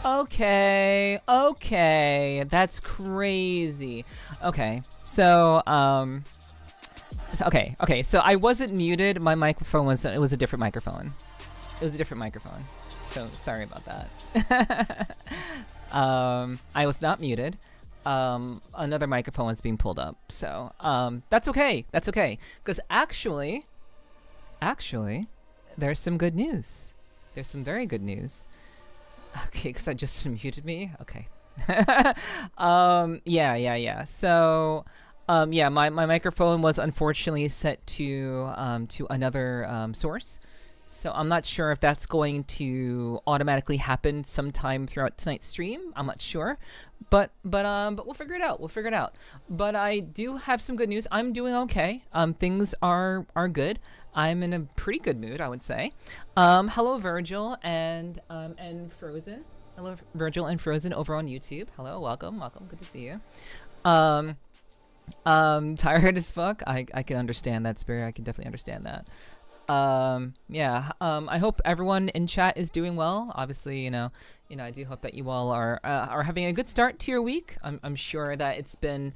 Okay, okay, that's crazy. Okay, so okay, so I wasn't muted. My microphone was, it was a different microphone. It was a different microphone. So sorry about that. I was not muted. Another microphone was being pulled up. So that's okay. That's okay. Because actually, there's some good news. There's some very good news. Okay, because I just muted me. Okay. Yeah. So, yeah, my microphone was unfortunately set to another source. So I'm not sure if that's going to automatically happen sometime throughout tonight's stream. I'm not sure, but we'll figure it out. We'll figure it out. But I do have some good news. I'm doing okay. Things are good. I'm in a pretty good mood, I would say. Hello, Virgil and Frozen. Hello, Virgil and Frozen over on YouTube. Hello, welcome. Good to see you. Tired as fuck. I can understand that, Spirit. I can definitely understand that. Yeah. I hope everyone in chat is doing well. Obviously, you know, I do hope that you all are having a good start to your week. I'm sure that it's been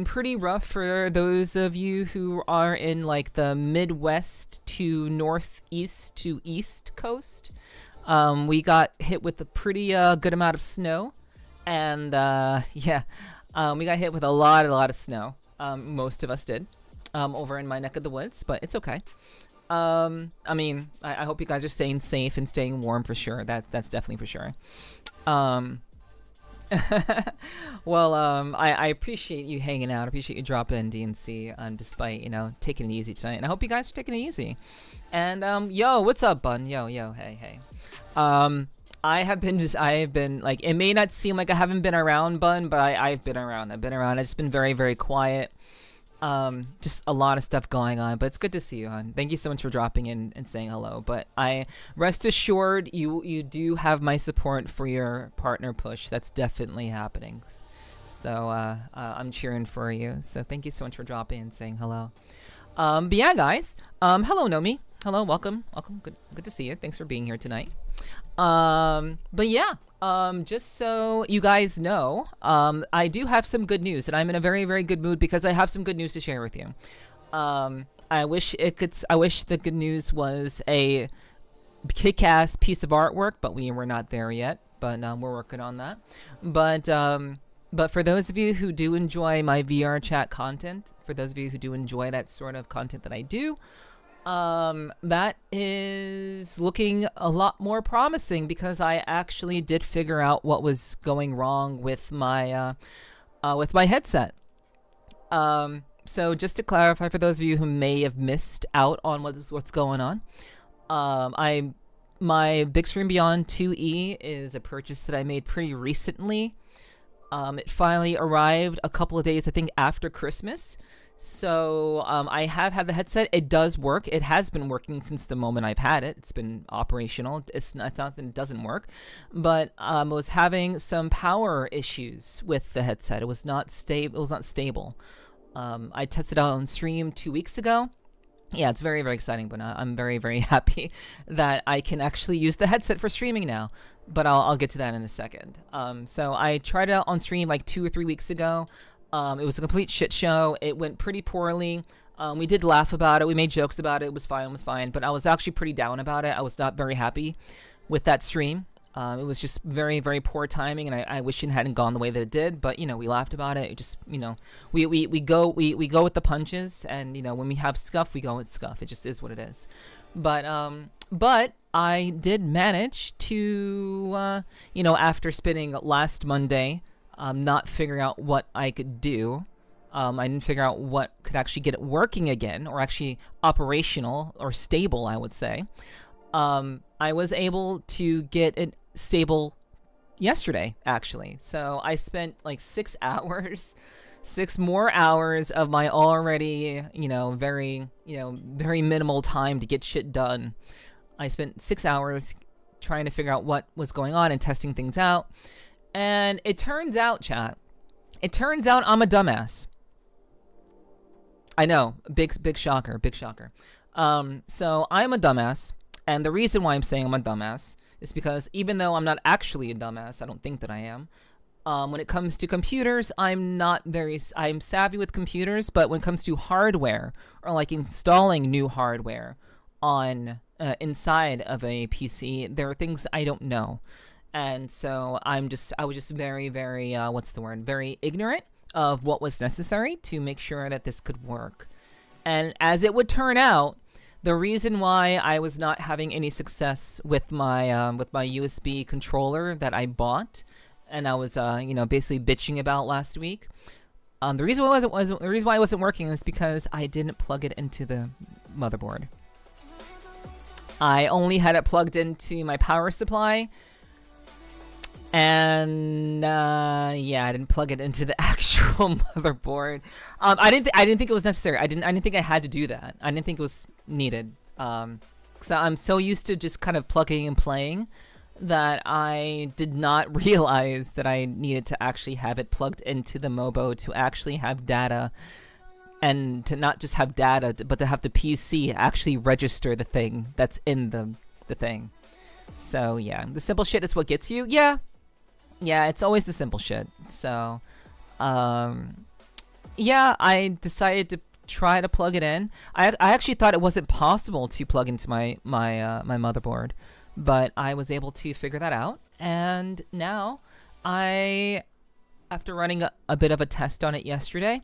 pretty rough for those of you who are in like the Midwest to Northeast to East Coast. We got hit with a pretty good amount of snow, and yeah, we got hit with a lot of snow. Most of us did, over in my neck of the woods, but it's okay. I mean, I hope you guys are staying safe and staying warm for sure. That's definitely for sure. Well, I appreciate you hanging out. I appreciate you dropping in DNC, despite, you know, taking it easy tonight. And I hope you guys are taking it easy. And, yo, what's up, Bun? Yo, hey. I have been, like, it may not seem like I haven't been around, Bun, but I've been around. I've just been very, very quiet. Just a lot of stuff going on, but it's good to see you, hon. Thank you so much for dropping in and saying hello. But I rest assured you do have my support for your partner push. That's definitely happening. So I'm cheering for you. So thank you so much for dropping and saying hello. But yeah, guys. Hello, Nomi. Hello, welcome. Good to see you. Thanks for being here tonight. But yeah. Just so you guys know, I do have some good news, and I'm in a very, very good mood because I have some good news to share with you. I wish the good news was a kick-ass piece of artwork, but we're not there yet. But we're working on that. But for those of you who do enjoy my VR chat content, for those of you who do enjoy that sort of content that I do, that is looking a lot more promising because I actually did figure out what was going wrong with my headset. So just to clarify for those of you who may have missed out on what's going on, my Big Screen Beyond 2E is a purchase that I made pretty recently. It finally arrived a couple of days, I think, after Christmas. So I have had the headset. It does work. It has been working since the moment I've had it. It's been operational. It's not that it doesn't work, but I was having some power issues with the headset. It was not stable. It was not stable. I tested out on stream 2 weeks ago. Yeah, it's very, very exciting, but I'm very, very happy that I can actually use the headset for streaming now. But I'll get to that in a second. So I tried it out on stream like 2 or 3 weeks ago. It was a complete shit show. It went pretty poorly. We did laugh about it. We made jokes about it. It was fine. But I was actually pretty down about it. I was not very happy with that stream. It was just very, very poor timing, and I wish it hadn't gone the way that it did. But, you know, we laughed about it. It just, you know, we go with the punches, and, you know, when we have scuff, we go with scuff. It just is what it is. But I did manage to, you know, after spending last Monday, not figuring out what I could do. I didn't figure out what could actually get it working again, or actually operational or stable, I would say. I was able to get it stable yesterday, actually. So I spent like 6 hours, 6 more hours of my already, very minimal time to get shit done. I spent 6 hours trying to figure out what was going on and testing things out. And it turns out, chat, I'm a dumbass. I know, big shocker. So I'm a dumbass. And the reason why I'm saying I'm a dumbass is because even though I'm not actually a dumbass, I don't think that I am. When it comes to computers, I'm savvy with computers, but when it comes to hardware or like installing new hardware on inside of a PC, there are things I don't know. And so I was just very, very, very ignorant of what was necessary to make sure that this could work. And as it would turn out, the reason why I was not having any success with my USB controller that I bought, and I was basically bitching about last week, the reason why it wasn't working is because I didn't plug it into the motherboard. I only had it plugged into my power supply, and I didn't plug it into the actual motherboard. I didn't think it was necessary. I didn't think I had to do that. I didn't think it was needed. So I'm so used to just kind of plugging and playing that I did not realize that I needed to actually have it plugged into the Mobo to actually have data, and to not just have data, but to have the PC actually register the thing that's in the thing. So yeah, the simple shit is what gets you. Yeah, it's always the simple shit. So I decided to try to plug it in. I actually thought it wasn't possible to plug into my motherboard, but I was able to figure that out. And now after running a bit of a test on it yesterday,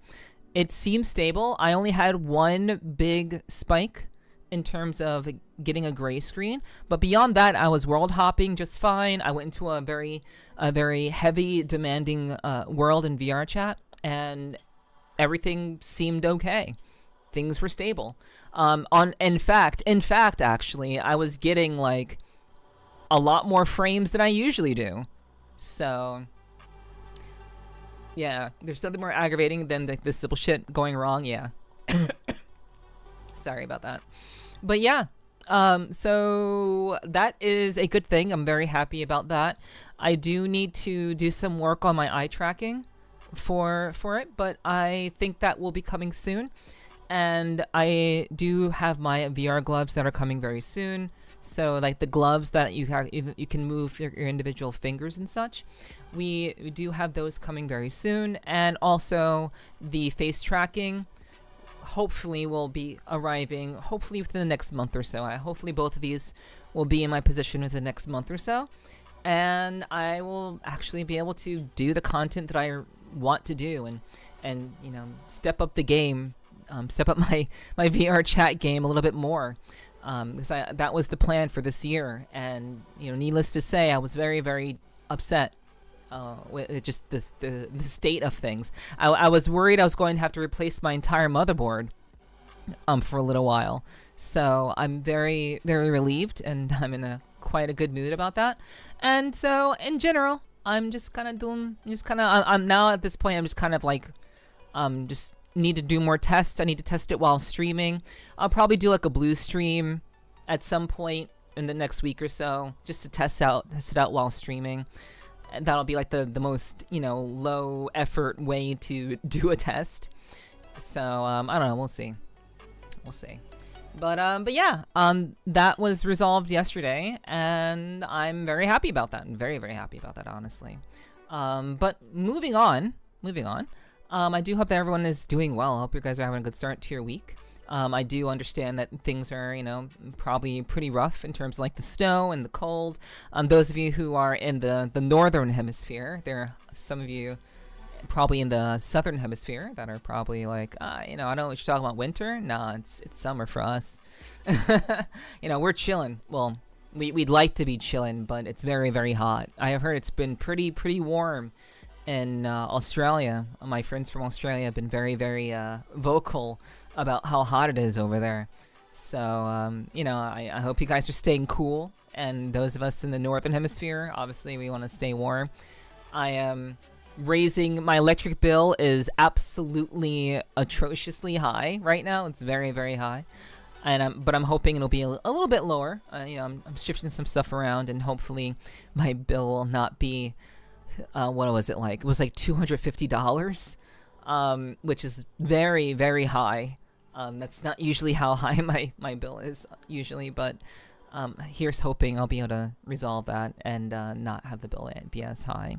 it seems stable. I only had one big spike in terms of getting a gray screen, but beyond that, I was world hopping just fine. I went into a very heavy, demanding world in VR chat, and everything seemed okay. Things were stable. In fact, actually, I was getting like a lot more frames than I usually do. So yeah, there's something more aggravating than the simple shit going wrong. Yeah. Sorry about that. But yeah, so that is a good thing. I'm very happy about that. I do need to do some work on my eye tracking for it, but I think that will be coming soon. And I do have my VR gloves that are coming very soon. So like the gloves that you can move your individual fingers and such. We do have those coming very soon, and also the face tracking hopefully will be arriving hopefully within the next month or so. Hopefully both of these will be in my possession within the next month or so, and I will actually be able to do the content that I want to do, and step up the game, step up my VR chat game a little bit more, because that was the plan for this year. And needless to say, I was very, very upset with just the state of things. I was worried I was going to have to replace my entire motherboard for a little while. So I'm very, very relieved, and I'm in quite a good mood about that. And so in general, I'm just kind of I'm now at this point, I'm just kind of like just need to do more tests. I need to test it while streaming. I'll probably do like a blue stream at some point in the next week or so, just to test it out while streaming. And that'll be like the most low effort way to do a test. So I don't know, we'll see. But yeah, that was resolved yesterday, and I'm very happy about that. I'm very, very happy about that, honestly. But moving on. I do hope that everyone is doing well. I hope you guys are having a good start to your week. I do understand that things are, probably pretty rough in terms of like the snow and the cold. Those of you who are in the northern hemisphere, there are some of you probably in the southern hemisphere that are probably like, I don't know what you're talking about, winter? Nah, it's summer for us. We're chilling. Well, we'd like to be chilling, but it's very, very hot. I have heard it's been pretty warm in Australia. My friends from Australia have been very, very vocal about how hot it is over there. So, I hope you guys are staying cool. And those of us in the northern hemisphere, obviously we want to stay warm. I am raising my electric bill is absolutely atrociously high right now. It's very, very high. But I'm hoping it'll be a little bit lower. I'm shifting some stuff around, and hopefully my bill will not be, what was it like? It was like $250, which is very, very high. That's not usually how high my bill is usually, but Here's hoping I'll be able to resolve that and not have the bill be as high.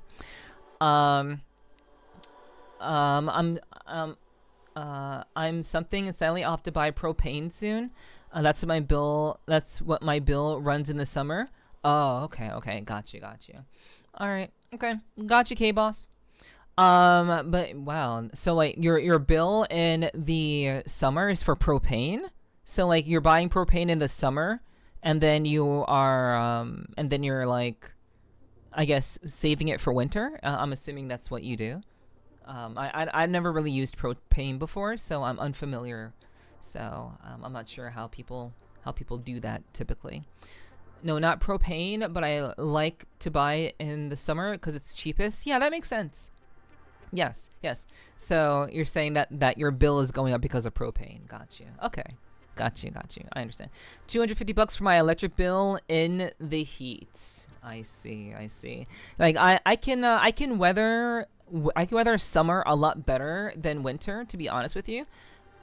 I'm something slightly off to buy propane soon. That's what my bill runs in the summer. Oh, okay, got you. All right, okay, got you, K-Boss. But wow, so like your bill in the summer is for propane. So like you're buying propane in the summer, and then you're like, I guess, saving it for winter. I'm assuming that's what you do. I've never really used propane before, so I'm unfamiliar. So I'm not sure how people do that typically. No, not propane, but I like to buy it in the summer because it's cheapest. Yeah, that makes sense. Yes. So you're saying that your bill is going up because of propane. Got you. Okay. Got you. I understand. $250 for my electric bill in the heat. I see. Like I can weather summer a lot better than winter, to be honest with you.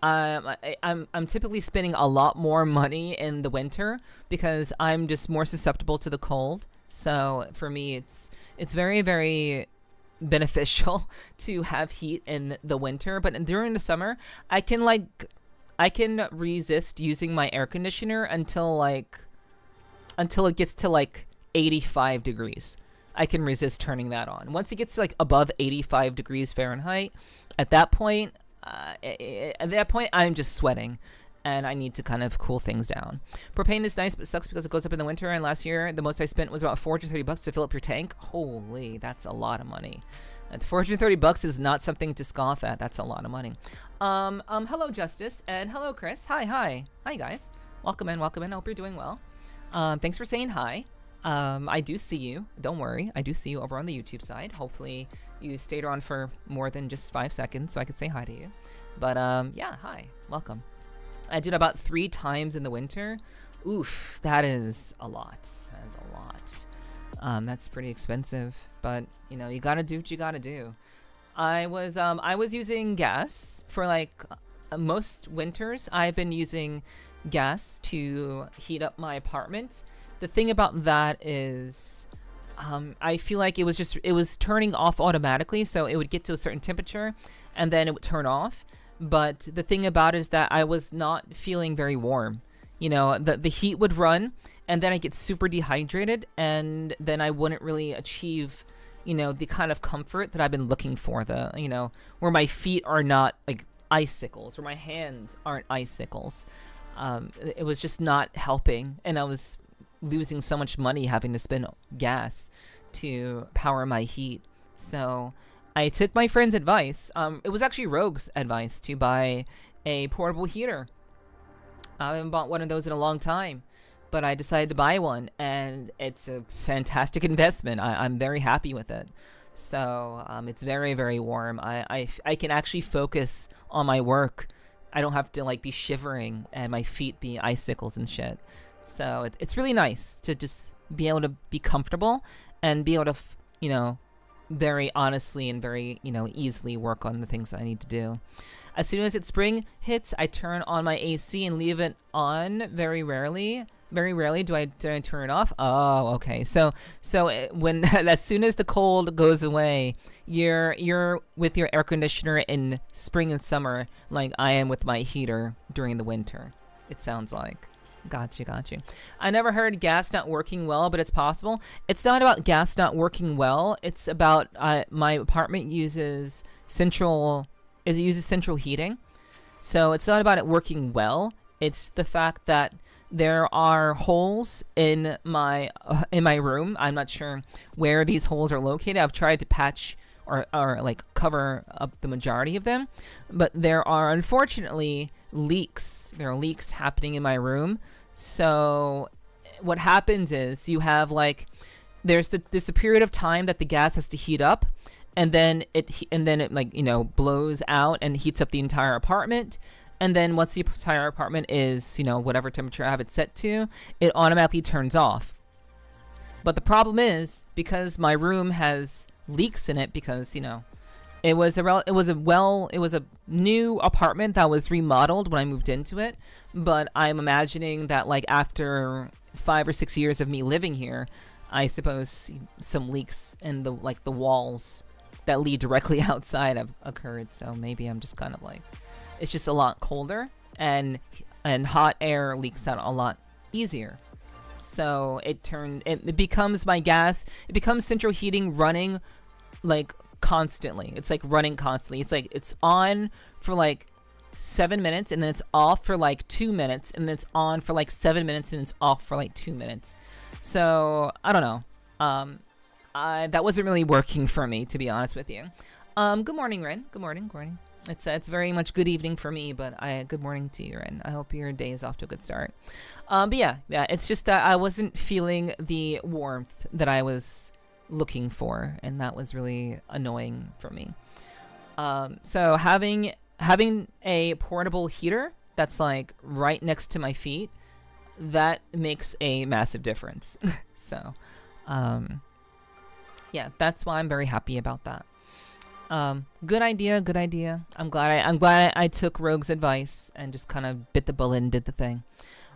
I'm typically spending a lot more money in the winter because I'm just more susceptible to the cold. So for me, it's very, very beneficial to have heat in the winter. But during the summer, I can resist using my air conditioner until it gets to like 85 degrees. I can resist turning that on. Once it gets like above 85 degrees Fahrenheit, at that point I'm just sweating and I need to kind of cool things down. Propane is nice, but sucks because it goes up in the winter. And last year, the most I spent was about $430 to fill up your tank. Holy, that's a lot of money. $430 is not something to scoff at. That's a lot of money. Hello, Justice, and hello, Chris. Hi, guys. Welcome in. I hope you're doing well. Thanks for saying hi. I do see you. Don't worry. I do see you over on the YouTube side. Hopefully you stayed on for more than just 5 seconds so I could say hi to you. But yeah, hi. Welcome. I did about 3 times in the winter. Oof, that is a lot. That's pretty expensive, but you know, you gotta do what you gotta do. I was using gas for like most winters. I've been using gas to heat up my apartment. The thing about that is I feel like it was turning off automatically, so it would get to a certain temperature and then it would turn off. But the thing about it is that I was not feeling very warm. You know, the heat would run and then I get super dehydrated and then I wouldn't really achieve, you know, the kind of comfort that I've been looking for, where my feet are not like icicles, where my hands aren't icicles. It was just not helping, and I was losing so much money having to spend gas to power my heat. So I took my friend's advice. It was actually Rogue's advice to buy a portable heater. I haven't bought one of those in a long time, but I decided to buy one, and it's a fantastic investment. I'm very happy with it. So it's very, very warm. I can actually focus on my work. I don't have to like be shivering and my feet be icicles and shit. So it's really nice to just be able to be comfortable and be able to, very honestly and very, easily work on the things that I need to do. As soon as spring hits, I turn on my AC and leave it on. Very rarely do I turn it off. Oh, okay. So when as soon as the cold goes away, you're with your air conditioner in spring and summer, like I am with my heater during the winter. It sounds like. Got you. I never heard gas not working well, but it's possible. It's not about gas not working well. It's about my apartment uses central heating. So it's not about it working well. It's the fact that there are holes in my room. I'm not sure where these holes are located. I've tried to patch or like cover up the majority of them, but there are unfortunately leaks. There are leaks happening in my room. So what happens is you have like there's a period of time that the gas has to heat up, and then it like blows out and heats up the entire apartment. And then once the entire apartment is whatever temperature I have it set to, it automatically turns off. But the problem is, because my room has leaks in it, because it was a new apartment that was remodeled when I moved into it, but I'm imagining that like after 5 or 6 years of me living here, I suppose some leaks in the walls that lead directly outside have occurred. So maybe I'm just kind of like, it's just a lot colder, and hot air leaks out a lot easier. So it becomes my gas. It becomes central heating running like constantly. It's like running constantly. It's like it's on for like 7 minutes, and then it's off for like 2 minutes, and then it's on for like 7 minutes, and it's off for like 2 minutes. So I don't know. That wasn't really working for me, to be honest with you. Good morning, Ren. Good morning. It's very much good evening for me, but good morning to you, Ren. I hope your day is off to a good start. But yeah, it's just that I wasn't feeling the warmth that I was looking for, and that was really annoying for me. So having a portable heater that's like right next to my feet, that makes a massive difference. So, yeah, that's why I'm very happy about that. Good idea. I'm glad I took Rogue's advice and just kind of bit the bullet and did the thing.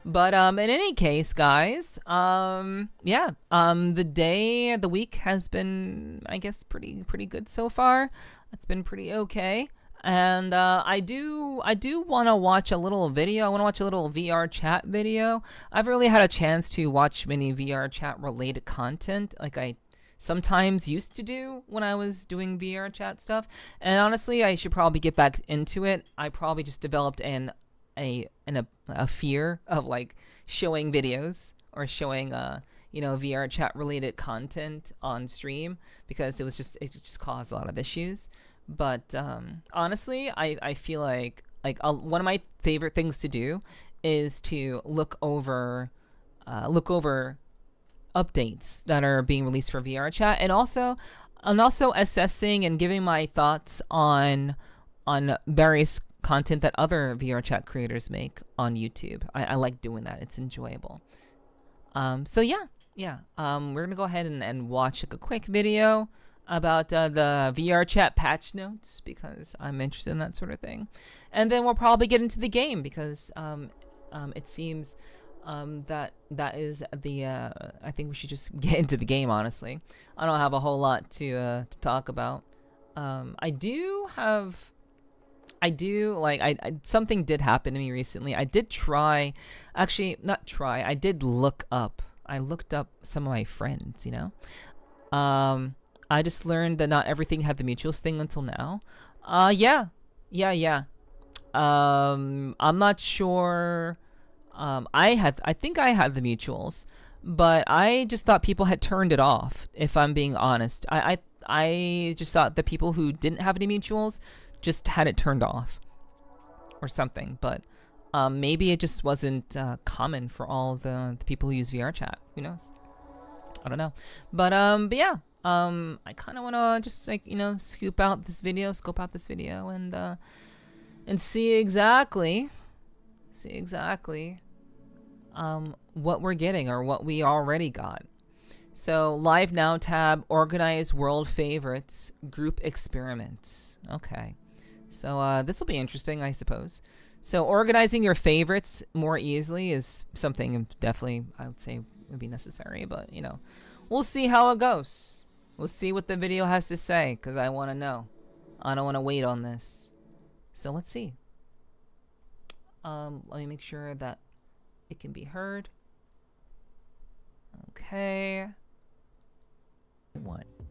But in any case, guys, yeah, the week has been, I guess, pretty good so far. It's been pretty okay. And I do want to watch a little video. I want to watch a little VR chat video. I've really had a chance to watch many VR chat related content, like I sometimes used to do when I was doing VR chat stuff. And honestly, I should probably get back into it. I probably just developed a fear of like showing videos or showing VR chat related content on stream, because it just caused a lot of issues. But honestly, I feel like one of my favorite things to do is to look over updates that are being released for VR chat, and also assessing and giving my thoughts on various content that other VR chat creators make on YouTube. I like doing that. It's enjoyable. So yeah. We're gonna go ahead and watch like a quick video about the VR chat patch notes, because I'm interested in that sort of thing. And then we'll probably get into the game, because it seems that is the I think we should just get into the game, honestly. I don't have a whole lot to talk about. Something did happen to me recently. I looked up some of my friends, I just learned that not everything had the mutuals thing until now. Yeah. I'm not sure. I think I had the mutuals, but I just thought people had turned it off, if I'm being honest. I just thought the people who didn't have any mutuals just had it turned off or something. But maybe it just wasn't common for all the people who use VR chat. Who knows? I don't know. But yeah. I kind of want to just scope out this video and see exactly what we're getting, or what we already got. So Live Now tab, organize world favorites, group experiments. Okay. So this will be interesting, I suppose. So organizing your favorites more easily is something definitely I would say would be necessary, but we'll see how it goes. We'll see what the video has to say, because I want to know. I don't want to wait on this. So let's see. Let me make sure that it can be heard. Okay.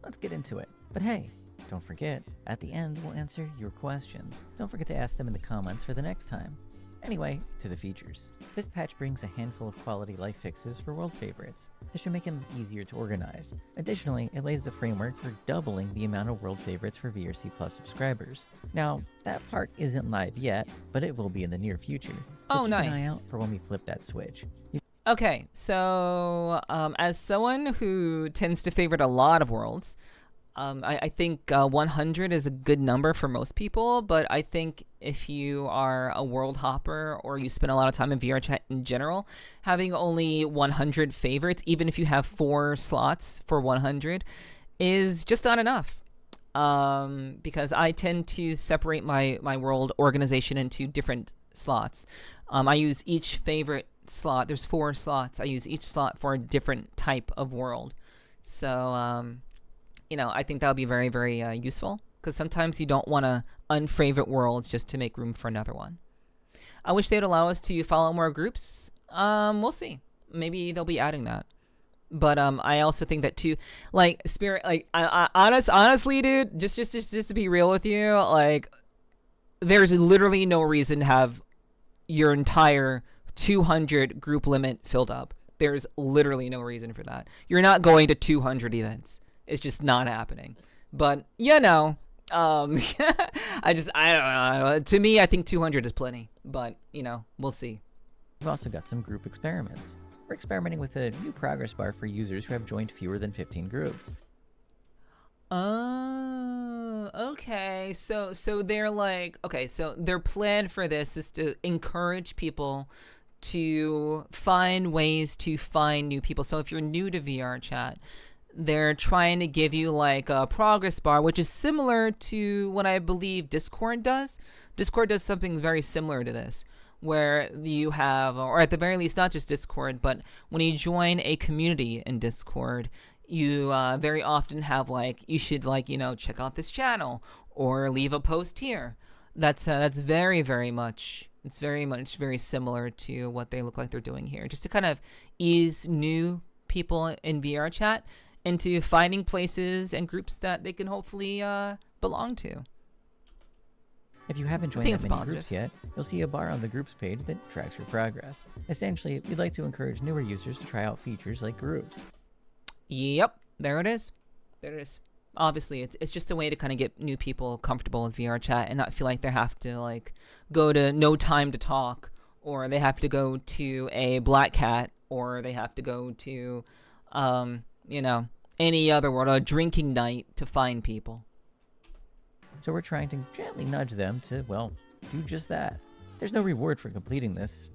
Let's get into it. But hey, don't forget, at the end we'll answer your questions. Don't forget to ask them in the comments for the next time. Anyway, to the features. This patch brings a handful of quality life fixes for world favorites. This should make them easier to organize. Additionally, it lays the framework for doubling the amount of world favorites for VRC Plus subscribers. Now, that part isn't live yet, but it will be in the near future. So keep an eye out for when we flip that switch. Okay, so as someone who tends to favorite a lot of worlds, I think 100 is a good number for most people, but I think if you are a world hopper or you spend a lot of time in VR chat in general, having only 100 favorites, even if you have 4 slots for 100, is just not enough. Because I tend to separate my world organization into different slots. I use each favorite slot. There's 4 slots. I use each slot for a different type of world. So, I think that would be very, very useful, because sometimes you don't want to unfavorite worlds just to make room for another one. I wish they'd allow us to follow more groups. We'll see. Maybe they'll be adding that. But I also think that too, like Spirit, like honestly, dude, just to be real with you, like there's literally no reason to have your entire 200 group limit filled up. There's literally no reason for that. You're not going to 200 events. It's just not happening. But I don't know. To me, I think 200 is plenty. But we'll see. We've also got some group experiments. We're experimenting with a new progress bar for users who have joined fewer than 15 groups. Oh, okay. So they're like, so their plan for this is to encourage people to find ways to find new people. So if you're new to VR chat, they're trying to give you like a progress bar, which is similar to what I believe Discord does. Discord does something very similar to this, where you have, or at the very least, not just Discord, but when you join a community in Discord, you very often have like, you should check out this channel or leave a post here. That's very, very much, it's very similar to what they look like they're doing here, just to kind of ease new people in VR chat into finding places and groups that they can hopefully belong to. If you haven't joined that many groups yet, you'll see a bar on the groups page that tracks your progress. Essentially, we'd like to encourage newer users to try out features like groups. Yep, there it is. Obviously, it's just a way to kind of get new people comfortable with VR chat and not feel like they have to like go to No Time to Talk, or they have to go to a Black Cat, or they have to go to, any other world, a drinking night to find people. So we're trying to gently nudge them to, do just that. There's no reward for completing this,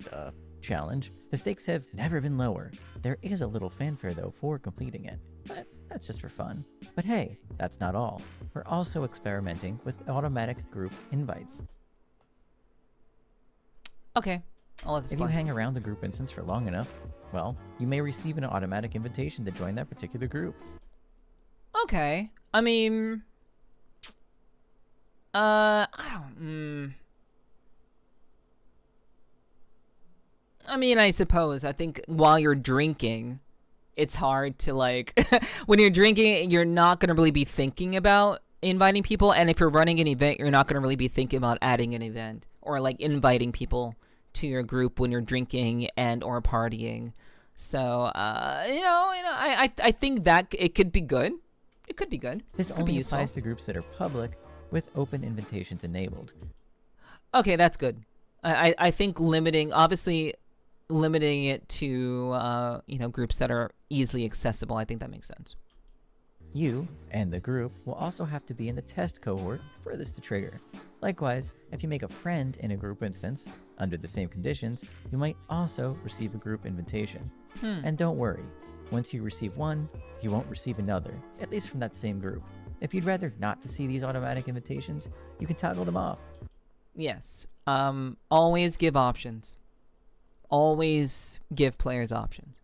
challenge. The stakes have never been lower. There is a little fanfare, though, for completing it, but that's just for fun. But hey, that's not all. We're also experimenting with automatic group invites. Okay, I'll let this If you hang around the group instance for long enough, you may receive an automatic invitation to join that particular group. Okay, I mean, I suppose. I think while you're drinking, it's hard to like, when you're drinking, you're not going to really be thinking about inviting people. And if you're running an event, you're not going to really be thinking about adding an event or like inviting people to your group when you're drinking and or partying. So, I think that it could be good. It could be good. This only applies to groups that are public with open invitations enabled. Okay, that's good. I think limiting it to groups that are easily accessible, I think that makes sense. You and the group will also have to be in the test cohort for this to trigger. Likewise, if you make a friend in a group instance under the same conditions, you might also receive a group invitation. And don't worry, once you receive one, you won't receive another, at least from that same group. If you'd rather not to see these automatic invitations, you can toggle them off. Yes. Always give options. Always give players options.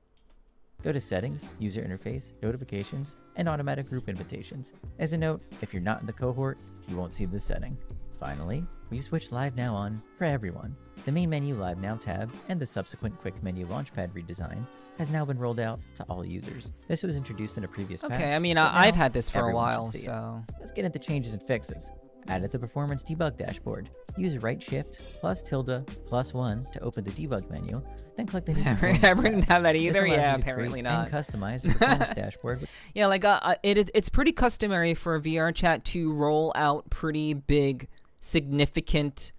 Go to Settings, User Interface, Notifications, and Automatic Group Invitations. As a note, if you're not in the cohort, you won't see this setting. Finally, we've switched Live Now on for everyone. The main menu Live Now tab and the subsequent quick menu launchpad redesign has now been rolled out to all users. This was introduced in a previous patch. Okay, I mean, I've had this for a while, so... Let's get into changes and fixes. Added the Performance Debug dashboard. Use right shift plus tilde plus 1 to open the debug menu, then click the new Performance I didn't have that either. This allows Yeah, you to apparently create not. And customize the Performance dashboard. Yeah, like it's pretty customary for VR chat to roll out pretty big, significant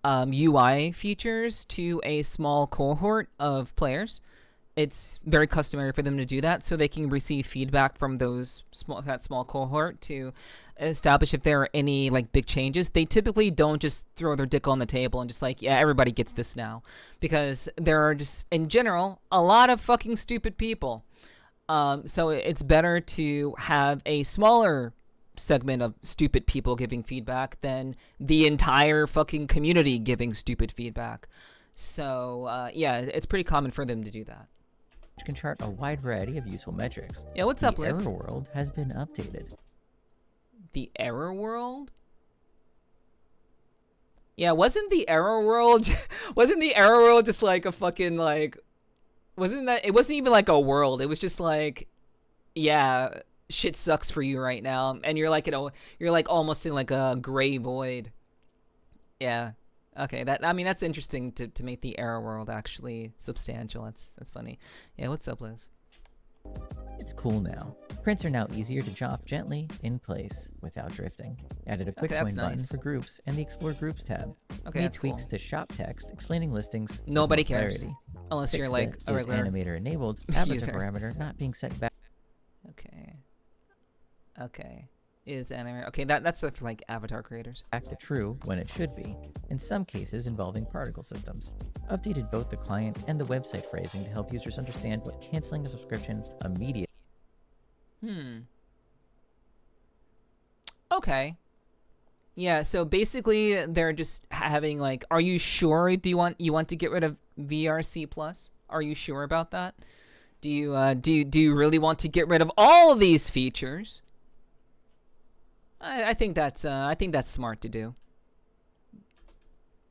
UI features to a small cohort of players. It's very customary for them to do that so they can receive feedback from that small cohort to establish if there are any like big changes. They typically don't just throw their dick on the table and just like, yeah, everybody gets this now, because there are just in general a lot of fucking stupid people. So it's better to have a smaller segment of stupid people giving feedback than the entire fucking community giving stupid feedback. So yeah, it's pretty common for them to do that. Which can chart a wide variety of useful metrics. Yeah, what's up, The Liv? error world has been updated. The error world? Yeah, wasn't the error world just like a fucking like, it wasn't even like a world. It was just like, yeah, shit sucks for you right now, and you're like, you're like almost in like a gray void. Yeah. Okay, that's interesting to make the error world actually substantial. That's funny. Yeah, what's up, Liv? It's cool now. Prints are now easier to drop gently in place without drifting. Added a quick Okay, join that's button nice. for groups and the Explore Groups tab. Okay, Made that's tweaks cool. to shop text explaining listings. with Nobody more cares. clarity. Unless you're Fix like the a is regular. animator enabled avatar user. parameter not being set back. Okay. Is anime okay? That's for like avatar creators. Back to true when it should be, in some cases involving particle systems. Updated both the client and the website phrasing to help users understand what canceling a subscription immediately. Okay. Yeah, so basically they're just having like, are you sure you want to get rid of VRC Plus? Are you sure about that? Do you really want to get rid of all of these features? I think that's smart to do.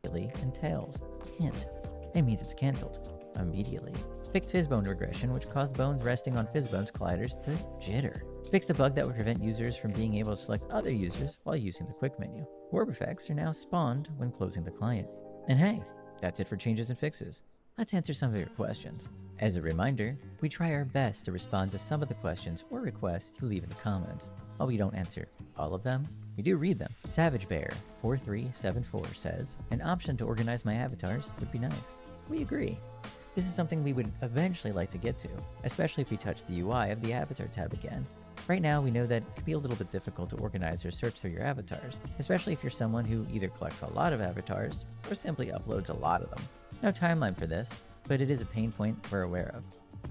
Entails. Hint. It means it's canceled immediately. Fixed Fizzbone regression, which caused bones resting on Fizzbone's colliders to jitter. Fixed a bug that would prevent users from being able to select other users while using the quick menu. Warp effects are now spawned when closing the client. And hey, that's it for changes and fixes. Let's answer some of your questions. As a reminder, we try our best to respond to some of the questions or requests you leave in the comments. While we don't answer all of them, we do read them. Savage Bear 4374 says, an option to organize my avatars would be nice. We agree. This is something we would eventually like to get to, especially if we touch the UI of the avatar tab again. Right now, we know that it can be a little bit difficult to organize or search through your avatars, especially if you're someone who either collects a lot of avatars or simply uploads a lot of them. No timeline for this, but it is a pain point we're aware of.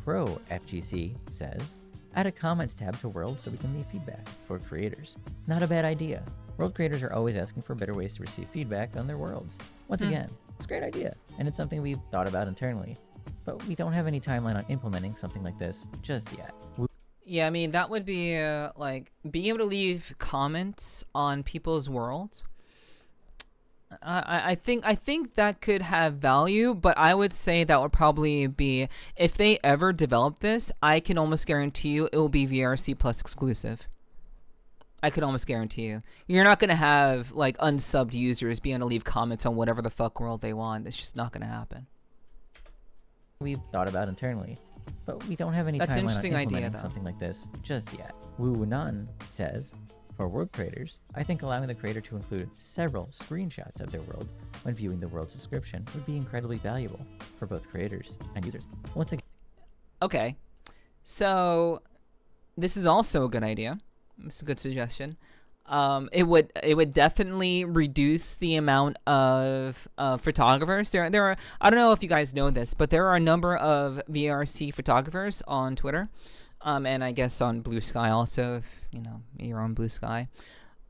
Pro FGC says, add a comments tab to World so we can leave feedback for creators. Not a bad idea. World creators are always asking for better ways to receive feedback on their worlds. Once again, it's a great idea, and it's something we've thought about internally, but we don't have any timeline on implementing something like this just yet. Yeah, I mean, that would be like being able to leave comments on people's worlds. I think that could have value, but I would say that would probably be, if they ever develop this, I can almost guarantee you it will be VRC Plus exclusive. I could almost guarantee you. You're not gonna have like unsubbed users being able to leave comments on whatever the fuck world they want. It's just not gonna happen. We've thought about internally, but we don't have any That's an timeline on interesting idea, implementing though. something like this just yet. Wu Nan says, for world creators, I think allowing the creator to include several screenshots of their world when viewing the world's description would be incredibly valuable for both creators and users. Once again, Okay, so this is also a good idea. It's a good suggestion. It would definitely reduce the amount of photographers. There are, I don't know if you guys know this, but there are a number of VRC photographers on Twitter, and I guess on Blue Sky also, if you know you're on Blue Sky.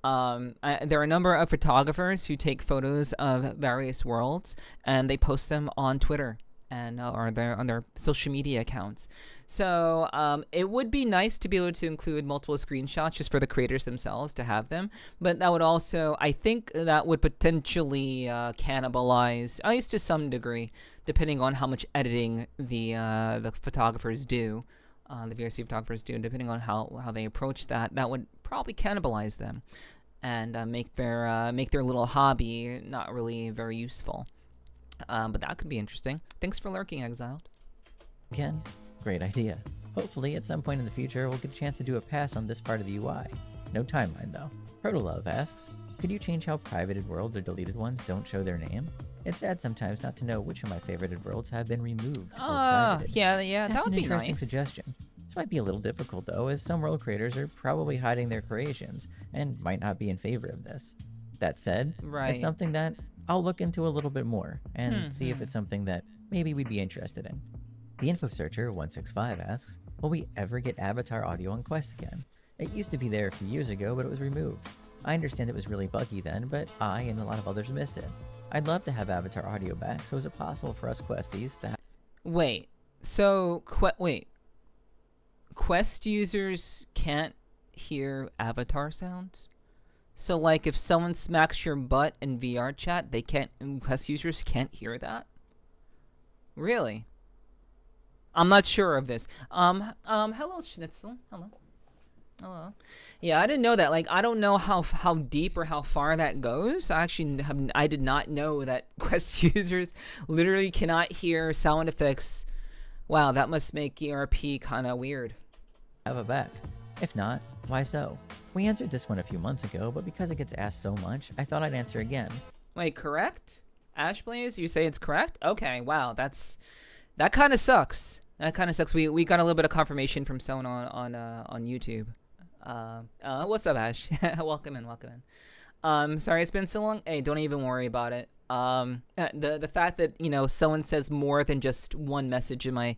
There are a number of photographers who take photos of various worlds and they post them on Twitter and or on their social media accounts. So it would be nice to be able to include multiple screenshots just for the creators themselves to have them. But that would also, I think that would potentially cannibalize, at least to some degree, depending on how much editing the photographers do, the VRC photographers do, and depending on how they approach that, that would probably cannibalize them and make their little hobby not really very useful. But that could be interesting. Thanks for lurking, Exiled. again, great idea. Hopefully, at some point in the future, we'll get a chance to do a pass on this part of the UI. No timeline, though. Protolove asks, could you change how privated worlds or deleted ones don't show their name? It's sad sometimes not to know which of my favorited worlds have been removed or privated. Yeah, That's that would an be interesting nice. suggestion. This might be a little difficult, though, as some world creators are probably hiding their creations and might not be in favor of this. That said, Right. it's something that I'll look into a little bit more and see if it's something that maybe we'd be interested in. The Info Searcher 165 asks, will we ever get Avatar audio on Quest again? It used to be there a few years ago, but it was removed. I understand it was really buggy then, but I and a lot of others miss it. I'd love to have avatar audio back, so is it possible for us Questies to have... Wait. So, Quest users can't hear avatar sounds? So, like, if someone smacks your butt in VR chat, they can't... Quest users can't hear that? Really? I'm not sure of this. Hello, Schnitzel. Hello. Yeah, I didn't know that. Like, I don't know how deep or how far that goes. I did not know that Quest users literally cannot hear sound effects. Wow, that must make ERP kind of weird. Have it back. If not, why so? We answered this one a few months ago, but because it gets asked so much, I thought I'd answer again. Wait, correct? Ashblaze, you say it's correct? Okay, wow, that kind of sucks. That kind of sucks. We got a little bit of confirmation from someone on YouTube. What's up, Ash? Welcome in. Sorry it's been so long. Hey, don't even worry about it. The fact that, you know, someone says more than just one message in my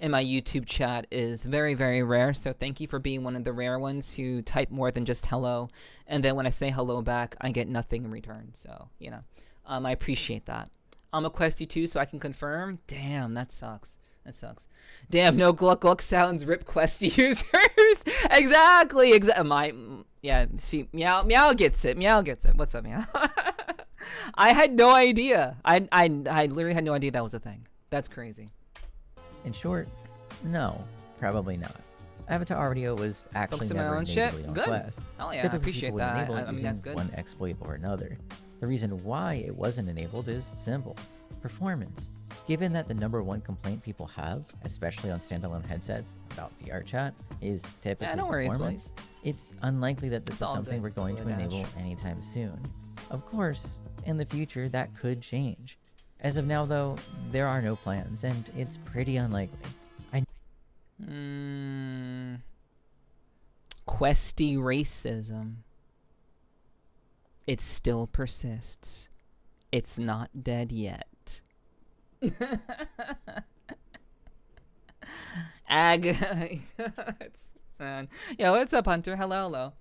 YouTube chat is very, very rare. So thank you for being one of the rare ones who type more than just hello. And then when I say hello back, I get nothing in return. So, you know, I appreciate that. I'm a Questie too, so I can confirm. Damn, that sucks. Damn, no Gluck Gluck sounds, rip Questie users. Exactly. Yeah, see, Meow gets it. What's up, Meow? I had no idea. I literally had no idea that was a thing. That's crazy. In short, no, probably not. Avatar audio was actually never natively on Quest. Oh yeah, Typically, I appreciate people that. would enable it I mean, using that's good. one exploit or another. The reason why it wasn't enabled is simple: performance. Given that the number one complaint people have, especially on standalone headsets about VR chat, is typically performance, it's unlikely that this is something we're going to enable anytime soon. Of course, in the future that could change. As of now though, there are no plans, and it's pretty unlikely. Questie racism. It still persists. It's not dead yet. Ag. Yeah, what's up, Hunter? Hello.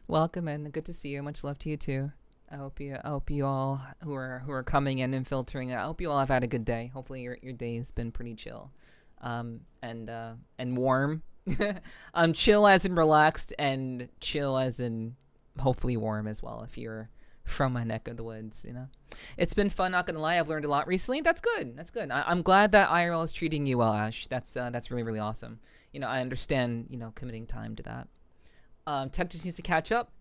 Welcome in. Good to see you. Much love to you too. I hope you all who are coming in and filtering. I hope you all have had a good day. Hopefully your day has been pretty chill, and warm. Chill as in relaxed, and chill as in hopefully warm as well. If you're from my neck of the woods, you know, it's been fun. Not gonna lie, I've learned a lot recently. That's good. I'm glad that IRL is treating you well, Ash. That's really, really awesome. You know, I understand, you know, committing time to that. Tech just needs to catch up.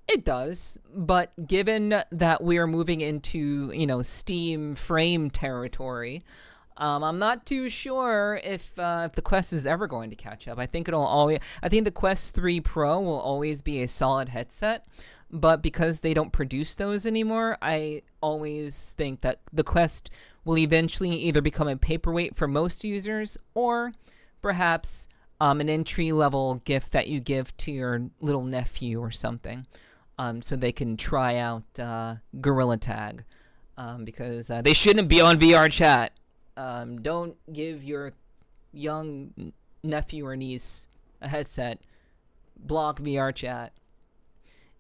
It does, but given that we are moving into, you know, Steam frame territory, I'm not too sure if the Quest is ever going to catch up. I think the Quest 3 Pro will always be a solid headset, but because they don't produce those anymore, I always think that the Quest will eventually either become a paperweight for most users, or perhaps an entry-level gift that you give to your little nephew or something, so they can try out Gorilla Tag, because they shouldn't be on VR chat. Don't give your young nephew or niece a headset. Block VR chat.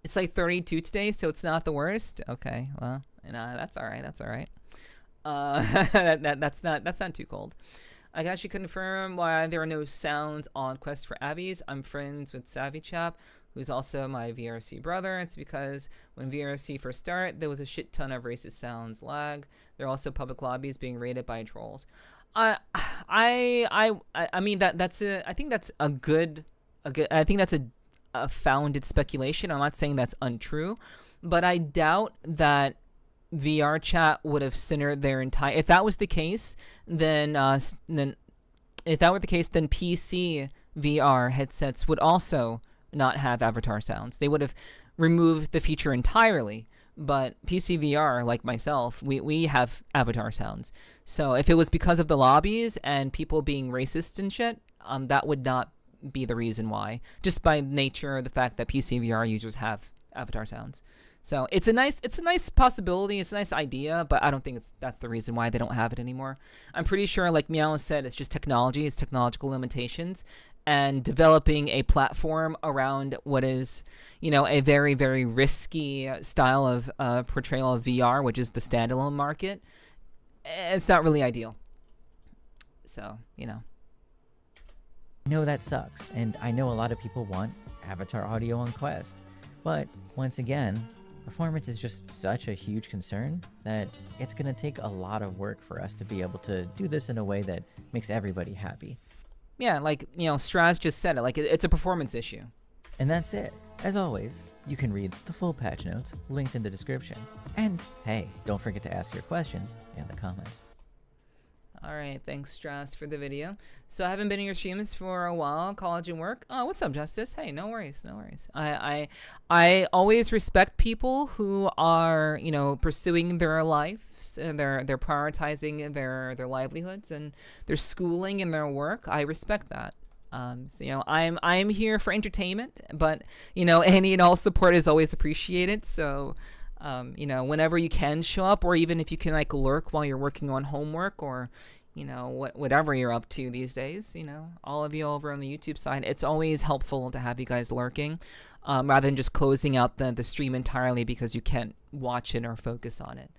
It's like 32 today, so it's not the worst. Okay, well, that's all right. That's not too cold. I can actually confirm why there are no sounds on Quest for Avies. I'm friends with Savvy Chap, who's also my VRC brother. It's because when VRC first started, there was a shit ton of racist sounds lag. There are also public lobbies being raided by trolls. I mean I think that's a founded speculation. I'm not saying that's untrue, but I doubt that VR chat would have centered their entire. If that was the case, then PC VR headsets would also not have avatar sounds. They would have removed the feature entirely. But PC VR, like myself, we have avatar sounds. So if it was because of the lobbies and people being racist and shit, that would not be the reason why. Just by nature of the fact that PC VR users have avatar sounds. So it's a nice possibility. It's a nice idea, but I don't think that's the reason why they don't have it anymore. I'm pretty sure, like Meow said, it's just technology. It's technological limitations, and developing a platform around what is, a very, very risky style of portrayal of VR, which is the standalone market. It's not really ideal. So, I know that sucks, and I know a lot of people want Avatar audio on Quest. But once again, performance is just such a huge concern that it's going to take a lot of work for us to be able to do this in a way that makes everybody happy. Yeah, like, Straz just said it. Like, it's a performance issue. And that's it. As always, you can read the full patch notes linked in the description. And hey, don't forget to ask your questions in the comments. All right, thanks, Straz, for the video. So I haven't been in your streams for a while, college and work. Oh, what's up, Justice? Hey, no worries, no worries. I always respect people who are, pursuing their lives, and they're prioritizing their livelihoods and their schooling and their work. I respect that. So I'm here for entertainment, but any and all support is always appreciated. So. Whenever you can show up, or even if you can like lurk while you're working on homework, or whatever you're up to these days, all of you over on the YouTube side, it's always helpful to have you guys lurking, rather than just closing out the stream entirely because you can't watch it or focus on it.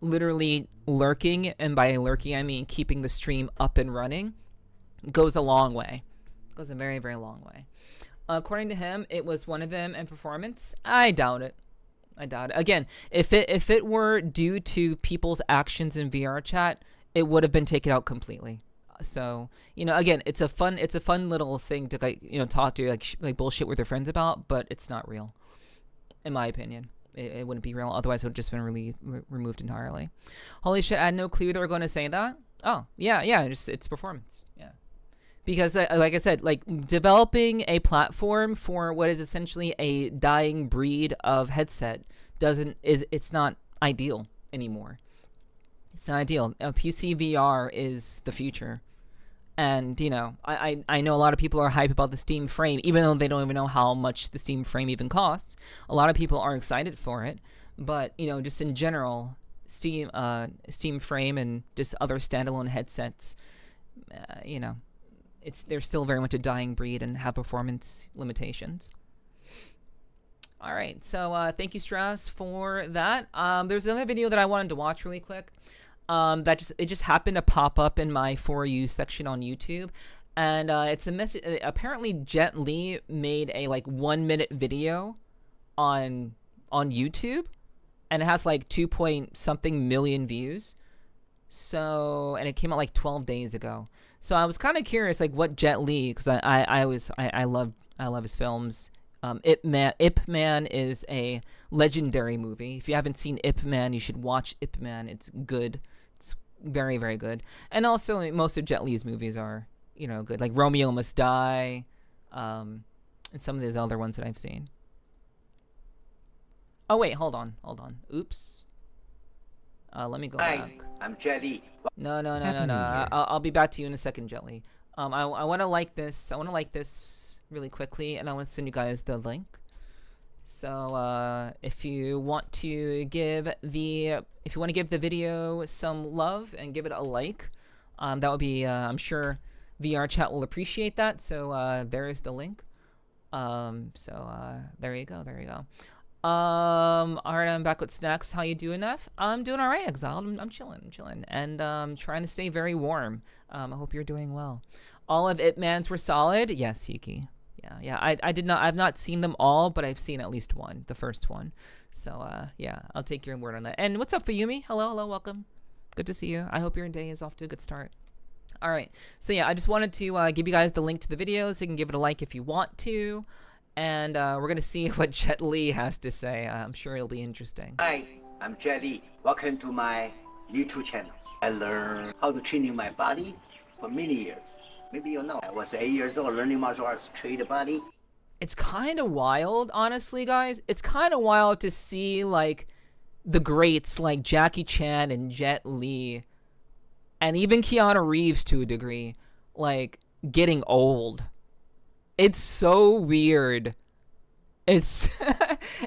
Literally lurking, and by lurking I mean keeping the stream up and running, goes a long way. Goes a very, very long way. According to him, it was one of them in performance. I doubt it. Again, if it were due to people's actions in VR chat, it would have been taken out completely. So, again, it's a fun little thing to talk to like bullshit with your friends about, but it's not real, in my opinion. It wouldn't be real. Otherwise, it would have just been removed entirely. Holy shit! I had no clue they were going to say that. Oh yeah, it's performance. Yeah. Because, like I said, like developing a platform for what is essentially a dying breed of headset it's not ideal anymore. It's not ideal. PC VR is the future, and I know a lot of people are hype about the Steam Frame, even though they don't even know how much the Steam Frame even costs. A lot of people are excited for it, but just in general, Steam Frame and just other standalone headsets, they're still very much a dying breed and have performance limitations. All right, so thank you, Strauss, for that. There's another video that I wanted to watch really quick. It just happened to pop up in my For You section on YouTube, and it's a message. Apparently, Jet Li made a 1 minute video on YouTube, and it has like 2-point-something million views. So, and it came out like 12 days ago. So I was kind of curious, like what Jet Li, because I love his films. Ip Man is a legendary movie. If you haven't seen Ip Man, you should watch Ip Man. It's good. It's very, very good. And also, most of Jet Li's movies are, good. Like Romeo Must Die, and some of these other ones that I've seen. Oh wait, hold on. Oops. Let me go back. I'm Jet Li. No. I'll be back to you in a second, Jet Li. I want to like this. I want to like this really quickly, and I want to send you guys the link. So if you want to give the video some love and give it a like, that would be I'm sure VR chat will appreciate that. So there is the link. There you go. All right, I'm back with Snacks. How you doing, Neff? I'm doing all right, Exiled. I'm chilling, and trying to stay very warm. I hope you're doing well. All of Ip Mans were solid. Yes, Yuki. Yeah. I've not seen them all, but I've seen at least one, the first one. So yeah, I'll take your word on that. And what's up, Fuyumi? Hello, welcome. Good to see you. I hope your day is off to a good start. All right. So yeah, I just wanted to give you guys the link to the video so you can give it a like if you want to. And we're going to see what Jet Li has to say. I'm sure it'll be interesting. Hi, I'm Jet Li. Welcome to my YouTube channel. I learned how to train my body for many years. Maybe you know, I was 8 years old learning martial arts to train the body. It's kind of wild, honestly, guys. It's kind of wild to see, like, the greats like Jackie Chan and Jet Li, and even Keanu Reeves to a degree, like, getting old. It's so weird. It's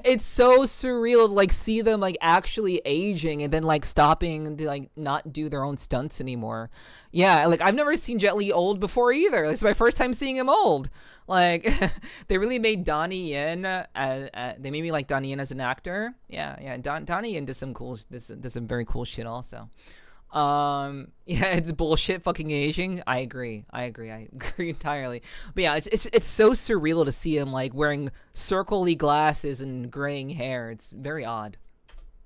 It's so surreal to like see them like actually aging and then like stopping to like not do their own stunts anymore. Yeah, like I've never seen Jet Li old before either. It's my first time seeing him old. Like they really made Donnie Yen. They made me like Donnie Yen as an actor. Yeah. Donnie Yen did some very cool shit also. Yeah, it's bullshit fucking aging. I agree entirely. But yeah, it's so surreal to see him like wearing circle-y glasses and graying hair. It's very odd.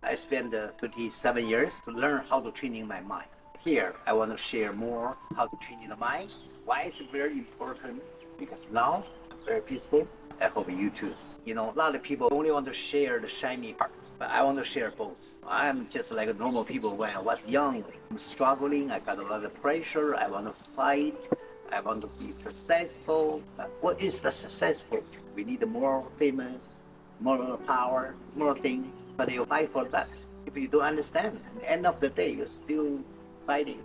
I spent 27 years to learn how to train my mind. Here, I want to share more how to train the mind. Why is it very important? Because now I'm very peaceful. I hope you too. You know, a lot of people only want to share the shiny part, but I want to share both. I'm just like normal people when I was young. I'm struggling. I got a lot of pressure. I want to fight. I want to be successful. But what is the successful? We need more famous, more power, more things. But you fight for that. If you don't understand, at the end of the day, you're still fighting.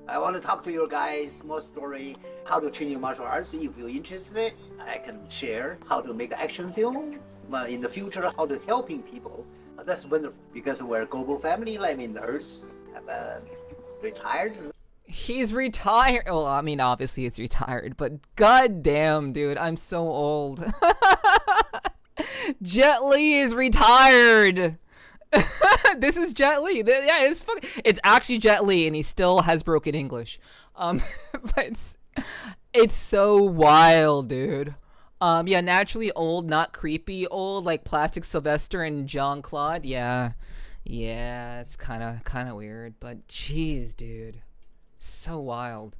I want to talk to you guys more story, how to train your martial arts. If you're interested, I can share how to make an action film. In the future, how to helping people. That's wonderful because we're a global family, like in the earth. I'm retired. He's retired. Well, I mean, obviously he's retired, but goddamn, dude, I'm so old. Jet Li is retired. This is Jet Li. Yeah, it's actually Jet Li, and he still has broken English. But it's so wild, dude. Yeah, naturally old, not creepy old, like Plastic Sylvester and Jean-Claude. Yeah, it's kind of weird, but jeez, dude, so wild.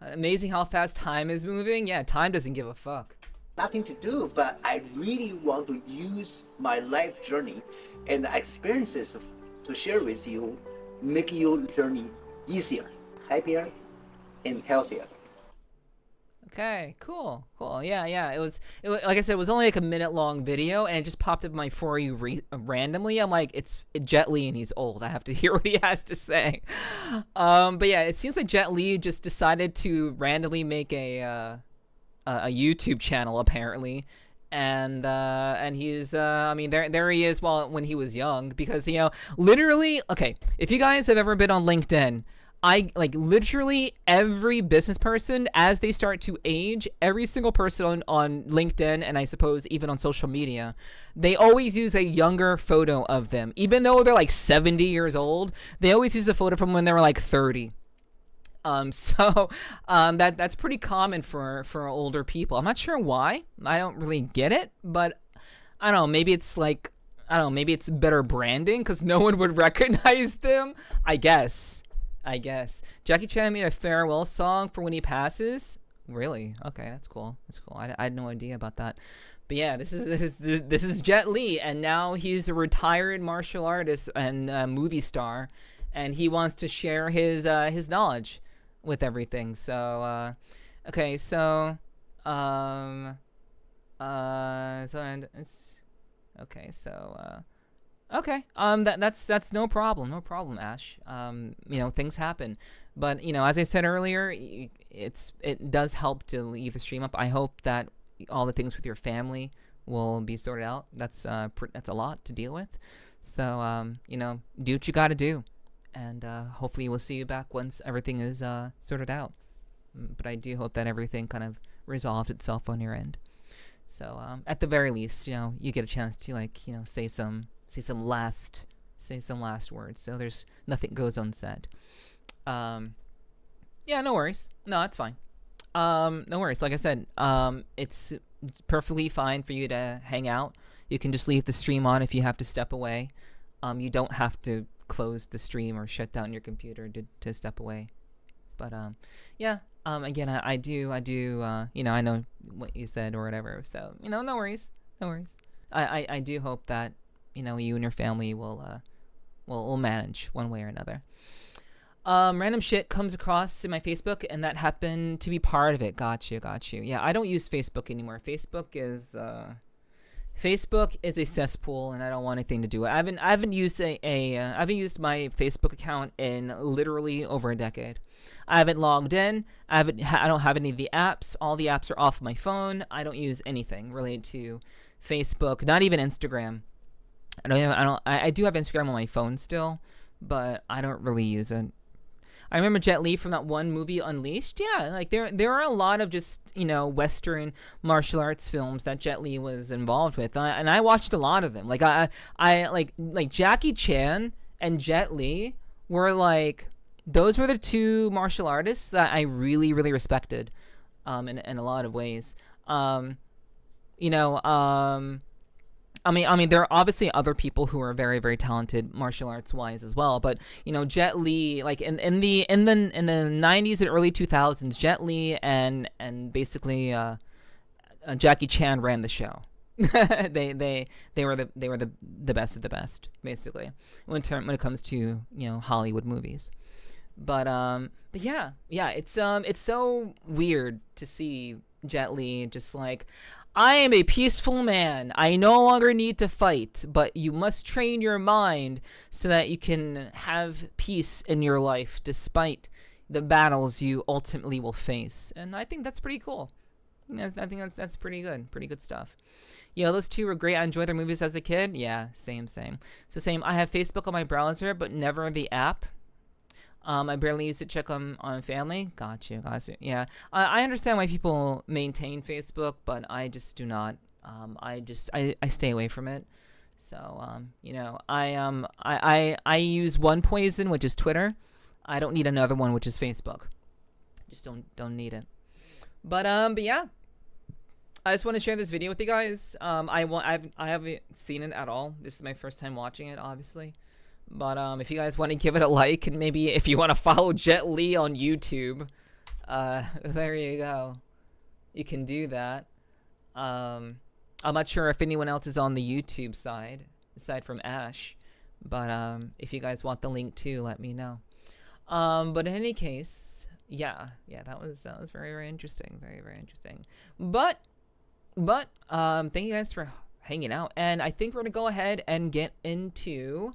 Amazing how fast time is moving. Yeah, time doesn't give a fuck. Nothing to do, but I really want to use my life journey and the experiences to share with you, make your journey easier, happier, and healthier. Okay, cool. Yeah. It was like I said, it was only like a minute-long video, and it just popped up in my For You randomly. I'm like, it's Jet Li, and he's old. I have to hear what he has to say. But yeah, it seems like Jet Li just decided to randomly make a YouTube channel apparently, and he's I mean there he is when he was young, because literally, okay, if you guys have ever been on LinkedIn, I like literally every business person as they start to age, every single person on LinkedIn, and I suppose even on social media, they always use a younger photo of them. Even though they're like 70 years old, they always use a photo from when they were like 30. That's pretty common for older people. I'm not sure why. I don't really get it, but I don't know, maybe it's better branding because no one would recognize them, I guess. Jackie Chan made a farewell song for when he passes. Really? Okay, that's cool. I had no idea about that. But yeah, this is Jet Li, and now he's a retired martial artist and movie star, and he wants to share his knowledge with everything. So okay, so okay, that's no problem, Ash. Things happen, but as I said earlier, it does help to leave a stream up. I hope that all the things with your family will be sorted out. That's a lot to deal with, so do what you got to do, and hopefully we'll see you back once everything is sorted out. But I do hope that everything kind of resolved itself on your end. So at the very least, you get a chance to say some last words, so there's nothing goes unsaid. Yeah, no worries. No, it's fine. No worries. Like I said, it's perfectly fine for you to hang out. You can just leave the stream on if you have to step away. You don't have to close the stream or shut down your computer to step away. But yeah. Again, I do. I know what you said or whatever. So no worries. I do hope that you and your family will manage one way or another. Random shit comes across in my Facebook, and that happened to be part of it. Got you. Yeah, I don't use Facebook anymore. Facebook is a cesspool, and I don't want anything to do with it. I haven't used my Facebook account in literally over a decade. I haven't logged in. I don't have any of the apps. All the apps are off my phone. I don't use anything related to Facebook, not even Instagram. I do have Instagram on my phone still, but I don't really use it. I remember Jet Li from that one movie Unleashed. Yeah, like there are a lot of just, Western martial arts films that Jet Li was involved with, and I watched a lot of them. Like I like Jackie Chan and Jet Li were like, those were the two martial artists that I really really respected, in a lot of ways. I mean, there are obviously other people who are very, very talented martial arts wise as well. But Jet Li, like in the 90s and early 2000s, Jet Li and basically Jackie Chan ran the show. they were the best of the best, basically, when it comes to Hollywood movies. But yeah, it's so weird to see Jet Li just like, I am a peaceful man. I no longer need to fight, but you must train your mind so that you can have peace in your life despite the battles you ultimately will face. And I think that's pretty cool. I think that's pretty good. Pretty good stuff. Those two were great. I enjoyed their movies as a kid. Yeah, same. So same. I have Facebook on my browser, but never the app. I barely use it to check on family. Got you. Yeah. I understand why people maintain Facebook, but I just do not. I stay away from it. So, I use one poison, which is Twitter. I don't need another one, which is Facebook. Just don't need it. But yeah. I just want to share this video with you guys. I haven't seen it at all. This is my first time watching it, obviously. But if you guys want to give it a like, and maybe if you want to follow Jet Li on YouTube, there you go. You can do that. I'm not sure if anyone else is on the YouTube side, aside from Ash. But if you guys want the link too, let me know. But in any case, yeah, that was very, very interesting. Very, very interesting. But thank you guys for hanging out. And I think we're going to go ahead and get into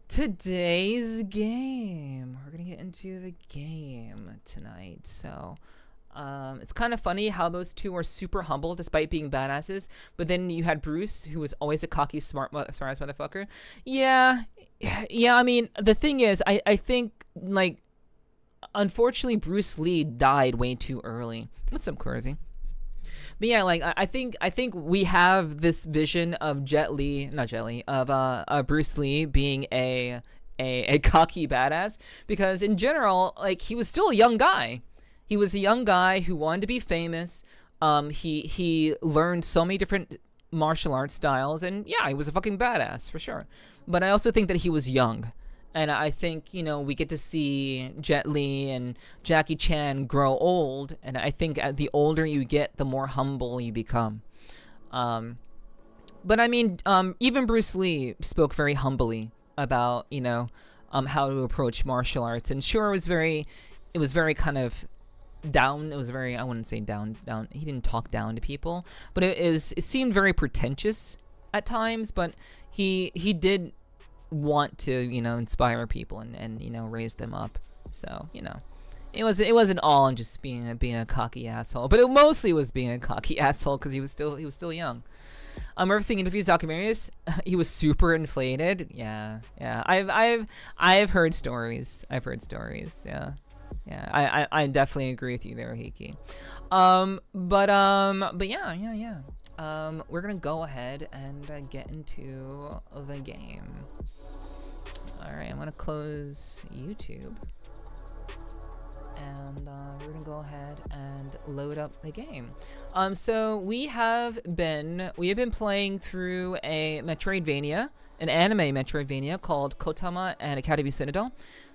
today's game. We're gonna get into the game tonight. So it's kind of funny how those two are super humble despite being badasses, but then you had Bruce, who was always a cocky smart ass motherfucker. Yeah, I mean, the thing is, I think, like, unfortunately Bruce Lee died way too early. That's some crazy. But yeah, like I think we have this vision of Bruce Lee being a cocky badass, because in general, like, he was still a young guy. He was a young guy who wanted to be famous. He learned so many different martial arts styles, and yeah, he was a fucking badass for sure. But I also think that he was young. And I think, we get to see Jet Li and Jackie Chan grow old. And I think the older you get, the more humble you become. But I mean, even Bruce Lee spoke very humbly about, how to approach martial arts. And sure, it was very kind of down. It was very, I wouldn't say down. He didn't talk down to people. But it seemed very pretentious at times. But he did want to inspire people and raise them up. So it wasn't all on just being a cocky asshole, but it mostly was being a cocky asshole because he was still young. Remember seeing interviews, documentaries, he was super inflated. Yeah, I've heard stories. Yeah, I definitely agree with you there, Hiki. But yeah. We're gonna go ahead and get into the game. Alright, I'm gonna close YouTube, and we're gonna go ahead and load up the game. So we have been playing through a Metroidvania, an anime Metroidvania called KOTAMA and Academy Citadel.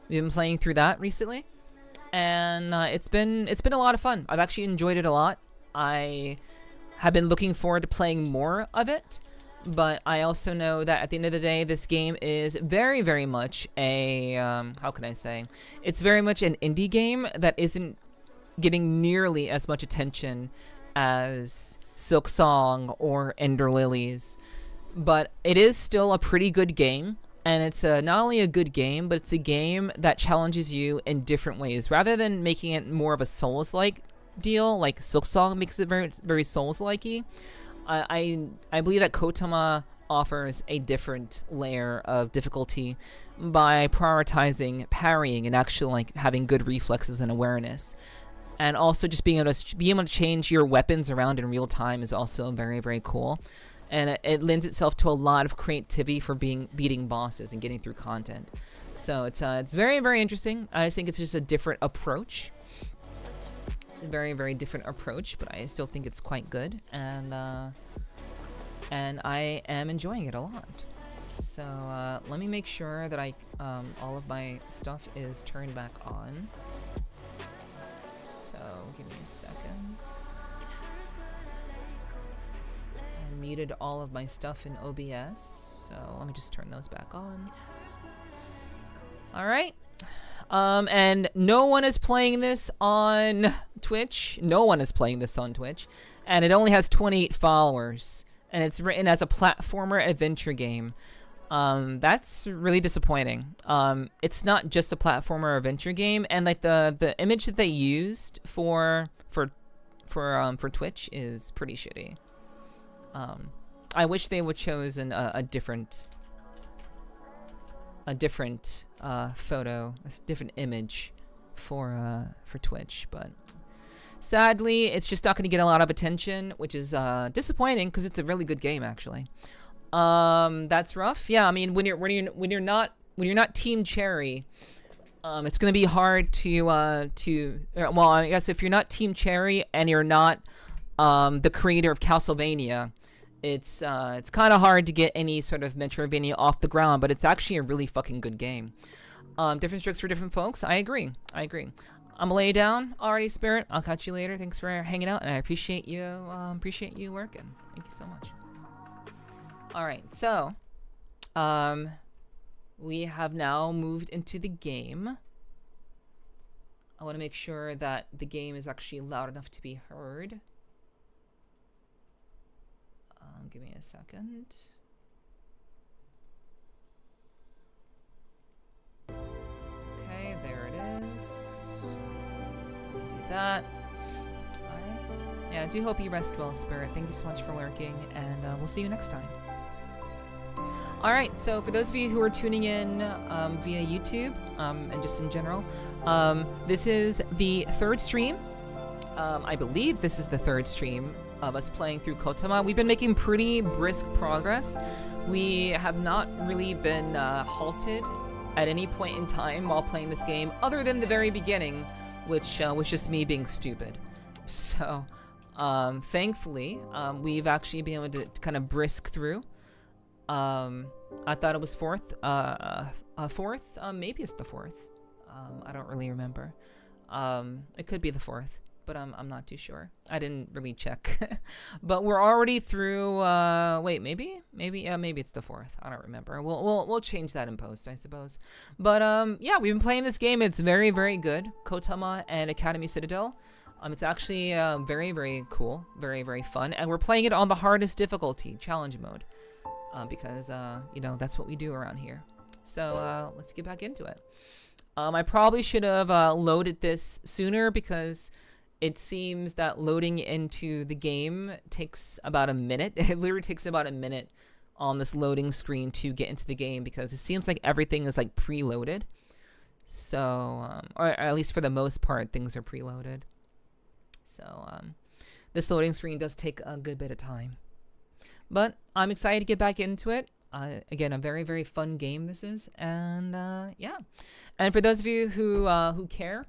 We've been playing through that recently, and it's been a lot of fun. I've actually enjoyed it a lot. I have been looking forward to playing more of it, but I also know that at the end of the day, this game is very, very much a, how can I say? It's very much an indie game that isn't getting nearly as much attention as Silk Song or Ender Lilies, but it is still a pretty good game, and it's not only a good game, but it's a game that challenges you in different ways. Rather than making it more of a Souls-like deal, like Silk Song makes it very, very Souls-likey, I believe that KOTAMA offers a different layer of difficulty by prioritizing parrying and actually like having good reflexes and awareness. And also just being able to change your weapons around in real time is also very, very cool. And it lends itself to a lot of creativity for beating bosses and getting through content. So it's very, very interesting. I just think it's just a different approach. It's a very, very different approach, but I still think it's quite good. And I am enjoying it a lot. So let me make sure that all of my stuff is turned back on. So give me a second. I muted all of my stuff in OBS, so let me just turn those back on. All right. And no one is playing this on Twitch. No one is playing this on Twitch, and it only has 28 followers, and it's written as a platformer adventure game. That's really disappointing. It's not just a platformer adventure game, and like the image that they used for Twitch is pretty shitty. I wish they would chosen a different photo, a different image for Twitch, but sadly, it's just not going to get a lot of attention, which is disappointing because it's a really good game actually. That's rough. Yeah, I mean when you're not Team Cherry, it's gonna be hard to well, I guess if you're not Team Cherry and you're not the creator of Castlevania, it's kind of hard to get any sort of Metroidvania off the ground. But it's actually a really fucking good game. Different strokes for different folks. I agree. I'm gonna lay down already, Spirit. I'll catch you later. Thanks for hanging out, and I appreciate you lurking. Thank you so much. Alright, so we have now moved into the game. I want to make sure that the game is actually loud enough to be heard. Give me a second. Okay, there it is. Do that. Alright. Yeah, I do hope you rest well, Spirit. Thank you so much for lurking, and we'll see you next time. Alright, so for those of you who are tuning in via YouTube, and just in general, this is the third stream. I believe this is the third stream of us playing through KOTAMA. We've been making pretty brisk progress. We have not really been halted at any point in time while playing this game, other than the very beginning, which was just me being stupid. So, thankfully, we've actually been able to kind of brisk through. I thought it was fourth. Maybe it's the fourth. I don't really remember. It could be the fourth, but I'm not too sure. I didn't really check. But we're already through. Wait, maybe it's the fourth. I don't remember. We'll change that in post, I suppose. But yeah, we've been playing this game. It's very, very good. KOTAMA and Academy Citadel. It's actually very, very cool, very, very fun, and we're playing it on the hardest difficulty, challenge mode. Because, you know, that's what we do around here. So, let's get back into it. I probably should have loaded this sooner because it seems that loading into the game takes about a minute. It literally takes about a minute on this loading screen to get into the game because it seems like everything is, like, preloaded. So, or at least for the most part, things are preloaded. So, this loading screen does take a good bit of time. But I'm excited to get back into it. Again, a very, very fun game this is. And, yeah. And for those of you who care,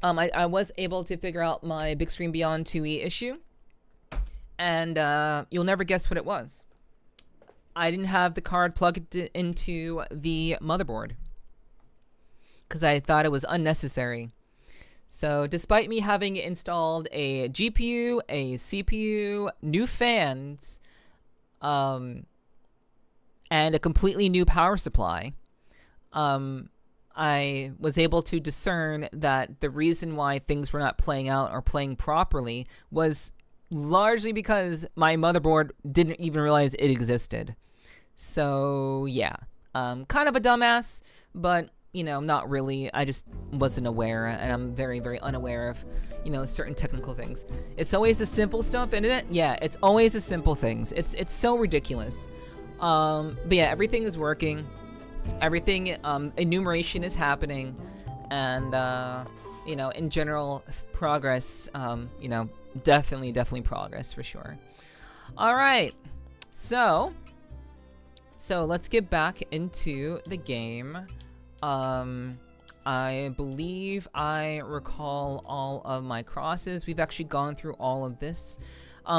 I was able to figure out my Big Screen Beyond 2E issue. And you'll never guess what it was. I didn't have the card plugged into the motherboard. Because I thought it was unnecessary. So despite me having installed a GPU, a CPU, new fans, and a completely new power supply, I was able to discern that the reason why things were not playing out or playing properly was largely because my motherboard didn't even realize it existed. So yeah, kind of a dumbass, but not really. I just wasn't aware, and I'm very, very unaware of, certain technical things. It's always the simple stuff, isn't it? Yeah, it's always the simple things. It's so ridiculous. But yeah, everything is working. Everything, enumeration is happening, and in general, progress. Definitely progress for sure. All right, so let's get back into the game. I believe I recall all of my crosses. We've actually gone through all of this.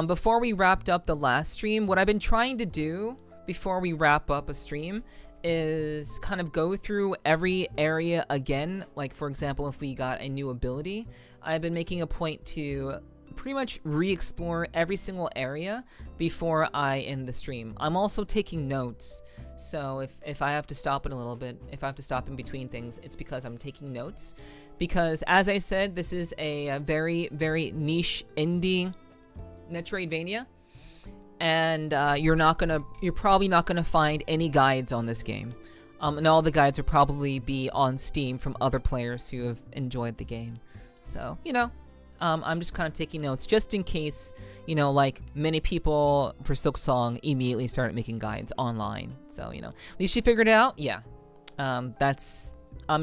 Before we wrapped up the last stream, what I've been trying to do before we wrap up a stream is kind of go through every area again. Like, for example, if we got a new ability, I've been making a point to pretty much re-explore every single area before I end the stream. I'm also taking notes. So if I have to stop it a little bit, if I have to stop in between things, it's because I'm taking notes. Because as I said, this is a very, very niche indie Metroidvania. And you're probably not gonna find any guides on this game. And all the guides will probably be on Steam from other players who have enjoyed the game. So, I'm just kind of taking notes just in case, like many people for Silksong immediately started making guides online. So, at least you figured it out. Yeah. I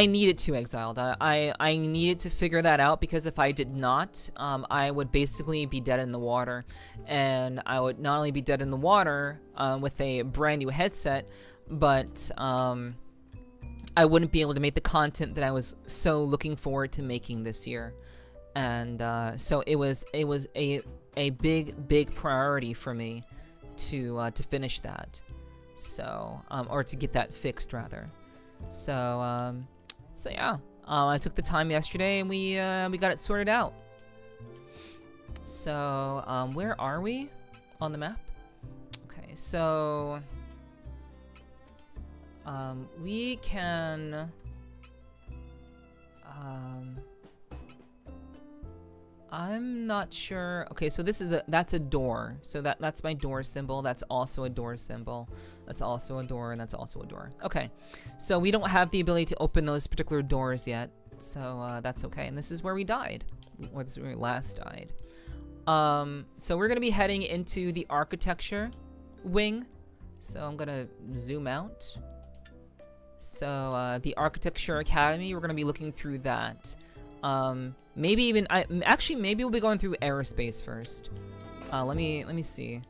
needed to, Exiled. I needed to figure that out, because if I did not, I would basically be dead in the water. And I would not only be dead in the water with a brand new headset, but I wouldn't be able to make the content that I was so looking forward to making this year. And so it was a big priority for me to finish that. So or to get that fixed rather. So yeah, I took the time yesterday and we got it sorted out. So where are we on the map? Okay, so we can I'm not sure. Okay, so that's a door. So that's my door symbol. That's also a door symbol. That's also a door, and that's also a door. Okay, so we don't have the ability to open those particular doors yet. So that's okay. And this is where we died, or this is where we last died. So we're gonna be heading into the architecture wing. So I'm gonna zoom out. So the Architecture Academy, we're gonna be looking through that. Maybe even maybe we'll be going through aerospace first. Let me see.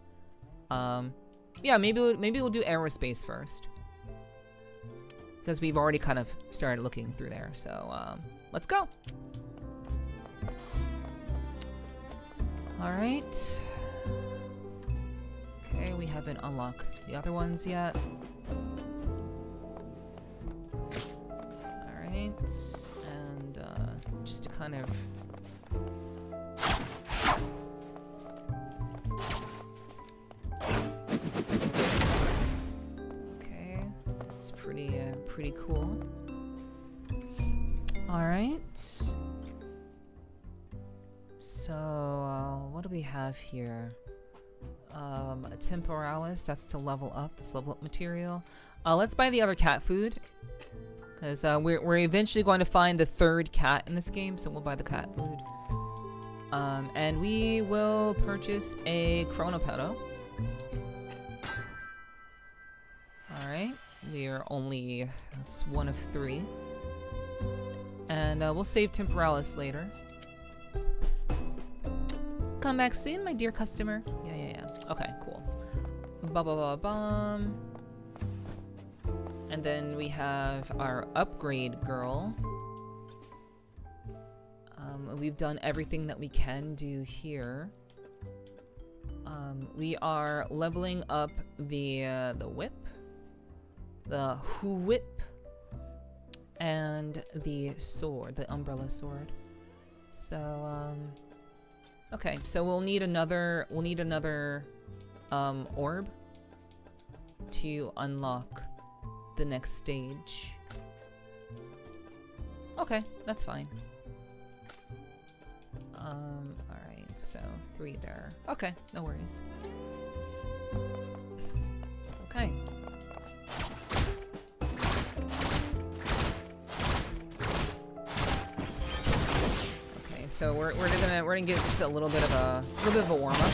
Yeah, maybe we'll do aerospace first, because we've already kind of started looking through there. So let's go. All right. Okay, we haven't unlocked the other ones yet. All right, and just to kind of pretty cool. All right. So what do we have here? A temporalis. That's to level up. That's level up material. Let's buy the other cat food, because we're eventually going to find the third cat in this game. So we'll buy the cat food. And we will purchase a chronopedo. All right. We are only, that's one of 3. And we'll save temporalis later. Come back soon, my dear customer. Yeah. Okay, cool. Ba-ba-ba-bum. And then we have our upgrade girl. We've done everything that we can do here. We are leveling up the whip. The whip, and the sword, the umbrella sword. So okay, so we'll need another orb to unlock the next stage. Okay, that's fine. Alright, so 3 there. Okay, no worries. so we're gonna give just a little bit of a warm up.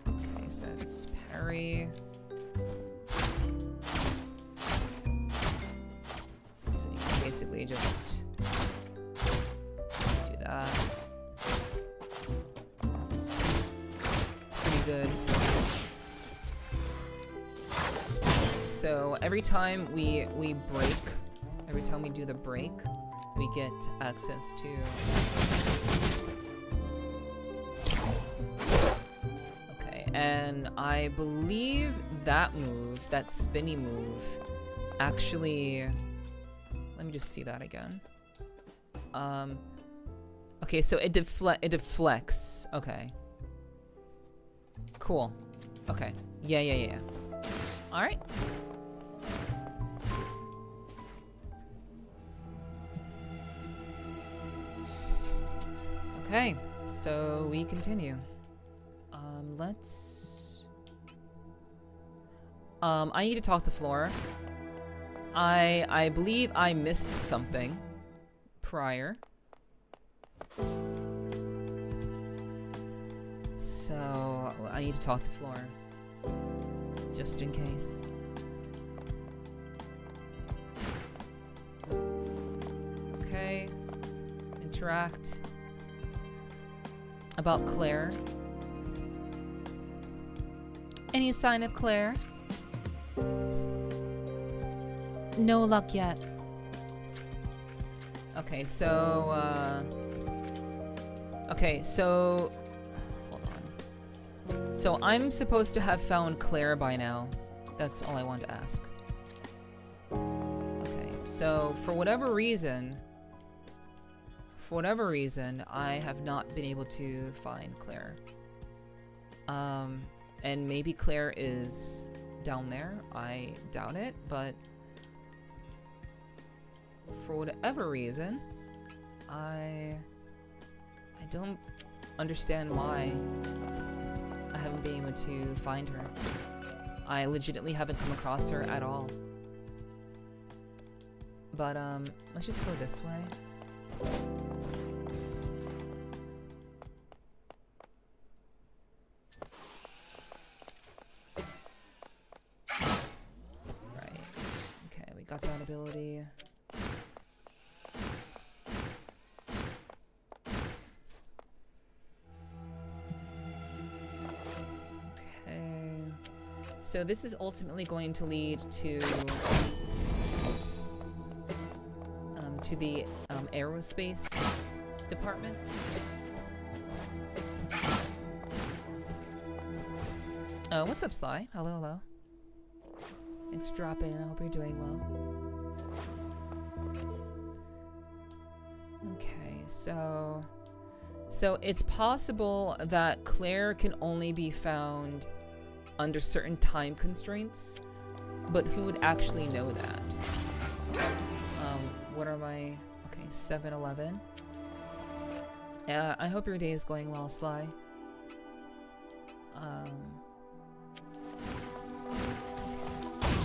Okay, so that's parry. So you can basically just do that. That's pretty good. So every time we break, every time we do the break, we get access to. Okay, and I believe that move, that spinny move, actually. Let me just see that again. Okay, so it deflects. Okay. Cool. Okay. Yeah. All right. Okay, so we continue. Let's... I need to talk to Flora. I believe I missed something prior. So, I need to talk to Flora. Just in case. Okay. Interact. About Claire. Any sign of Claire? No luck yet. Okay, so, hold on. So I'm supposed to have found Claire by now. That's all I wanted to ask. Okay, so for whatever reason, I have not been able to find Claire. And maybe Claire is down there. I doubt it, but for whatever reason, I don't understand why I haven't been able to find her. I legitimately haven't come across her at all. But let's just go this way. Right. Okay, we got that ability. So this is ultimately going to lead to the aerospace department. What's up, Sly? Hello. Thanks for dropping. I hope you're doing well. Okay, so it's possible that Claire can only be found under certain time constraints, but who would actually know that? What are my... Okay, 7-Eleven. I hope your day is going well, Sly.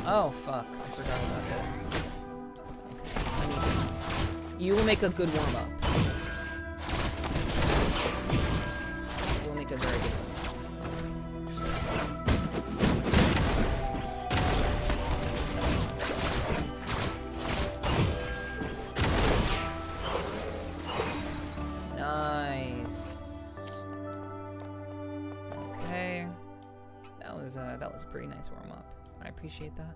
Oh, fuck. I forgot about that. Okay, you will make a good warm-up. You will make a very good one. That was a pretty nice warm-up. I appreciate that.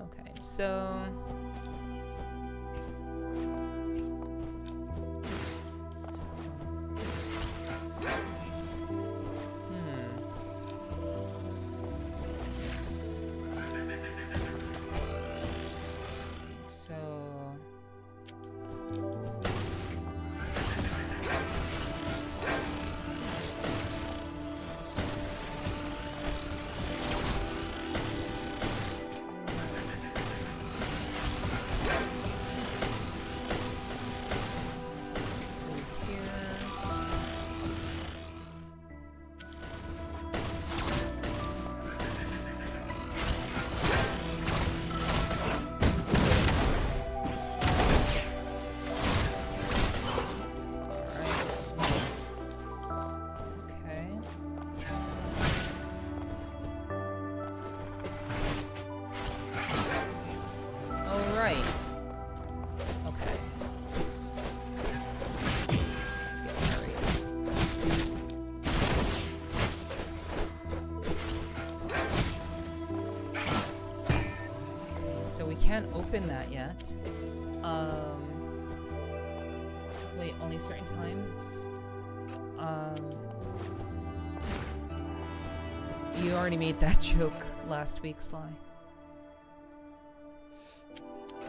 Okay, so... right. Okay. Yeah, hurry. So we can't open that yet. Wait, only certain times? You already made that joke last week, Sly.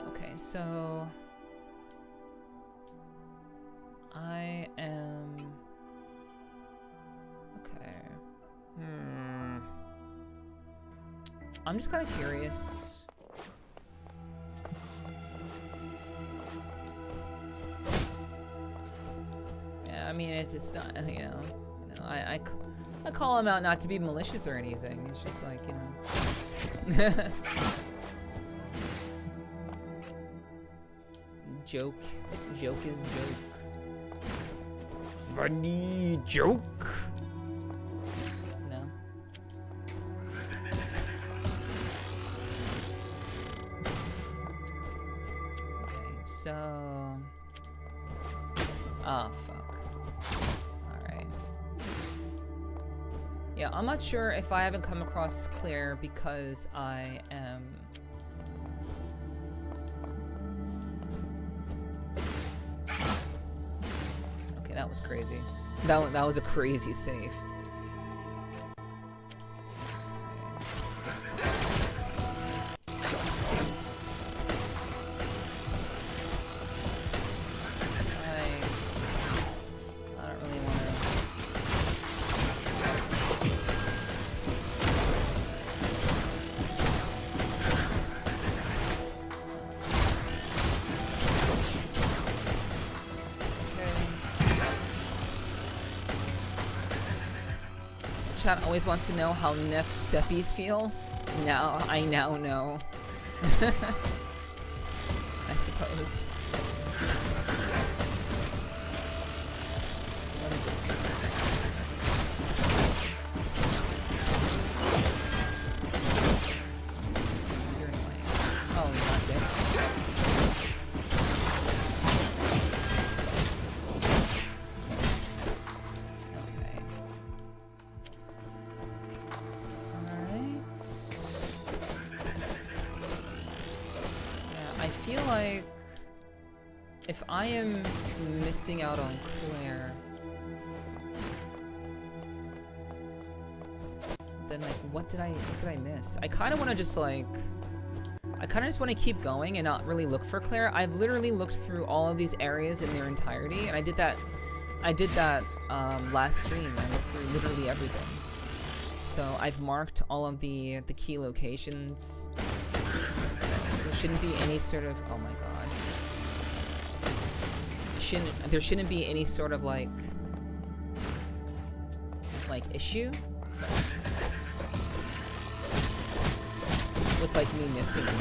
Okay, so... I am... Okay. I'm just kind of curious. Yeah, I mean, it's not, you know, I call him out not to be malicious or anything. It's just like, you know. Joke is joke. Funny joke. No. Okay, so. Oh, fuck. Alright. Yeah, I'm not sure if I haven't come across Claire because I am... Okay, that was crazy. That was a crazy save. Chat always wants to know how Nef steppies feel. Now, I now know. I suppose. What is this? You're annoying. Oh, you're not dead. Like, if I am missing out on Claire, then like, what did I miss? I kind of want to just like, I kind of just want to keep going and not really look for Claire. I've literally looked through all of these areas in their entirety, and I did that last stream. I looked through literally everything. So I've marked all of the key locations. There shouldn't be any sort of, oh my god. There shouldn't be any sort of like issue with like me missing them.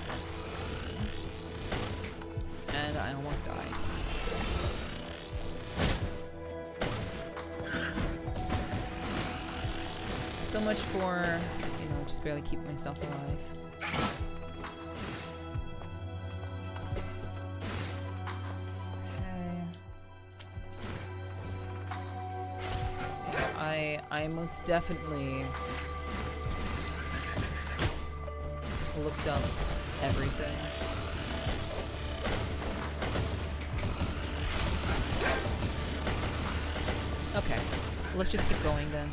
That's crazy. And I almost died. So much for, you know, just barely keeping myself alive. Okay. I most definitely looked up everything. Okay, let's just keep going then.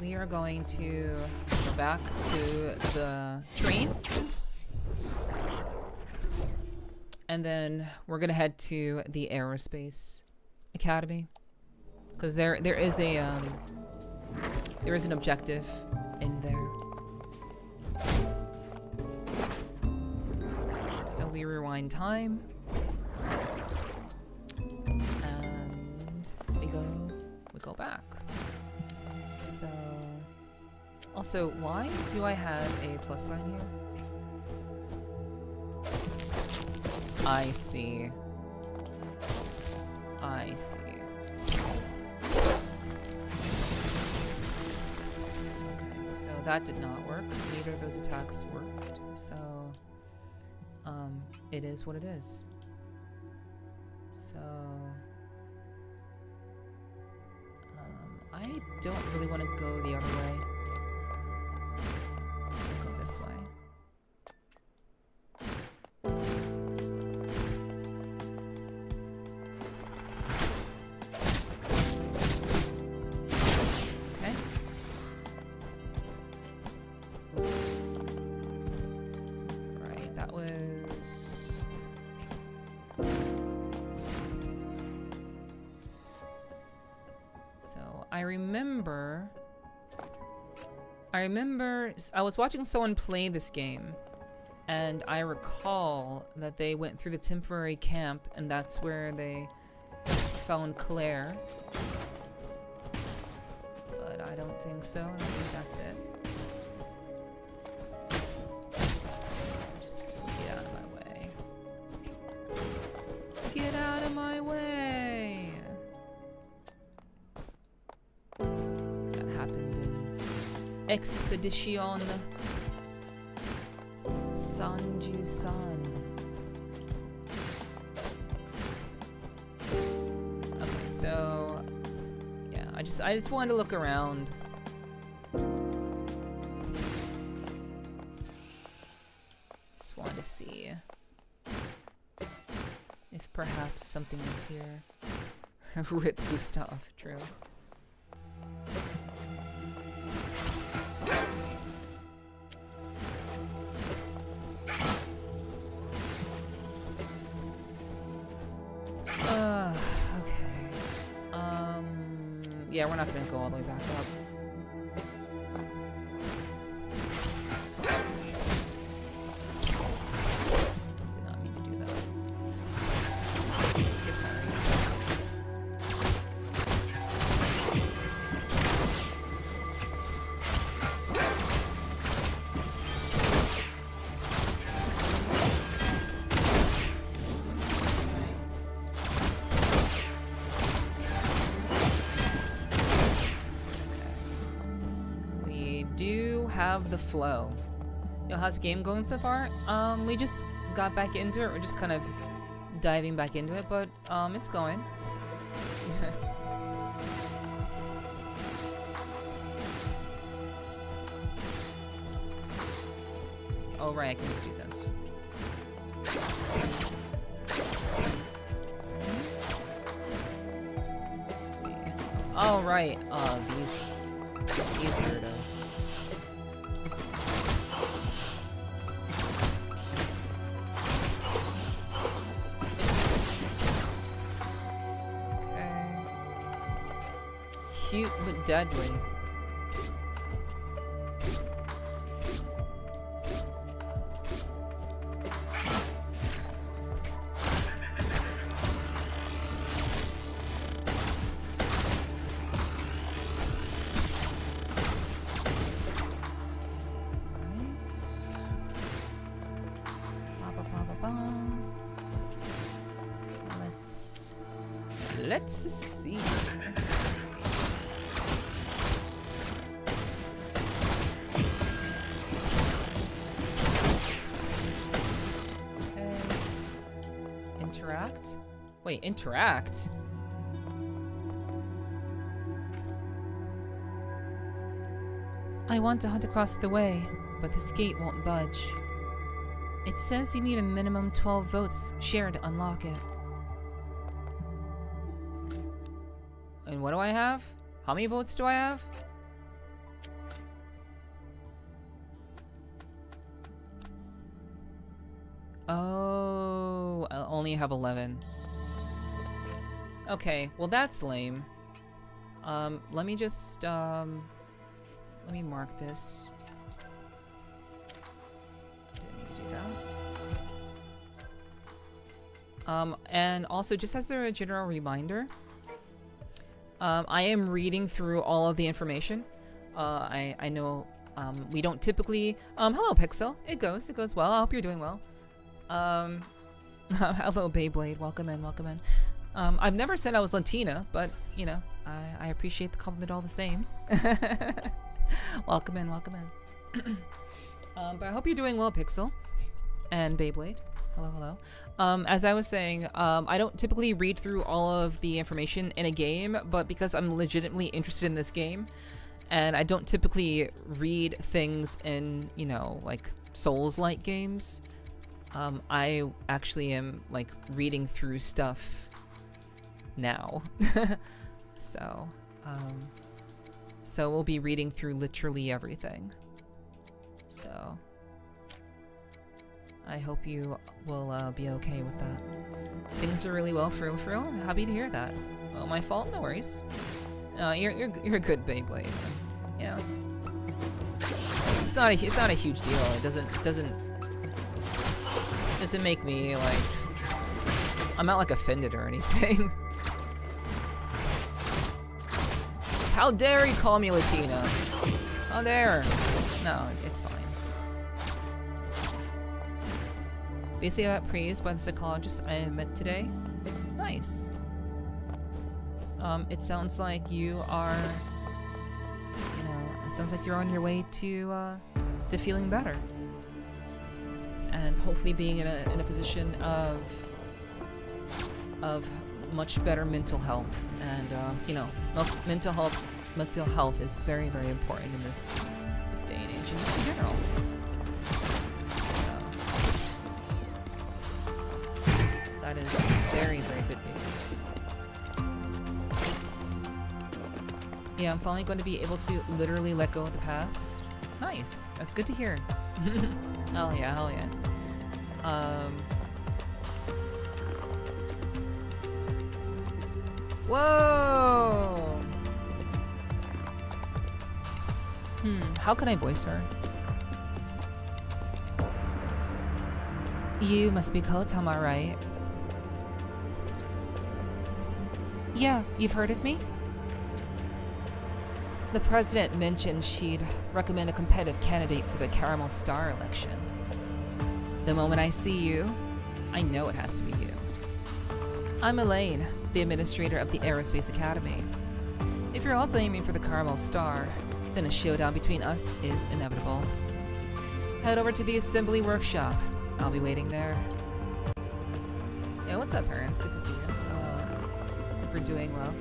We are going to go back to the train. And then we're gonna head to the Aerospace Academy. Because there is an objective in there. So we rewind time. And we go back. So, also, why do I have a plus sign here? I see. I I see. So that did not work. Neither of those attacks worked. So, it is what it is. So, I don't really want to go the other way. I'll go this way. I remember I was watching someone play this game, and I recall that they went through the temporary camp, and that's where they found Claire. But I don't think so. I don't think that's it. Just get out of my way. Get out of my way! That happened in Expedition Sanju-san. Okay, so yeah, I just wanted to look around. Just wanted to see if perhaps something was here. Rip Gustav, true. Yeah, we're not gonna go all the way back up. Did not mean to do that. Get tired. Have the flow. Yo, how's the game going so far? We just got back into it. We're just kind of diving back into it, but it's going. Oh right, I can just do this. Let's see. Oh right, these weirdos. Cute but deadly. Let's see. Interact? Wait, interact? I want to hunt across the way, but this gate won't budge. It says you need a minimum 12 votes shared to unlock it. And what do I have? How many votes do I have? Oh, I only have 11. Okay, well that's lame. Let me just, let me mark this. I didn't need to do that. And also, just as a general reminder, I am reading through all of the information. I know, we don't typically, hello Pixel, it goes well, I hope you're doing well. Hello Beyblade, welcome in. I've never said I was Latina, but you know, I appreciate the compliment all the same. Welcome in, welcome in. But I hope you're doing well, Pixel and Beyblade. Hello, hello. As I was saying, I don't typically read through all of the information in a game, but because I'm legitimately interested in this game, and I don't typically read things in, you know, like Souls-like games, I actually am like reading through stuff now. So we'll be reading through literally everything. So I hope you will be okay with that. Things are really well for real, for real. Happy to hear that. Oh, my fault? No worries. You're a good Beyblade. You know, it's not a huge deal. It doesn't make me like, I'm not like offended or anything. How dare you call me Latina? How dare? No, it's fine. Basically, I got praised by the psychologist I met today. Nice. It sounds like you are, you know, it sounds like you're on your way to feeling better, and hopefully being in a position of much better mental health. And you know, mental health is very, very important in this day and age, and just in general. That is very, very good news. Yeah, I'm finally going to be able to literally let go of the past. Nice. That's good to hear. Hell yeah, hell yeah. Whoa! How can I voice her? You must be KOTAMA, right? Yeah, you've heard of me? The president mentioned she'd recommend a competitive candidate for the Caramel Star election. The moment I see you, I know it has to be you. I'm Elaine, the administrator of the Aerospace Academy. If you're also aiming for the Caramel Star, then a showdown between us is inevitable. Head over to the assembly workshop. I'll be waiting there. Yeah, what's up, parents? Good to see you. Hope you're doing well.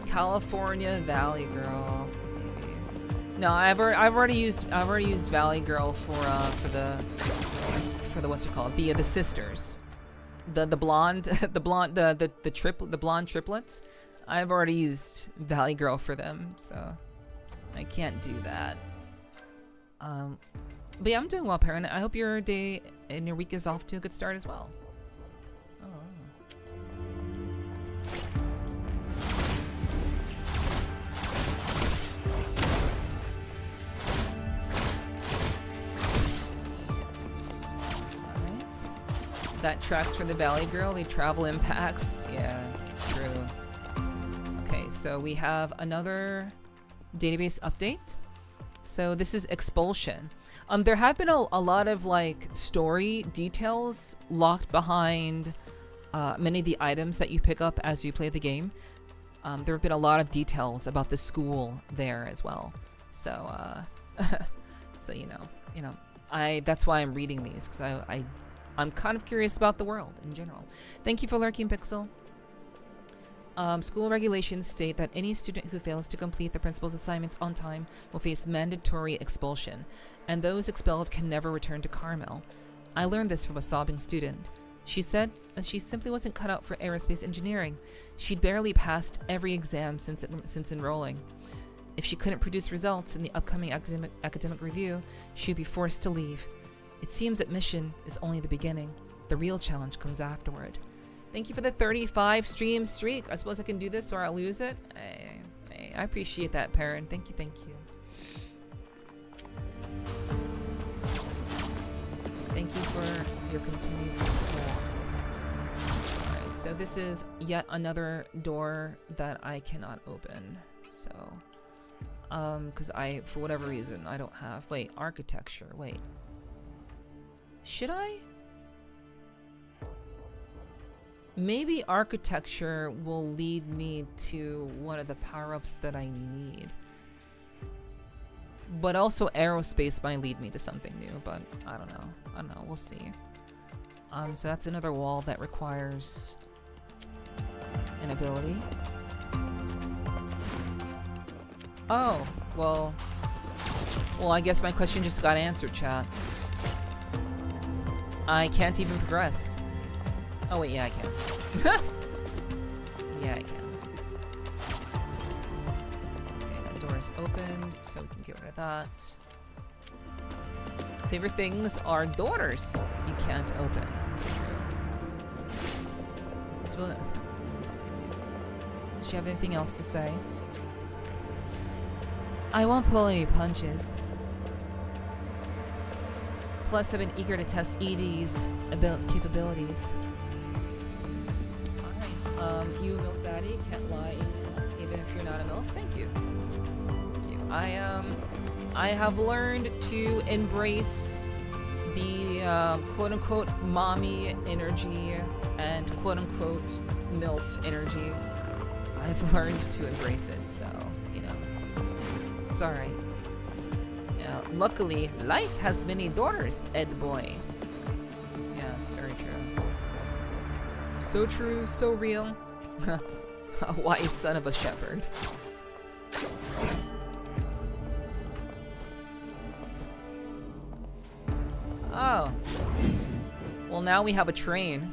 California Valley Girl. Maybe. No, I've already used Valley Girl for the what's it called? The sisters. The blonde the blonde triplets. I've already used Valley Girl for them, so I can't do that. But yeah, I'm doing well, parent. I hope your day and your week is off to a good start as well. Oh. Alright. That tracks for the Valley Girl, the travel impacts. Yeah, true. Okay, so we have another database update. So this is expulsion. There have been a lot of like story details locked behind many of the items that you pick up as you play the game. There have been a lot of details about the school there as well. So, so you know, that's why I'm reading these, because I'm kind of curious about the world in general. Thank you for lurking, Pixel. School regulations state that any student who fails to complete the principal's assignments on time will face mandatory expulsion, and those expelled can never return to Carmel. I learned this from a sobbing student. She said that she simply wasn't cut out for aerospace engineering. She'd barely passed every exam since enrolling. If she couldn't produce results in the upcoming academic review, she'd be forced to leave. It seems admission is only the beginning. The real challenge comes afterward. Thank you for the 35 stream streak. I suppose I can do this or I'll lose it. I appreciate that, Perrin. Thank you, thank you. Thank you for your continued support. Alright, so this is yet another door that I cannot open. So, because for whatever reason, I don't have... Wait, architecture. Wait. Should I? Maybe architecture will lead me to one of the power-ups that I need. But also aerospace might lead me to something new, but I don't know. We'll see. So that's another wall that requires an ability. Oh, well, I guess my question just got answered, chat. I can't even progress. Oh wait, yeah, I can. Yeah, I can. Okay, that door is opened, so we can get rid of that. Favorite things are doors you can't open. Let me see. Does she have anything else to say? I won't pull any punches. Plus, I've been eager to test ED's capabilities. Alright, you MILF baddie, can't lie even if you're not a MILF. Thank you. Thank you. I have learned to embrace the quote-unquote mommy energy and quote-unquote MILF energy. I've learned to embrace it, so, you know, it's alright. Yeah, luckily, life has many daughters, Ed boy. Yeah, it's very true. So true, so real. A wise son of a shepherd. Oh. Well, now we have a train.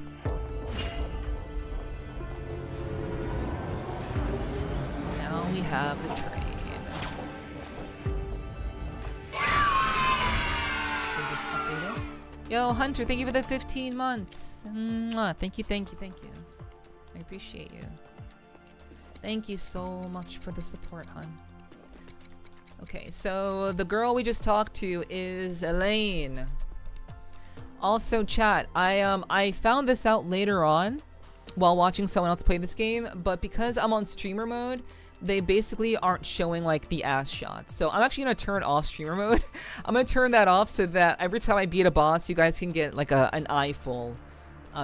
Now we have a train. Yo, Hunter, thank you for the 15 months. Mwah. Thank you. I appreciate you. Thank you so much for the support, hun. Okay, so the girl we just talked to is Elaine. Also, chat, I found this out later on while watching someone else play this game, but because I'm on streamer mode, they basically aren't showing like the ass shots. So I'm actually gonna turn off streamer mode. I'm gonna turn that off so that every time I beat a boss, you guys can get like an eye full,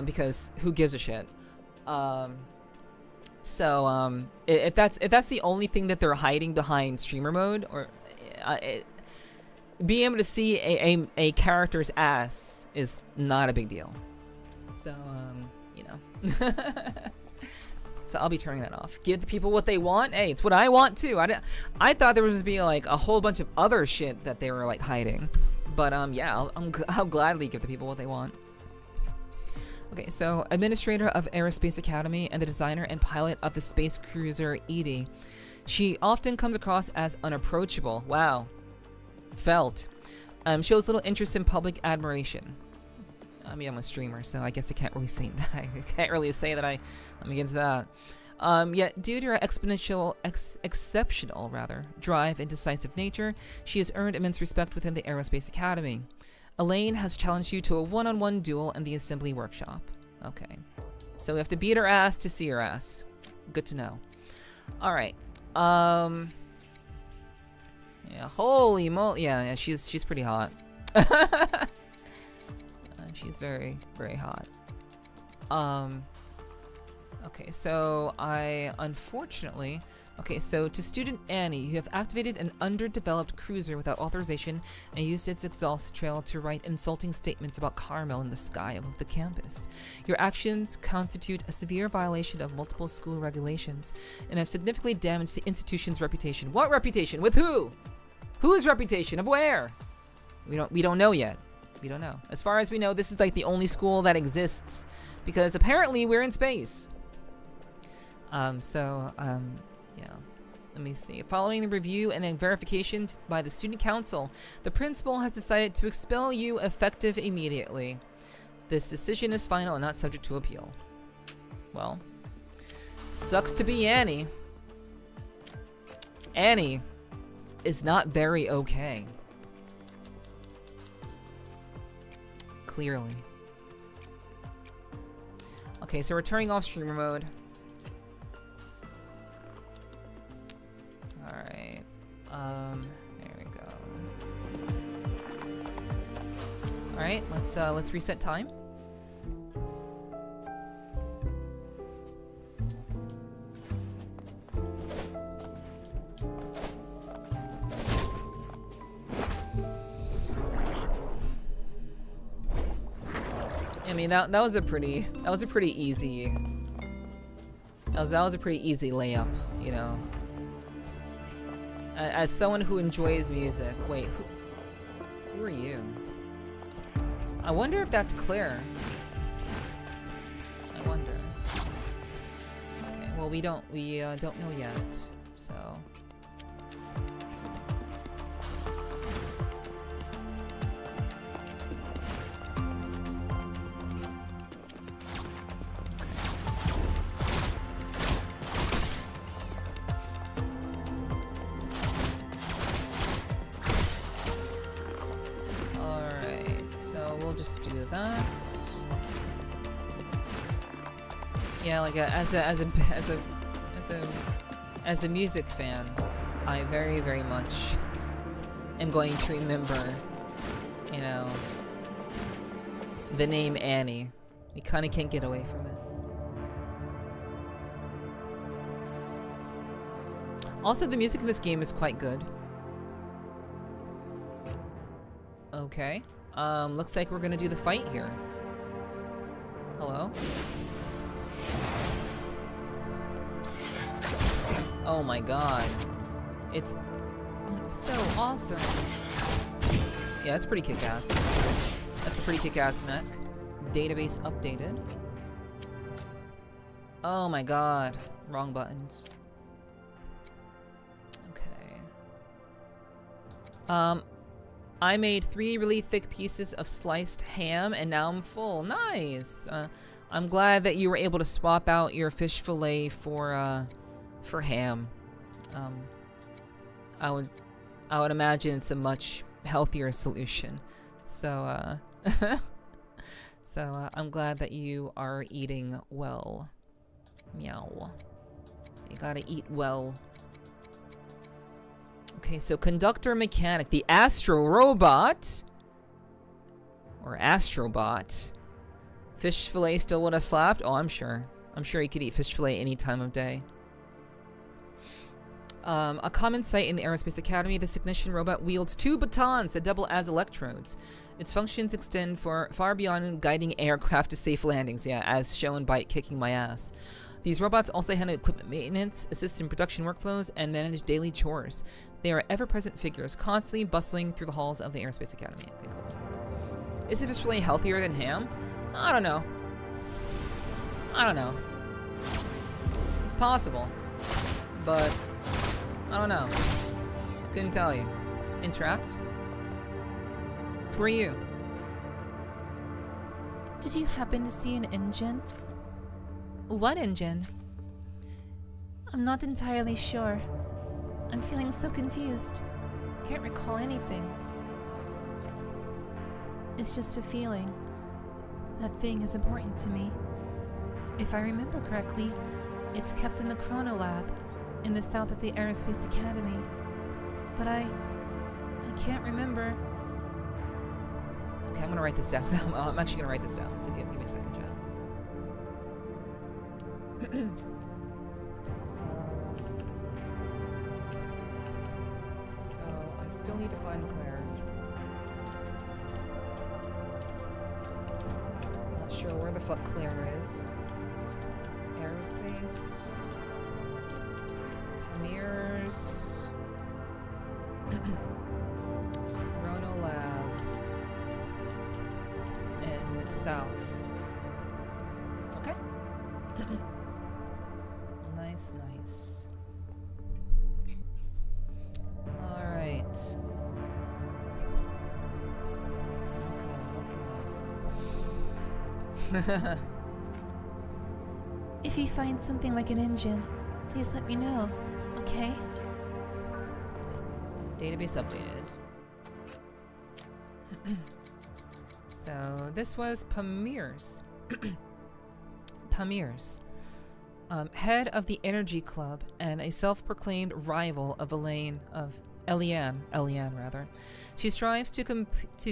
because who gives a shit? If that's the only thing that they're hiding behind streamer mode, or being able to see a character's ass is not a big deal. So you know. So I'll be turning that off. Give the people what they want. Hey, it's what I want too. I thought there was gonna be like a whole bunch of other shit that they were like hiding, but yeah, I'll gladly give the people what they want. Okay, so administrator of Aerospace Academy and the designer and pilot of the space cruiser Edie. She often comes across as unapproachable. Wow. Felt. Shows little interest in public admiration. I mean, I'm a streamer, so I guess I can't really say that. I can't really say that I'm against that. Yet, due to her exceptional drive and decisive nature, she has earned immense respect within the Aerospace Academy. Elaine has challenged you to a one-on-one duel in the assembly workshop. Okay. So we have to beat her ass to see her ass. Good to know. Alright. Yeah, holy moly. Yeah, she's pretty hot. She's very, very hot. Okay, so unfortunately... Okay, so to student Annie, you have activated an underdeveloped cruiser without authorization and used its exhaust trail to write insulting statements about Carmel in the sky above the campus. Your actions constitute a severe violation of multiple school regulations and have significantly damaged the institution's reputation. What reputation? With who? Whose reputation? Of where? We don't know yet. We don't know. As far as we know, this is like the only school that exists because apparently we're in space. Yeah. Let me see. Following the review and then verification by the student council, the principal has decided to expel you effective immediately. This decision is final and not subject to appeal. Well, sucks to be Annie. Annie is not very okay. Clearly. Okay, so we're turning off streamer mode. Alright. There we go. Alright, let's reset time. mean, that was a pretty easy. That was a pretty easy layup, you know. As someone who enjoys music, wait, who are you? I wonder if that's Claire. I wonder. Okay, well we don't know yet, so. Just do that. Yeah, like as a music fan, I very much am going to remember, you know, the name Annie. You kind of can't get away from it. Also, the music in this game is quite good. Okay. Looks like we're gonna do the fight here. Hello? Oh my god. It's so awesome. Yeah, it's pretty kick-ass. That's a pretty kick-ass mech. Database updated. Oh my god. Wrong buttons. Okay. I made 3 really thick pieces of sliced ham, and now I'm full. Nice! I'm glad that you were able to swap out your fish fillet for ham. I would imagine it's a much healthier solution. So, I'm glad that you are eating well. Meow. You gotta eat well. Okay, so conductor mechanic, the Astro Robot, or Astrobot. Fish fillet still would have slapped? Oh, I'm sure. I'm sure you could eat fish fillet any time of day. A common sight in the Aerospace Academy, this ignition robot wields 2 batons that double as electrodes. Its functions extend far beyond guiding aircraft to safe landings, yeah, as shown by it kicking my ass. These robots also handle equipment maintenance, assist in production workflows, and manage daily chores. They are ever-present figures, constantly bustling through the halls of the Aerospace Academy. Okay, cool. Is the fish fillet healthier than ham? I don't know. I don't know. It's possible. But, I don't know. Couldn't tell you. Interact? Who are you? Did you happen to see an engine? What engine? I'm not entirely sure. I'm feeling so confused. Can't recall anything. It's just a feeling. That thing is important to me. If I remember correctly, it's kept in the Chrono Lab in the south of the Aerospace Academy. But I can't remember. Okay, I'm gonna write this down. I'm actually gonna write this down. So give me a second, chat. So I still need to find Claire. Not sure where the fuck Claire is. So, Aerospace. Mirrors. Chrono Lab. And South. Okay. Nice. Alright. Okay. If you find something like an engine, please let me know, okay? Database updated. So this was Pamir's. Pamir's. Head of the Energy Club and a self-proclaimed rival of Eliane rather. She strives to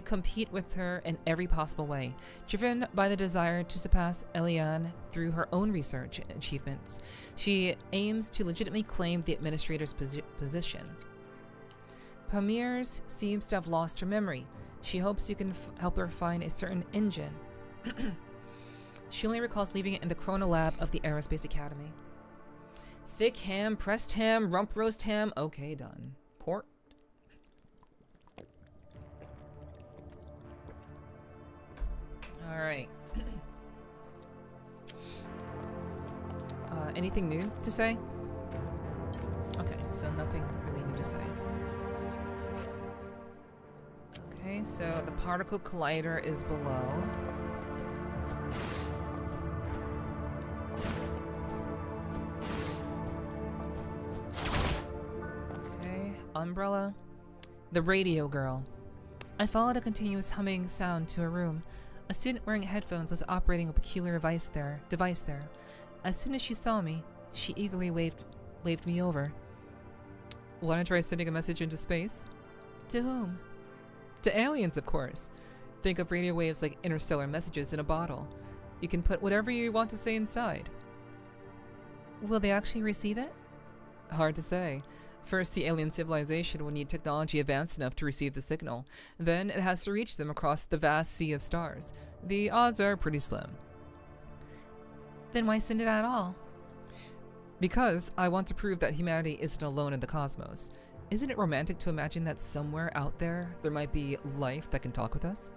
compete with her in every possible way, driven by the desire to surpass Eliane through her own research achievements. She aims to legitimately claim the administrator's position. Pamir's seems to have lost her memory. She hopes you can help her find a certain engine. She only recalls leaving it in the chronolab of the Aerospace Academy. Thick ham, pressed ham, rump roast ham. Okay, done. Port. Alright. Anything new to say? Okay, so nothing really new to say. Okay, so the particle collider is below. Okay, umbrella. The radio girl. I followed a continuous humming sound to a room. A student wearing headphones was operating a peculiar device there. As soon as she saw me, she eagerly waved me over. Wanna try sending a message into space? To whom? To aliens, of course. Think of radio waves like interstellar messages in a bottle. You can put whatever you want to say inside. Will they actually receive it? Hard to say. First, the alien civilization will need technology advanced enough to receive the signal. Then it has to reach them across the vast sea of stars. The odds are pretty slim. Then why send it at all? Because I want to prove that humanity isn't alone in the cosmos. Isn't it romantic to imagine that somewhere out there might be life that can talk with us?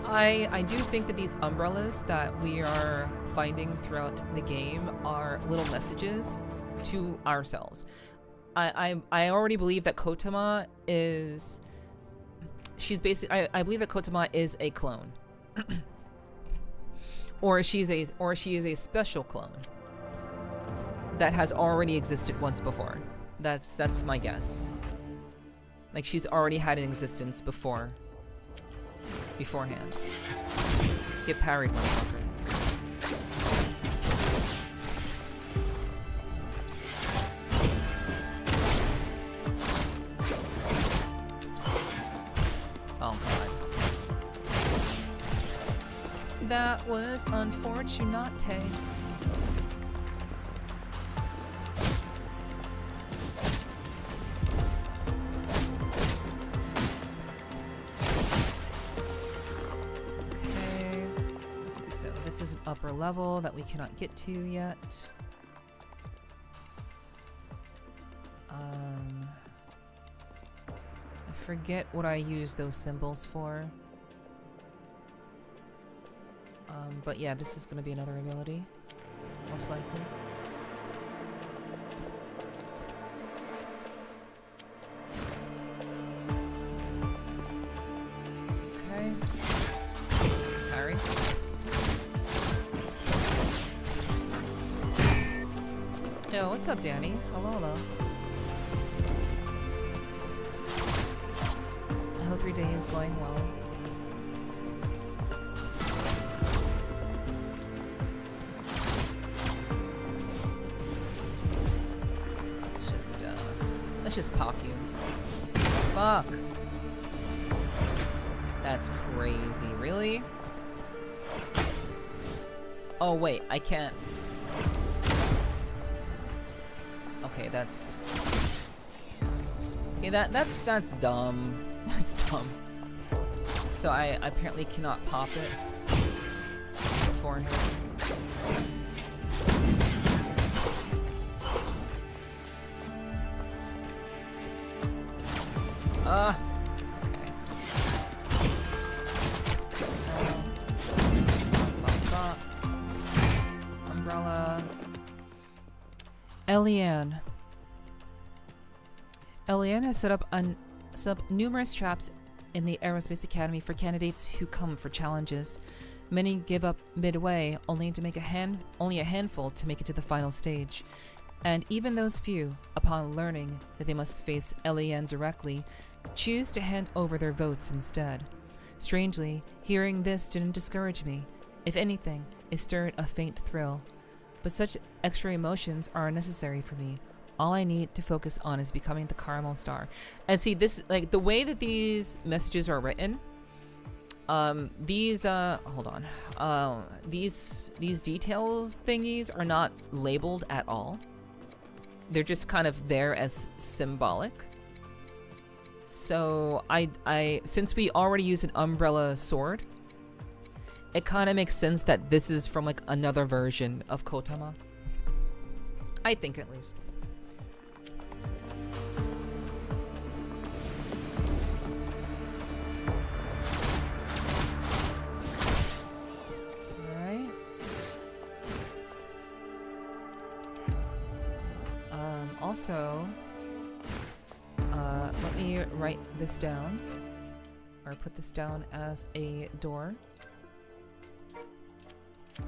I do think that these umbrellas that we are finding throughout the game are little messages to ourselves. I already believe that KOTAMA is... She's basically... I believe that KOTAMA is a clone. Or she is a special clone that has already existed once before. That's my guess. Like she's already had an existence beforehand. Get parried, motherfucker. Oh god. That was unfortunate. This is an upper level that we cannot get to yet. I forget what I use those symbols for. But yeah, this is going to be another ability, most likely. Okay. Parry. Yo, what's up, Danny? Hello, hello. I hope your day is going well. Let's just pop you. Fuck. That's crazy. Really? Oh, wait. I can't. Okay, that's... Okay, that's dumb. That's dumb. So I apparently cannot pop it beforehand. Okay. Umbrella. Eliane. Eliane has set up numerous traps in the Aerospace Academy for candidates who come for challenges. Many give up midway, only a handful to make it to the final stage. And even those few, upon learning that they must face Eliane directly, choose to hand over their votes instead. Strangely, hearing this didn't discourage me. If anything, it stirred a faint thrill. But such extra emotions are unnecessary for me. All I need to focus on is becoming the caramel star. And see, this, like, the way that these messages are written, these details thingies are not labeled at all. They're just kind of there as symbolic. So I since we already use an umbrella sword it kind of makes sense that this is from like another version of KOTAMA. I think, at least. Alright. Also, let me write this down, or put this down as a door. Okay.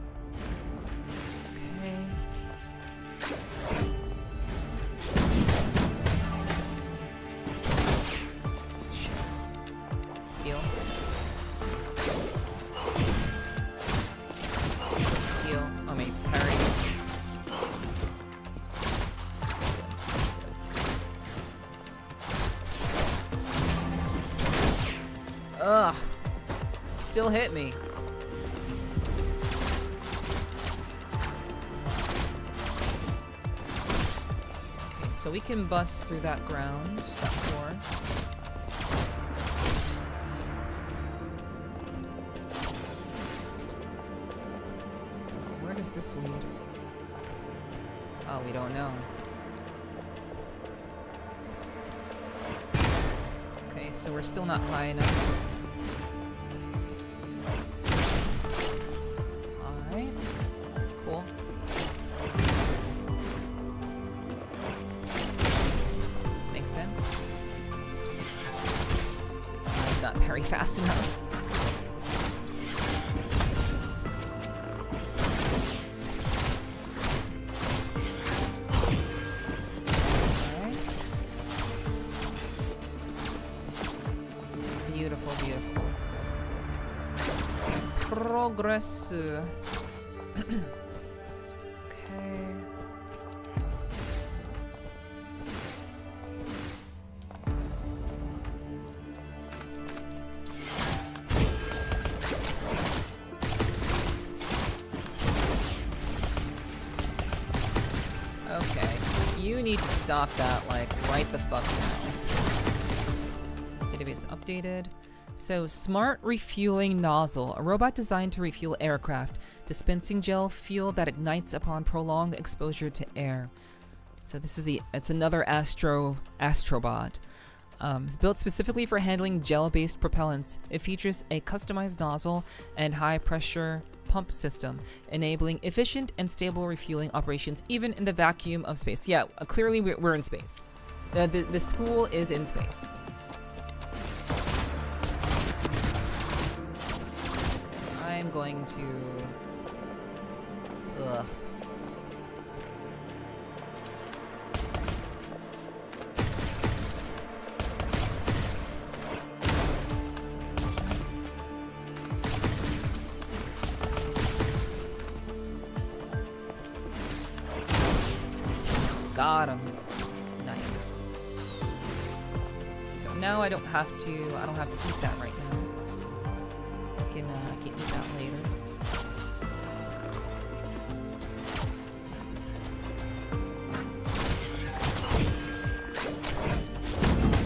Heal. Heal. Oh, wait, parry. Ugh. Still hit me. Okay, so we can bust through that ground, that floor. So where does this lead? Oh, we don't know. Okay, so we're still not high enough. Alright. Cool. Makes sense. I'm not very fast enough. Alright. Beautiful, beautiful. Progress. Okay. Okay. You need to stop that, like, right the fuck now. Database updated. So, smart refueling nozzle, a robot designed to refuel aircraft, dispensing gel fuel that ignites upon prolonged exposure to air. So this is it's another astrobot. It's built specifically for handling gel-based propellants. It features a customized nozzle and high-pressure pump system, enabling efficient and stable refueling operations even in the vacuum of space. Yeah, clearly we're in space. The school is in space. I'm going to... Ugh. Got him. Nice. So now I don't have to eat that right now. I can eat that later.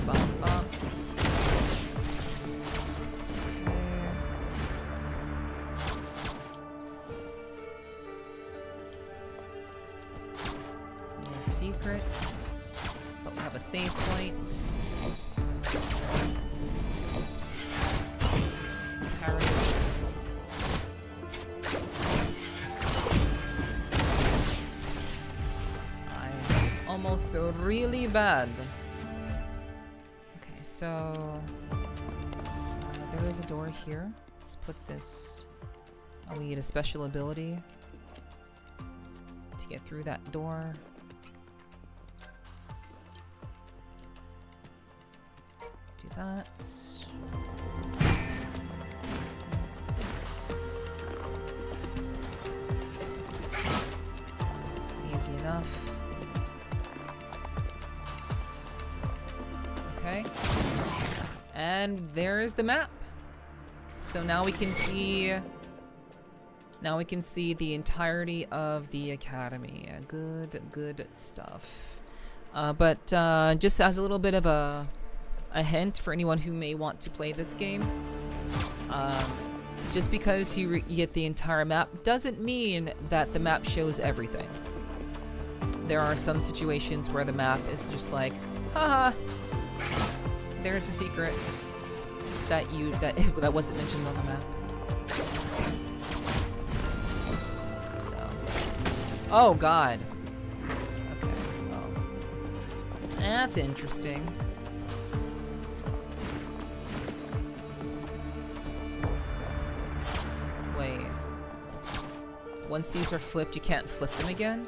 Bum, bum. Okay. No secrets, but we have a save point. Almost really bad. Okay, so there is a door here. Let's put this. Oh, we need a special ability to get through that door. Do that. Easy enough. Okay. And there's the map. So now we can see the entirety of the academy. Good stuff. But just as a little bit of a hint for anyone who may want to play this game, Just because you get the entire map doesn't mean that the map shows everything. There are some situations where the map is just like, haha, there's a secret that that wasn't mentioned on the map. So, oh god. Okay, well, that's interesting. Wait. Once these are flipped, you can't flip them again?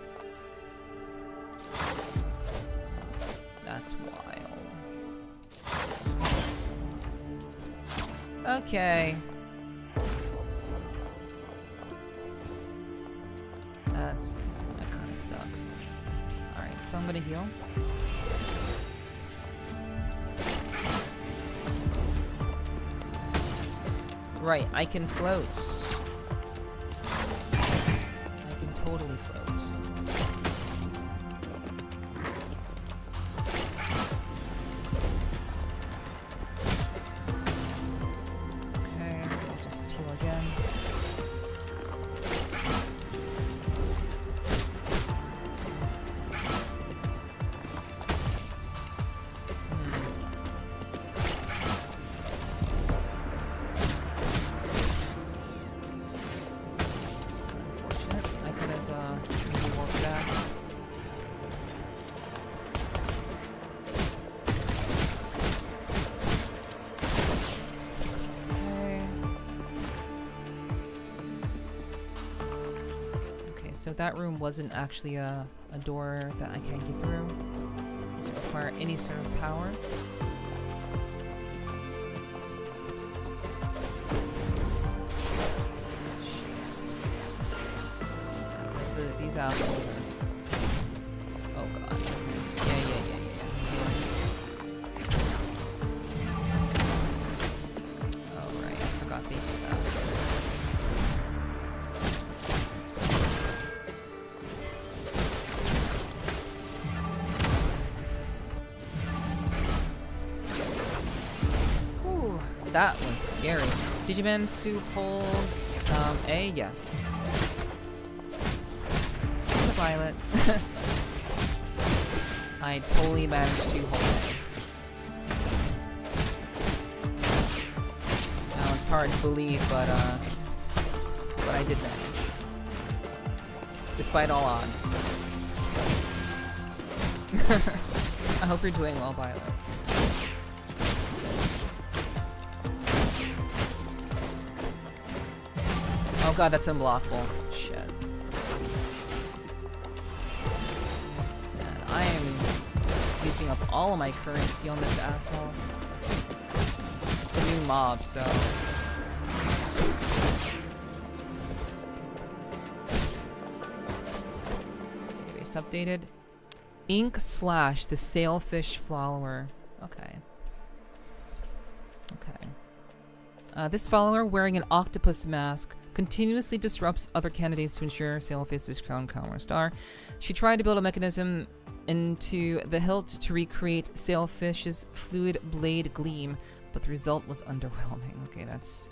That's wild. Okay. That kind of sucks. Alright, so I'm gonna heal. Right, I can float. I can totally float. Okay, I'll just heal again. So that room wasn't actually a door that I can't get through. Does it require any sort of power? These assholes are... Oh god. Yeah. Oh right, I forgot they did that. That was scary. Did you manage to hold A? Yes. The violet. I totally managed to hold A. Now it's hard to believe, but I did manage. Despite all odds. I hope you're doing well, Violet. Oh god, that's unblockable. Shit. Man, I am using up all of my currency on this asshole. It's a new mob, so... Database updated. Ink slash the sailfish follower. Okay. This follower, wearing an octopus mask, continuously disrupts other candidates to ensure Sailfish is crowned Commoner Star. She tried to build a mechanism into the hilt to recreate Sailfish's fluid blade gleam, but the result was underwhelming. Okay, that's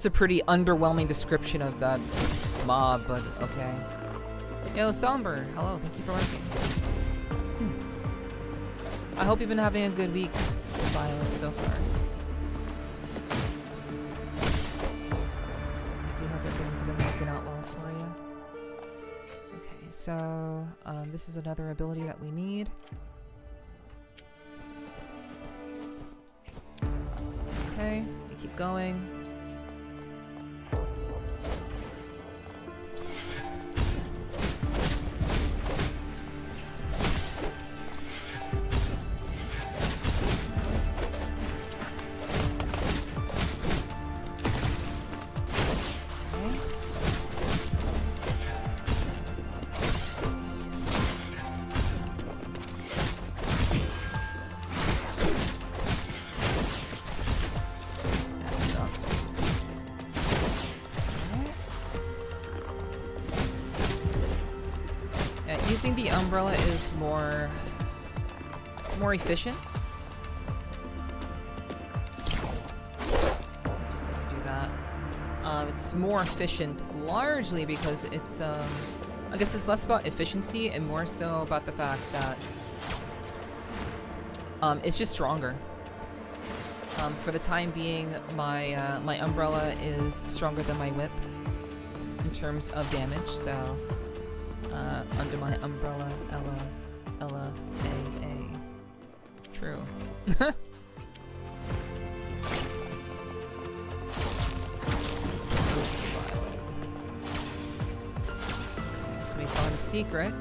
a pretty underwhelming description of that mob, but okay. Yo, Somber, hello, thank you for liking. I hope you've been having a good week, Violet, so far. Working out well for you. Okay, so this is another ability that we need. Okay, we keep going. Using the umbrella is more... it's more efficient. To do that. it's more efficient, largely because it's I guess it's less about efficiency and more so about the fact that it's just stronger. For the time being, my my umbrella is stronger than my whip in terms of damage. So under my umbrella, Ella, A. True. So we found a secret.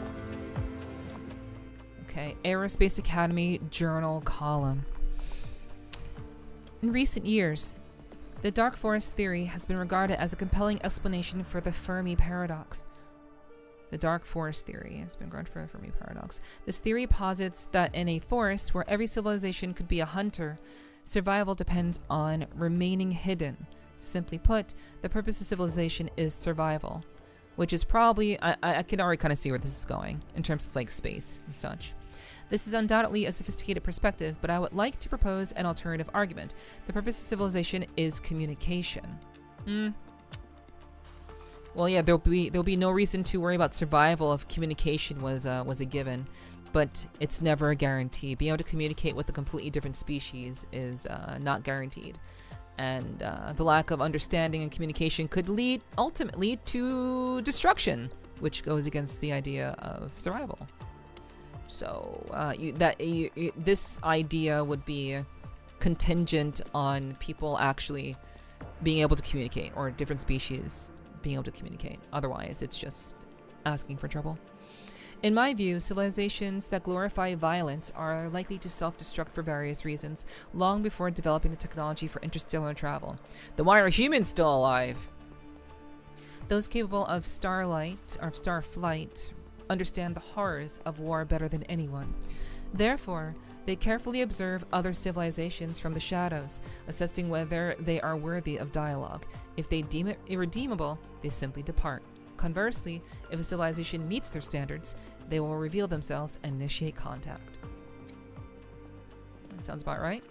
Okay, Aerospace Academy Journal column. In recent years, the dark forest theory has been regarded as a compelling explanation for the Fermi paradox. The dark forest theory has been regarded for the Fermi paradox. This theory posits that in a forest where every civilization could be a hunter, survival depends on remaining hidden. Simply put, the purpose of civilization is survival, which is probably, I can already kind of see where this is going in terms of like space and such. This is undoubtedly a sophisticated perspective, but I would like to propose an alternative argument. The purpose of civilization is communication. Well, yeah, there'll be no reason to worry about survival if communication was a given, but it's never a guarantee. Being able to communicate with a completely different species is not guaranteed, and the lack of understanding and communication could lead ultimately to destruction, which goes against the idea of survival. So this idea would be contingent on people actually being able to communicate, or different species being able to communicate. Otherwise, it's just asking for trouble. In my view, civilizations that glorify violence are likely to self-destruct for various reasons, long before developing the technology for interstellar travel. Then why are humans still alive? Those capable of starflight understand the horrors of war better than anyone. Therefore, they carefully observe other civilizations from the shadows, assessing whether they are worthy of dialogue. If they deem it irredeemable, they simply depart. Conversely, if a civilization meets their standards, they will reveal themselves and initiate contact. That sounds about right.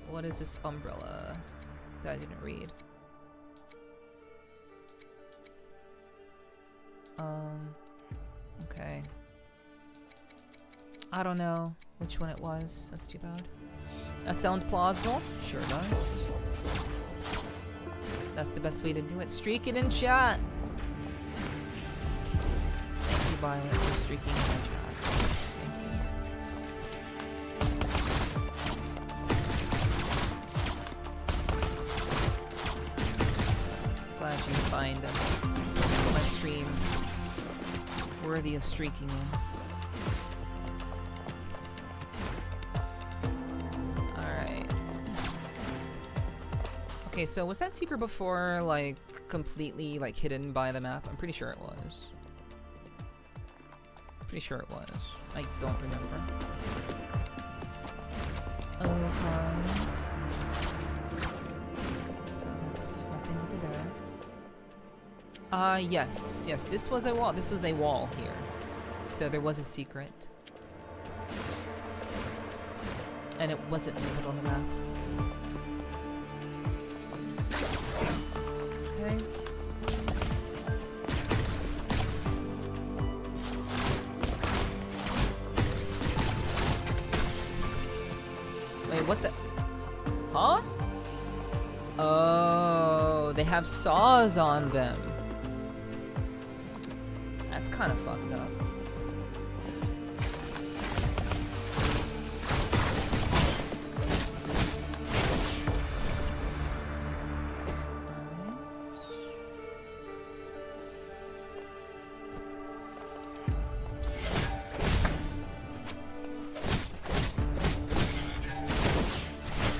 What is this umbrella that I didn't read? Okay. I don't know which one it was. That's too bad. That sounds plausible. Sure does. That's the best way to do it. Streak it in chat. Thank you, Violet, for streaking in the chat. Thank you. Glad you find my stream worthy of streaking in. Alright. Okay, so was that secret before, like, completely, like, hidden by the map? I'm pretty sure it was. Pretty sure it was. I don't remember. Okay. So that's nothing over there. Yes, this was a wall. This was a wall here. So there was a secret. And it wasn't labeled on the map. Okay. Wait, what the? Huh? Oh, they have saws on them. That's kind of fucked up.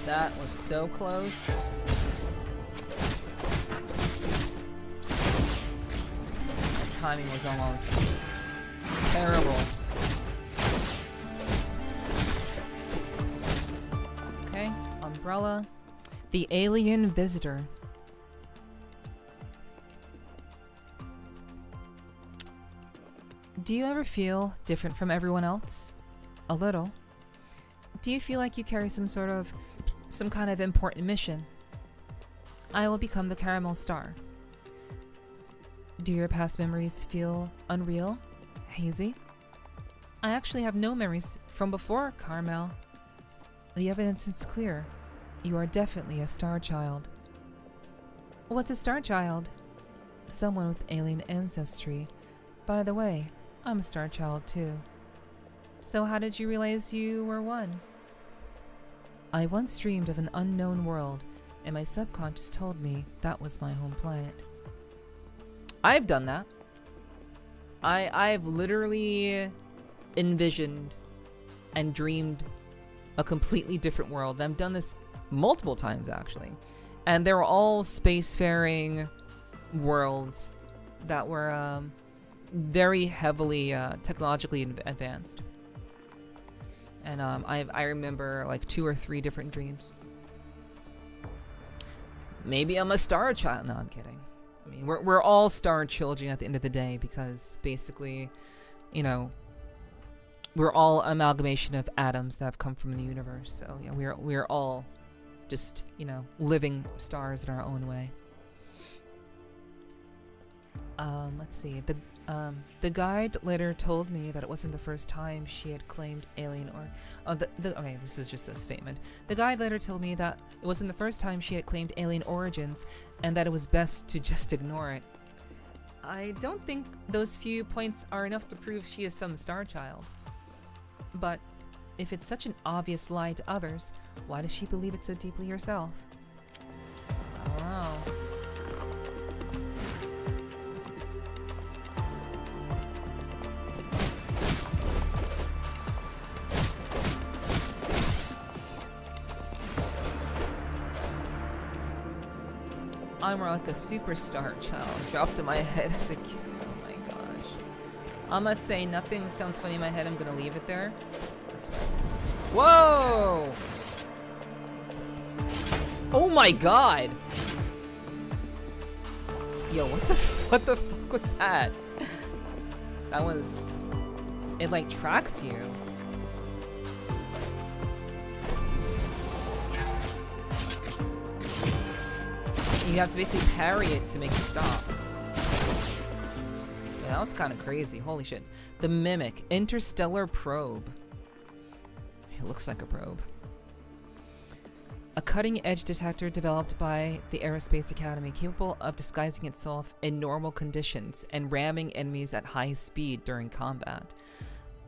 That was so close. Timing was almost terrible. Okay, umbrella. The alien visitor. Do you ever feel different from everyone else? A little. Do you feel like you carry some sort of some kind of important mission. I will become the caramel star. Do your past memories feel unreal? Hazy? I actually have no memories from before Caramel. The evidence is clear. You are definitely a star child. What's a star child? Someone with alien ancestry. By the way, I'm a star child too. So how did you realize you were one? I once dreamed of an unknown world, and my subconscious told me that was my home planet. I've done that. I've literally envisioned and dreamed a completely different world. And I've done this multiple times, actually. And they're all spacefaring worlds that were very heavily technologically advanced. And I remember like 2 or 3 different dreams. Maybe I'm a star child. No, I'm kidding. I mean, we're all star children at the end of the day, because basically, you know, we're all amalgamation of atoms that have come from the universe. So yeah, we're all just, you know, living stars in our own way. Let's see. The guide later told me that it wasn't the first time she had claimed alien okay, this is just a statement. The guide later told me that it wasn't the first time she had claimed alien origins, and that it was best to just ignore it. I don't think those few points are enough to prove she is some star child. But if it's such an obvious lie to others, why does she believe it so deeply herself? I don't know. I'm more like a superstar child dropped in my head as a kid. Oh my gosh. I'm not saying nothing sounds funny in my head. I'm gonna leave it there. That's right. Whoa! Oh my god! Yo, what the fuck was that? That was... It like tracks you. You have to basically parry it to make it stop. Yeah, that was kind of crazy. Holy shit. The Mimic. Interstellar Probe. It looks like a probe. A cutting-edge detector developed by the Aerospace Academy, capable of disguising itself in normal conditions and ramming enemies at high speed during combat.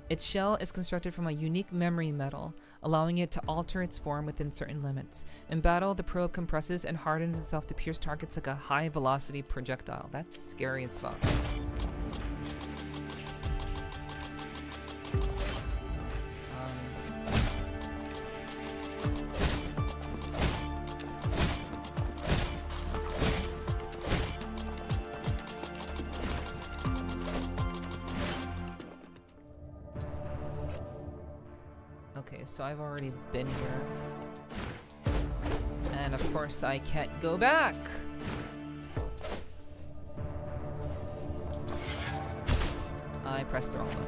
Its shell is constructed from a unique memory metal, allowing it to alter its form within certain limits. In battle, the probe compresses and hardens itself to pierce targets like a high-velocity projectile. That's scary as fuck. Okay, so I've already been here. And of course I can't go back! I pressed the wrong button.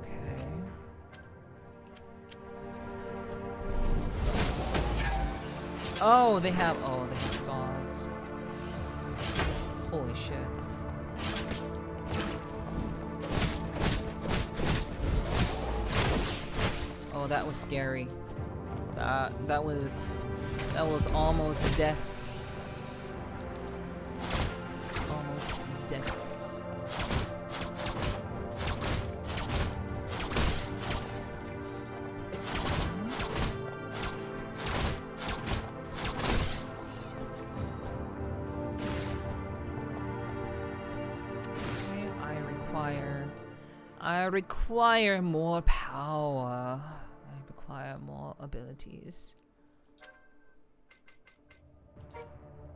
Okay. Oh, they have saws. Holy shit. Oh, that was scary. That was almost deaths. Almost deaths. Okay, I require more power. More abilities.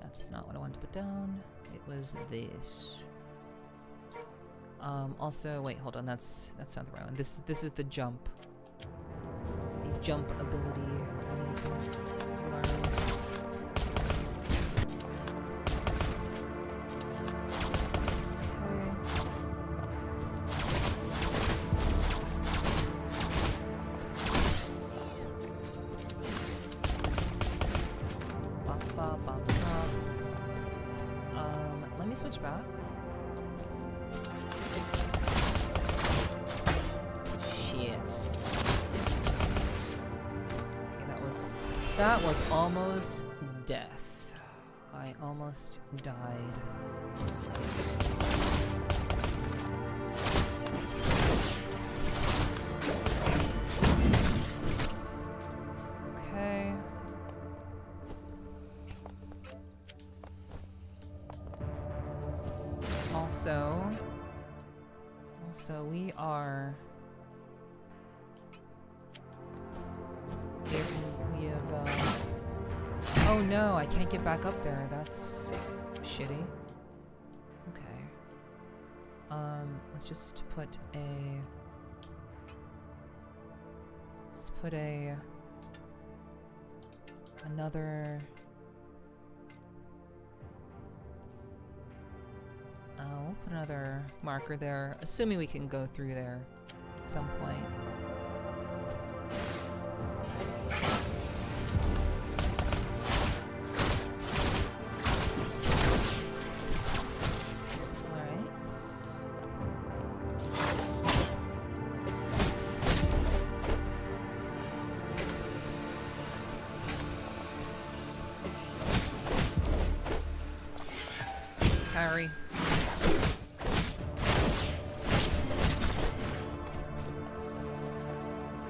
That's not what I wanted to put down. It was this. Also, wait, hold on. That's not the right one. This is the jump. The jump ability I need to learn. damage back. Shit. Okay, that was almost death. I almost died. Okay. Also we are we have oh no, I can't get back up there. That's shitty. Okay. Let's just put another we'll put another marker there, assuming we can go through there at some point. Harry.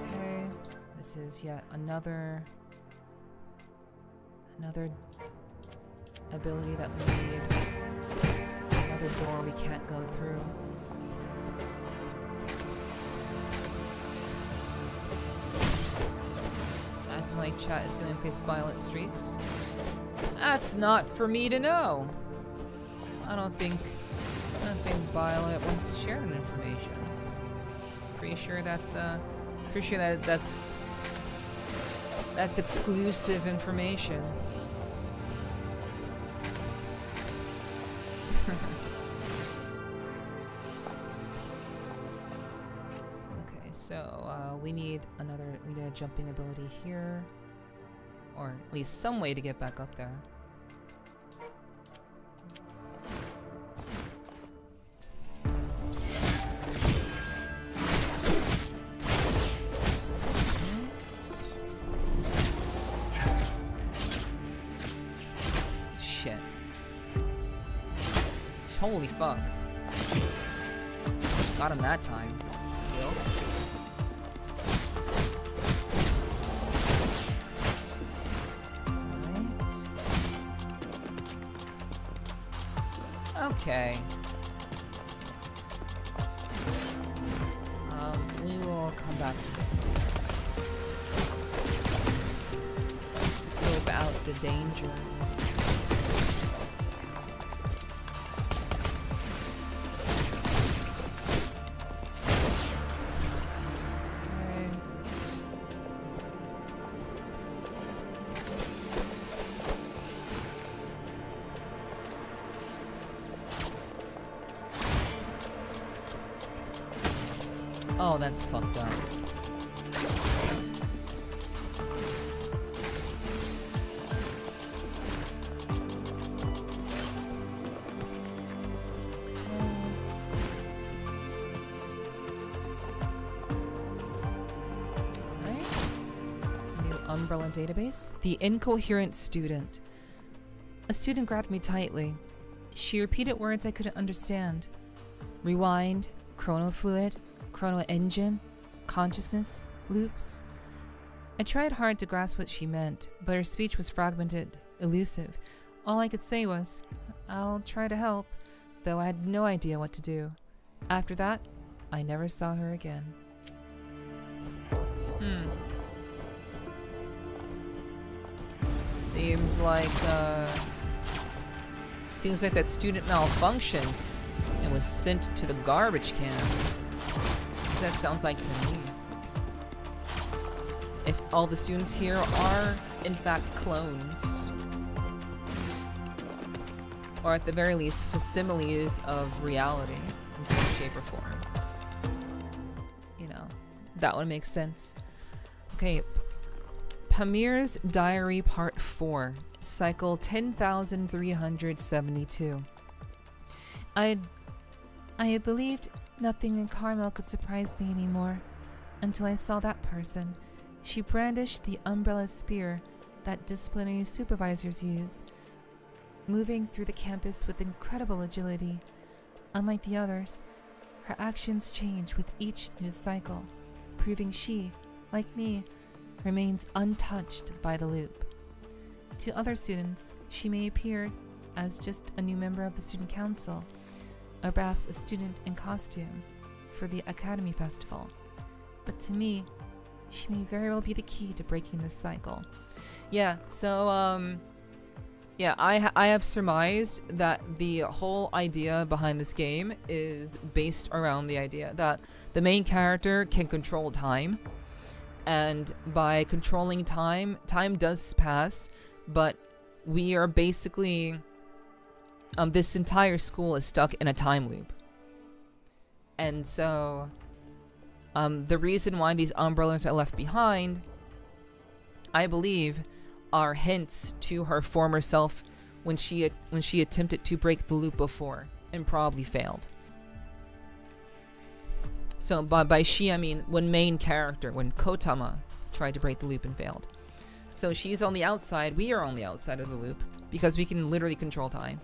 Okay, this is yet another ability that we need. Another door we can't go through. Acting like chat is the only place Violet streaks. That's not for me to know. I don't think Violet wants to share that information. Pretty sure that's exclusive information. Okay, so we need a jumping ability here, or at least some way to get back up there. Holy fuck. Got him that time. Right. Okay. We will come back to this one. Scope out the danger. Oh, that's fucked up. Right. New umbrella database. The incoherent student. A student grabbed me tightly. She repeated words I couldn't understand. Rewind, chronofluid, chrono engine, consciousness, loops. I tried hard to grasp what she meant, but her speech was fragmented, elusive. All I could say was, I'll try to help, though I had no idea what to do. After that, I never saw her again. Seems like that student malfunctioned and was sent to the garbage can. That sounds like to me. If all the students here are, in fact, clones. Or at the very least, facsimiles of reality in some shape or form. You know, that one makes sense. Okay, Pamir's Diary Part 4, Cycle 10,372. I had believed nothing in Carmel could surprise me anymore, until I saw that person. She brandished the umbrella spear that disciplinary supervisors use, moving through the campus with incredible agility. Unlike the others, her actions change with each news cycle, proving she, like me, remains untouched by the loop. To other students, she may appear as just a new member of the student council, or perhaps a student in costume for the Academy Festival. But to me, she may very well be the key to breaking this cycle. Yeah, so, yeah, I have surmised that the whole idea behind this game is based around the idea that the main character can control time, and by controlling time, time does pass, but we are basically, this entire school is stuck in a time loop. And so, the reason why these umbrellas are left behind, I believe, are hints to her former self when she attempted to break the loop before and probably failed. So by she, I mean when KOTAMA tried to break the loop and failed. So she's on the outside, we are on the outside of the loop because we can literally control time.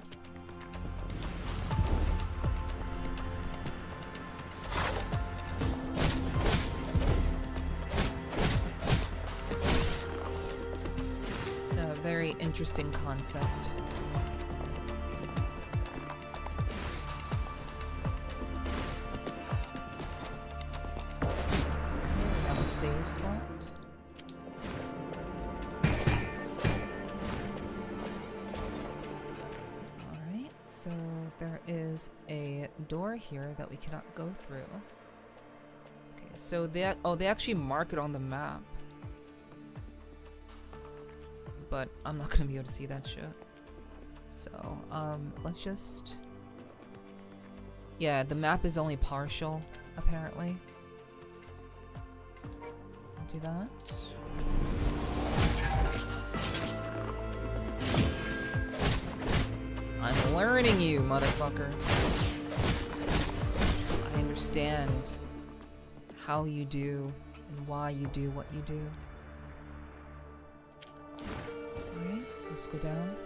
Very interesting concept. We have a save spot. Alright, so there is a door here that we cannot go through. Okay, so they actually mark it on the map. But I'm not gonna be able to see that shit. So, let's just... Yeah, the map is only partial, apparently. I'll do that. I'm learning you, motherfucker. I understand how you do and why you do what you do. Alright, let's go down.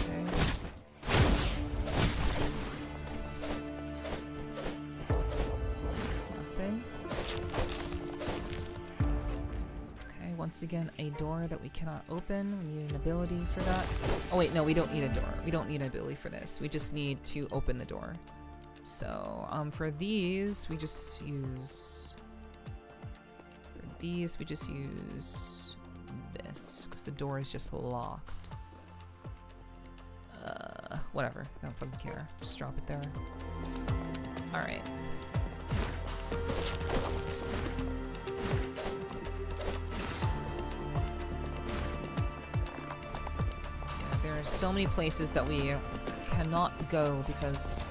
Okay. Nothing. Okay, once again, a door that we cannot open. We need an ability for that. Oh wait, no, we don't need a door. We don't need an ability for this. We just need to open the door. So, for these, we just use... These, we just use this, because the door is just locked. Whatever, I don't fucking care. Just drop it there. Alright. Yeah, there are so many places that we cannot go because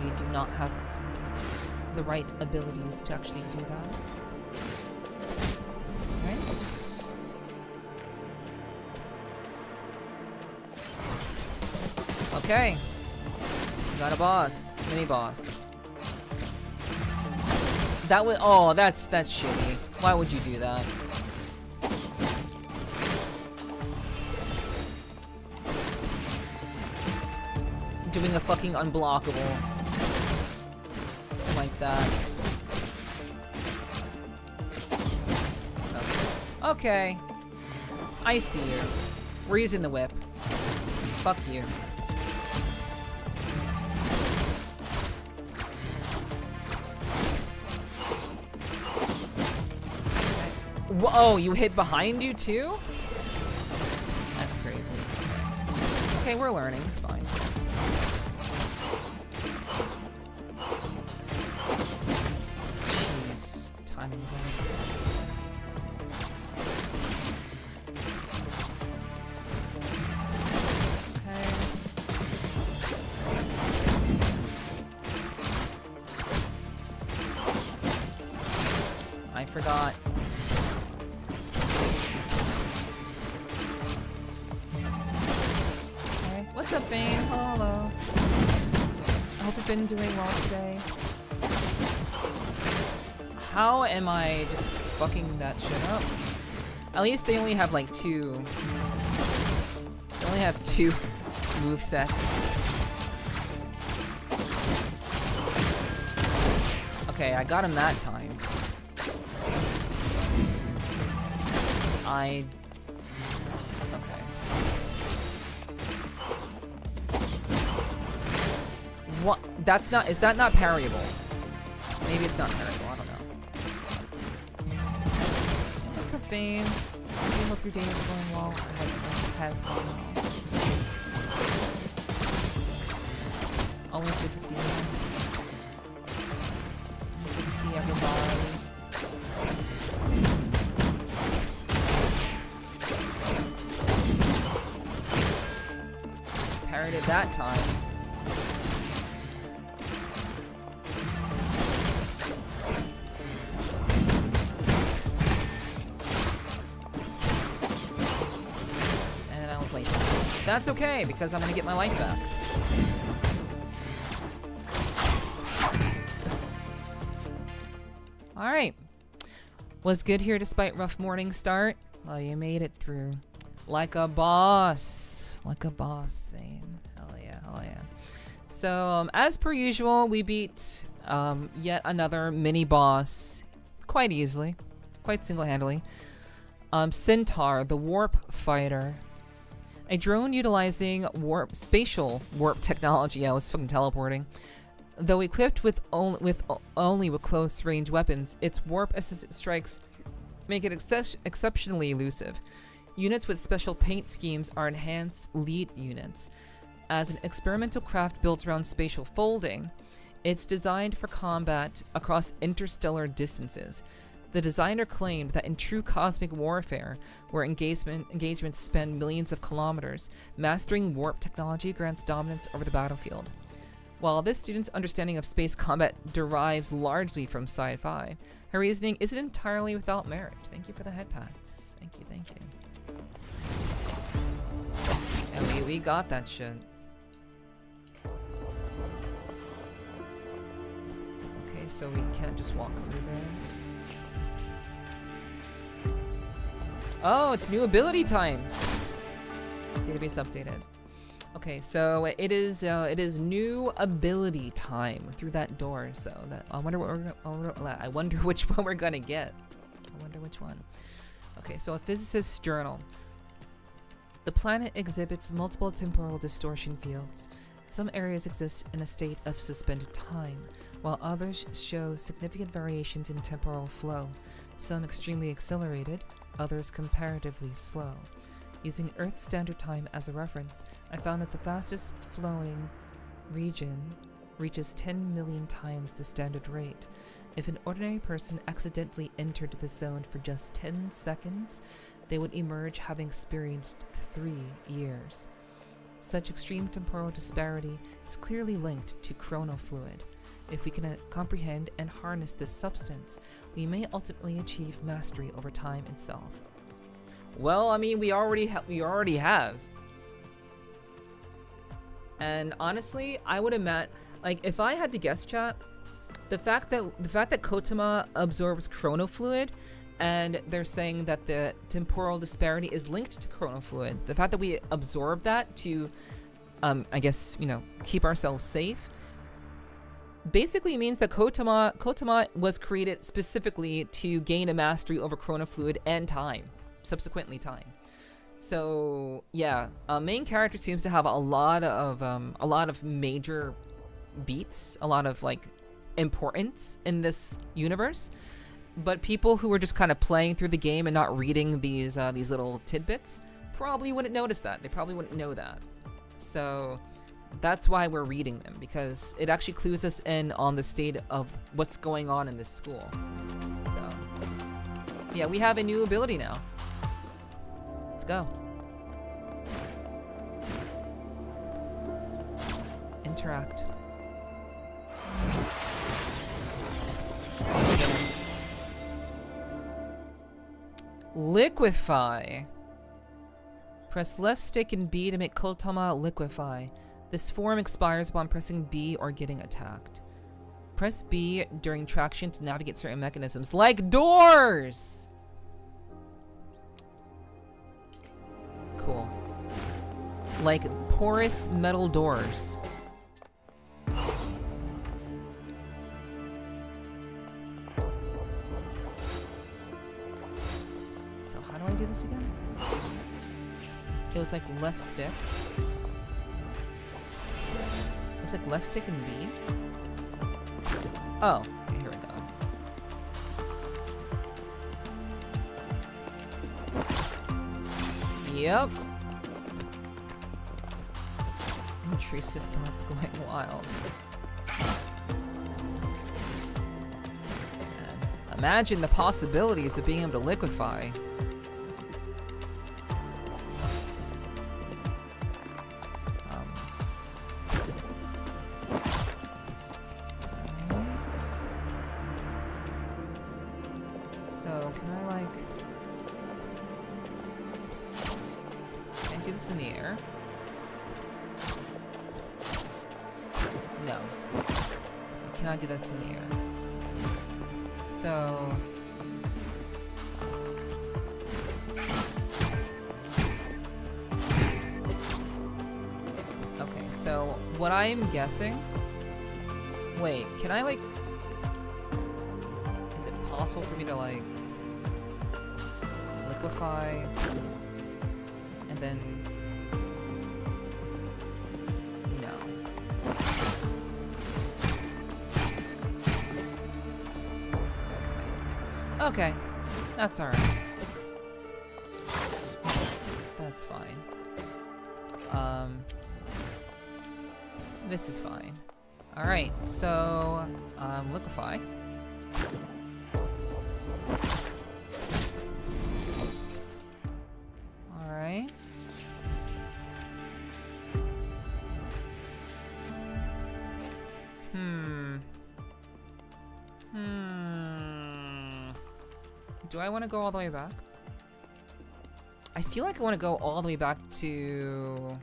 we do not have the right abilities to actually do that. Okay. Got a boss. Mini boss. That was— oh, that's shitty. Why would you do that? Doing a fucking unblockable. Like that. Okay. I see you. We're using the whip. Fuck you. Whoa, you hit behind you too? That's crazy. Okay, we're learning. It's fine. Jeez. Timing's on. I forgot. been doing well today? How am I just fucking that shit up? At least they only have like two. They only have two move sets. Okay, I got him that time. Okay. What? That's not. Is that not parryable? Maybe it's not parryable. I don't know. What's up, Vane? I hope your day is going well. I hope it has gone well. Always good to see you. Good to see everybody. Parried it that time. And I was like, that's okay, because I'm gonna get my life back. Alright. Was good here despite rough morning start? Well, you made it through. Like a boss. Like a boss, Vane. Hell yeah, hell yeah. So, as per usual, we beat yet another mini boss quite easily. Quite single-handedly. Centaur, the warp fighter. A drone utilizing spatial warp technology. I was fucking teleporting. Though equipped with only close-range weapons, its warp-assisted strikes make it exceptionally elusive. Units with special paint schemes are enhanced lead units. As an experimental craft built around spatial folding, it's designed for combat across interstellar distances. The designer claimed that in true cosmic warfare, where engagements span millions of kilometers, mastering warp technology grants dominance over the battlefield. While this student's understanding of space combat derives largely from sci-fi, her reasoning isn't entirely without merit. Thank you for the head pats. Thank you, thank you. And we got that shit. Okay, so we can't just walk through there. Oh, it's new ability time! Database updated. Okay, so it is new ability time through that door. So that I wonder what I wonder which one we're gonna get. I wonder which one. Okay, so a physicist's journal. The planet exhibits multiple temporal distortion fields. Some areas exist in a state of suspended time, while others show significant variations in temporal flow. Some extremely accelerated, others comparatively slow. Using Earth Standard Time as a reference, I found that the fastest flowing region reaches 10 million times the standard rate. If an ordinary person accidentally entered the zone for just 10 seconds, they would emerge having experienced 3 years. Such extreme temporal disparity is clearly linked to chronofluid. If we can comprehend and harness this substance, we may ultimately achieve mastery over time itself. Well, I mean, we already have. And honestly, I would imagine, like, if I had to guess, chat, the fact that KOTAMA absorbs chronofluid, and they're saying that the temporal disparity is linked to chronofluid. The fact that we absorb that to, I guess, you know, keep ourselves safe, basically means that KOTAMA was created specifically to gain a mastery over chronofluid and time. Subsequently time. So yeah, main character seems to have a lot of major beats, a lot of like importance in this universe, but people who are just kind of playing through the game and not reading these little tidbits probably wouldn't notice that. They probably wouldn't know that. So that's why we're reading them, because it actually clues us in on the state of what's going on in this school. So yeah, we have a new ability now. Let's go. Interact. Liquefy. Press left stick and B to make KOTAMA liquefy. This form expires upon pressing B or getting attacked. Press B during traction to navigate certain mechanisms, like doors! Cool. Like porous metal doors. So how do I do this again? It was like left stick. It was like left stick and B. Oh, okay, here we go. Yep. Intrusive thoughts going wild. Man, imagine the possibilities of being able to liquefy. So, can I like... Can I do this in the air? No. I cannot do this in the air. So... Okay, so what I am guessing... Wait, can I like... Is it possible for me to like... liquefy... and then... Okay, that's alright. That's fine. This is fine. Alright, so, liquefy. Alright. Do I want to go all the way back? I feel like I want to go all the way back to...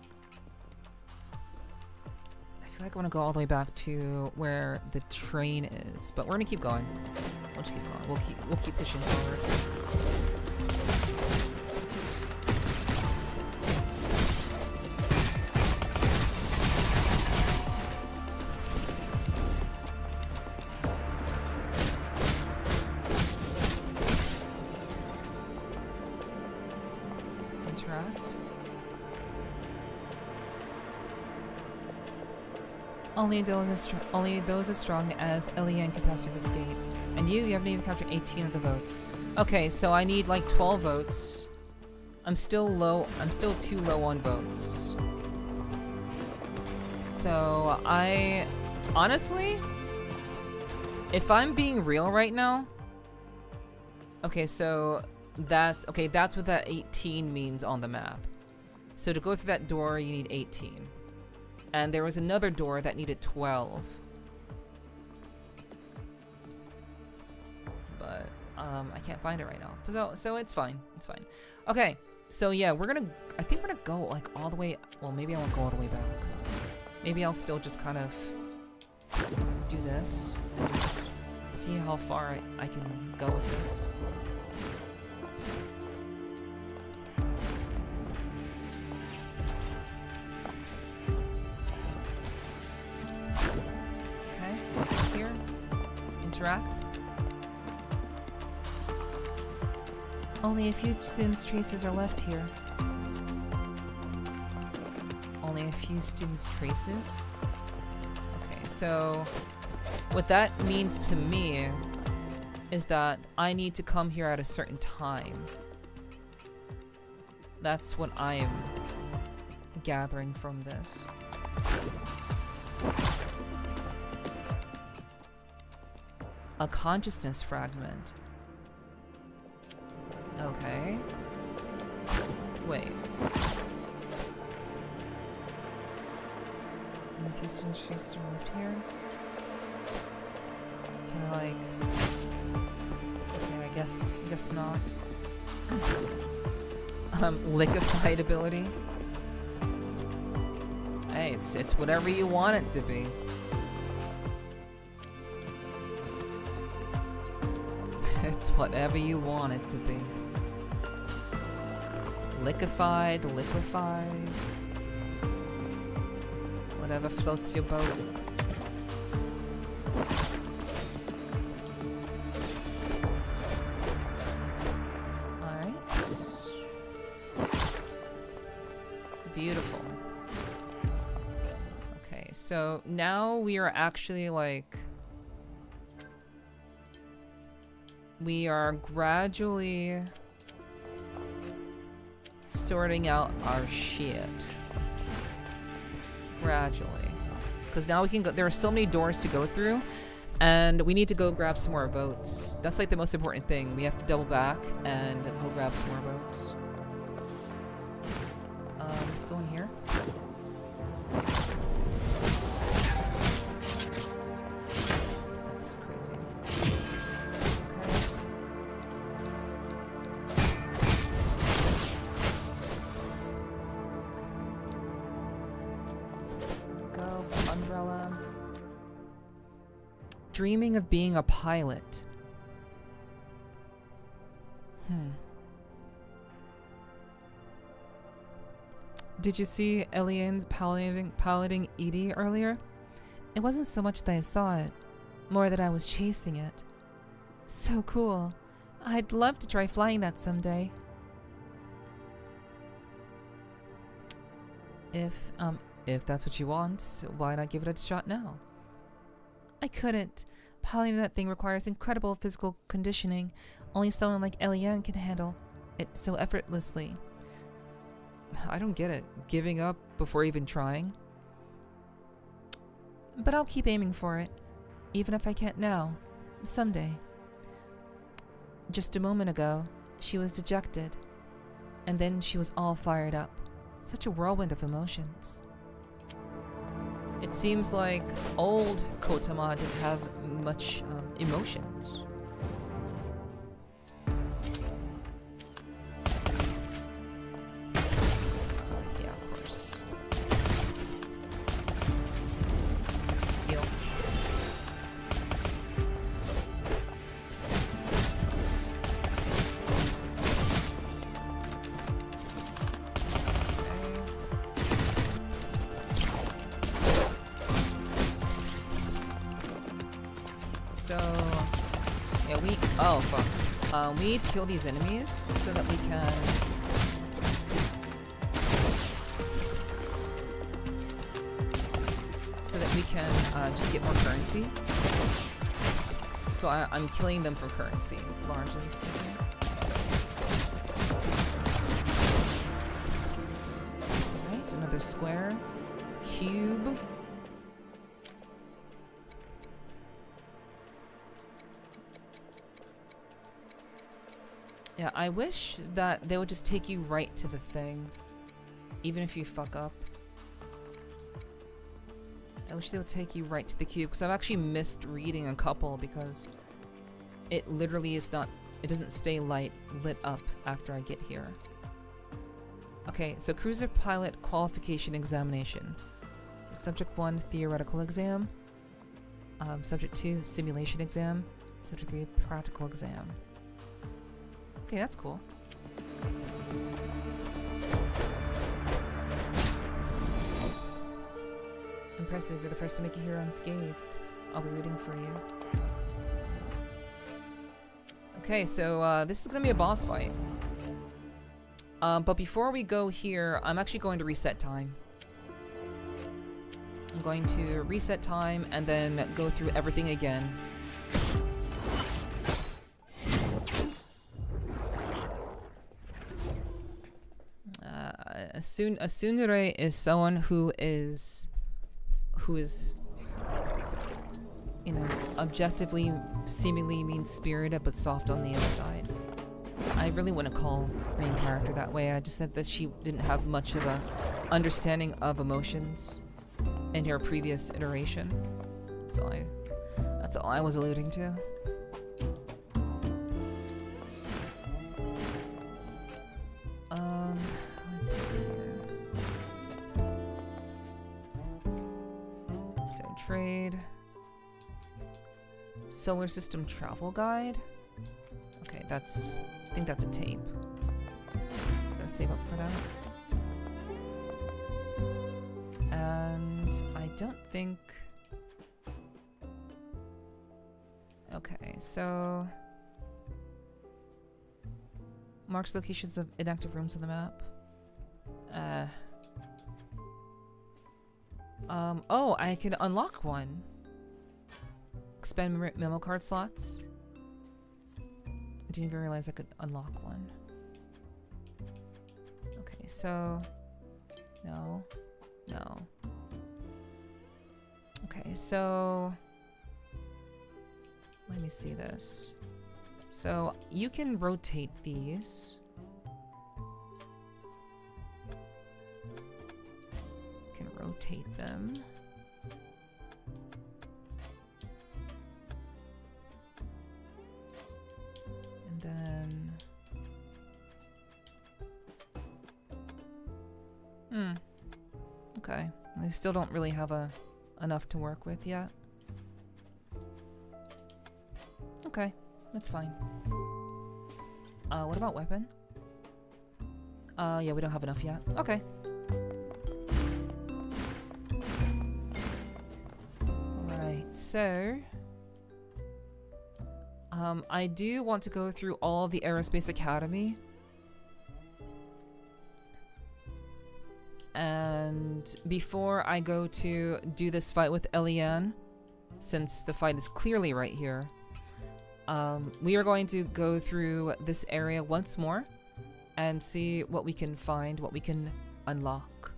I feel like I want to go all the way back to where the train is, but we're gonna keep going. We'll just keep going. We'll keep pushing forward. Only those as strong as Elian can pass through this gate. And you haven't even captured 18 of the votes. Okay, so I need like 12 votes. I'm still too low on votes. So honestly, if I'm being real right now, okay, so that's what that 18 means on the map. So to go through that door, you need 18. And there was another door that needed 12. But, I can't find it right now. So it's fine. It's fine. Okay, so yeah, I think we're gonna go, like, all the way... Well, maybe I won't go all the way back. Maybe I'll still just kind of do this. And just see how far I can go with this. Interact. Only a few students' traces are left here. Only a few students' traces? Okay, so what that means to me is that I need to come here at a certain time. That's what I am gathering from this. A consciousness fragment. Okay. Wait. Houston Streets moved here. Can I like... Okay, I guess not. Liquefied ability. Hey, It's whatever you want it to be. It's whatever you want it to be. Liquefied, liquefied. Whatever floats your boat. Alright. Beautiful. Okay, so now we are actually like... We are gradually sorting out our shit. Gradually. Because now we can go, there are so many doors to go through, and we need to go grab some more votes. That's like the most important thing. We have to double back and go grab some more votes. Let's go in here. That's crazy. Umbrella. Dreaming of being a pilot. Did you see Eliane piloting Edie earlier? It wasn't so much that I saw it, more that I was chasing it. So cool. I'd love to try flying that someday. If that's what you want, why not give it a shot now? I couldn't. Piloting that thing requires incredible physical conditioning. Only someone like Eliane can handle it so effortlessly. I don't get it. Giving up before even trying? But I'll keep aiming for it. Even if I can't now. Someday. Just a moment ago, she was dejected. And then she was all fired up. Such a whirlwind of emotions. It seems like old KOTAMA didn't have much emotions. Yeah, of course. Heal. So, yeah, oh fuck. We need to kill these enemies so that we can... just get more currency. So I'm killing them for currency, largely speaking. Alright, another square. Cube. Yeah, I wish that they would just take you right to the thing, even if you fuck up. I wish they would take you right to the cube, because I've actually missed reading a couple because it literally is not, it doesn't stay lit up after I get here. Okay, so cruiser pilot qualification examination. So subject 1, theoretical exam. Subject 2, simulation exam. Subject 3, practical exam. Okay, that's cool. Impressive, you're the first to make it here unscathed. I'll be rooting for you. Okay, so this is gonna be a boss fight. But before we go here, I'm actually going to reset time. I'm going to reset time and then go through everything again. A tsundere is someone who is, you know, objectively, seemingly mean-spirited but soft on the inside. I really wouldn't call main character that way. I just said that she didn't have much of a understanding of emotions in her previous iteration. So that's all I was alluding to. Let's see here. Solar System Travel Guide. Okay, I think that's a tape. Gotta save up for that. And I don't think... Okay, so... Marks locations of inactive rooms on the map. Oh, I can unlock one. Expand memo card slots. I didn't even realize I could unlock one. Okay, so... No. No. Okay, so... Let me see this. So, you can rotate these. You can rotate them. And then... Okay. I still don't really have enough to work with yet. Okay, that's fine. What about weapon? Yeah, we don't have enough yet. Okay. Alright, so... I do want to go through all of the Aerospace Academy. And before I go to do this fight with Eliane, since the fight is clearly right here, we are going to go through this area once more and see what we can find, what we can unlock.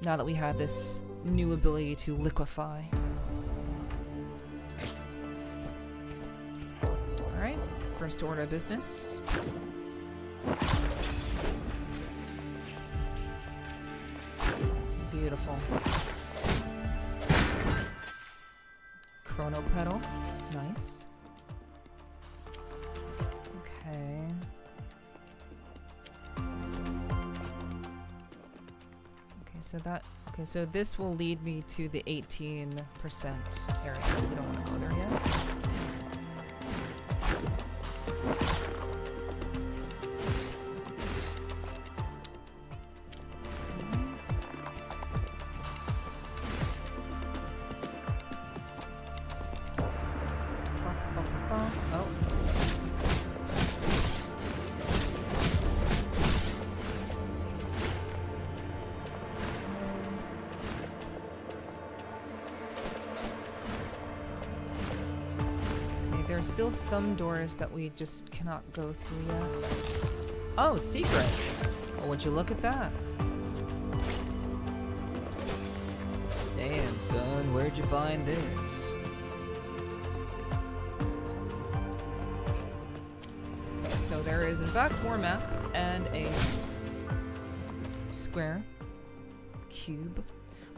Now that we have this new ability to liquefy. Alright, first order of business. Beautiful. Chrono pedal. Nice. Okay. Okay, so this will lead me to the 18% area. We don't want to go there yet. There's still some doors that we just cannot go through yet. Oh, secret! Well, would you look at that? Damn, son, where'd you find this? Okay, so there is in fact more map and a square, cube.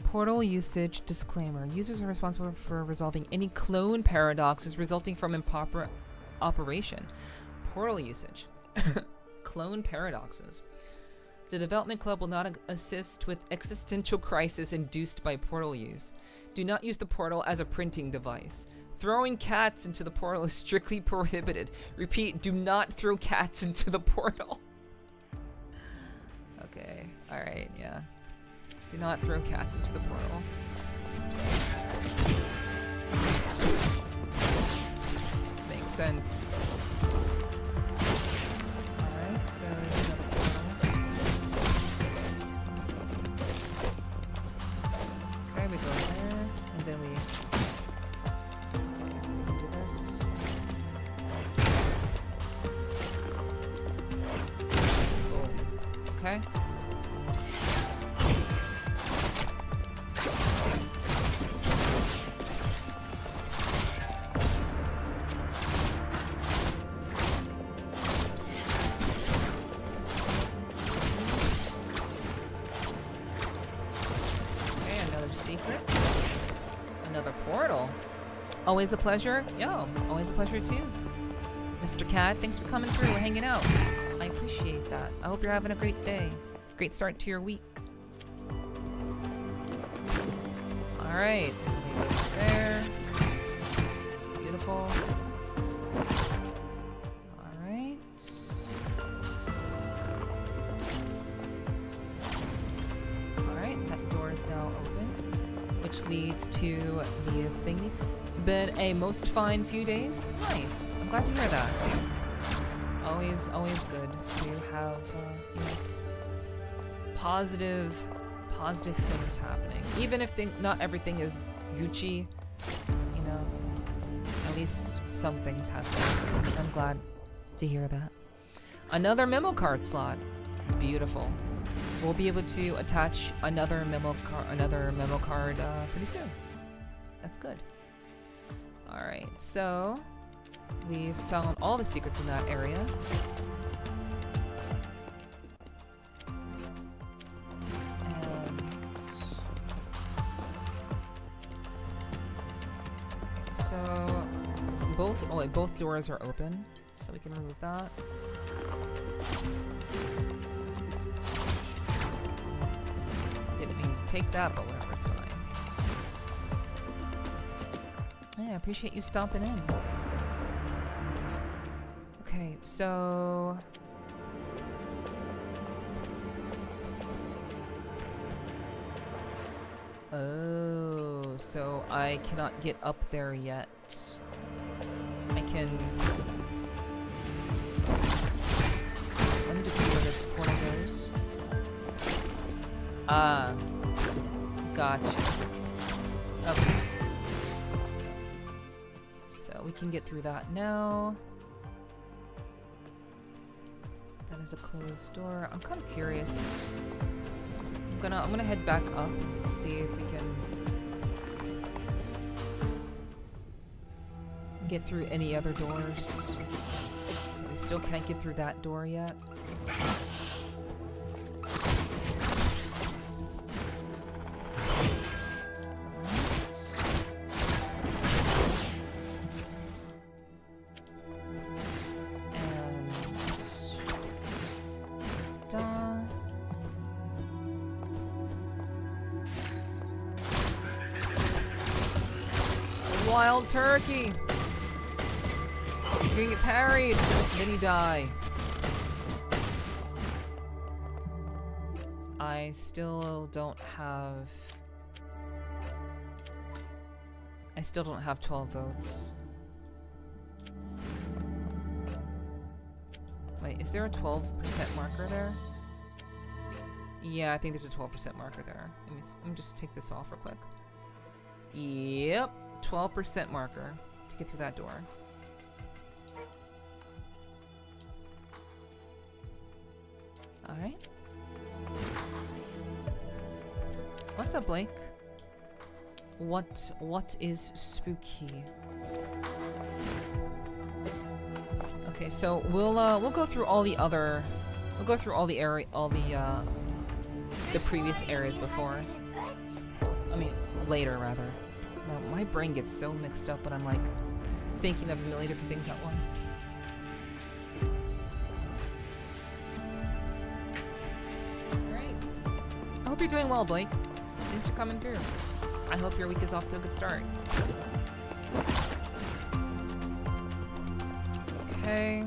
Portal usage disclaimer. Users are responsible for resolving any clone paradoxes resulting from improper operation. Portal usage. Clone paradoxes. The development club will not assist with existential crisis induced by portal use. Do not use the portal as a printing device. Throwing cats into the portal is strictly prohibited. Repeat, do not throw cats into the portal. Okay, alright, yeah. Do not throw cats into the portal. Makes sense. Alright, so there's another portal. Okay, we go there, and then we do this. Boom. Okay. Always a pleasure. Yo, always a pleasure too. Mr. Cat, thanks for coming through. We're hanging out. I appreciate that. I hope you're having a great day. Great start to your week. Alright. There. leads to the thingy. Been a most fine few days. Nice. I'm glad to hear that. Always good to have you know, positive things happening. Even if not everything is Gucci, you know, at least some things happen. I'm glad to hear that. Another memo card slot. Beautiful. We'll be able to attach another memo card pretty soon. That's good. All right, so we've found all the secrets in that area. And so both doors are open, so we can remove that. Didn't mean to take that, but whatever, it's fine. Yeah, I appreciate you stopping in. Okay, so... Oh, so I cannot get up there yet. I can... Let me just see where this portal goes. Ah, gotcha. Okay. So we can get through that now. That is a closed door. I'm kind of curious. I'm gonna head back up and see if we can get through any other doors. We still can't get through that door yet. Wild turkey! You're gonna get parried, then you die. I still don't have 12 votes. Wait, is there a 12% marker there? Yeah, I think there's a 12% marker there. Let me just take this off real quick. Yep. 12% marker to get through that door. Alright. What's up, Blake? What is spooky? Okay, so we'll go through all the other the previous areas before. I mean, later rather. My brain gets so mixed up when I'm like thinking of a million different things at once. Alright. I hope you're doing well, Blake. Thanks for coming through. I hope your week is off to a good start. Okay.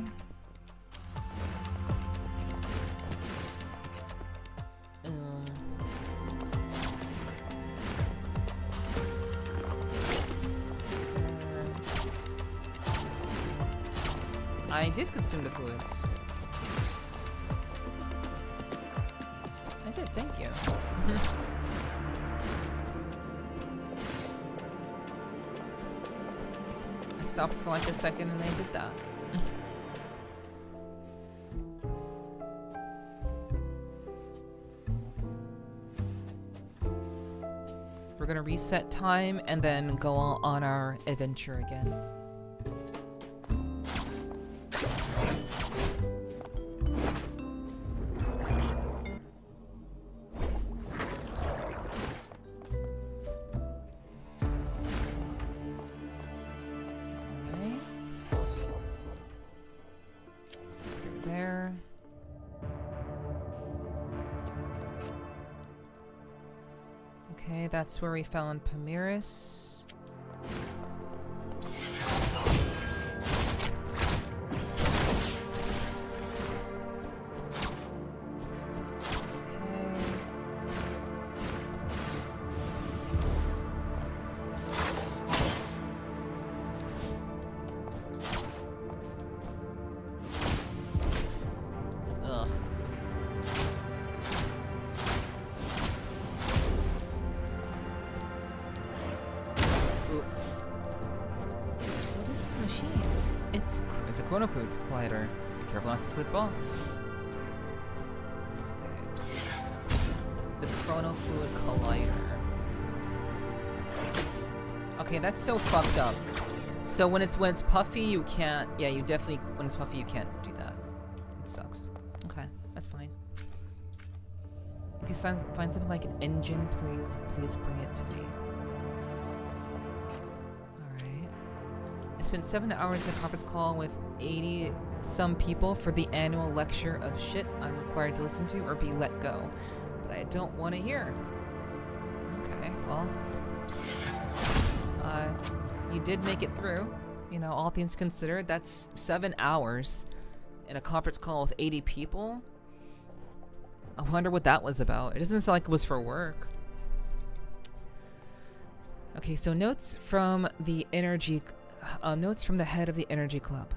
I did consume the fluids. I did, thank you. I stopped for like a second and I did that. We're gonna reset time and then go on our adventure again. That's where we found Pamiris. Okay. chronofluid collider. Be careful not to slip off. It's a chronofluid collider. Okay, that's so fucked up. So when it's puffy, you can't. Yeah, you definitely when it's puffy, you can't do that. It sucks. Okay, that's fine. If you find something like an engine, please bring it to me. Alright. I spent 7 hours in a conference call with 80 some people for the annual lecture of shit I'm required to listen to or be let go. But I don't want to hear. Okay, well. You did make it through. You know, all things considered, that's 7 hours in a conference call with 80 people. I wonder what that was about. It doesn't sound like it was for work. Okay, so notes from the head of the Energy Club.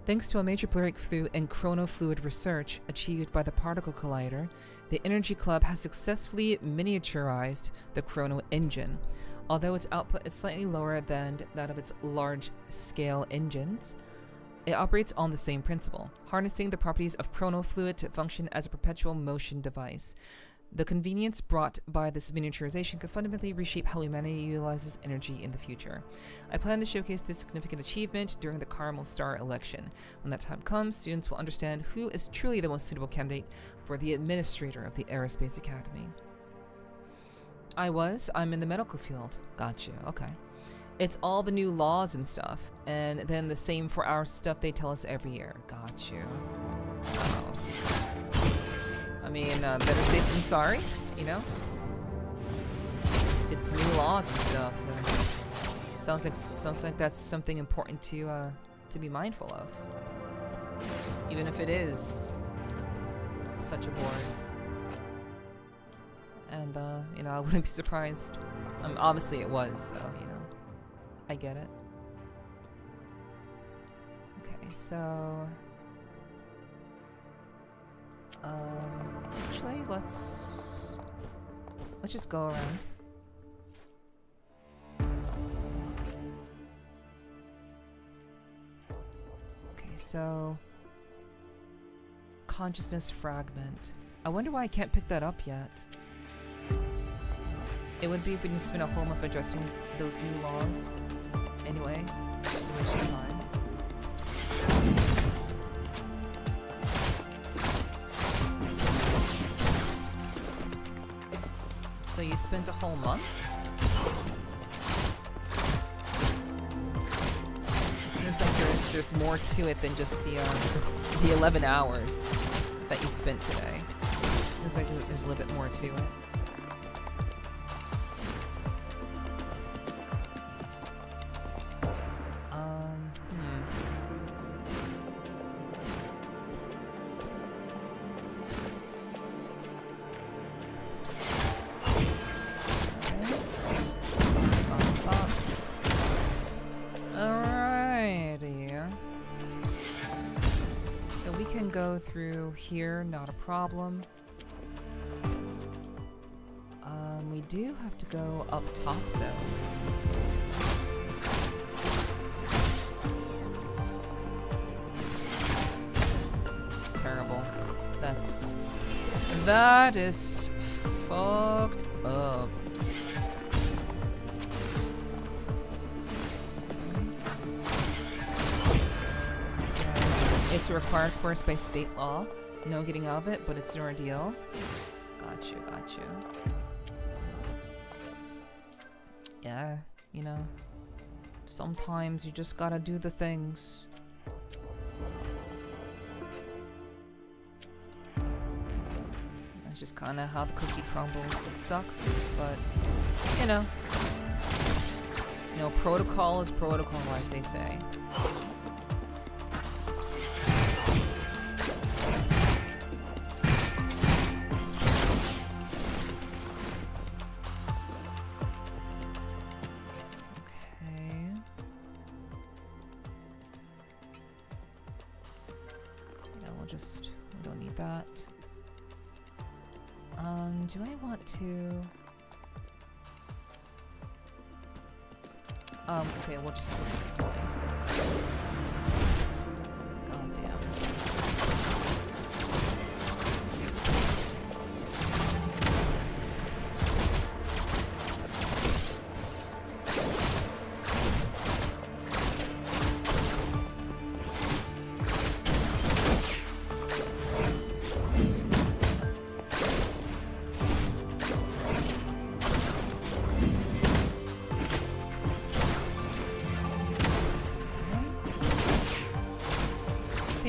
Thanks to a major breakthrough in chronofluid research achieved by the Particle Collider, the Energy Club has successfully miniaturized the chrono engine. Although its output is slightly lower than that of its large-scale engines, it operates on the same principle, harnessing the properties of chronofluid to function as a perpetual motion device. The convenience brought by this miniaturization could fundamentally reshape how humanity utilizes energy in the future. I plan to showcase this significant achievement during the Caramel Star election. When that time comes, students will understand who is truly the most suitable candidate for the administrator of the Aerospace Academy. I'm in the medical field. Gotcha, okay. It's all the new laws and stuff, and then the same for our stuff they tell us every year. Got you. Oh. I mean, better safe than sorry, you know? If it's new laws and stuff, then sounds like that's something important to be mindful of. Even if it is such a bore. And, you know, I wouldn't be surprised. Obviously it was, so, you know, I get it. Okay, so... actually, let's just go around. Okay, so... Consciousness fragment. I wonder why I can't pick that up yet. It would be if we didn't spend a whole month addressing those new laws. Anyway, just a waste of time. So you spent a whole month? It seems like there's more to it than just the 11 hours that you spent today. It seems like there's a little bit more to it. Through here, not a problem. We do have to go up top though. Terrible. That is fucked up. It's a required course by state law. No getting out of it, but it's an ordeal. Gotcha. Yeah, you know, sometimes you just gotta do the things. That's just kinda how the cookie crumbles. It sucks, but, you know, protocol is protocol, as they say. We don't need that. Do I want to... okay, we'll just keep going.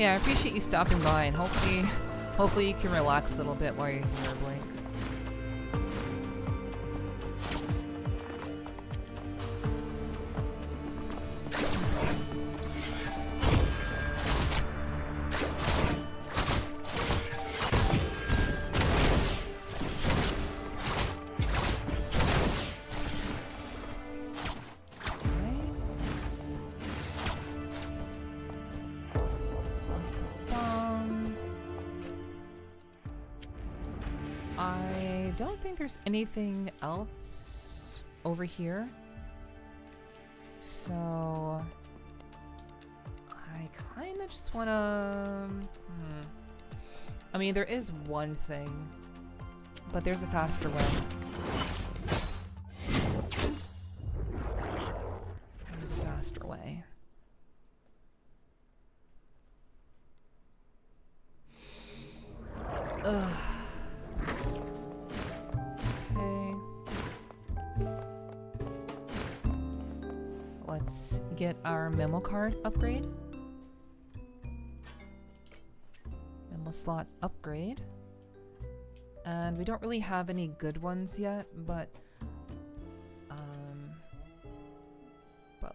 Yeah, I appreciate you stopping by, and hopefully you can relax a little bit while you're here, Blake. I don't think there's anything else over here. So I kind of just want to... I mean, there is one thing, but there's a faster way. There's a faster way. Ugh. Let's get our memo card upgrade. Memo slot upgrade. And we don't really have any good ones yet, but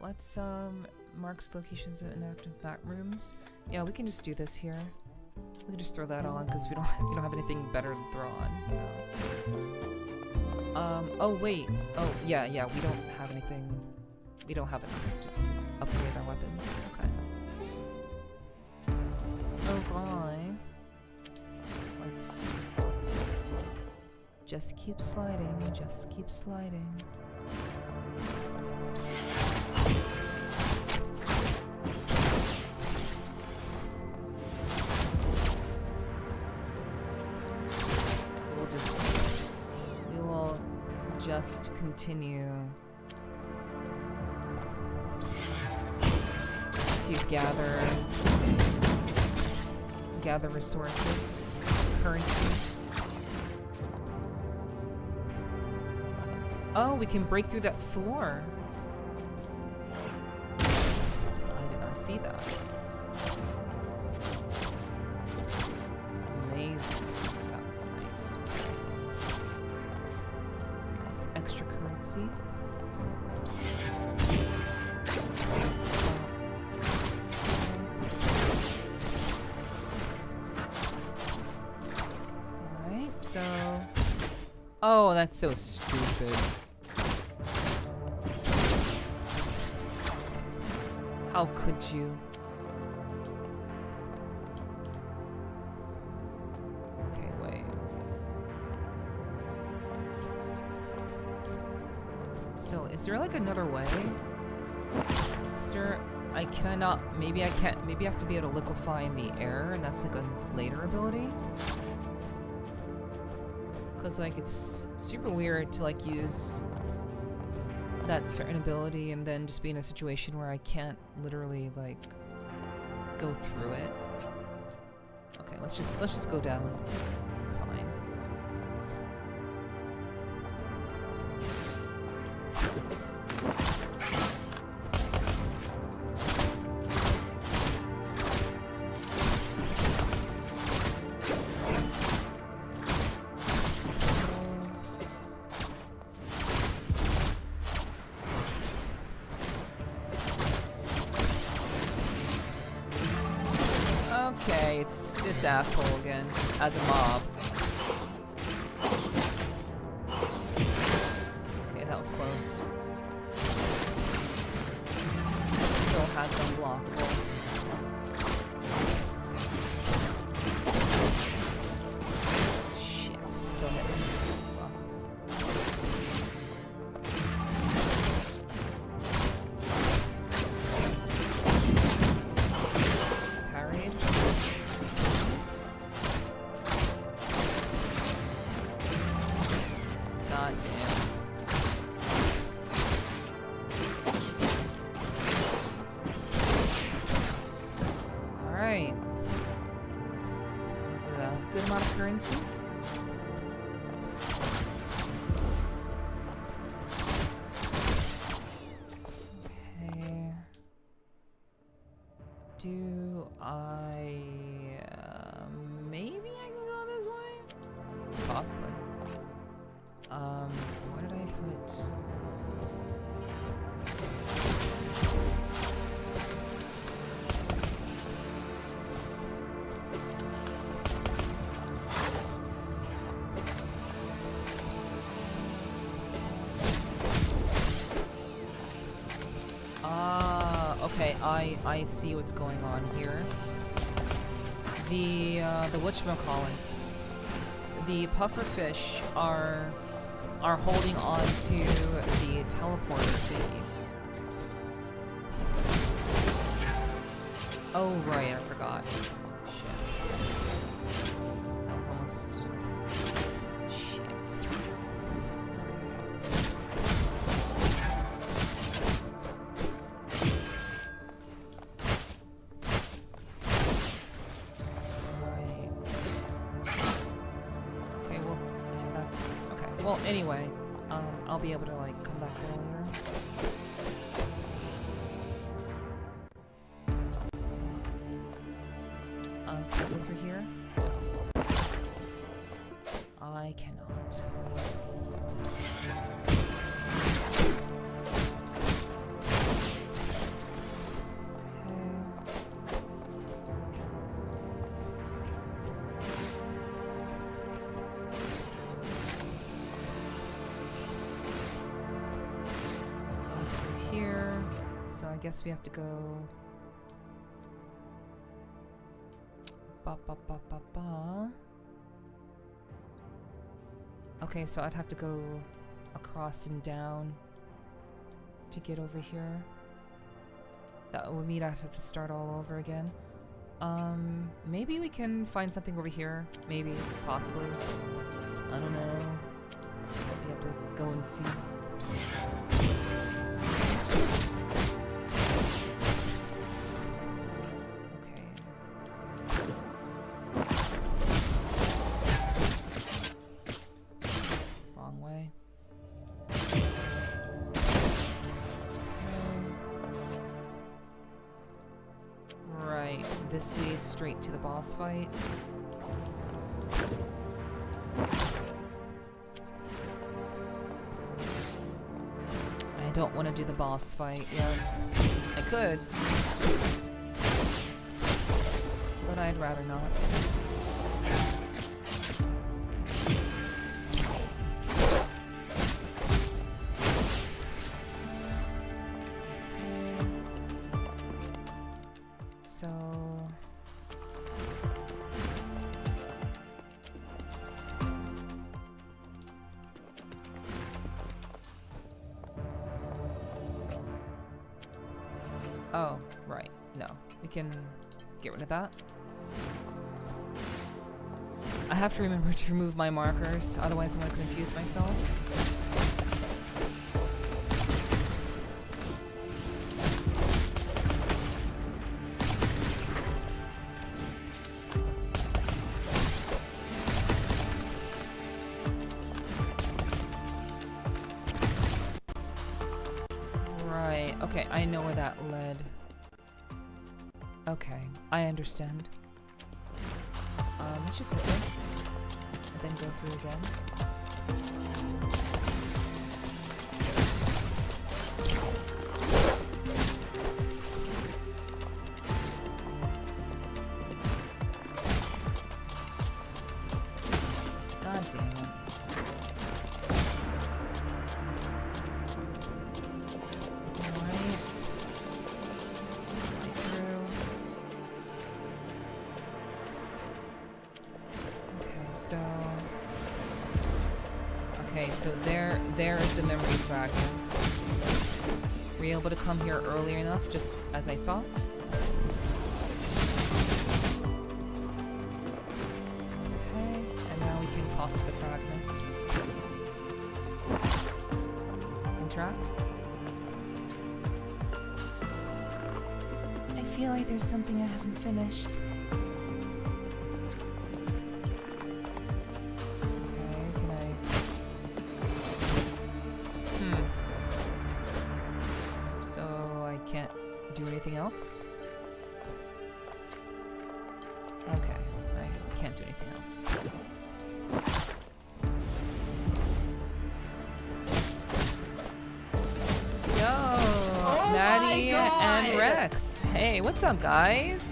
let's marks locations of inactive bat rooms. Yeah, we can just do this here. We can just throw that on because we don't have anything better to throw on. So. Oh wait. Oh yeah, we don't have anything. We don't have enough to upgrade our weapons. Okay. Oh boy. Let's just keep sliding. Just keep sliding. We will just continue to gather resources, currency. Oh, we can break through that floor. I did not see that. Amazing. That was nice. Nice extra currency. Oh, that's so stupid. How could you? Okay, wait. So, is there like another way? Can I not? Maybe I can't. Maybe I have to be able to liquefy in the air, and that's like a later ability? Because like it's super weird to like use that certain ability and then just be in a situation where I can't literally like go through it. Okay, let's just go down. It's fine. Okay, it's this asshole again, as a mob. Okay, that was close. Still has unblockable. Shit, still hitting. do I... maybe I can go this way? Possibly. Where did I put... Okay, I see what's going on here. The whatchamacallits, the pufferfish are holding on to the teleporter thingy. Oh right, I forgot. Shit. That was almost... shit. Well, anyway, I'll be able to, like, come back there later. Can I go through here? No. I cannot. Here, so I guess we have to go ba. Okay, so I'd have to go across and down to get over here. That would mean I'd have to start all over again. Maybe we can find something over here. Maybe, possibly. I don't know. We have to go and see. This leads straight to the boss fight. I don't want to do the boss fight yet. I could, but I'd rather not. Oh, right. No. We can get rid of that. I have to remember to remove my markers, otherwise I'm going to confuse myself. Right. Okay, I know where that led. Okay, I understand. Let's just hit this, and then go through again. God damn it. Alright. Slide through. Okay, so there's the memory fragment. Were you able to come here early enough, just as I thought? Okay, and now we can talk to the fragment. Interact? I feel like there's something I haven't finished. So I can't do anything else? Okay, I can't do anything else. Yo, Maddie and Rex. Hey, what's up, guys?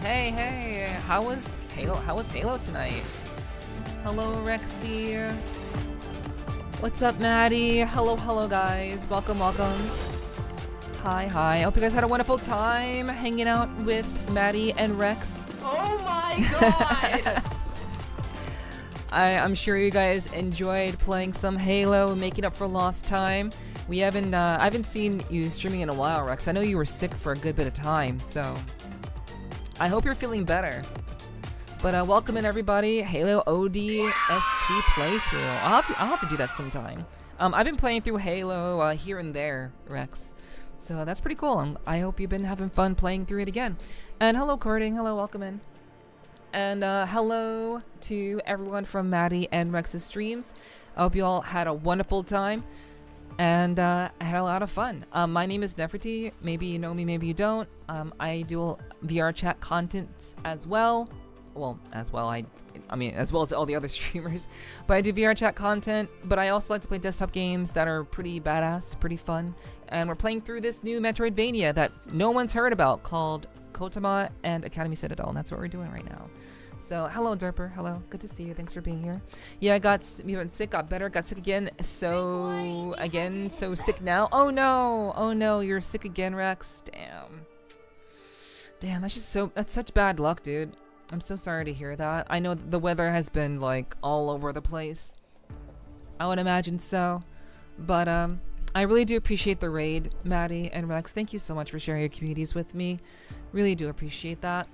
Hey, how was Halo tonight? Hello, Rexy. What's up, Maddie? Hello, guys. Welcome. Hi. I hope you guys had a wonderful time hanging out with Maddie and Rex. Oh my god! I'm sure you guys enjoyed playing some Halo, making up for lost time. I haven't seen you streaming in a while, Rex. I know you were sick for a good bit of time, so I hope you're feeling better. But welcome in, everybody. Halo ODST playthrough. I'll have to do that sometime. I've been playing through Halo here and there, Rex. So that's pretty cool. I hope you've been having fun playing through it again. And hello, Cording. Hello, welcome in. And hello to everyone from Maddie and Rex's streams. I hope you all had a wonderful time and had a lot of fun. My name is Nepherti. Maybe you know me, maybe you don't. I do VR chat content as well. Well, as well as all the other streamers. But I do VR chat content, but I also like to play desktop games that are pretty badass, pretty fun. And we're playing through this new Metroidvania that no one's heard about called KOTAMA and Academy Citadel, and that's what we're doing right now. So, hello, Derper. Hello. Good to see you. Thanks for being here. Yeah, we went sick, got better, got sick again. So sick now. Oh no, you're sick again, Rex. Damn, that's such bad luck, dude. I'm so sorry to hear that. I know the weather has been like all over the place. I would imagine so. But I really do appreciate the raid, Maddie and Rex. Thank you so much for sharing your communities with me. Really do appreciate that.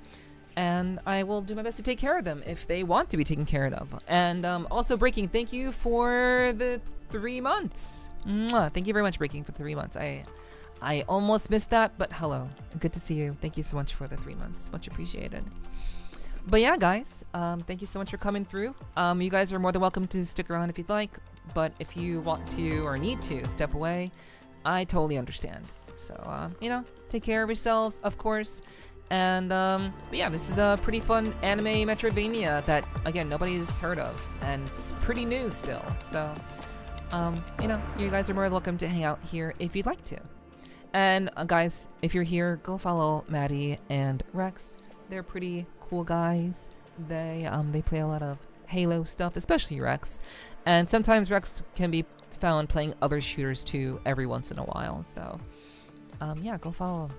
And I will do my best to take care of them if they want to be taken care of. And also, Breaking, thank you for the 3 months. Mwah. Thank you very much, Breaking, for 3 months. I almost missed that, but hello. Good to see you. Thank you so much for the 3 months. Much appreciated. But yeah, guys, thank you so much for coming through. You guys are more than welcome to stick around if you'd like, but if you want to or need to step away, I totally understand. So, take care of yourselves, of course. And, but yeah, this is a pretty fun anime Metroidvania that, again, nobody's heard of, and it's pretty new still. So, you guys are more than welcome to hang out here if you'd like to. And, guys, if you're here, go follow Maddie and Rex. They're pretty cool guys. They play a lot of Halo stuff, especially Rex. And sometimes Rex can be found playing other shooters too every once in a while. So, yeah, go follow him.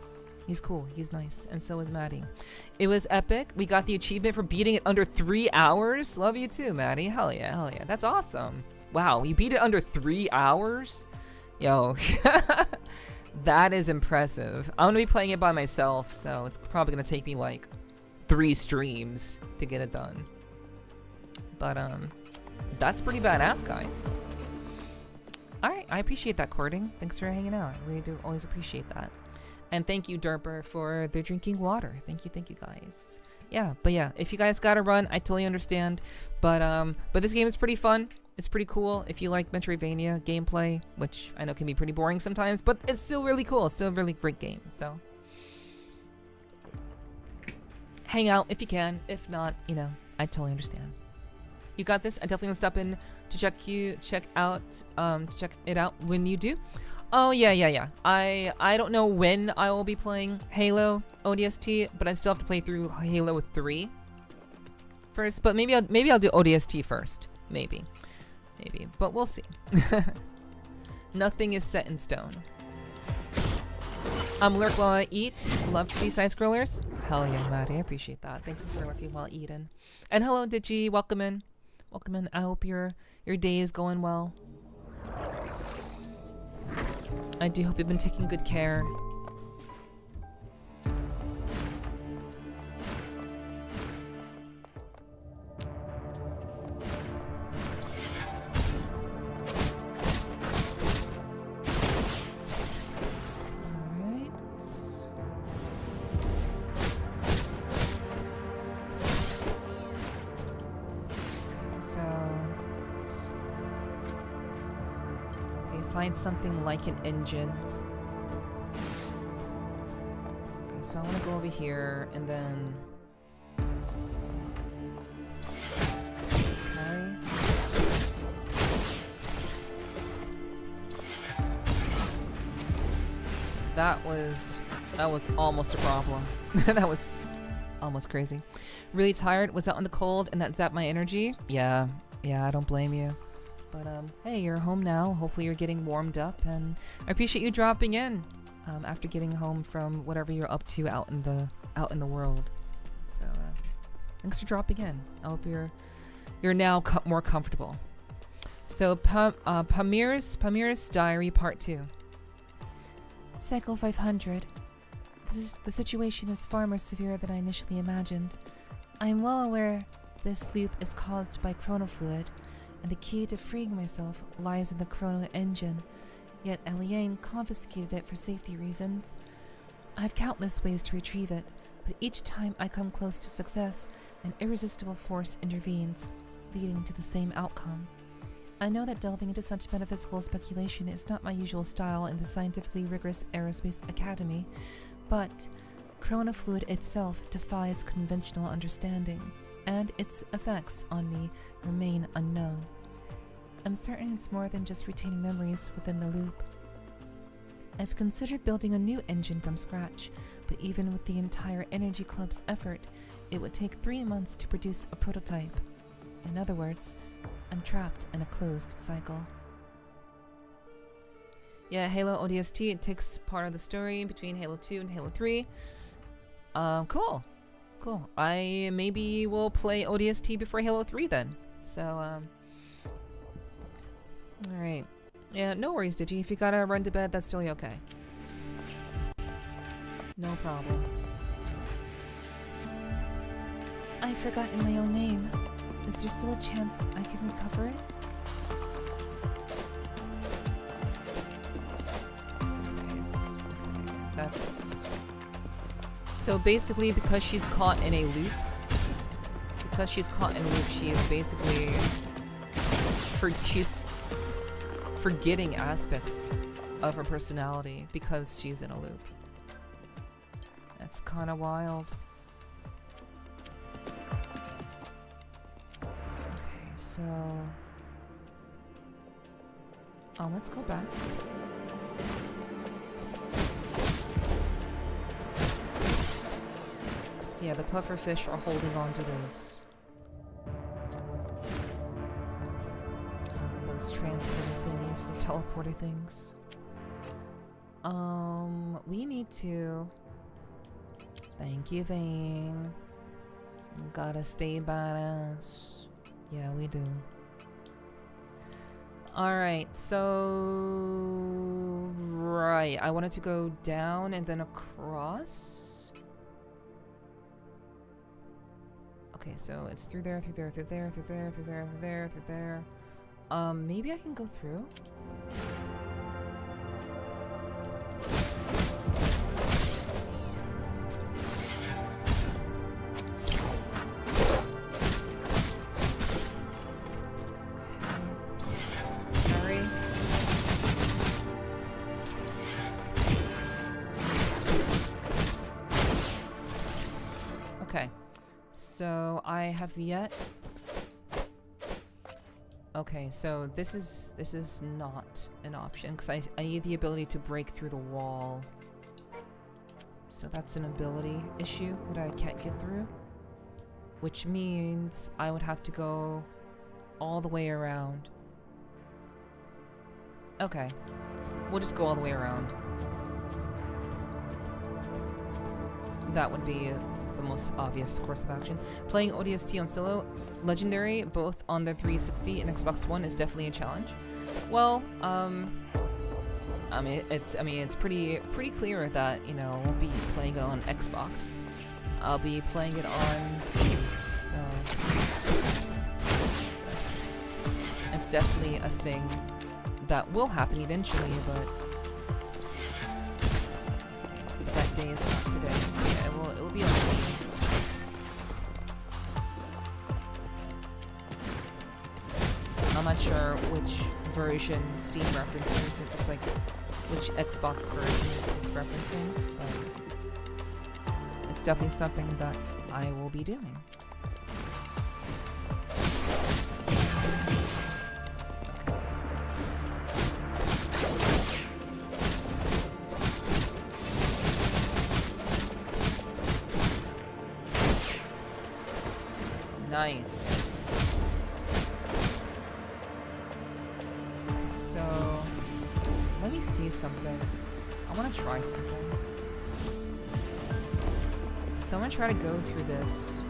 He's cool. He's nice. And so is Maddie. It was epic. We got the achievement for beating it under 3 hours. Love you too, Maddie. Hell yeah. That's awesome. Wow, you beat it under 3 hours? Yo. That is impressive. I'm going to be playing it by myself, so it's probably going to take me like 3 streams to get it done. But that's pretty badass, guys. Alright, I appreciate that, Courting. Thanks for hanging out. I really do always appreciate that. And thank you, Derper, for the drinking water. Thank you, guys. Yeah, but yeah, if you guys gotta run, I totally understand. But this game is pretty fun. It's pretty cool if you like Metroidvania gameplay, which I know can be pretty boring sometimes, but it's still really cool. It's still a really great game, so hang out if you can. If not, I totally understand. You got this. I definitely want to stop in to check it out when you do. Oh yeah. I don't know when I will be playing Halo ODST, but I still have to play through Halo 3 first. But maybe I'll do ODST first. Maybe, but we'll see. Nothing is set in stone. Lurk while I eat. Love to be side scrollers. Hell yeah, Maddie. I appreciate that. Thank you for lurking while eating. And hello, Digi. Welcome in. I hope your day is going well. I do hope you've been taking good care. Find something like an engine. Okay, so I want to go over here and then that was almost a problem. That was almost crazy. Really tired, was out in the cold, and that zapped my energy. Yeah, I don't blame you. But hey, you're home now. Hopefully you're getting warmed up, and I appreciate you dropping in after getting home from whatever you're up to out in the world. So thanks for dropping in. I hope you're now more comfortable. So Pamir's Diary Part 2. Cycle 500. The situation is far more severe than I initially imagined. I am well aware this loop is caused by chronofluid, and the key to freeing myself lies in the chrono engine, yet Eliane confiscated it for safety reasons. I have countless ways to retrieve it, but each time I come close to success, an irresistible force intervenes, leading to the same outcome. I know that delving into such metaphysical speculation is not my usual style in the scientifically rigorous aerospace academy, but chronofluid itself defies conventional understanding, and its effects on me remain unknown. I'm certain it's more than just retaining memories within the loop. I've considered building a new engine from scratch, but even with the entire Energy Club's effort, it would take 3 months to produce a prototype. In other words, I'm trapped in a closed cycle. Yeah, Halo ODST, it takes part of the story between Halo 2 and Halo 3. Cool. I maybe will play ODST before Halo 3 then. So, alright. Yeah, no worries, Digi. If you gotta run to bed, that's totally okay. No problem. I've forgotten my own name. Is there still a chance I can recover it? That's... So basically, because she's caught in a loop, she is basically... she's forgetting aspects of her personality because she's in a loop. That's kind of wild. Okay, so... let's go back. So yeah, the pufferfish are holding on to those transporter thingies, those teleporter things. We need to... Thank you, Vane. Gotta stay badass. Yeah, we do. Alright, so... Right, I wanted to go down and then across. Okay, so it's through there, through there, through there, through there, through there, through there, through there. Maybe I can go through? Sorry. Okay. So I have yet... Okay, so this is not an option because I need the ability to break through the wall. So that's an ability issue that I can't get through, which means I would have to go all the way around. Okay, we'll just go all the way around. That would be the most obvious course of action. Playing ODST on solo, legendary, both on the 360 and Xbox One is definitely a challenge. Well, I mean it's pretty clear that, you know, I won't be playing it on Xbox. I'll be playing it on Steam. So it's definitely a thing that will happen eventually, but that day is not today. Yeah, it will be on Steam. I'm not sure which version Steam references, if it's like which Xbox version it's referencing, but it's definitely something that I will be doing. Nice. So, let me see something. I want to try something. So I'm gonna try to go through this.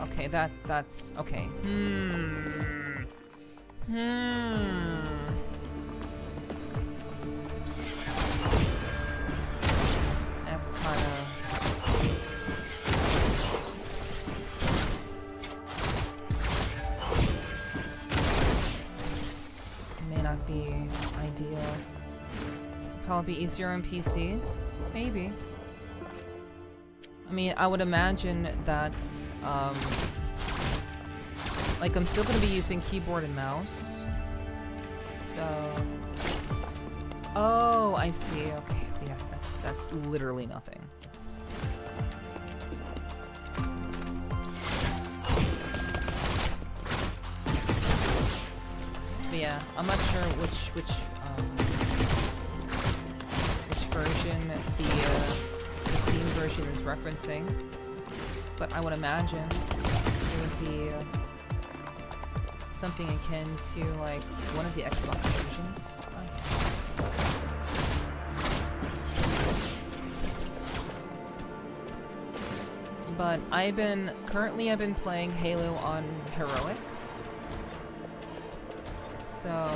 Okay, that's okay. That's kind of. May not be ideal. Probably be easier on PC, maybe. I mean, I would imagine that, like, I'm still gonna be using keyboard and mouse. So, oh, I see. Okay, yeah, that's literally nothing. It's but yeah, I'm not sure which version the Steam version is referencing, but I would imagine it would be something akin to like one of the Xbox versions. But I've been playing Halo on Heroic, so.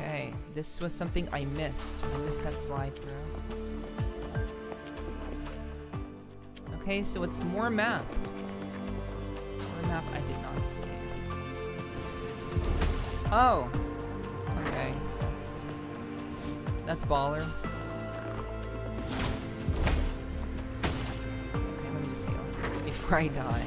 Okay, this was something I missed. I missed that slide through. Okay, so it's more map. More map I did not see. Oh! Okay, that's baller. Okay, let me just heal before I die.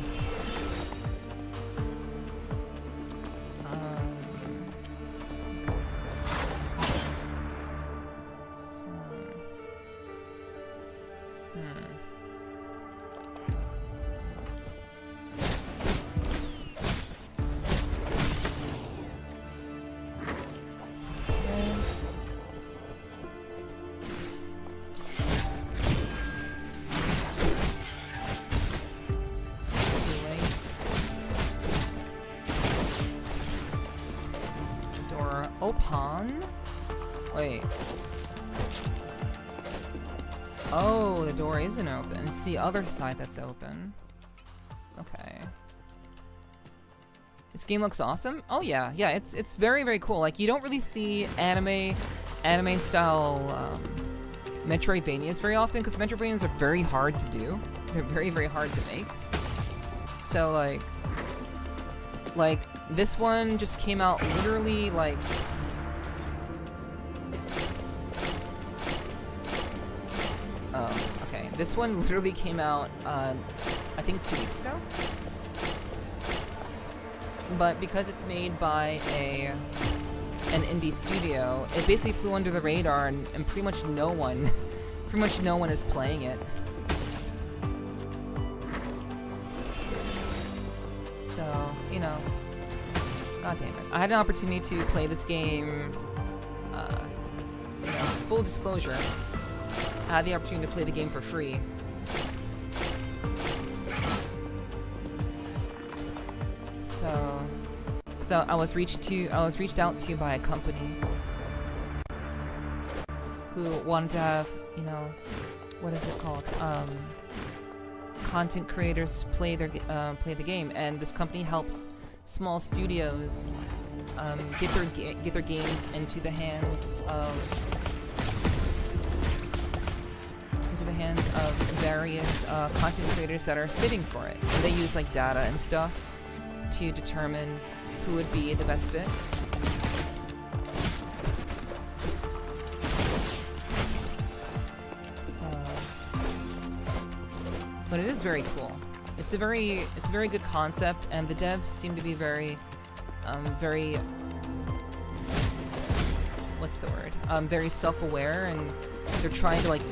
Open? Wait. Oh, the door isn't open. It's the other side that's open. Okay. This game looks awesome. Oh yeah, yeah. It's very very cool. Like you don't really see anime style Metroidvanias very often because Metroidvanias are very hard to do. They're very very hard to make. So like this one just came out literally like. Okay. This one literally came out, I think 2 weeks ago. But because it's made by an indie studio, it basically flew under the radar, and pretty much no one is playing it. So, you know, god damn it. I had an opportunity to play this game, you know, full disclosure. I had the opportunity to play the game for free. So I was reached out to by a company who wanted to have, you know, what is it called? Content creators play the game, and this company helps small studios get their games into the hands of various content creators that are fitting for it. And they use like data and stuff to determine who would be the best fit. So, but it is very cool. It's a very good concept, and the devs seem to be very what's the word? Very self-aware, and they're trying to like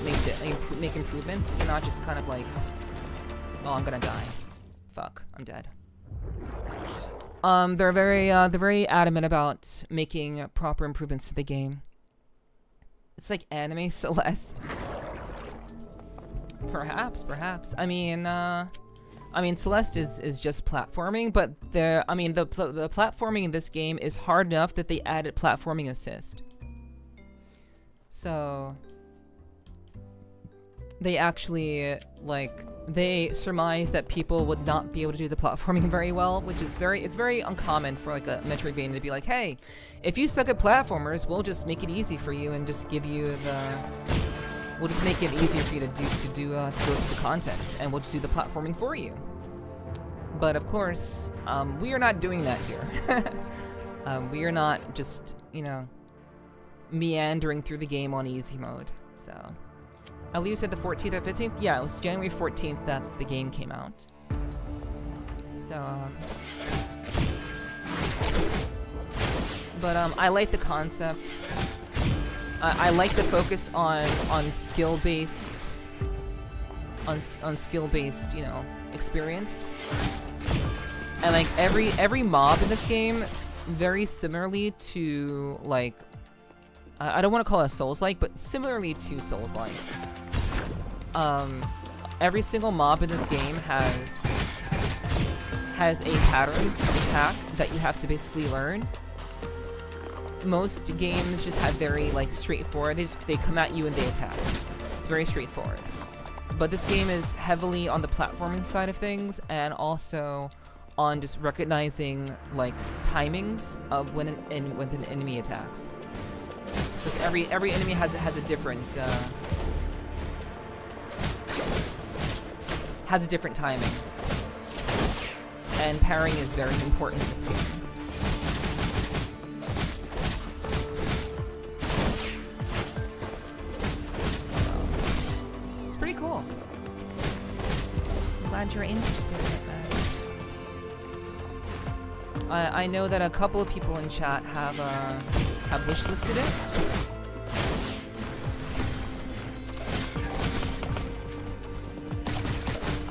make improvements. They're not just kind of like, oh, I'm gonna die. Fuck, I'm dead. They're very adamant about making proper improvements to the game. It's like anime Celeste. Perhaps. I mean, Celeste is just platforming, but the platforming in this game is hard enough that they added platforming assist. So they actually, like, they surmise that people would not be able to do the platforming very well, which is very uncommon for like a Metroidvania to be like, hey, if you suck at platformers, we'll just make it easy for you and just give you we'll just make it easier for you to go through the content, and we'll just do the platforming for you. But of course, we are not doing that here. We are not just, you know, meandering through the game on easy mode. So, I believe you said the 14th or 15th? Yeah, it was January 14th that the game came out. So, but I like the concept. I like the focus on skill-based, on skill-based, you know, experience. And like every mob in this game, very similarly to like, I don't want to call it Souls-like, but similarly to Souls-likes. Every single mob in this game has a pattern of attack that you have to basically learn. Most games just have very like straightforward. They come at you and they attack. It's very straightforward. But this game is heavily on the platforming side of things, and also on just recognizing like timings of when an enemy attacks. Because every enemy has a different timing, and parrying is very important in this game. Pretty cool. I'm glad you're interested in that. I know that a couple of people in chat have wishlisted it.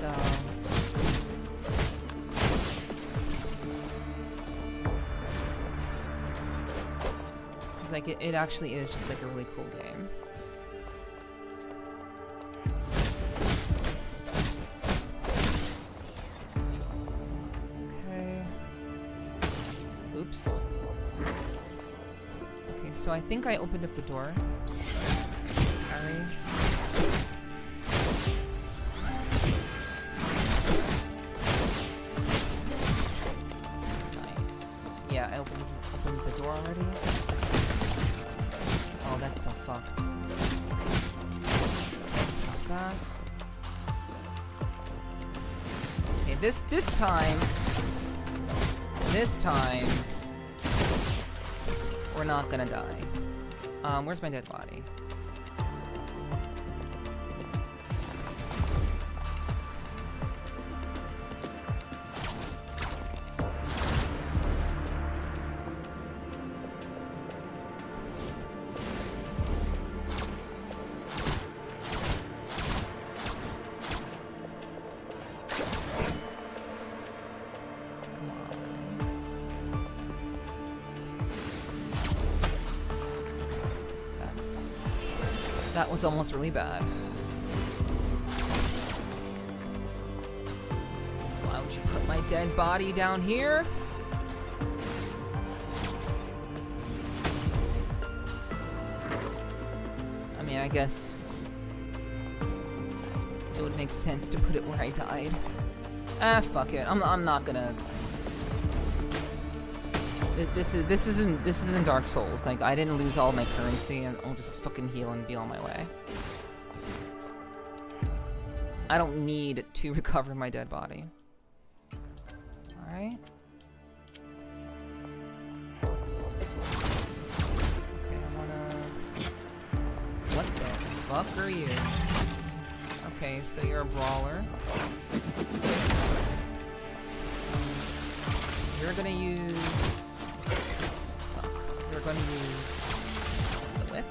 So, it's like it actually is just like a really cool game. So I think I opened up the door. Harry. Nice. Yeah, I opened the door already. Oh, that's so fucked. Like that. Okay, this time we're not gonna die. Where's my dead body? That was almost really bad. Why would you put my dead body down here? I mean, I guess it would make sense to put it where I died. Ah, fuck it. I'm not gonna. This isn't Dark Souls. Like, I didn't lose all my currency, and I'll just fucking heal and be on my way. I don't need to recover my dead body. Alright. Okay, I wanna... What the fuck are you? Okay, so you're a brawler. You're gonna use... We're going to use the whip.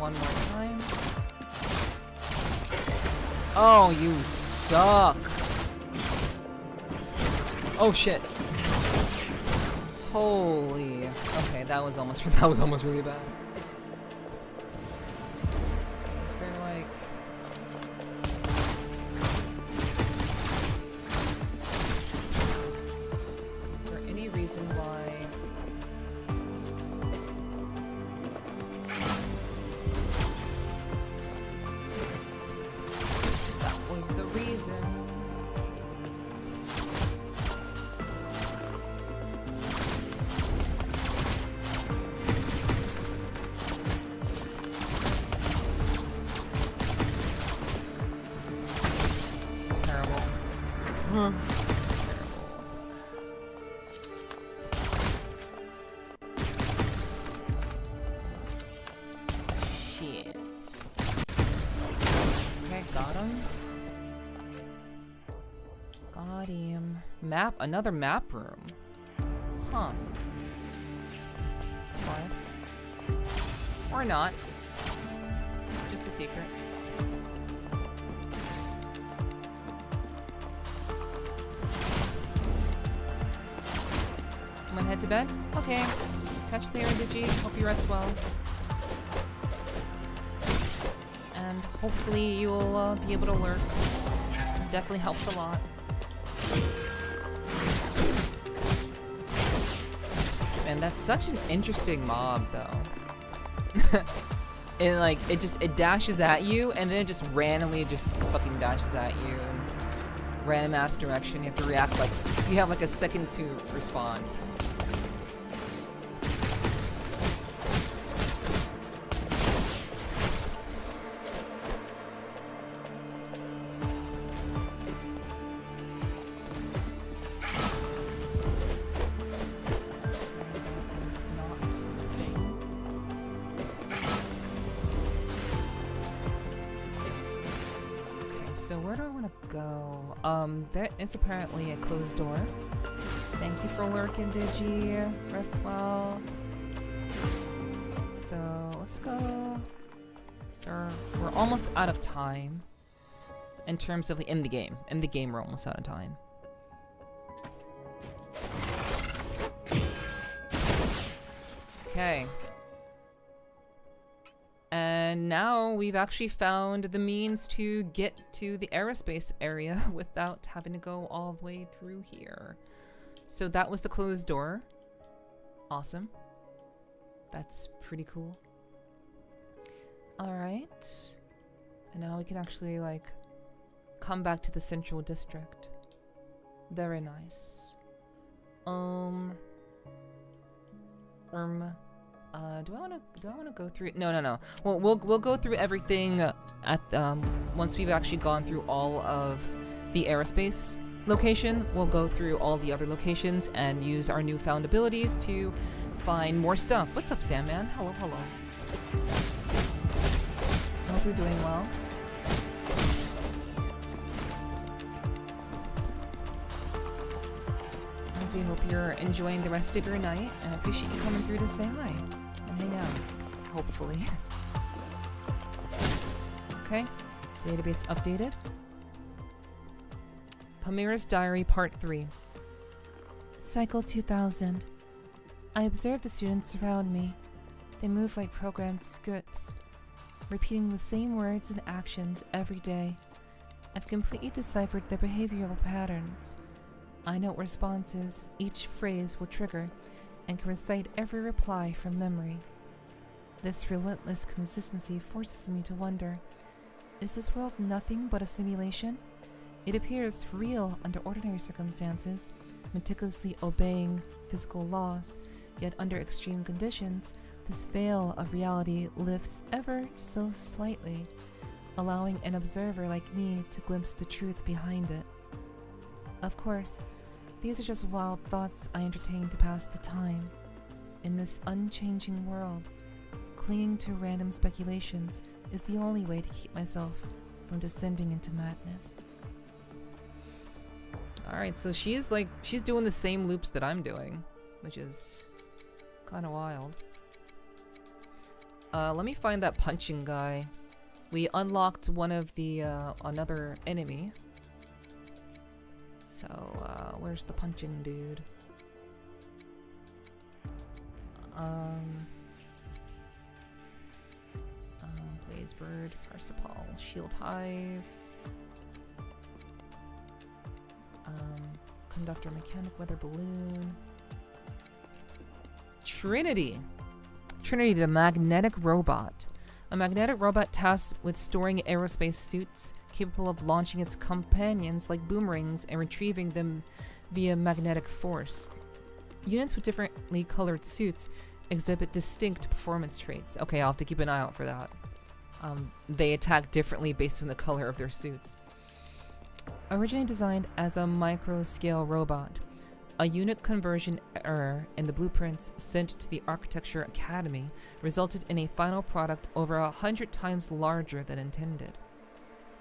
one more time. Oh, you suck. Oh shit. Holy. Okay, that was almost really bad. Is there like is there any reason why that was the reason? Shit. Okay, got him. Got him. Map, another map room. Huh. Slide. Or not. Just a secret. I'm gonna head to bed? Okay. Catch you later, Digi. Hope you rest well. And hopefully you'll be able to lurk. It definitely helps a lot. Man, that's such an interesting mob, though. It dashes at you, and then it just randomly just fucking dashes at you. Random ass direction. You have to react like you have like a second to respond. So where do I want to go? There is apparently a closed door. Thank you for lurking, Digi. Rest well. So let's go. So we're almost out of time. In terms of in the game. In the game, we're almost out of time. Okay. And now we've actually found the means to get to the aerospace area without having to go all the way through here. So that was the closed door. Awesome. That's pretty cool. Alright. And now we can actually, like, come back to the central district. Very nice. Do I want to go through it? No. Well, we'll go through everything at once we've actually gone through all of the aerospace location. We'll go through all the other locations and use our newfound abilities to find more stuff. What's up, Sandman? Hello. I hope you're doing well. I do hope you're enjoying the rest of your night, and I appreciate you coming through to say hi. Hang out, hopefully. Okay, database updated. Pamira's Diary Part 3. Cycle 2000. I observe the students around me. They move like programmed scripts, repeating the same words and actions every day. I've completely deciphered their behavioral patterns. I know what responses each phrase will trigger, and can recite every reply from memory. This relentless consistency forces me to wonder, is this world nothing but a simulation? It appears real under ordinary circumstances, meticulously obeying physical laws, yet under extreme conditions, this veil of reality lifts ever so slightly, allowing an observer like me to glimpse the truth behind it. Of course, these are just wild thoughts I entertain to pass the time. In this unchanging world, clinging to random speculations is the only way to keep myself from descending into madness. Alright, so she's doing the same loops that I'm doing, which is kind of wild. Let me find that punching guy. We unlocked one of the, another enemy. So, where's the punching dude? Blazebird, Parsipal, Shield Hive. Conductor, Mechanic, Weather Balloon. Trinity! Trinity, the magnetic robot. A magnetic robot tasked with storing aerospace suits, capable of launching its companions like boomerangs and retrieving them via magnetic force. Units with differently colored suits exhibit distinct performance traits. Okay, I'll have to keep an eye out for that. They attack differently based on the color of their suits. Originally designed as a micro-scale robot, a unit conversion error in the blueprints sent to the Architecture Academy resulted in a final product over 100 times larger than intended.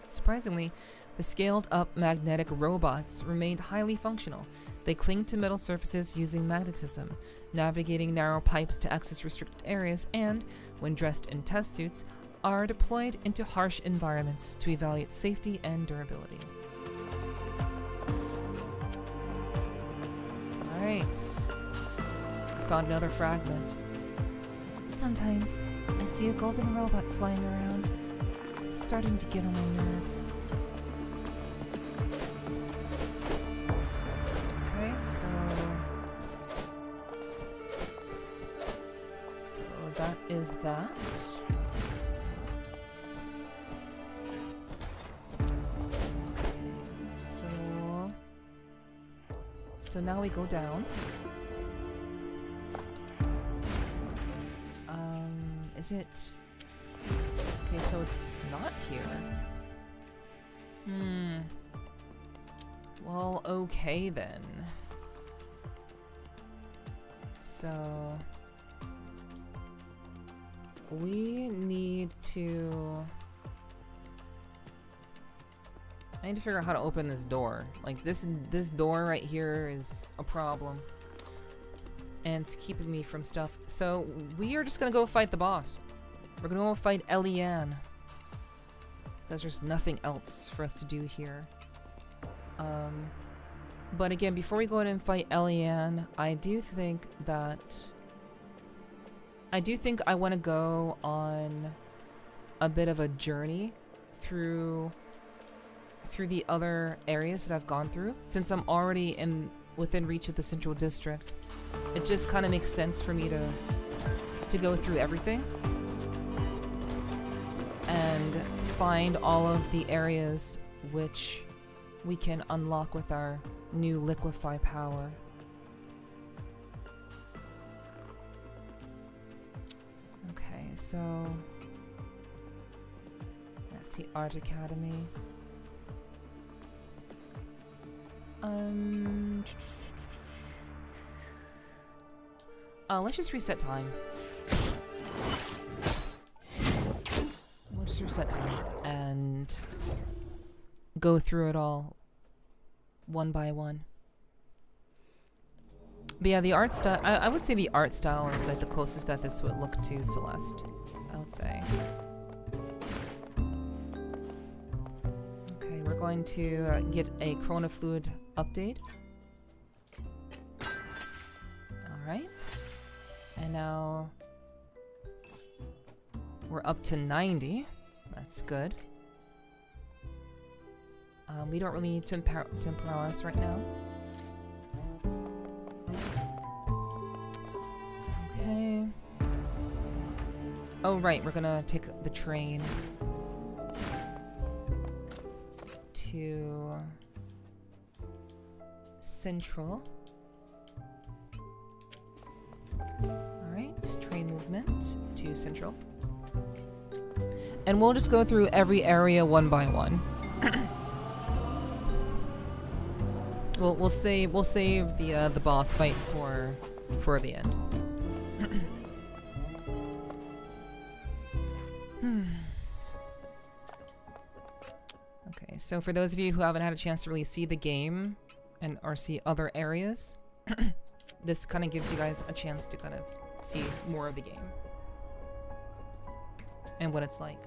Surprisingly, the scaled-up magnetic robots remained highly functional. They cling to metal surfaces using magnetism, navigating narrow pipes to access restricted areas, and, when dressed in test suits, are deployed into harsh environments to evaluate safety and durability. Alright. Found another fragment. Sometimes I see a golden robot flying around. It's starting to get on my nerves. Okay, so that is that. So now we go down. Is it? Okay, so it's not here. Well, okay then. So we need to... I need to figure out how to open this door. Like, this door right here is a problem. And it's keeping me from stuff. So, we are just gonna go fight the boss. We're gonna go fight Eliane. Because there's nothing else for us to do here. But again, before we go in and fight Eliane, I do think I want to go on a bit of a journey through the other areas that I've gone through. Since I'm already within reach of the Central District, it just kind of makes sense for me to go through everything and find all of the areas which we can unlock with our new liquefy power. Okay, so that's the Art Academy. Let's just reset time. We'll just reset time and go through it all one by one. But yeah, the art style, I would say the art style is like the closest that this would look to Celeste, I would say. Okay, we're going to get a Chrono Fluid update. Alright. And now we're up to 90. That's good. We don't really need Temporalis right now. Okay. Oh, right. We're gonna take the train to Central. Alright. Train movement to Central. And we'll just go through every area one by one. We'll save the boss fight for the end. Okay, so for those of you who haven't had a chance to really see the game or see other areas, this kind of gives you guys a chance to kind of see more of the game. and what it's like.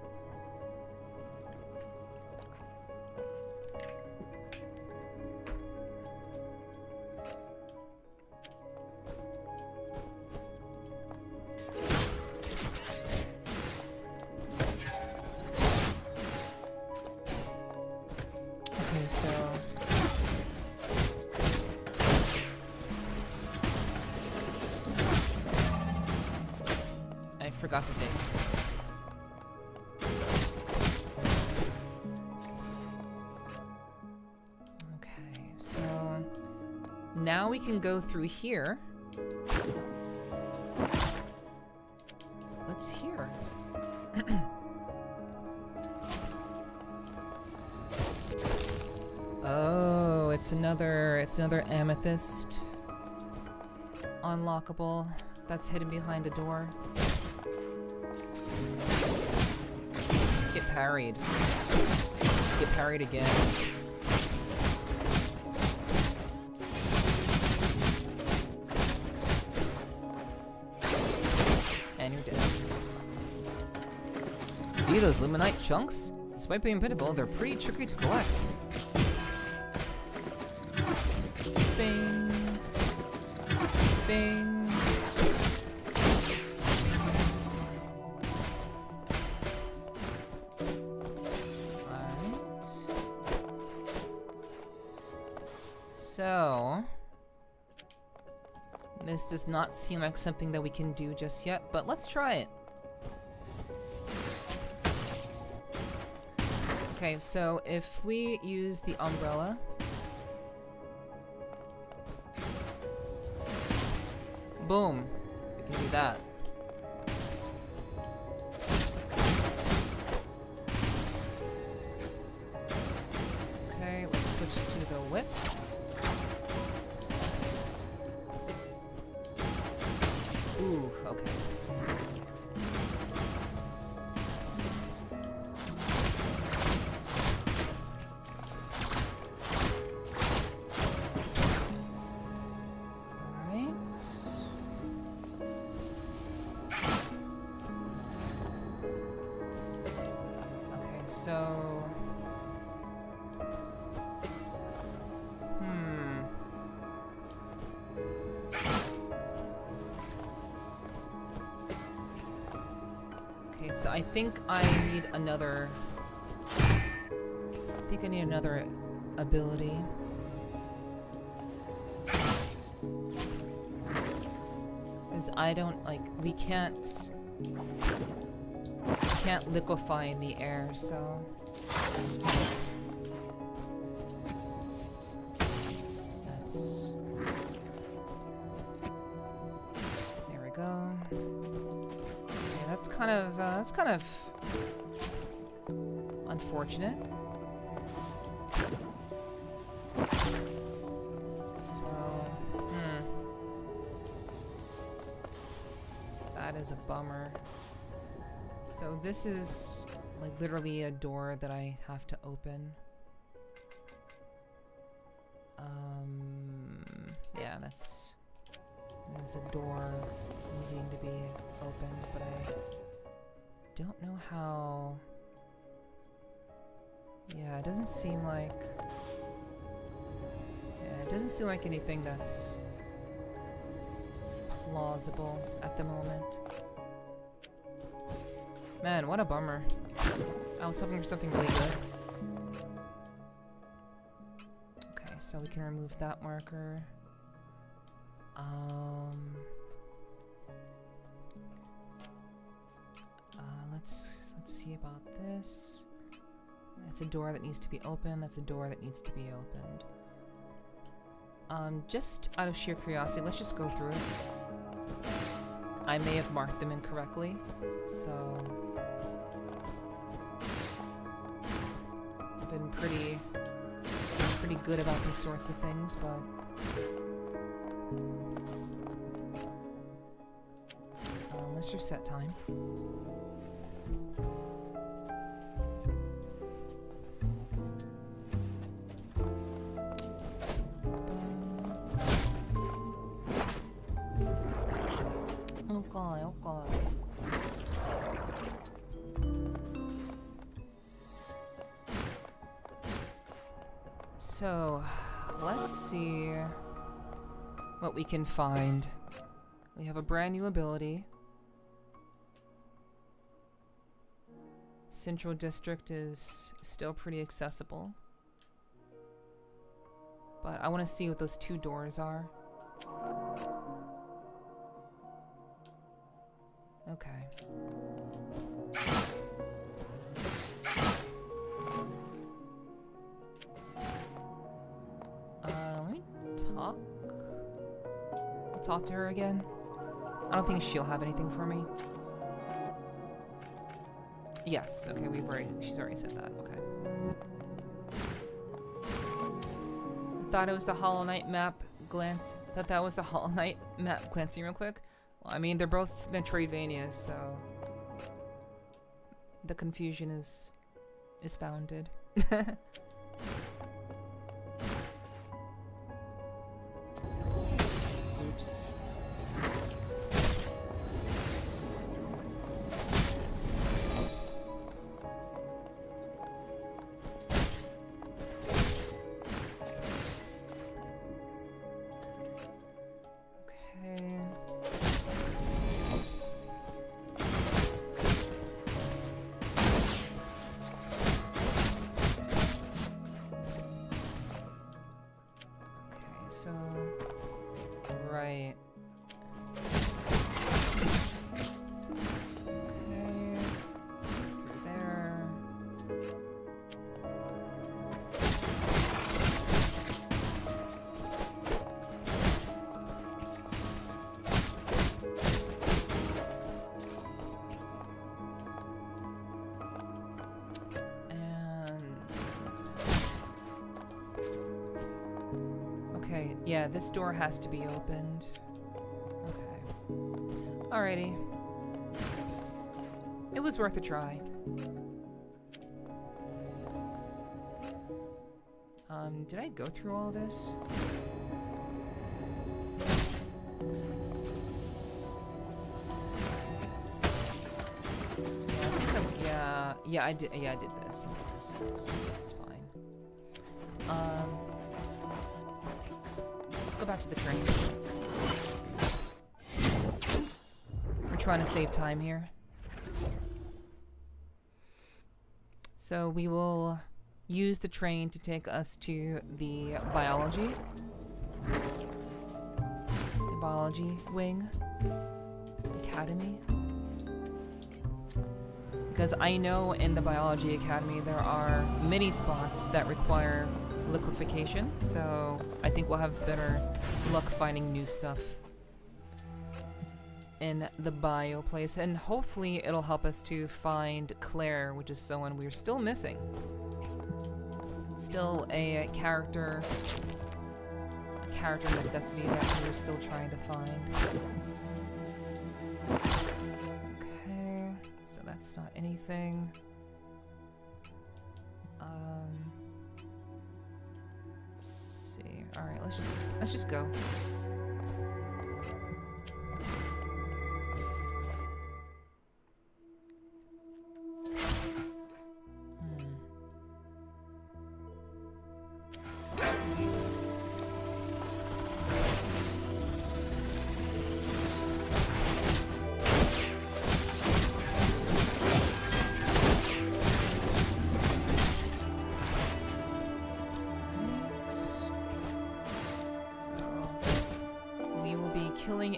Okay, so I forgot the dates. Okay, so now we can go through here. What's here? Oh, it's another amethyst. Unlockable. That's hidden behind a door. Get parried. Get parried again. And you're dead. See those luminite chunks? Despite being pitiful, they're pretty tricky to collect. Bing. Bing. Alright. So this does not seem like something that we can do just yet, but let's try it. Okay, so if we use the umbrella, boom, we can do that. Okay, let's switch to the whip. Ooh, okay. So, okay, so I think I need another, ability. Because I don't, like, we can't liquefy in the air, so that's, there we go. Yeah, that's kind of unfortunate. So, that is a bummer. So this is like literally a door that I have to open. Yeah, there's a door needing to be opened, but I don't know how. Yeah, it doesn't seem like anything that's plausible at the moment. Man, what a bummer. I was hoping for something really good. Okay, so we can remove that marker. Let's see about this. That's a door that needs to be opened. That's a door that needs to be opened. Just out of sheer curiosity, let's just go through it. I may have marked them incorrectly, so I've been pretty good about these sorts of things, but let's reset time. So, let's see what we can find. We have a brand new ability. Central District is still pretty accessible. But I want to see what those two doors are. Okay. Let me talk. I'll talk to her again. I don't think she'll have anything for me. Yes, okay, she's already said that, okay. I thought it was the Hollow Knight map thought that was the Hollow Knight map glancing real quick. Well, I mean, they're both Metroidvania, so the confusion is founded. Oops. Yeah, this door has to be opened. Okay. Alrighty. It was worth a try. Did I go through all of this? Yeah, I did. Yeah, I did this. It's fine. Let's go back to the train. We're trying to save time here. So we will use the train to take us to the biology wing academy. Because I know in the biology academy there are many spots that require liquefaction, so I think we'll have better luck finding new stuff in the bio place, and hopefully it'll help us to find Claire, which is someone we're still missing. Still a character necessity that we're still trying to find. Okay, so that's not anything. Let's see. All right, let's just go.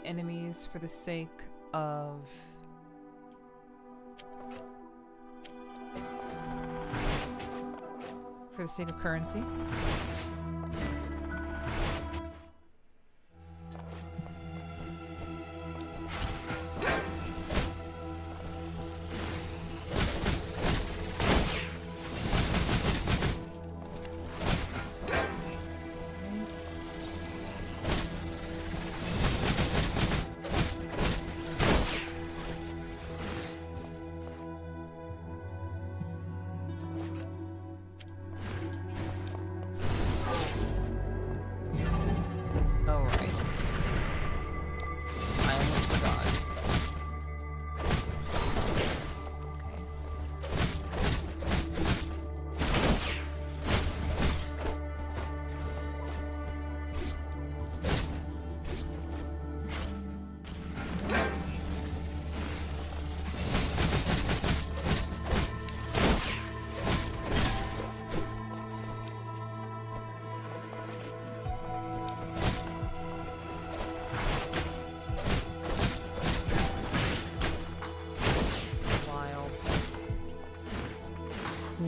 Enemies for the sake of currency.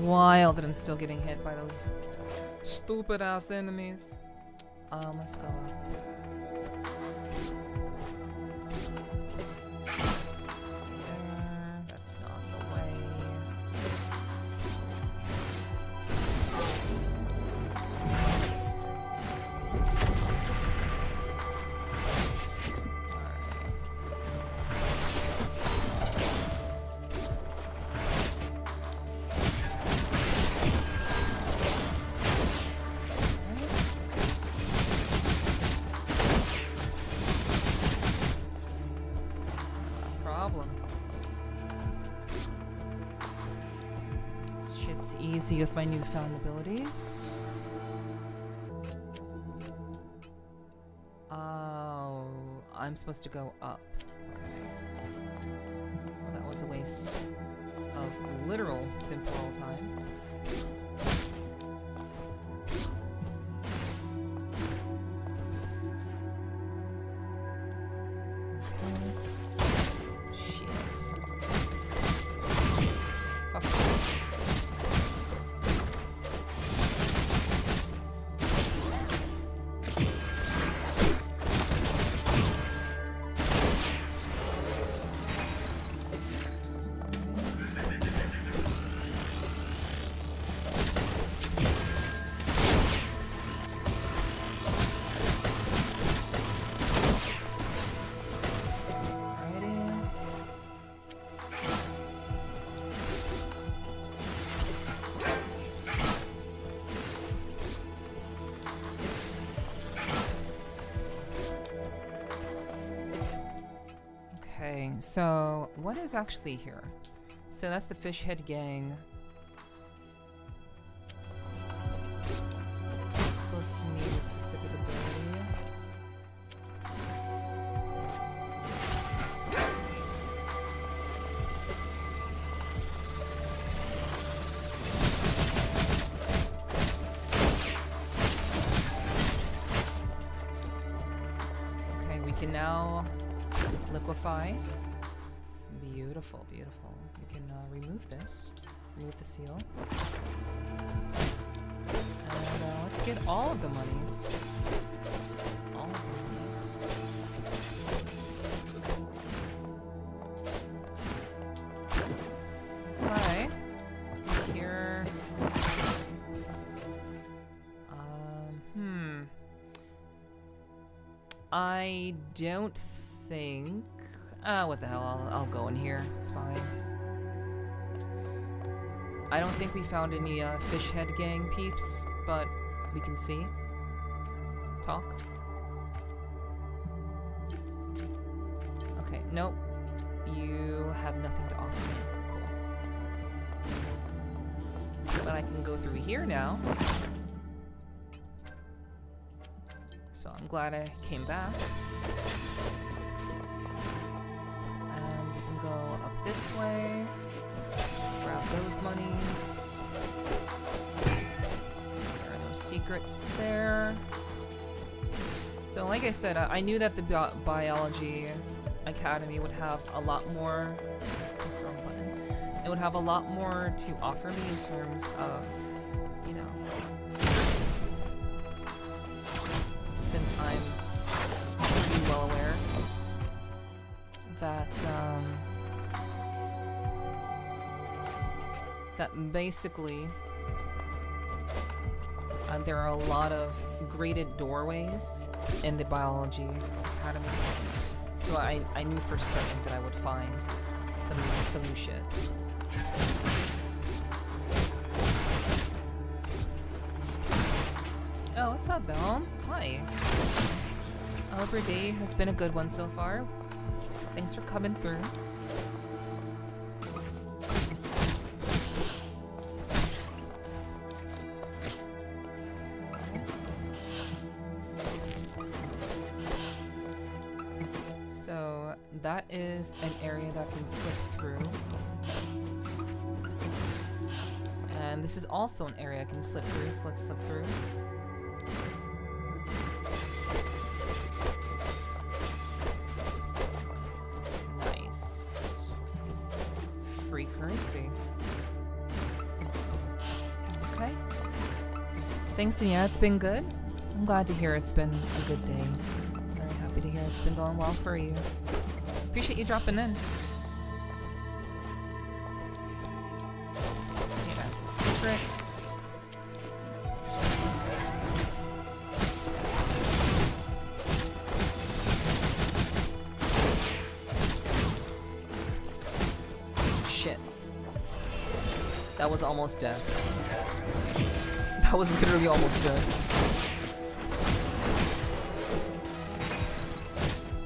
wild that I'm still getting hit by those stupid ass enemies. Let's go up. That's not the way. Shit's easy with my newfound abilities. Oh, I'm supposed to go up. Okay. Well, that was a waste of literal temporal time. Okay, so what is actually here? So that's the fish head gang. Supposed to need a specific ability. Okay, we can now liquefy. Beautiful, beautiful. We can remove this. Remove the seal. And let's get all of the monies. All of the monies. Okay. Here. I don't think. What the hell? I'll go in here. It's fine. I don't think we found any fish head gang peeps, but we can see. Talk. Okay, nope. You have nothing to offer me. Cool. But I can go through here now. So I'm glad I came back. And we can go up this way. Grab those monies. There are no secrets there. So like I said, I knew that the Biology Academy would have a lot more. Press the wrong button. It would have a lot more to offer me in terms of, you know, secrets. Since I'm pretty well aware that that basically there are a lot of graded doorways in the Biology Academy. So I knew for certain that I would find some new shit. Oh, what's up, Belle? Hi. I hope your day has been a good one so far. Thanks for coming through. So that is an area that can slip through. And this is also an area I can slip through, so let's slip through. Nice. Free currency. Thanks, and yeah, it's been good. I'm glad to hear it's been a good day. Very happy to hear it's been going well for you. Appreciate you dropping in. Okay, that's a secret. Shit. That was almost dead. That was literally almost dead.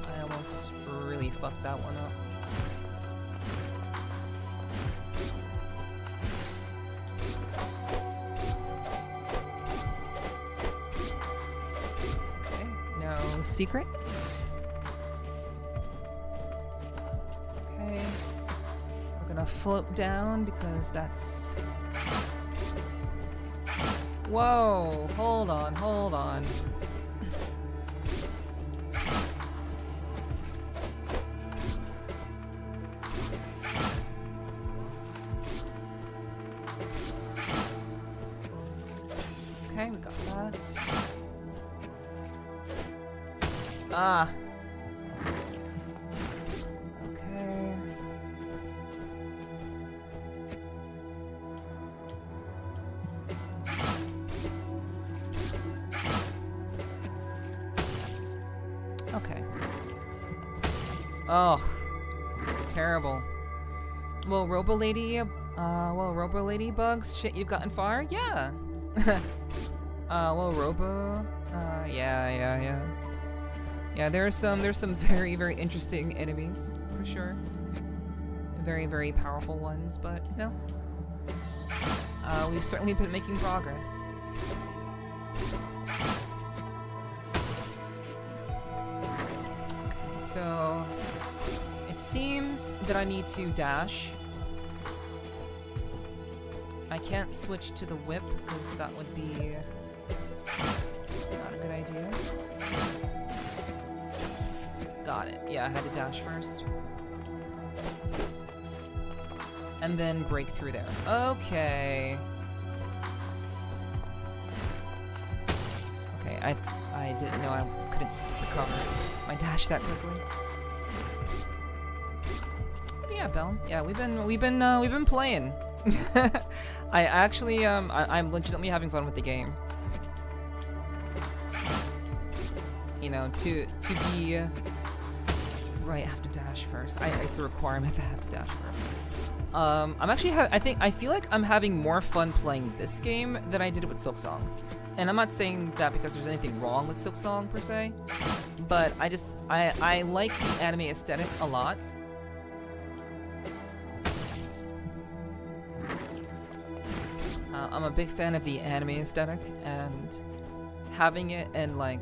I almost really fucked that one up. Okay, no secrets. Okay. We're gonna float down because that's... Whoa, hold on, hold on. Okay, we got that. Ah. Okay. Okay. Oh, terrible. Well, Robo Ladybugs, shit, you've gotten far? Yeah. Yeah, there's some very, very interesting enemies, for sure. Very, very powerful ones, but, you know. We've certainly been making progress. So, it seems that I need to dash. I can't switch to the whip because that would be not a good idea. Got it. Yeah, I had to dash first. And then break through there. Okay. Okay, I didn't know I couldn't recover my dash that quickly. Yeah, Belle. Yeah, we've been playing. I actually I'm legitimately having fun with the game. You know, to be right, I have to dash first. It's a requirement that I have to dash first. I'm actually I feel like I'm having more fun playing this game than I did with Silksong. And I'm not saying that because there's anything wrong with Silksong per se, but I like the anime aesthetic a lot. I'm a big fan of the anime aesthetic, and having it in like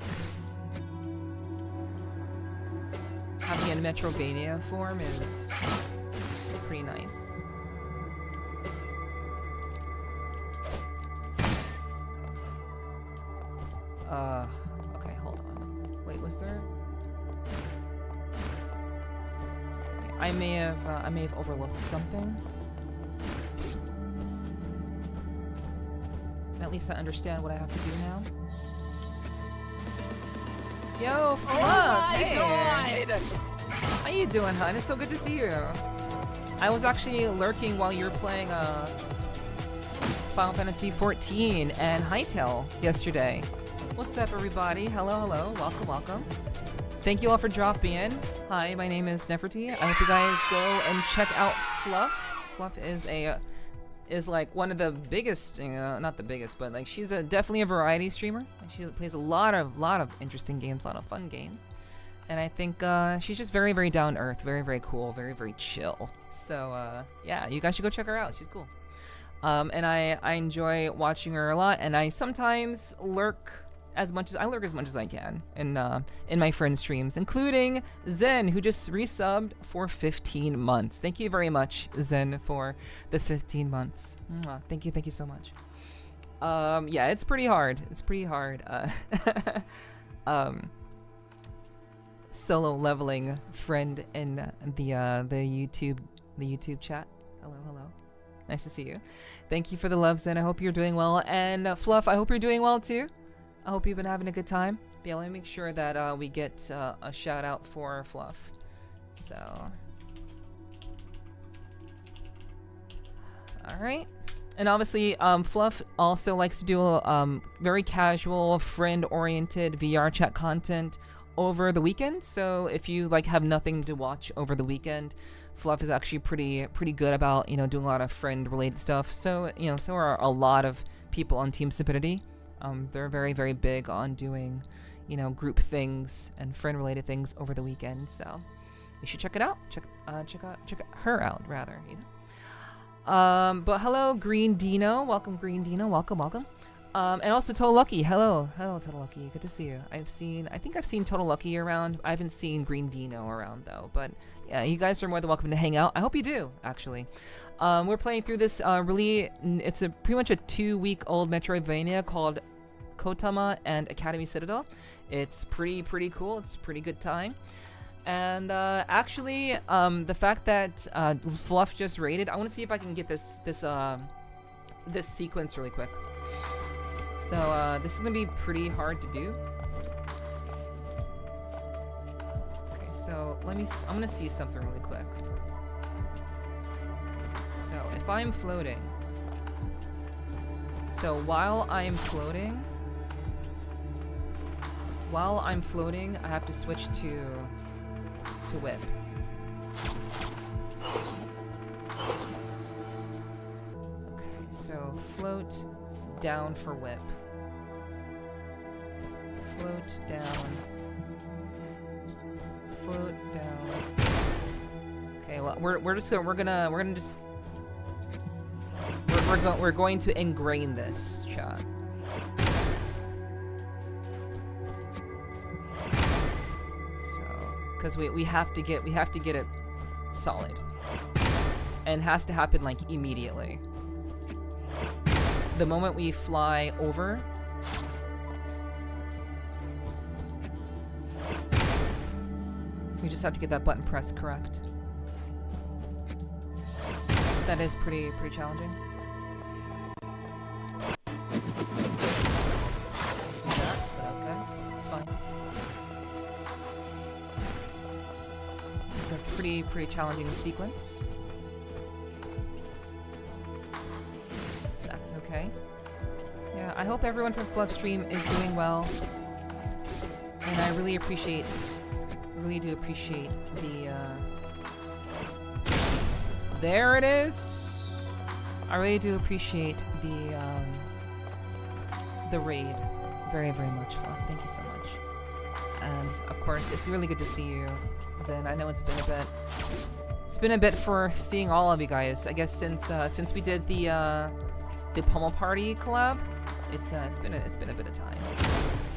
having it in Metrovania form is pretty nice. Okay, hold on. Wait, was there? Okay, I may have overlooked something. At least I understand what I have to do now. Yo, Fluff! Oh hey! God. How you doing, hon? It's so good to see you. I was actually lurking while you were playing Final Fantasy XIV and Hytale yesterday. What's up, everybody? Hello, hello. Welcome, welcome. Thank you all for dropping in. Hi, my name is Nepherti. I hope you guys go and check out Fluff. Fluff is like one of the biggest, not the biggest, but like she's definitely a variety streamer. She plays a lot of interesting games, a lot of fun games, and I think she's just very, very down to earth, very, very cool, very, very chill. So yeah, you guys should go check her out. She's cool. And I enjoy watching her a lot, and I sometimes lurk as much as I can in my friends' streams, including Zen, who just resubbed for 15 months. Thank you very much, Zen, for the 15 months. Mwah. Thank you so much. Yeah, it's pretty hard. Solo leveling friend in the YouTube chat. Hello. Nice to see you. Thank you for the loves, and I hope you're doing well. And Fluff, I hope you're doing well too. I hope you've been having a good time. But yeah, let me make sure that we get a shout out for Fluff. So, all right. And obviously, Fluff also likes to do very casual, friend-oriented VR chat content over the weekend. So if you like have nothing to watch over the weekend, Fluff is actually pretty good about doing a lot of friend-related stuff. So so are a lot of people on Team Stupidity. They're very, very big on doing group things and friend-related things over the weekend. So you should check it out. Check her out rather. But hello, Green Dino. Welcome, Green Dino. Welcome. And also Total Lucky. Hello, Total Lucky. Good to see you. I think I've seen Total Lucky around. I haven't seen Green Dino around though. But yeah, you guys are more than welcome to hang out. I hope you do, actually. We're playing through this it's pretty much a 2-week-old Metroidvania called KOTAMA and Academy Citadel. It's pretty cool. It's a pretty good time. And actually, the fact that Fluff just raided, I want to see if I can get this sequence really quick. So this is gonna be pretty hard to do. Okay, so I'm gonna see something really quick. So if I'm floating, while I'm floating, I have to switch to whip. Okay, so float down for whip. Float down. Float down. Okay, well, we're going to ingrain this shot. Because we have to get it solid, and it has to happen like immediately. The moment we fly over, we just have to get that button pressed correct. That is pretty challenging. Do that, but okay, it's fine. It's a pretty challenging sequence. That's okay. Yeah, I hope everyone from Fluff Stream is doing well. And I really do appreciate the there it is. I really do appreciate the raid very much, Fluff. Thank you so much. And of course, it's really good to see you, Zen. I know it's been a bit for seeing all of you guys. I guess since we did the Pummel Party collab, it's been a bit of time.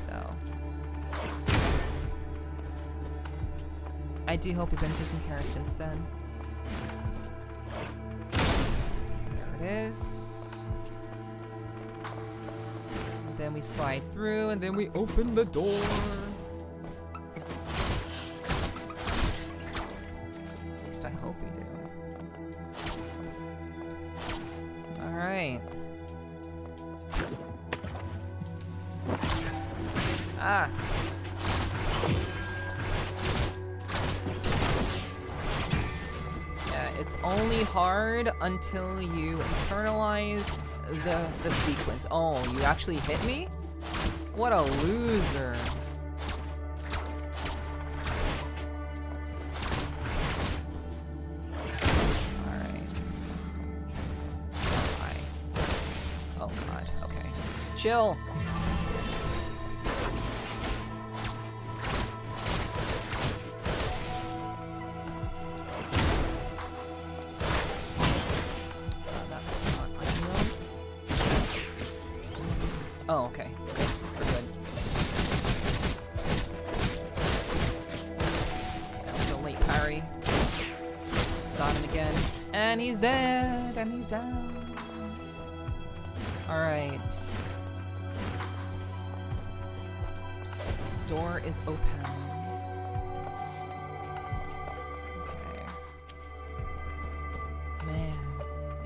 So I do hope you've been taken care of since then. There it is. And then we slide through, and then we open the door. At least I hope we do. Alright. Ah. Yeah, it's only hard until you internalize the sequence. Oh, you actually hit me? What a loser. Alright. Oh god, okay. Chill. Oh, okay. We're good. That was a late parry. Got him again. And he's dead! And he's down. Alright. Door is open. Okay. Man.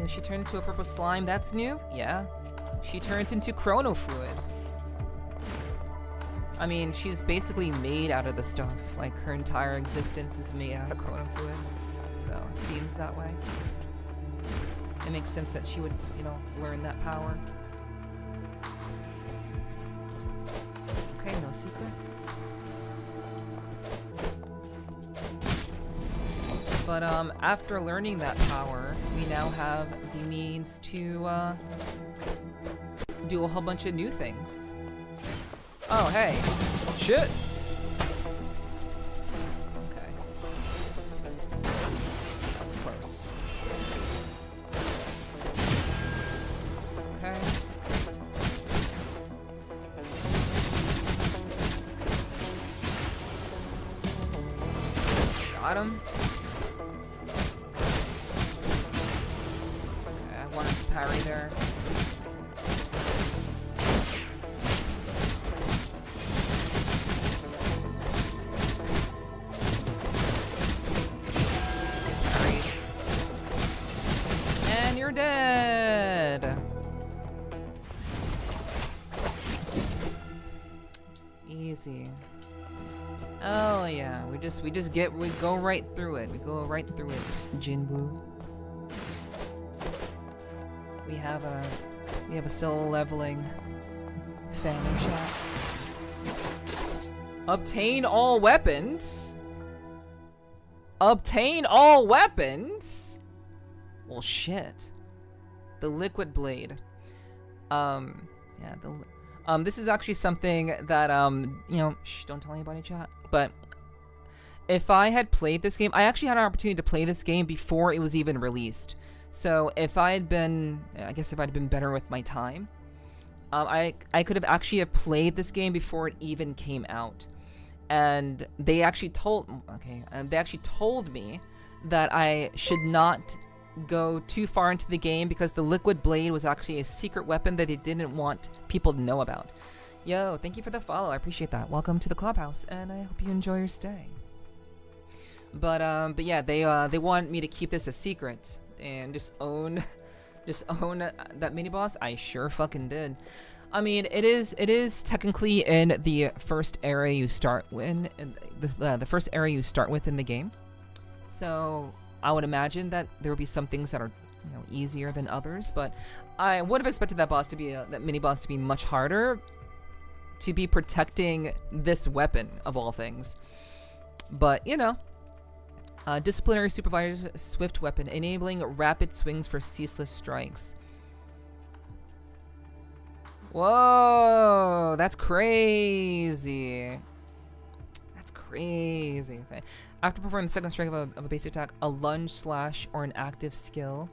She turned into a purple slime. That's new? Yeah. She turns into chrono fluid. I mean, she's basically made out of the stuff. Like, her entire existence is made out of chrono fluid. So, it seems that way. It makes sense that she would, you know, learn that power. Okay, no secrets. But, after learning that power, we now have the means to, do a whole bunch of new things. Oh, hey. Shit! Okay. That's close. Okay. Got him. Okay, I wanted to parry there. You're dead. Easy. Oh yeah, we go right through it. We go right through it, Jinwoo. We have a soul leveling family chat. Obtain all weapons. Obtain all weapons. Well, shit. The liquid blade. Yeah, this is actually something that, you know, shh, don't tell anybody, chat. But if I had played this game, I actually had an opportunity to play this game before it was even released. So if I had been, I guess if I'd been better with my time, I could have actually have played this game before it even came out. And they actually told me that I should not go too far into the game because the liquid blade was actually a secret weapon that they didn't want people to know about. Yo, thank you for the follow. I appreciate that. Welcome to the clubhouse, and I hope you enjoy your stay. But yeah, they want me to keep this a secret and just own that mini boss. I sure fucking did. I mean, it is technically in the first area you start in, the first area you start with in the game. So I would imagine that there will be some things that are, you know, easier than others, but I would have expected that boss to be that mini boss to be much harder, to be protecting this weapon of all things. But you know, disciplinary supervisor's swift weapon, enabling rapid swings for ceaseless strikes. Whoa, that's crazy. That's crazy. Okay. After performing the second strike of a basic attack, a lunge, slash, or an active skill,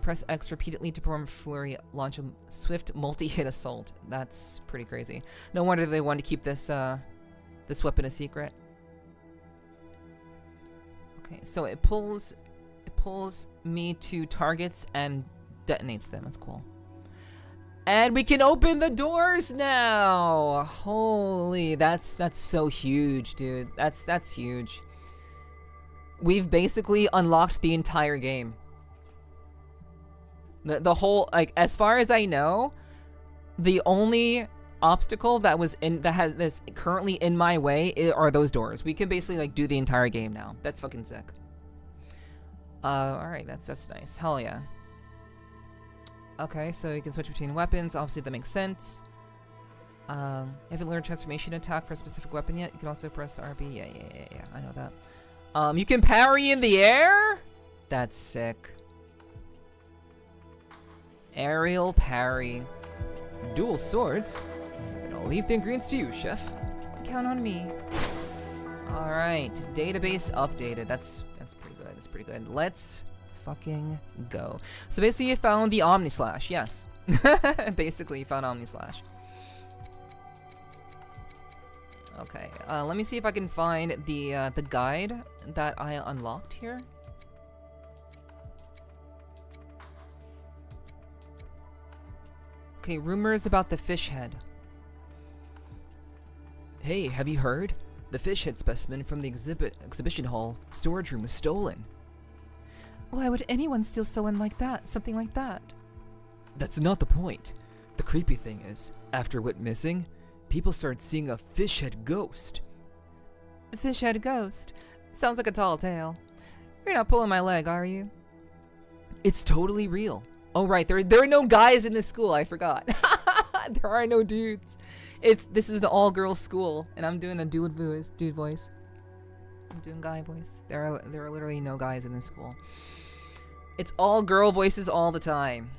press X repeatedly to perform a flurry, launch a swift multi-hit assault. That's pretty crazy. No wonder they wanted to keep this this weapon a secret. Okay, so it pulls me to targets and detonates them. That's cool. And we can open the doors now. Holy, that's so huge, dude. That's huge. We've basically unlocked the entire game. The whole, like, as far as I know, the only obstacle that's currently in my way are those doors. We can basically like do the entire game now. That's fucking sick. All right, that's nice. Hell yeah. Okay, so you can switch between weapons. Obviously, that makes sense. Haven't learned transformation attack for a specific weapon yet. You can also press RB. Yeah. I know that. You can parry in the air? That's sick. Aerial parry. Dual swords? Then I'll leave the ingredients to you, chef. Count on me. Alright, database updated. That's pretty good. That's pretty good. Let's fucking go. So basically you found the Omni Slash, yes. Basically you found Omni Slash. Okay, let me see if I can find the guide that I unlocked here. Okay, rumors about the fish head. Hey, have you heard? The fish head specimen from the exhibition hall storage room was stolen. Why would anyone steal someone like that? Something like that? That's not the point. The creepy thing is, after it went missing, people started seeing a fish head ghost. A fish-head ghost. Sounds like a tall tale. You're not pulling my leg, are you? It's totally real. Oh right, there are no guys in this school, I forgot. There are no dudes. This is the all-girls school, and I'm doing a dude voice. I'm doing guy voice. There are literally no guys in this school. It's all girl voices all the time.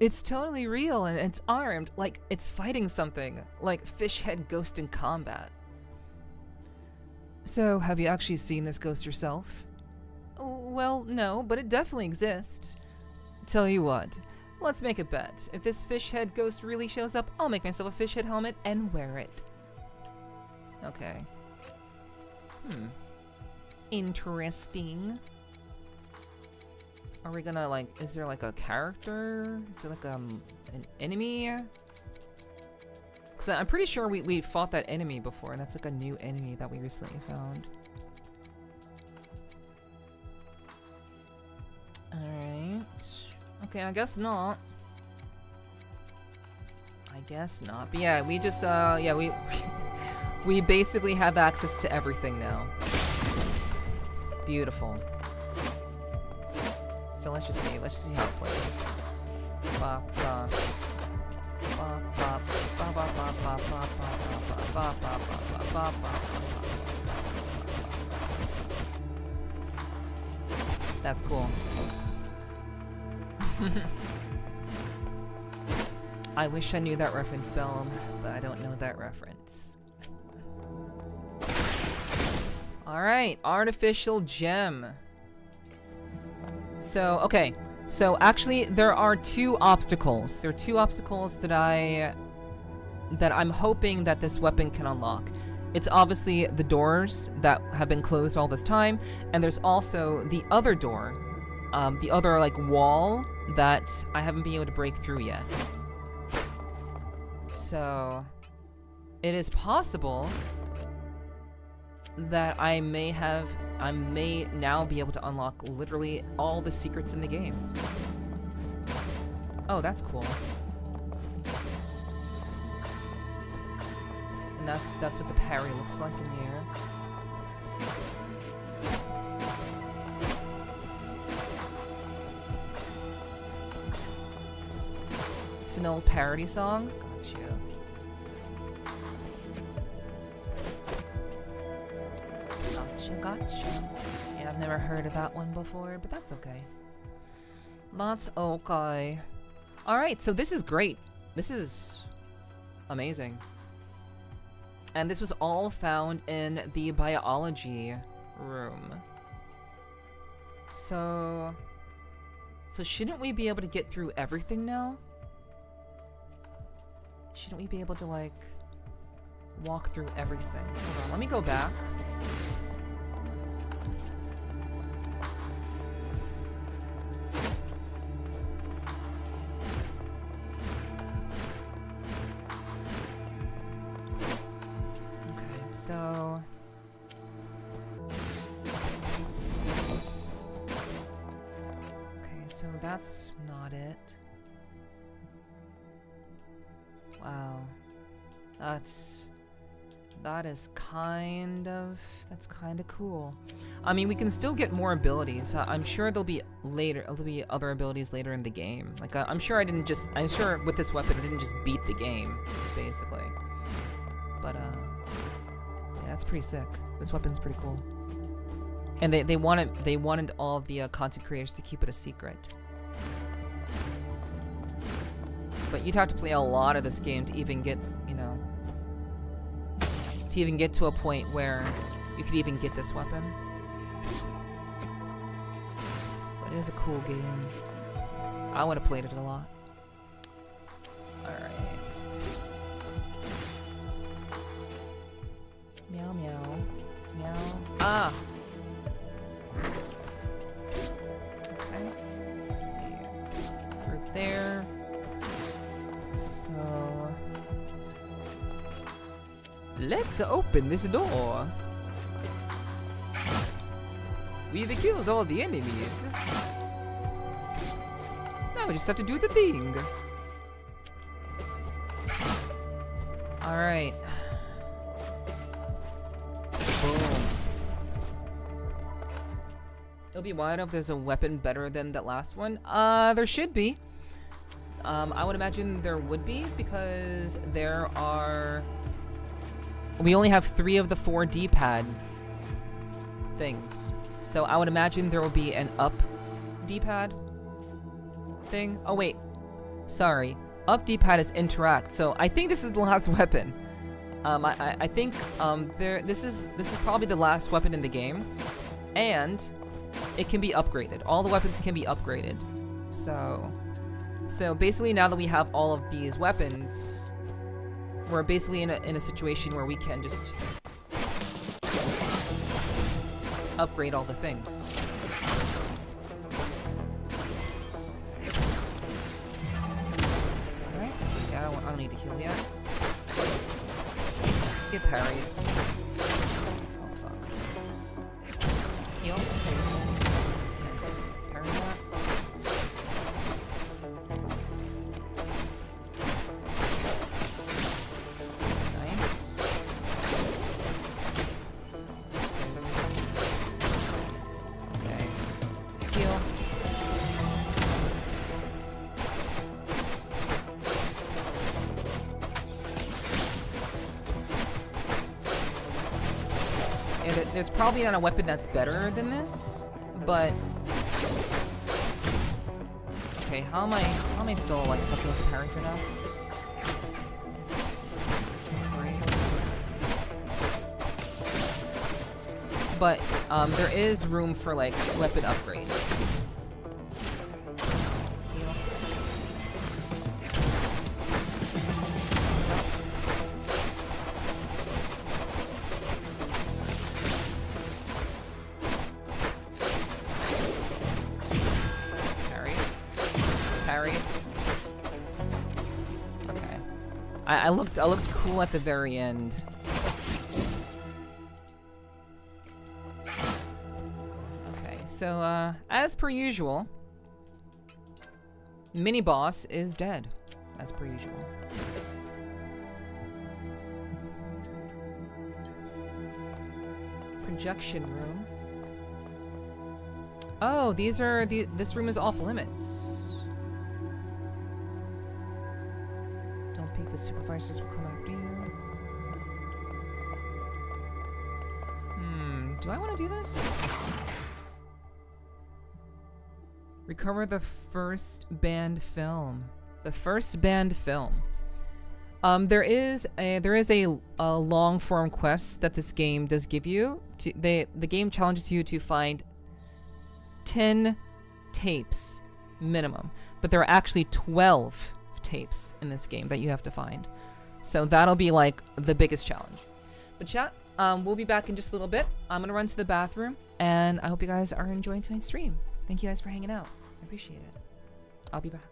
It's totally real, and it's armed, like it's fighting something, like fish head ghost in combat. So, have you actually seen this ghost yourself? Well, no, but it definitely exists. Tell you what, let's make a bet. If this fish head ghost really shows up, I'll make myself a fish head helmet and wear it. Okay. Interesting. Are we gonna, like, is there like a character? Is there like an enemy? Because I'm pretty sure we fought that enemy before, and that's like a new enemy that we recently found. Alright. Okay, I guess not. I guess not. But yeah, we just, yeah, we basically have access to everything now. Beautiful. So let's just see how it plays. Ba ba. Ba ba ba ba ba ba ba ba ba ba ba ba ba. That's cool. I wish I knew that reference, Bellum, but I don't know that reference. Alright, artificial gem. So, okay. So, actually, there are two obstacles. There are two obstacles that I'm hoping that this weapon can unlock. It's obviously the doors that have been closed all this time, and there's also the other door, the other, like, wall that I haven't been able to break through yet. So, it is possible that I may now be able to unlock literally all the secrets in the game. Oh, that's cool. And that's what the parry looks like in the air. It's an old parody song. Gotcha. Yeah, I've never heard of that one before, but that's okay. That's okay. Alright, so this is great. This is amazing. And this was all found in the biology room. So shouldn't we be able to get through everything now? Shouldn't we be able to, like, walk through everything? Hold on, let me go back. So okay, so that's not it. Wow. That's kind of cool. I mean, we can still get more abilities. I'm sure there'll be other abilities later in the game. Like, I'm sure with this weapon I didn't just beat the game, basically. But yeah, that's pretty sick. This weapon's pretty cool. And they wanted all of the content creators to keep it a secret. But you'd have to play a lot of this game to even get, to even get to a point where you could even get this weapon. But it is a cool game. I would have played it a lot. Alright. Meow meow. Meow. Ah! Okay. Let's see. Group there. So let's open this door. We've killed all the enemies. Now we just have to do the thing. Alright. Boom. It'll be wide if there's a weapon better than that last one. There should be. I would imagine there would be because there are... We only have 3 of the 4 D-pad things. So I would imagine there will be an up D-pad thing. Oh wait, sorry. Up D-pad is interact. So I think this is the last weapon. I think this is probably the last weapon in the game, and it can be upgraded. All the weapons can be upgraded. So basically, now that we have all of these weapons, we're basically in a situation where we can just upgrade all the things. Alright. Yeah, I don't need to heal yet. Get parried. Oh fuck. Heal. And parry that. There's probably not a weapon that's better than this, but okay. How am I still like fucking with the parry for now? But there is room for like weapon upgrades. I looked cool at the very end. Okay, so as per usual, mini boss is dead, as per usual. Projection room. Oh, this room is off limits. The supervisors will come after you. Do I want to do this? Recover the first banned film. The first banned film. There is a long form quest that this game does give you. The game challenges you to find 10 tapes minimum, but there are actually 12 tapes in this game that you have to find. So that'll be like the biggest challenge. But chat, we'll be back in just a little bit. I'm gonna run to the bathroom, and I hope you guys are enjoying tonight's stream. Thank you guys for hanging out. I appreciate it. I'll be back.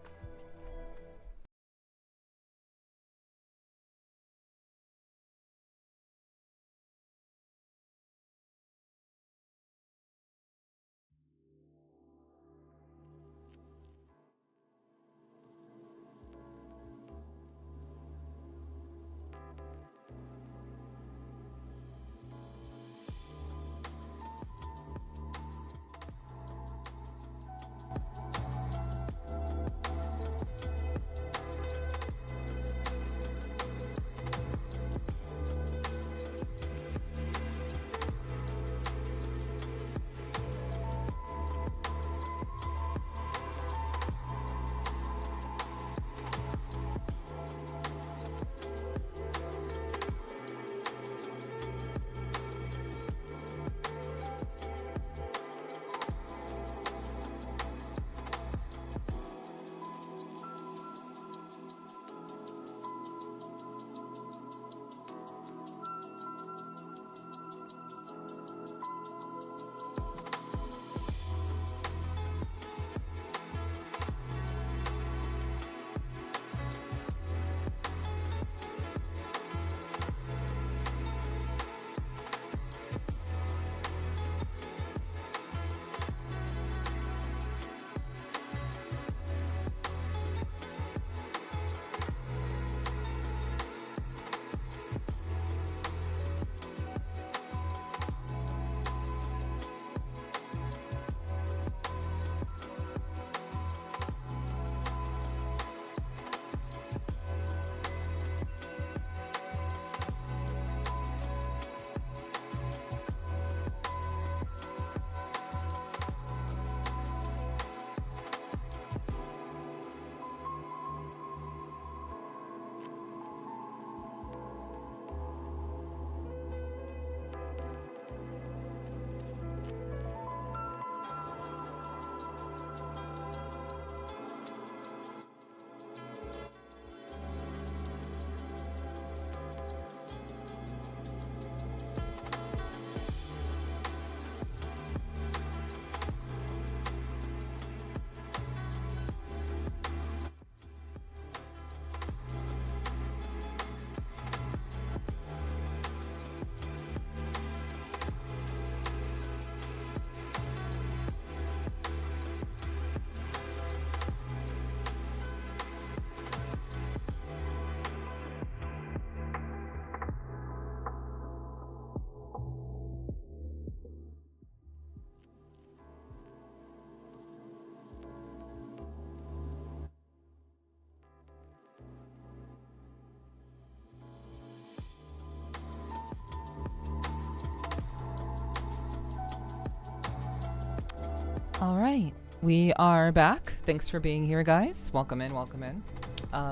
All right, we are back. Thanks for being here, guys. Welcome in, welcome in.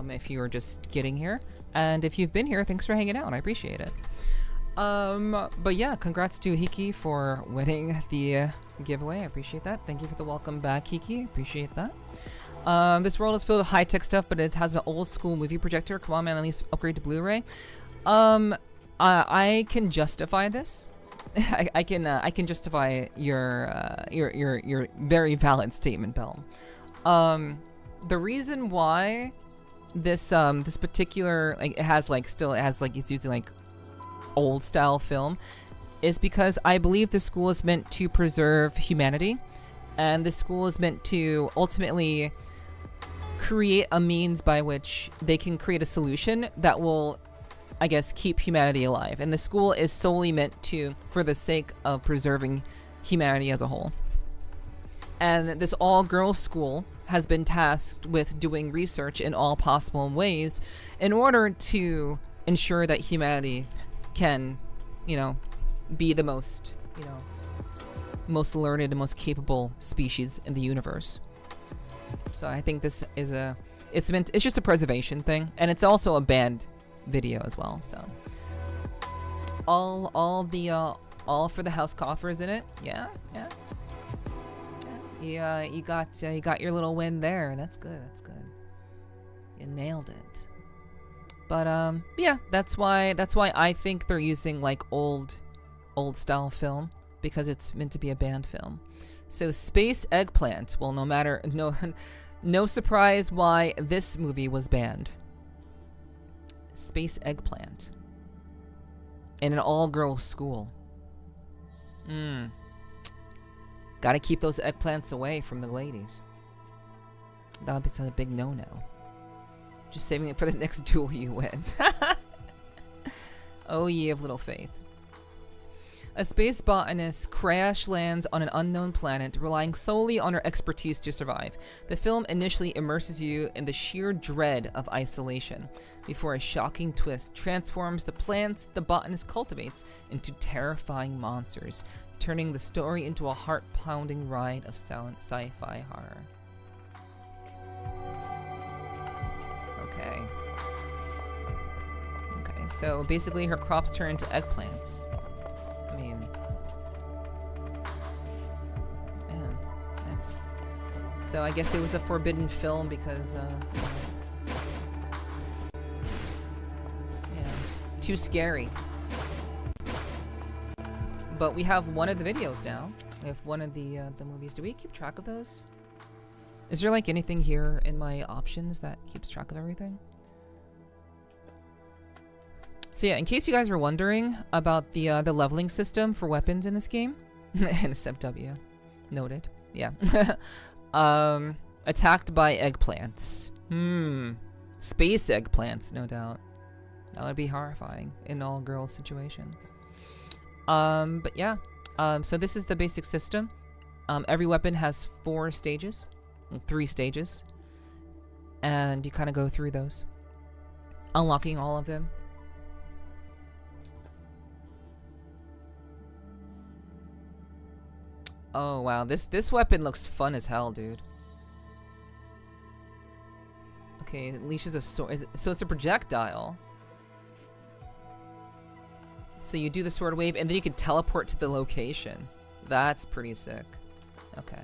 If you are just getting here, and if you've been here, thanks for hanging out. I appreciate it. But yeah, congrats to Hiki for winning the giveaway. I appreciate that. Thank you for the welcome back, Hiki. Appreciate that. This world is filled with high-tech stuff, but it has an old-school movie projector. Come on, man, at least upgrade to Blu-ray. I can justify this. I can justify your very valid statement, Bell. The reason why this particular it's using like old style film is because I believe the school is meant to preserve humanity, and the school is meant to ultimately create a means by which they can create a solution that will, I guess, keep humanity alive. And the school is solely meant to, for the sake of preserving humanity as a whole. And this all-girls school has been tasked with doing research in all possible ways in order to ensure that humanity can, be the most, most learned and most capable species in the universe. So I think this is it's just a preservation thing, and it's also a banned video as well. So all for the house coffers in it. Yeah. You got your little win there. That's good. You nailed it. But yeah, that's why I think they're using like old style film, because it's meant to be a banned film. So Space Eggplant. Well, no surprise why this movie was banned. Space Eggplant in an all-girls school. Gotta keep those eggplants away from the ladies. That would be a big no-no. Just saving it for the next duel you win. Oh, ye of little faith. A space botanist crash lands on an unknown planet, relying solely on her expertise to survive. The film initially immerses you in the sheer dread of isolation, before a shocking twist transforms the plants the botanist cultivates into terrifying monsters, turning the story into a heart-pounding ride of silent sci-fi horror. Okay, so basically her crops turn into eggplants. I mean, yeah, that's... So I guess it was a forbidden film because, yeah, too scary. But we have one of the videos now. We have one of the movies. Do we keep track of those? Is there like anything here in my options that keeps track of everything? So yeah, in case you guys were wondering about the leveling system for weapons in this game, NSFW, W, noted. Yeah. Attacked by eggplants. Space eggplants, no doubt. That would be horrifying in all girls situation. But yeah. So this is the basic system. Every weapon has 3 stages, and you kind of go through those, unlocking all of them. Oh wow, this weapon looks fun as hell, dude. Okay, it leashes a sword, so it's a projectile. So you do the sword wave, and then you can teleport to the location. That's pretty sick. Okay.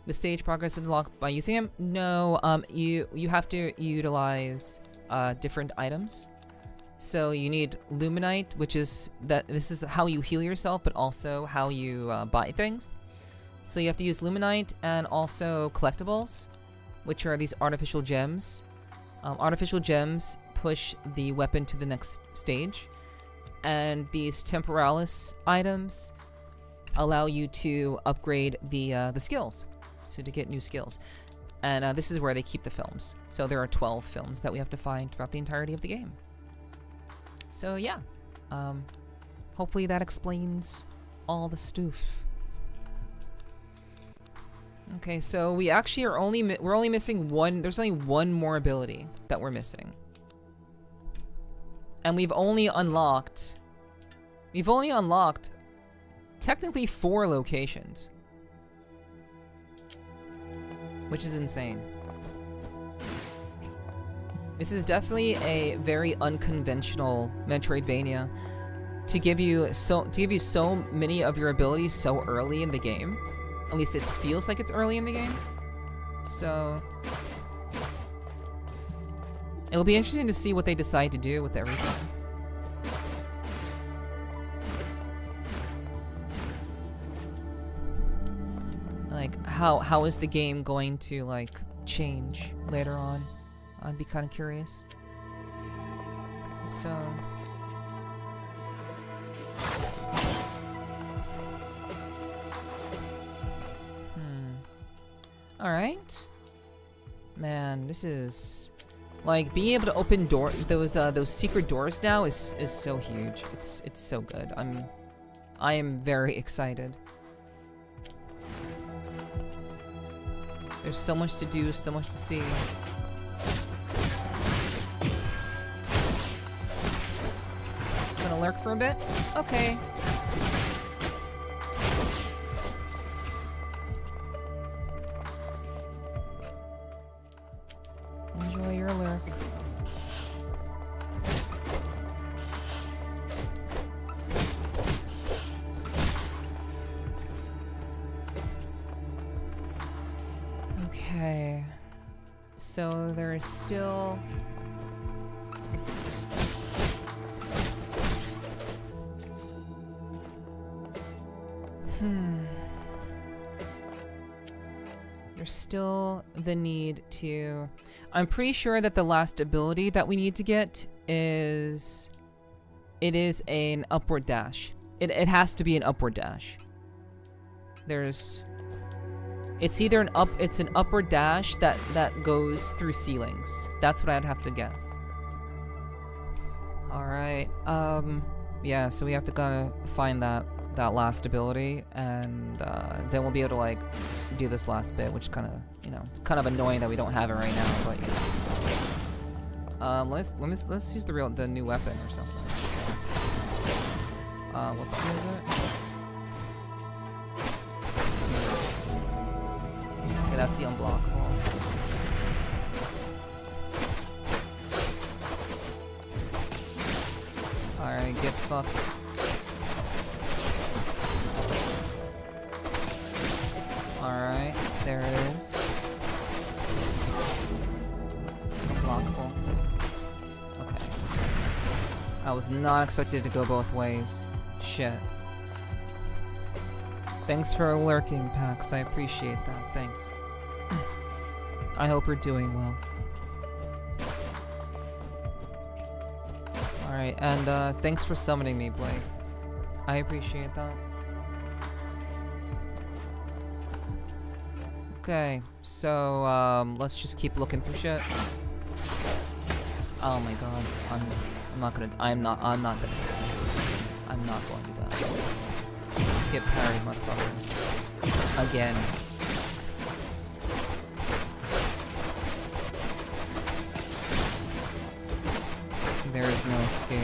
The stage progress is unlocked by using him? No, you have to utilize different items. So you need Luminite, which is this is how you heal yourself, but also how you buy things. So you have to use Luminite and also collectibles, which are these artificial gems. Artificial gems push the weapon to the next stage, and these temporalis items allow you to upgrade the skills, so to get new skills. And this is where they keep the films. So there are 12 films that we have to find throughout the entirety of the game. So yeah, hopefully that explains all the stuff. Okay, so we actually are we're only missing one. There's only one more ability that we're missing, and we've only unlocked technically 4 locations, which is insane. This is definitely a very unconventional Metroidvania to give you so many of your abilities so early in the game. At least it feels like it's early in the game. So it'll be interesting to see what they decide to do with everything. Like how is the game going to like change later on? I'd be kind of curious. So all right, man. This is like being able to open those secret doors now is so huge. It's so good. I am very excited. There's so much to do, so much to see. Gonna lurk for a bit? Okay. Enjoy your lurk. Okay. So there is still... There's still the need to... I'm pretty sure that the last ability that we need to get is... It is an upward dash. It has to be an upward dash. There's... It's either an upward dash that goes through ceilings. That's what I'd have to guess. Alright, yeah, so we have to gotta find that last ability, and then we'll be able to like do this last bit, which kind of, you know, kind of annoying that we don't have it right now, but you know. Let's use the new weapon or something. What button is it? Okay, that's the unblockable. Alright, get fucked. Alright, there it is. Unblockable. Okay. I was not expecting it to go both ways. Shit. Thanks for lurking, Pax. I appreciate that. Thanks. I hope you're doing well. Alright, and thanks for summoning me, Blake. I appreciate that. Okay, so let's just keep looking for shit. Oh my god, I'm not going to die. Let's get parried, motherfucker. Again. There is no escape.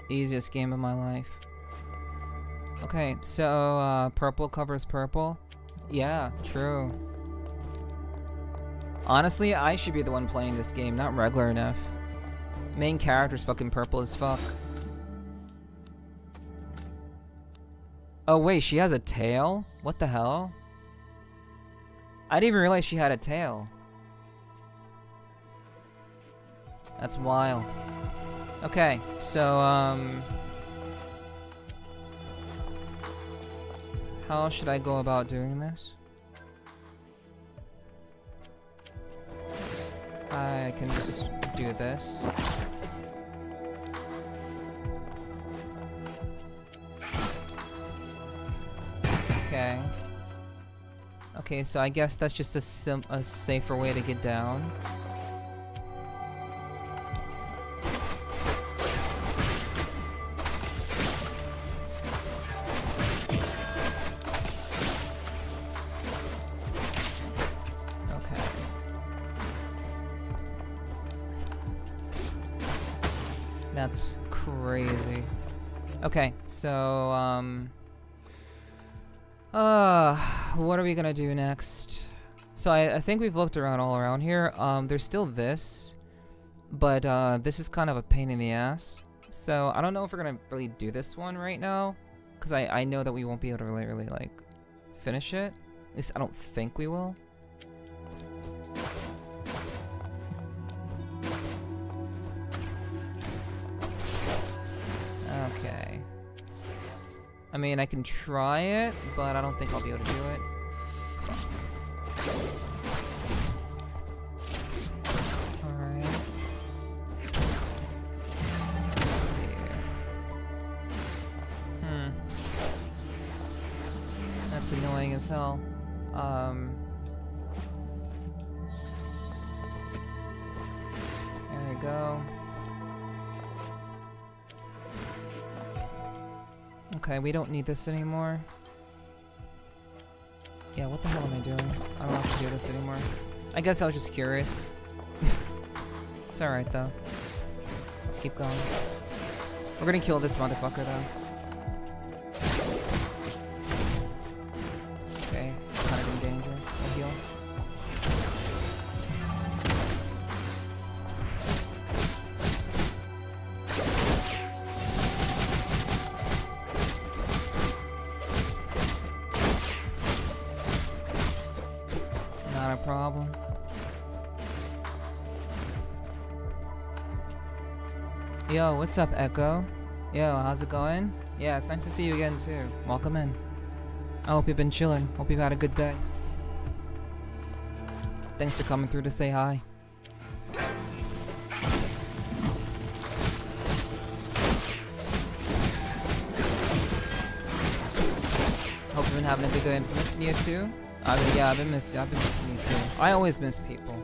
Easiest game of my life. Okay, so purple covers purple. Yeah, true. Honestly, I should be the one playing this game, not regular enough. Main character's fucking purple as fuck. Oh wait, she has a tail? What the hell? I didn't even realize she had a tail. That's wild. Okay, so how should I go about doing this? I can just do this. Okay. Okay, so I guess that's just a safer way to get down. That's crazy. Okay, so, what are we gonna do next? So I think we've looked around all around here. There's still this, but this is kind of a pain in the ass. So I don't know if we're gonna really do this one right now, because I know that we won't be able to really like finish it. At least I don't think we will. Okay. I mean, I can try it, but I don't think I'll be able to do it. Alright. Let's see. That's annoying as hell. There you go. Okay, we don't need this anymore. Yeah, what the hell am I doing? I don't have to do this anymore. I guess I was just curious. It's alright though. Let's keep going. We're gonna kill this motherfucker though. Okay, kind of in danger. We'll heal. Not a problem. Yo, what's up, Echo? Yo, how's it going? Yeah, it's nice to see you again too. Welcome in. I hope you've been chilling. Hope you've had a good day. Thanks for coming through to say hi. Hope you've been having a good day and missing you too. Yeah, I've been missing you too. I always miss people.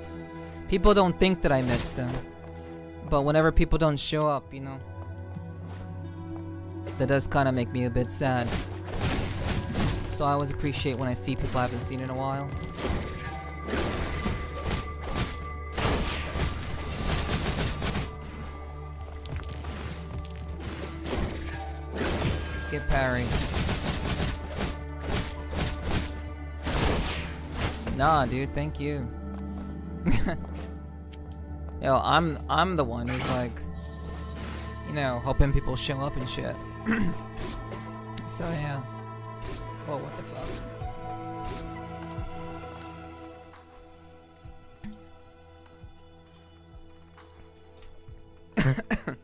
People don't think that I miss them. But whenever people don't show up, you know, that does kind of make me a bit sad. So I always appreciate when I see people I haven't seen in a while. Get parried. Nah, dude, thank you. Yo, I'm the one who's like, you know, hoping people show up and shit. So yeah. Whoa, what the fuck?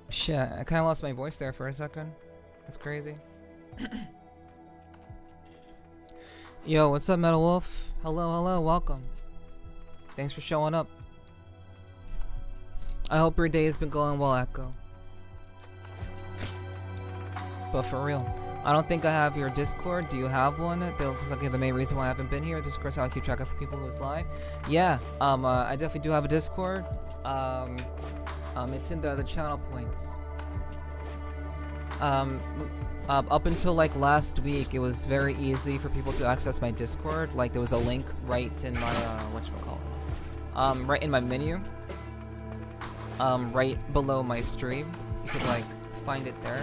Shit, I kinda lost my voice there for a second. That's crazy. Yo, what's up, Metal Wolf? Hello, welcome. Thanks for showing up. I hope your day has been going well, Echo. But for real, I don't think I have your Discord. Do you have one? That's like the main reason why I haven't been here. Discord's how I keep track of people who's live. Yeah, I definitely do have a Discord. It's in the channel points. Up until like last week, it was very easy for people to access my Discord. Like there was a link right in my whatchamacallit, right in my menu, right below my stream. You could like find it there.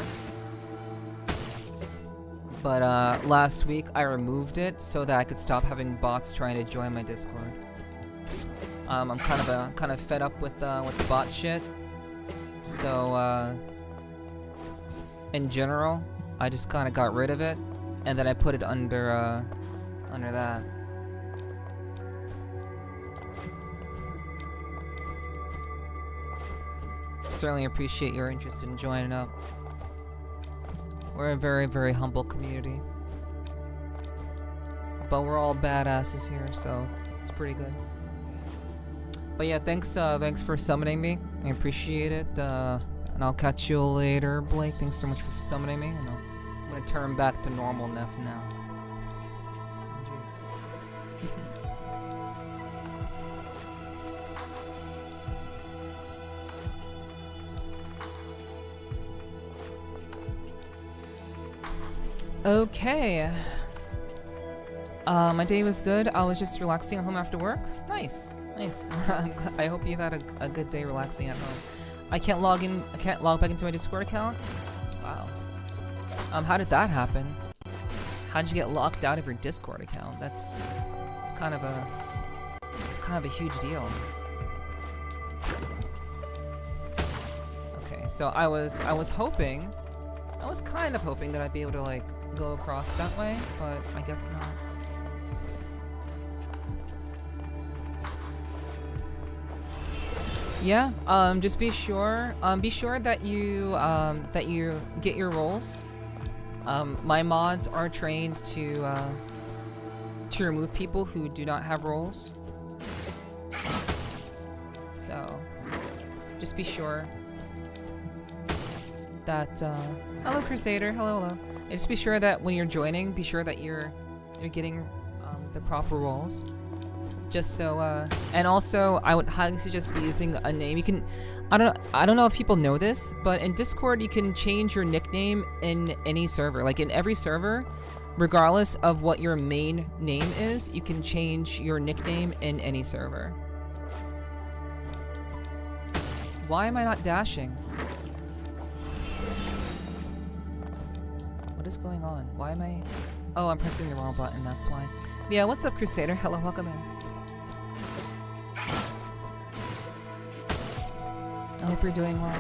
But last week I removed it so that I could stop having bots trying to join my Discord. I'm kind of fed up with the bot shit. So in general, I just kind of got rid of it, and then I put it under that. Certainly appreciate your interest in joining up. We're a very, very humble community, but we're all badasses here, so it's pretty good. But yeah, thanks for summoning me. I appreciate it. And I'll catch you later, Blake. Thanks so much for summoning me. And I'm gonna turn back to normal Neff now. Okay. My day was good. I was just relaxing at home after work. Nice. Nice. I hope you've had a good day relaxing at home. I can't log back into my Discord account. Wow. How did that happen? How did you get locked out of your Discord account? It's kind of a huge deal. Okay, so I was kind of hoping that I'd be able to like go across that way, but I guess not. Yeah, just be sure that you get your roles. My mods are trained to remove people who do not have roles. So, just be sure that hello Crusader, hello. Just be sure that when you're joining, be sure that you're getting the proper roles. Just so, and also I would highly suggest using a name. You can, I don't know if people know this, but in Discord you can change your nickname in any server. Like in every server, regardless of what your main name is, you can change your nickname in any server. Why am I not dashing? What is going on? Why am I... Oh, I'm pressing the wrong button, that's why. Yeah, what's up, Crusader? Hello, welcome in. I hope you're doing well.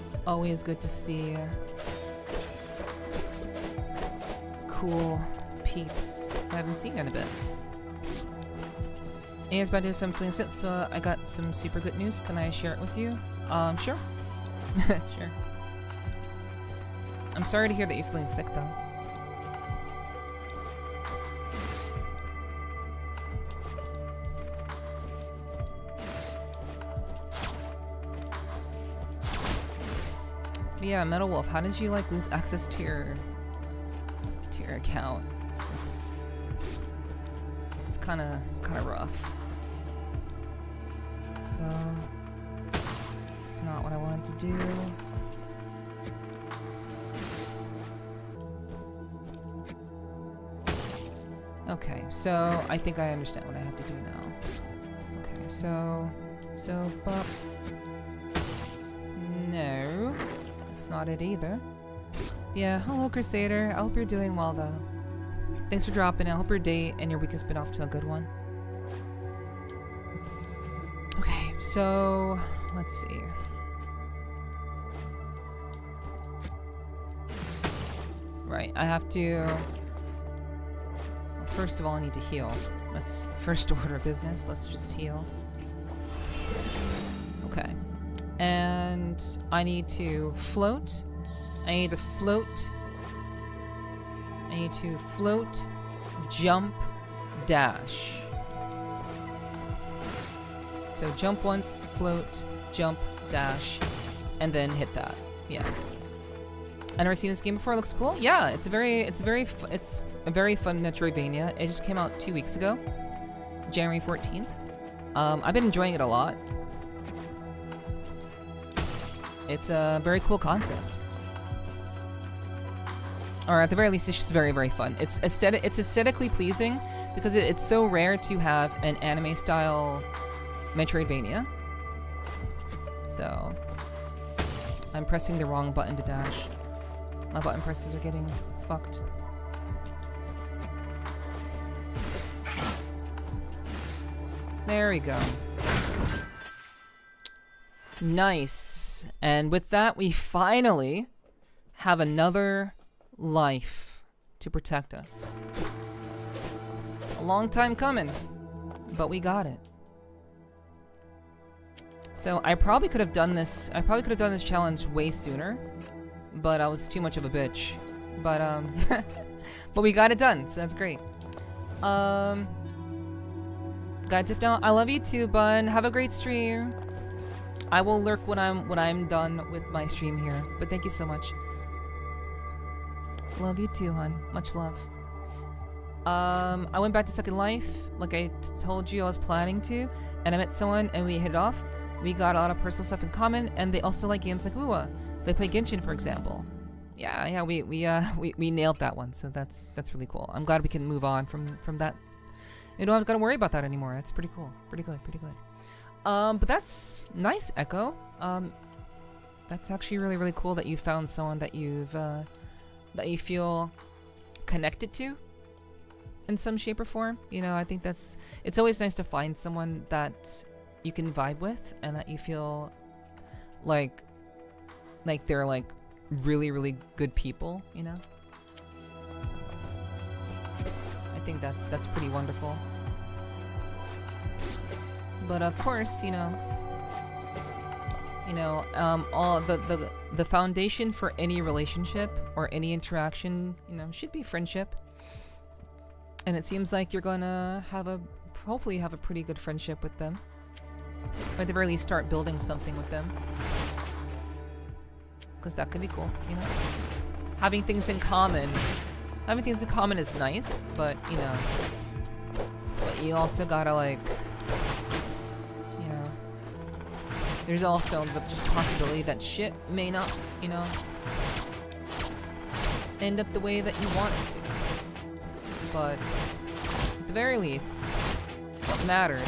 It's always good to see cool peeps I haven't seen in a bit. And I was about to do some feeling sick, so I got some super good news. Can I share it with you? Sure. Sure. I'm sorry to hear that you're feeling sick, though. But yeah, Metal Wolf, how did you like lose access to your account? It's kind of rough. So it's not what I wanted to do. Okay, so I think I understand what I have to do now. Okay, so but no, that's not it either. Yeah, hello Crusader. I hope you're doing well though. Thanks for dropping in. I hope your day and your week has been off to a good one. Okay, so let's see. Right, I have to... Well, first of all, I need to heal. That's first order of business. Let's just heal. Okay. And I need to float. I need to float. I need to float, jump, dash. So jump once, float, jump, dash, and then hit that. Yeah. I've never seen this game before. It looks cool. Yeah, it's a very fun Metroidvania. It just came out 2 weeks ago, January 14th. I've been enjoying it a lot. It's a very cool concept. Or at the very least, it's just very, very fun. It's aesthetically pleasing because it's so rare to have an anime-style Metroidvania. So I'm pressing the wrong button to dash. My button presses are getting fucked. There we go. Nice. And with that, we finally have another life to protect us. A long time coming, but we got it. So I probably could have done this challenge way sooner, but I was too much of a bitch. But but we got it done, so that's great. Guide tip now. I love you too, bud. Have a great stream. I will lurk when I'm done with my stream here. But thank you so much. Love you too, hun. Much love. I went back to Second Life, like I told you I was planning to, and I met someone and we hit it off. We got a lot of personal stuff in common, and they also like games like UWA. They play Genshin, for example. Yeah, we nailed that one, so that's really cool. I'm glad we can move on from that. You don't have to worry about that anymore. That's pretty cool. Pretty good. But that's nice, Echo. That's actually really cool that you found someone that that you feel connected to in some shape or form. You know, I think it's always nice to find someone that you can vibe with and that you feel like they're like really good people, you know? I think that's pretty wonderful. But of course, all the foundation for any relationship or any interaction, should be friendship. And it seems like you're gonna hopefully have a pretty good friendship with them. Or at the very least start building something with them. Because that could be cool, Having things in common is nice, but but you also gotta there's also just possibility that shit may not, end up the way that you want it to. But at the very least, what matters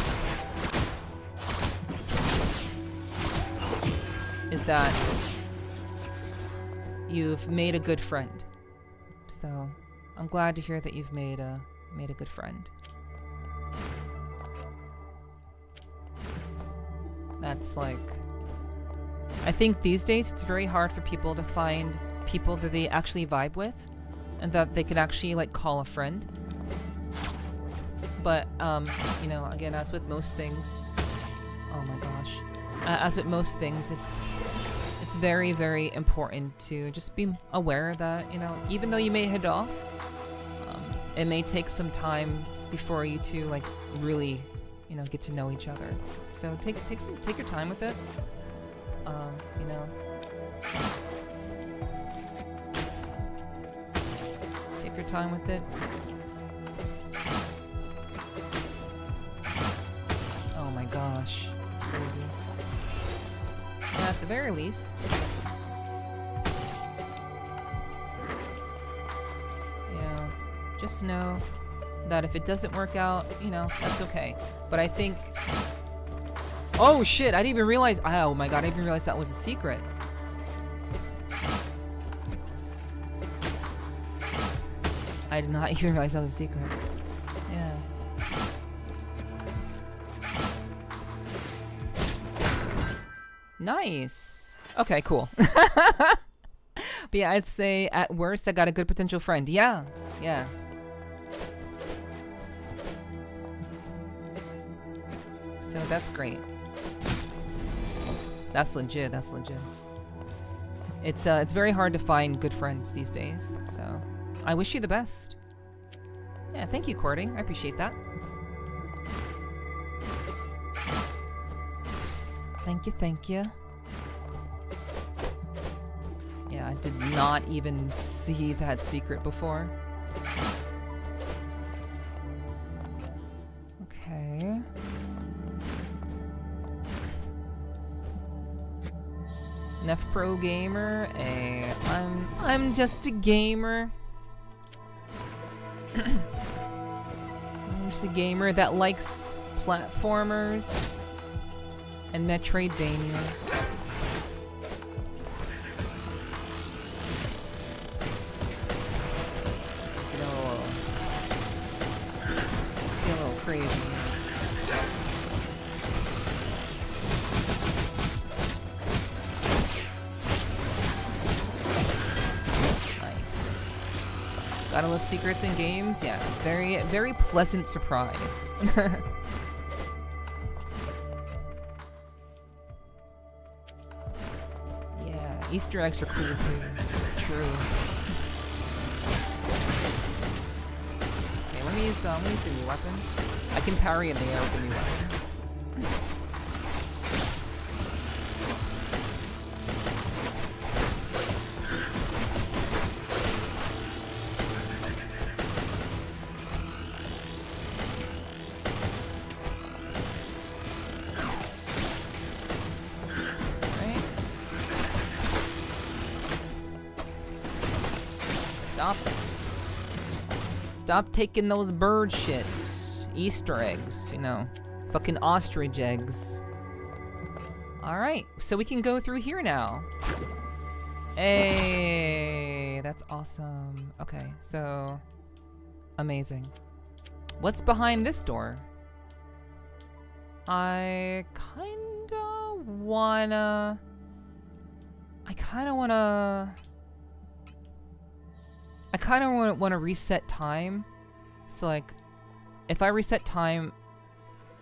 is that you've made a good friend. So I'm glad to hear that you've made a good friend. That's I think these days it's very hard for people to find people that they actually vibe with and that they could actually call a friend. But again, as with most things, oh my gosh, as with most things, it's very important to just be aware that even though you may head off, it may take some time before you two really get to know each other. So take your time with it. Take your time with it. Oh my gosh, it's crazy. And at the very least, just know that if it doesn't work out, that's okay. But I think... Oh shit, I didn't even realize... Oh my god, I didn't even realize that was a secret. I did not even realize that was a secret. Yeah. Nice. Okay, cool. But yeah, I'd say at worst I got a good potential friend. Yeah. So that's great. That's legit. It's very hard to find good friends these days. So I wish you the best. Yeah, thank you, Courting. I appreciate that. Thank you. Yeah, I did not even see that secret before. Okay. Nef Pro Gamer, I'm just a gamer. I'm just a gamer that likes platformers and Metroidvanias. This is getting a little crazy. Gotta love secrets in games. Yeah, very pleasant surprise. Yeah, Easter eggs are cool too. True. Okay, let me use the new weapon. I can parry in the air with the new weapon. Stop it. Stop taking those bird shits. Easter eggs, you know. Fucking ostrich eggs. Alright, so we can go through here now. Hey, that's awesome. Okay, so... amazing. What's behind this door? I kinda wanna... reset time. So like, if I reset time,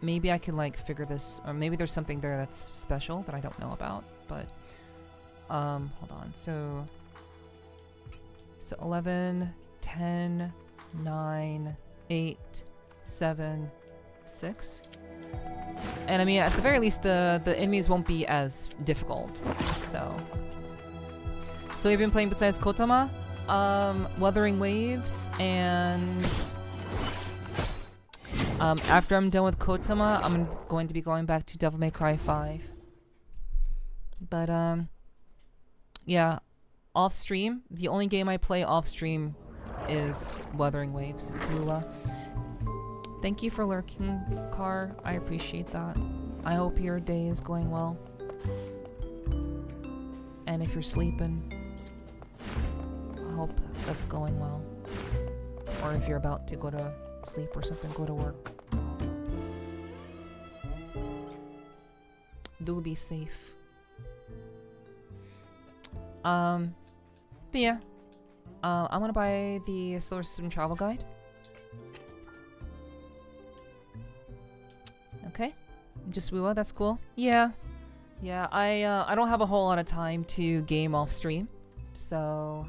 maybe I can like figure this, or maybe there's something there that's special that I don't know about, but hold on. So 11, 10, 9, 8, 7, 6. And I mean, at the very least, the enemies won't be as difficult. So we've been playing besides KOTAMA, Wuthering Waves, and after I'm done with KOTAMA, I'm going to be going back to Devil May Cry 5. But yeah, off stream, the only game I play off stream is Wuthering Waves. It's Rula. Thank you for lurking, Car. I appreciate that. I hope your day is going well. And if you're sleeping, I hope that's going well. Or if you're about to go to sleep or something, go to work. Do be safe. But yeah. I'm gonna buy the Solar System Travel Guide. Okay. Just Wua, that's cool. Yeah. Yeah, I don't have a whole lot of time to game off stream. So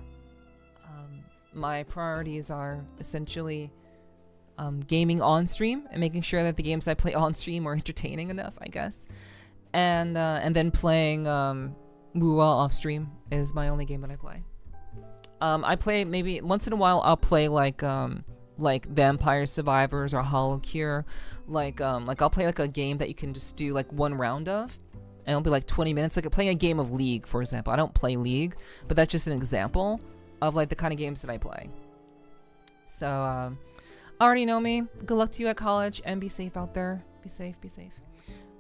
my priorities are essentially gaming on stream and making sure that the games I play on stream are entertaining enough, I guess. And then playing Wua off stream is my only game that I play. I play maybe once in a while. I'll play like Vampire Survivors or Hollow Cure. Like I'll play like a game that you can just do like one round of, and it'll be like 20 minutes. Like playing a game of League, for example. I don't play League, but that's just an example of like the kind of games that I play. So already know me. Good luck to you at college, and be safe out there. Be safe, be safe.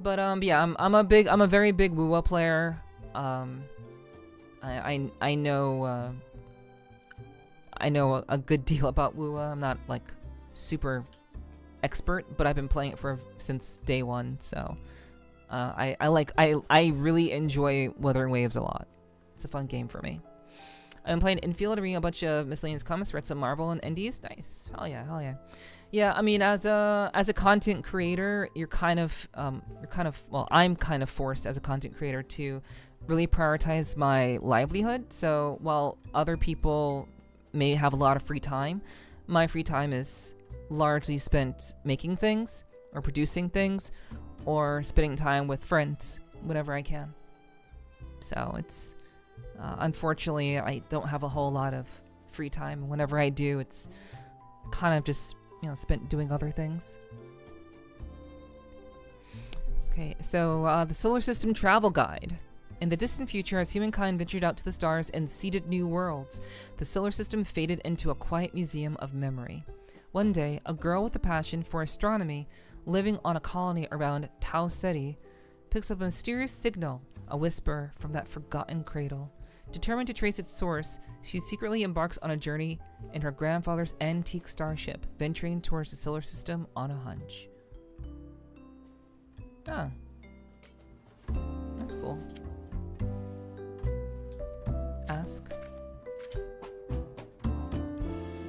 But yeah, I'm a very big Wua player. I know a good deal about Wua. I'm not like super expert, but I've been playing it since day one. So I really enjoy Wuthering Waves a lot. It's a fun game for me. I've been playing Infield, reading a bunch of miscellaneous comments, read some Marvel and indies. Nice. Hell yeah, hell yeah. Yeah, I mean, as a content creator, I'm kind of forced as a content creator to really prioritize my livelihood. So while other people may have a lot of free time, my free time is largely spent making things or producing things or spending time with friends whenever I can. So it's unfortunately I don't have a whole lot of free time. Whenever I do, it's kind of just, you know, spent doing other things. Okay, so the Solar System Travel Guide. In the distant future, as humankind ventured out to the stars and seeded new worlds, the solar system faded into a quiet museum of memory. One day, a girl with a passion for astronomy, living on a colony around Tau Ceti, picks up a mysterious signal, a whisper from that forgotten cradle. Determined to trace its source, she secretly embarks on a journey in her grandfather's antique starship, venturing towards the solar system on a hunch. Ah. That's cool. Ask.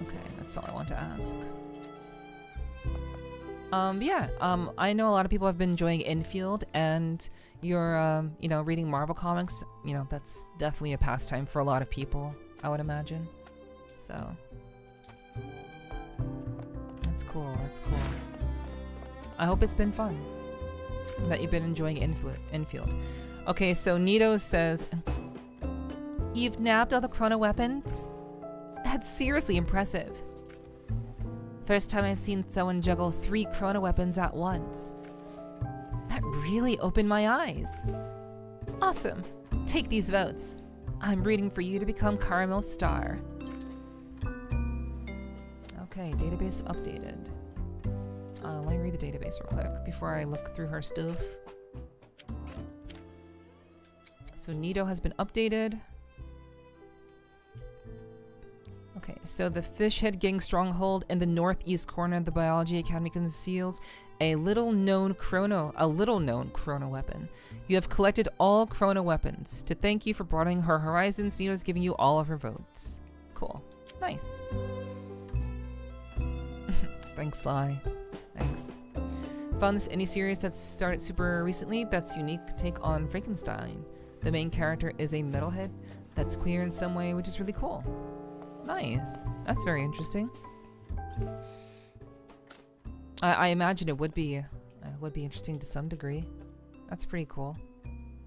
Okay, that's all I want to ask. Yeah, I know a lot of people have been enjoying Infield, and you're, you know, reading Marvel comics. You know, that's definitely a pastime for a lot of people, I would imagine. So, that's cool, that's cool. I hope it's been fun, that you've been enjoying Infield. Okay, so Nito says, you've nabbed all the chrono weapons? That's seriously impressive. First time I've seen someone juggle 3 chrono weapons at once. That really opened my eyes. Awesome. Take these votes. I'm rooting for you to become Caramel's star. Okay, database updated. Let me read the database real quick before I look through her stuff. So Nido has been updated. Okay, so the Fishhead Gang stronghold in the northeast corner of the Biology Academy conceals a little known chrono weapon. You have collected all chrono weapons. To thank you for broadening her horizons, Nido's giving you all of her votes. Cool. Nice. Thanks, Sly. Thanks. Found this indie series that started super recently that's unique take on Frankenstein. The main character is a metalhead that's queer in some way, which is really cool. Nice. That's very interesting. I imagine it would be interesting to some degree. That's pretty cool.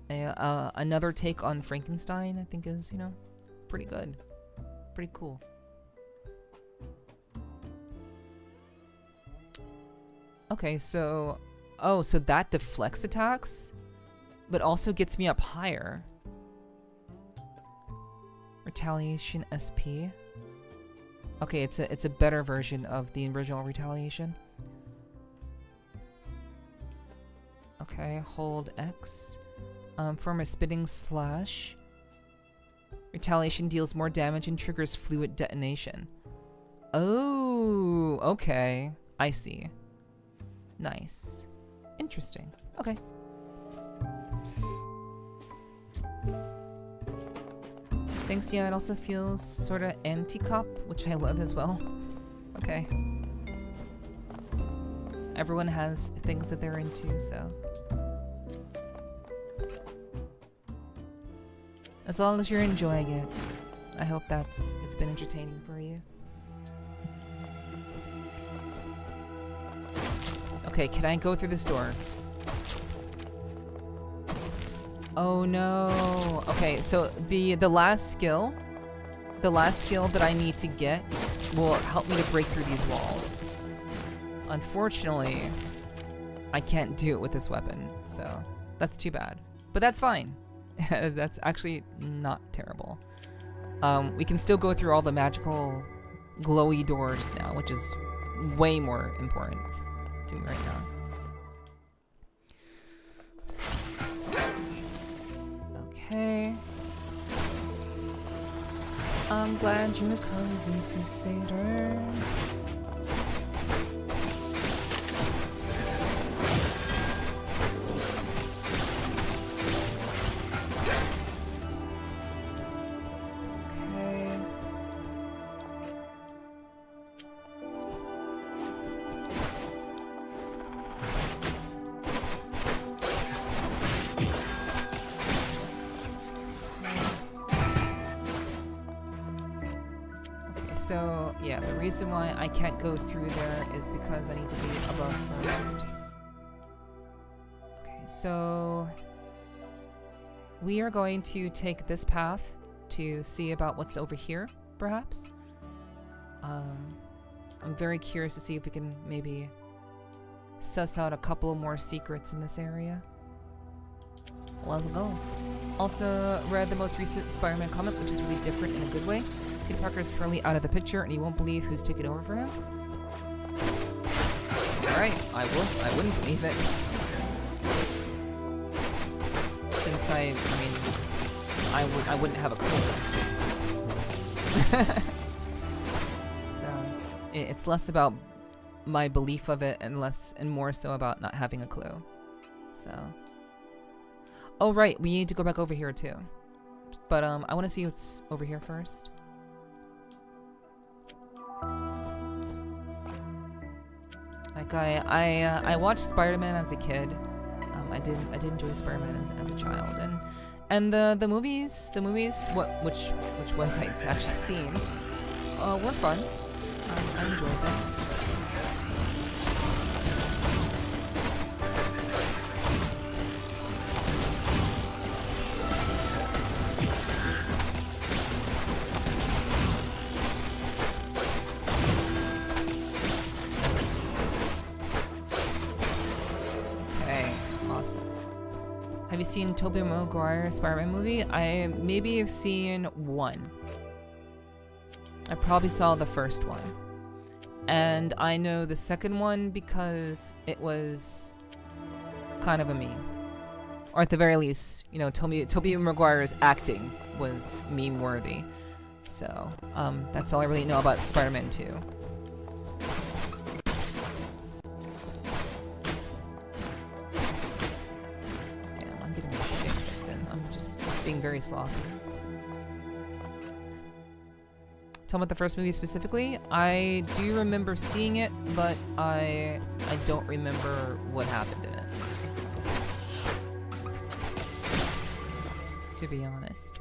Another take on Frankenstein, I think, is, you know, pretty good. Pretty cool. Okay, so... Oh, so that deflects attacks, but also gets me up higher. Retaliation SP. Okay, it's a better version of the original Retaliation. Okay, hold X. Form a spitting slash. Retaliation deals more damage and triggers fluid detonation. Oh, okay. I see. Nice. Interesting. Okay. Thanks, yeah, it also feels sort of anti-cop, which I love as well. Okay. Everyone has things that they're into, so. As long as you're enjoying it, I hope it's been entertaining for you. Okay, can I go through this door? Oh no. Okay, so the last skill that I need to get will help me to break through these walls. Unfortunately, I can't do it with this weapon, so that's too bad. But that's fine. That's actually not terrible. We can still go through all the magical glowy doors now, which is way more important to me right now. Okay. I'm glad you're a cozy crusader. So, yeah, the reason why I can't go through there is because I need to be above first. Okay, so we are going to take this path to see about what's over here, perhaps. I'm very curious to see if we can maybe suss out a couple more secrets in this area. Let's go. Also, read the most recent Spider-Man comic, which is really different in a good way. Peter Parker is currently out of the picture, and you won't believe who's taken over for him. Alright, I wouldn't believe it. Since I wouldn't have a clue. So, it's less about my belief of it and more so about not having a clue. So. Oh right, we need to go back over here too. But I want to see what's over here first. Like I watched Spider-Man as a kid. I did enjoy Spider-Man as a child, and the movies which ones I've actually seen were fun. I enjoyed them. Have you seen Tobey Maguire's Spider-Man movie? I maybe have seen one. I probably saw the first one. And I know the second one because it was kind of a meme. Or at the very least, you know, Tobey Maguire's acting was meme-worthy. So, that's all I really know about Spider-Man 2. Damn, I'm getting shit then. I'm just being very sloppy. Tell me about the first movie specifically. I do remember seeing it, but I don't remember what happened in it. To be honest.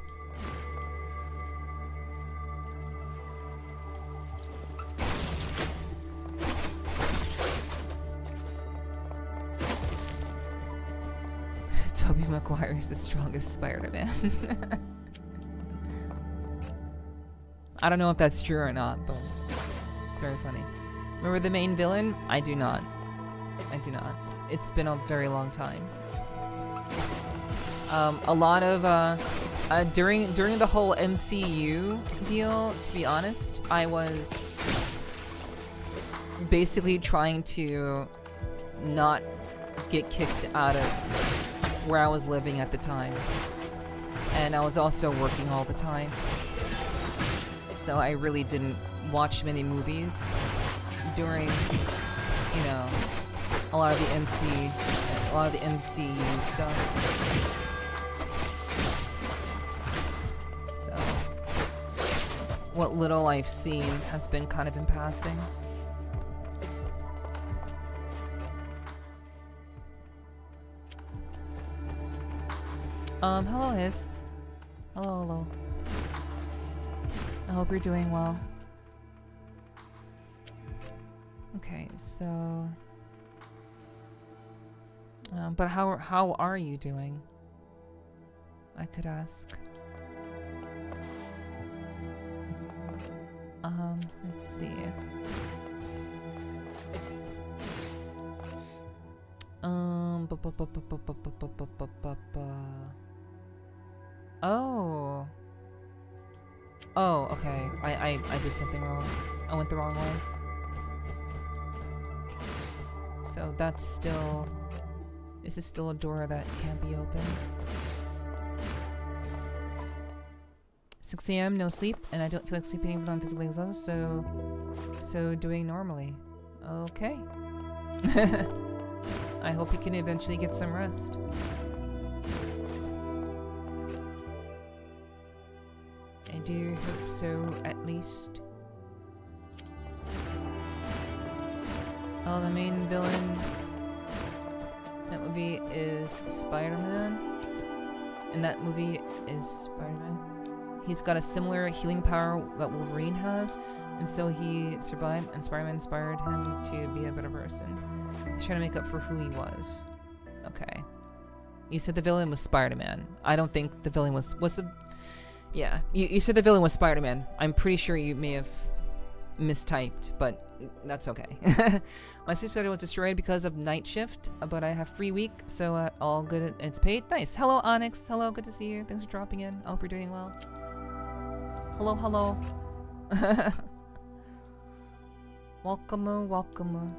Tobey Maguire is the strongest Spider-Man. I don't know if that's true or not, but it's very funny. Remember the main villain? I do not. I do not. It's been a very long time. A lot of during the whole MCU deal, to be honest, I was basically trying to not get kicked out of where I was living at the time, and I was also working all the time, so I really didn't watch many movies during, you know, a lot of the MCU stuff. What little I've seen has been kind of in passing. Hello, Hiss. Hello. I hope you're doing well. Okay, so... but how are you doing? I could ask. Let's see. Oh, okay. I did something wrong. I went the wrong way. So that's still... This is still a door that can't be opened. 6 a.m., no sleep, and I don't feel like sleeping even though I'm physically exhausted, so doing normally. Okay. I hope you can eventually get some rest. I do hope so, at least. Oh, the main villain that movie is Spider-Man. And that movie is Spider-Man. He's got a similar healing power that Wolverine has, and so he survived, and Spider-Man inspired him to be a better person. He's trying to make up for who he was. Okay. You said the villain was Spider-Man. I don't think the villain was the... Yeah, you said the villain was Spider-Man. I'm pretty sure you may have mistyped, but that's okay. My sleep schedule was destroyed because of night shift, but I have free week, so all good. It's paid. Nice. Hello, Onyx. Hello, good to see you. Thanks for dropping in. I hope you're doing well. Hello. Welcome.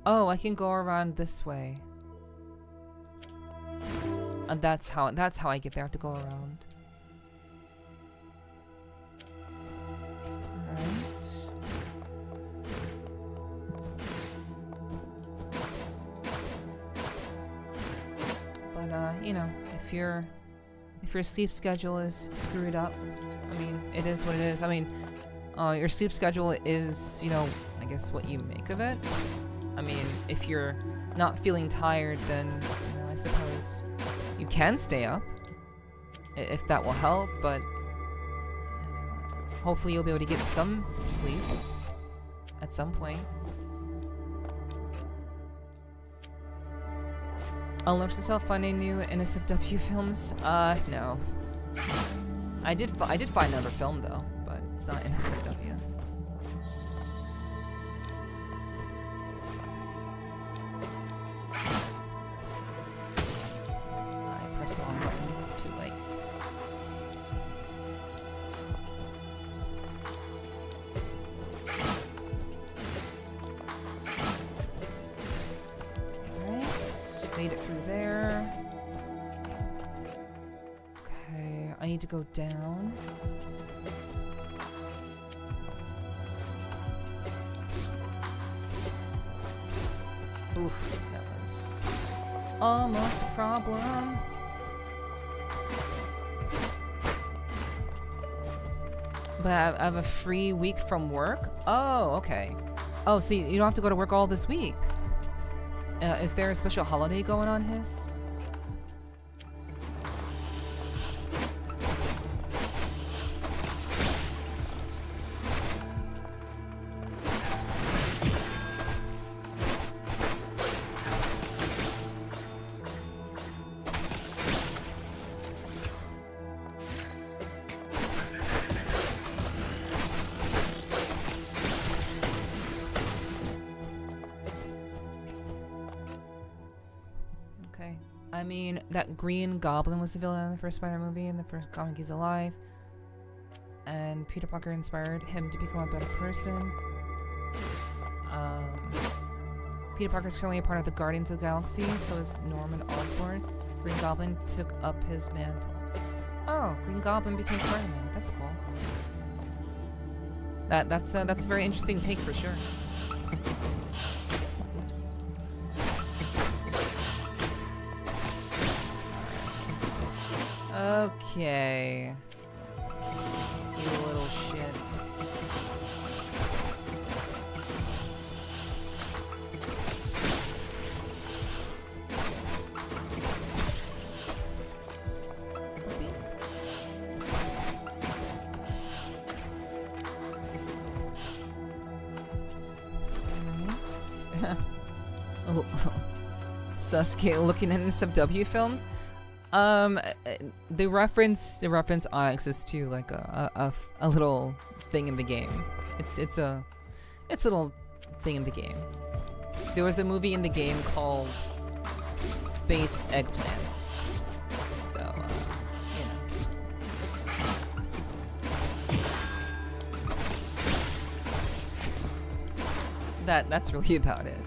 Oh, I can go around this way. And that's how I get there. I have to go around. Alright. But you know, if your sleep schedule is screwed up, I mean, it is what it is. I mean, your sleep schedule is, you know, I guess what you make of it. I mean, if you're not feeling tired, then, you know, I suppose you can stay up, if that will help, but hopefully you'll be able to get some sleep at some point. Unlocks yourself finding new NSFW films? No. I did find another film though, but it's not NSFW. I pressed the wrong button. Too late. Made it through there. Okay, I need to go down. Oof, that was almost a problem. But I have a free week from work? Oh, okay. Oh, so you don't have to go to work all this week. Is there a special holiday going on, Hiss? I mean, that Green Goblin was the villain in the first Spider movie in the first comic he's alive. And Peter Parker inspired him to become a better person. Peter Parker is currently a part of the Guardians of the Galaxy, so is Norman Osborn. Green Goblin took up his mantle. Oh, Green Goblin became Spider-Man. That's cool. That's a very interesting take for sure. Oops. Okay. You little shits. Oh, Sasuke looking at SFW films. The reference Onyx is to like a little thing in the game. It's a little thing in the game. There was a movie in the game called Space Eggplants. So you know. That's really about it.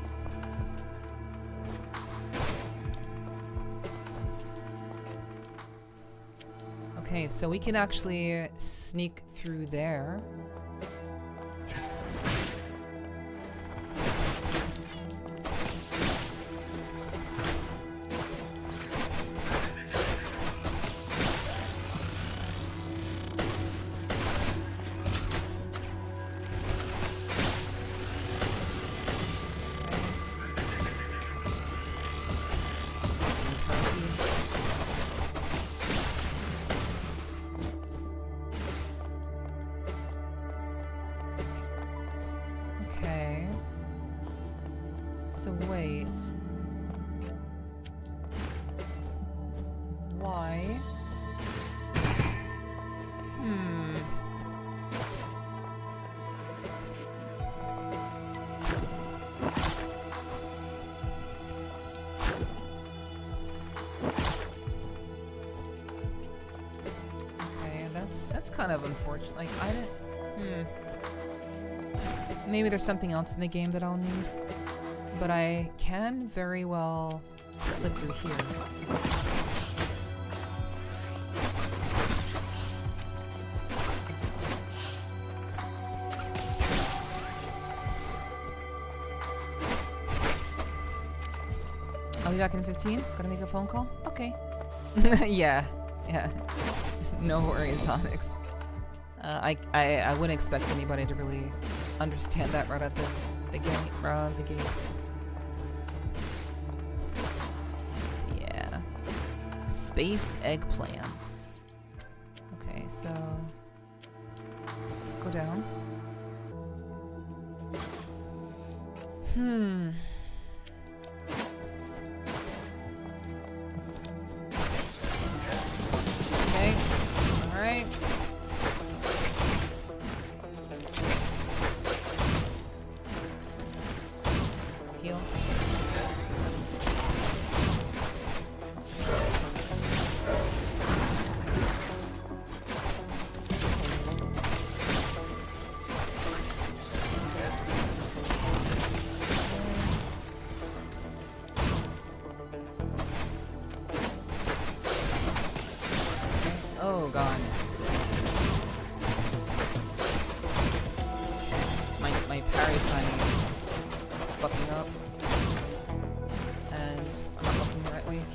Okay, so we can actually sneak through there. So wait. Why? Okay, that's kind of unfortunate. Like I didn't. Maybe there's something else in the game that I'll need. But I can very well slip through here. I'll be back in 15. Gotta make a phone call? Okay. yeah. No worries, Onyx. I wouldn't expect anybody to really understand that right at the gate. Yeah. Space eggplants. Okay, so let's go down. Okay. All right. Heal.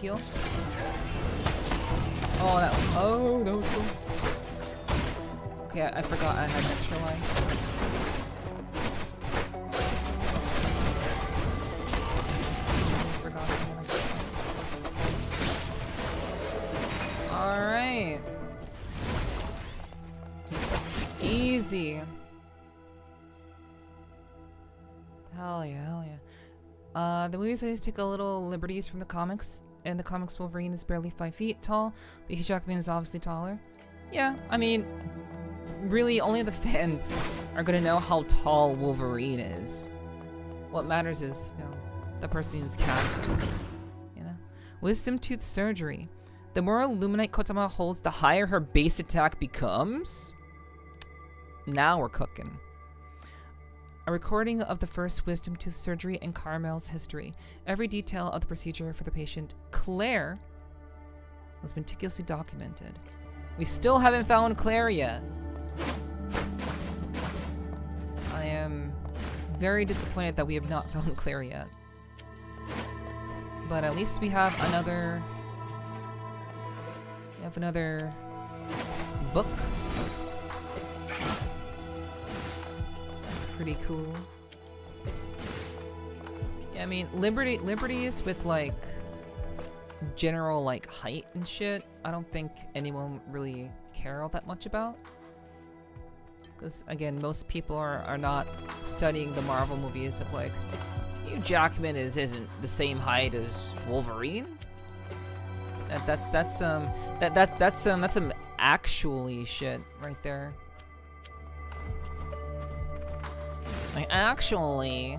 heal. Oh, that was close. Okay, I forgot I had an extra life. Alright. Easy. Hell yeah, hell yeah. The movies always take a little liberties from the comics. In the comics, Wolverine is barely 5 feet tall, but Hugh Jackman is obviously taller. Yeah, I mean, really, only the fans are gonna know how tall Wolverine is. What matters is, you know, the person who's cast. You know? Wisdom Tooth Surgery. The more Illuminite KOTAMA holds, the higher her base attack becomes? Now we're cooking. A recording of the first wisdom tooth surgery and Carmel's history. Every detail of the procedure for the patient, Claire, was meticulously documented. We still haven't found Claire yet. I am very disappointed that we have not found Claire yet. But at least we have another... We have another book. Pretty cool. Yeah, I mean, liberties with like general like height and shit, I don't think anyone really care all that much about. Because again, most people are not studying the Marvel movies of like, Hugh Jackman isn't the same height as Wolverine. That's some actually shit right there. Like, actually,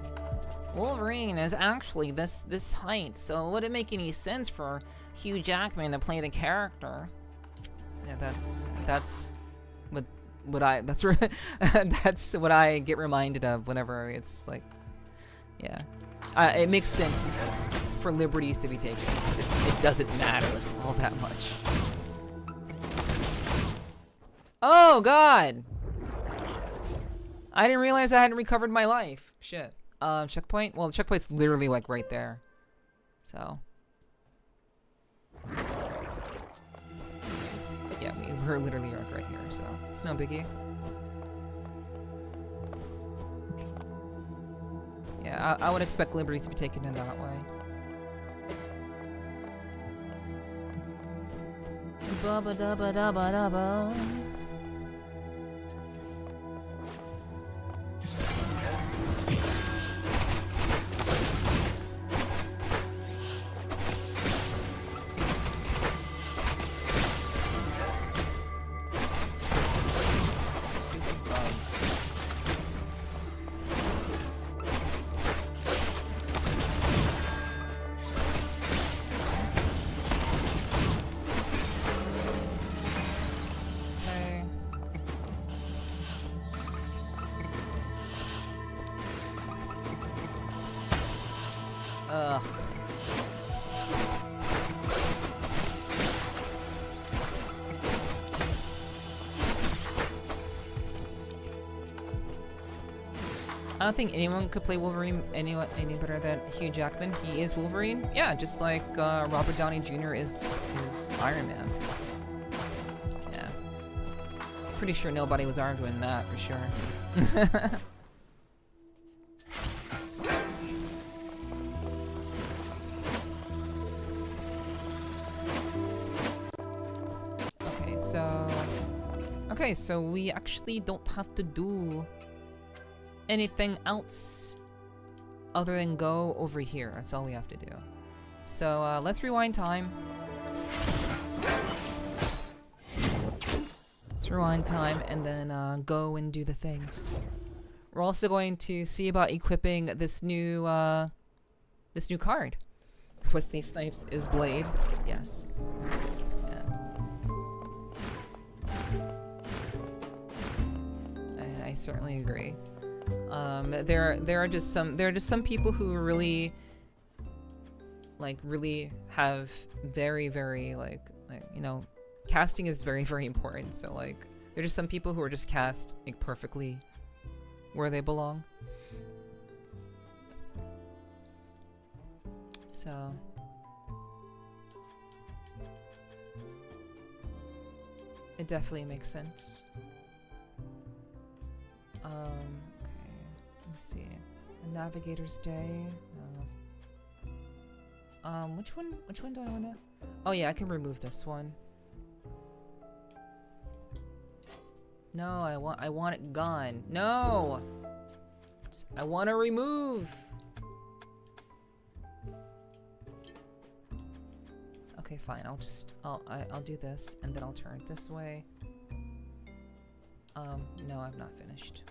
Wolverine is actually this height, so it wouldn't make any sense for Hugh Jackman to play the character. Yeah, that's what I get reminded of whenever it's just like, yeah, it makes sense for liberties to be taken because it doesn't matter all that much. Oh God! I didn't realize I hadn't recovered my life. Shit. Checkpoint? Well, the checkpoint's literally like right there. So. Yeah, we're literally like right here, so it's no biggie. Yeah, I would expect liberties to be taken in that way. Ba ba da ba da ba da ba. I don't think anyone could play Wolverine any better than Hugh Jackman. He is Wolverine. Yeah, just like Robert Downey Jr. is Iron Man. Yeah. Pretty sure nobody was arguing that for sure. Okay, so we actually don't have to do anything else other than go over here. That's all we have to do. So let's rewind time. Let's rewind time and then go and do the things. We're also going to see about equipping this new card. Wesley Snipes is Blade. Yes. Yeah. I certainly agree. There are just some people who really have very like you know, casting is very important. So like there's just some people who are just cast like perfectly where they belong. So It definitely makes sense. Okay. Let's see. A Navigator's Day. No. Which one do I wanna? Oh yeah, I can remove this one. No, I want it gone. No! I want to remove. Okay, fine. I'll do this and then I'll turn it this way. No, I've not finished.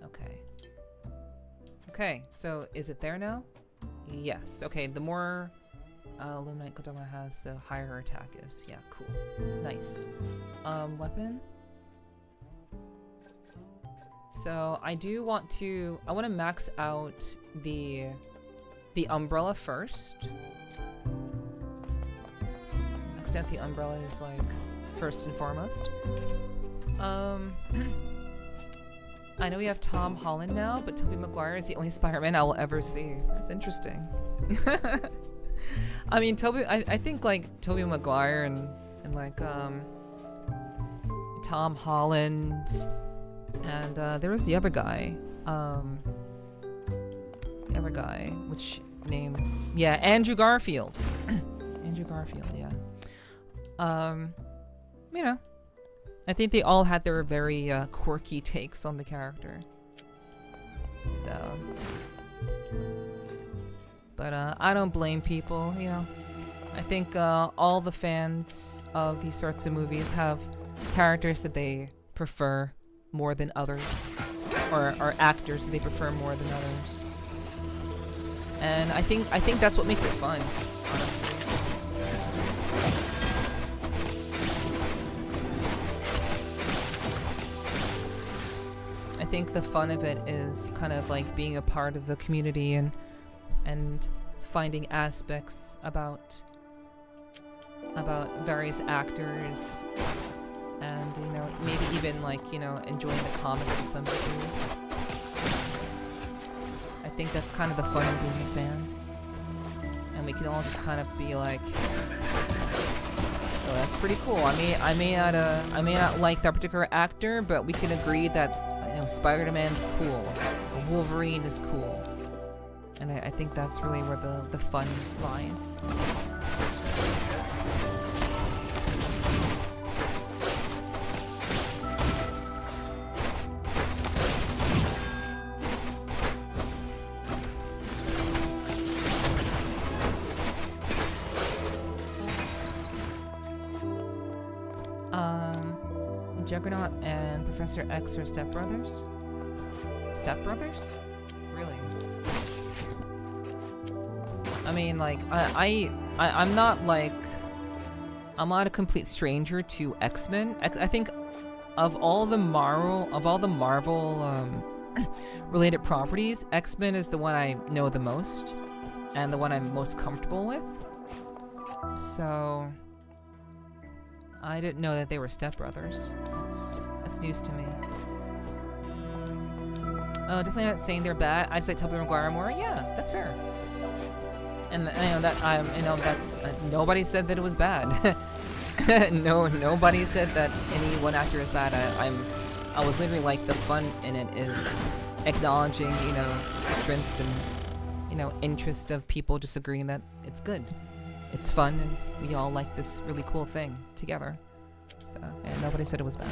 Okay. Okay, so is it there now? Yes. Okay, the more Luminite KOTAMA has, the higher her attack is. Yeah, cool. Nice. Weapon. So I want to max out the umbrella first. Max out the umbrella is like first and foremost. I know we have Tom Holland now, but Tobey Maguire is the only Spider-Man I will ever see. That's interesting. I mean, I think like Tobey Maguire and like Tom Holland. And there was the other guy. Which name? Yeah, Andrew Garfield. Andrew Garfield, yeah. You know, I think they all had their very quirky takes on the character. So, but I don't blame people. You know, I think all the fans of these sorts of movies have characters that they prefer more than others, or actors that they prefer more than others, and I think that's what makes it fun, honestly. I think the fun of it is kind of like being a part of the community and finding aspects about various actors. And, you know, maybe even, like, you know, enjoying the comics to some degree. I think that's kind of the fun of being a fan. And we can all just kind of be like, oh, that's pretty cool. I may not like that particular actor, but we can agree that, you know, Spider-Man's cool. Or Wolverine is cool. And I think that's really where the fun lies. Juggernaut and Professor X are stepbrothers? Stepbrothers? Really? I mean, like, I'm not like... I'm not a complete stranger to X-Men. I think of all the Marvel related properties, X-Men is the one I know the most and the one I'm most comfortable with. So I didn't know that they were stepbrothers. That's news to me. Definitely not saying they're bad. I'd say Tobey Maguire more. Yeah, that's fair. And I know that that's nobody said that it was bad. Nobody said that any one actor is bad. I was literally like, the fun in it is acknowledging, you know, strengths and, you know, interest of people just agreeing that it's good. It's fun, and we all like this really cool thing together. So, and nobody said it was bad.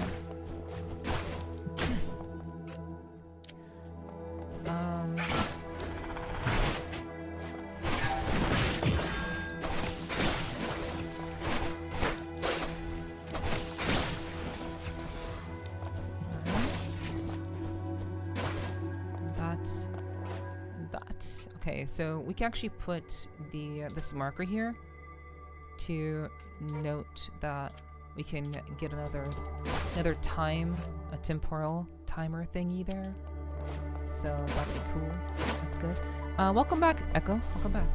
Okay, so we can actually put this marker here to note that we can get another time, a temporal timer thingy there. So that'd be cool. That's good. Welcome back, Echo. Welcome back.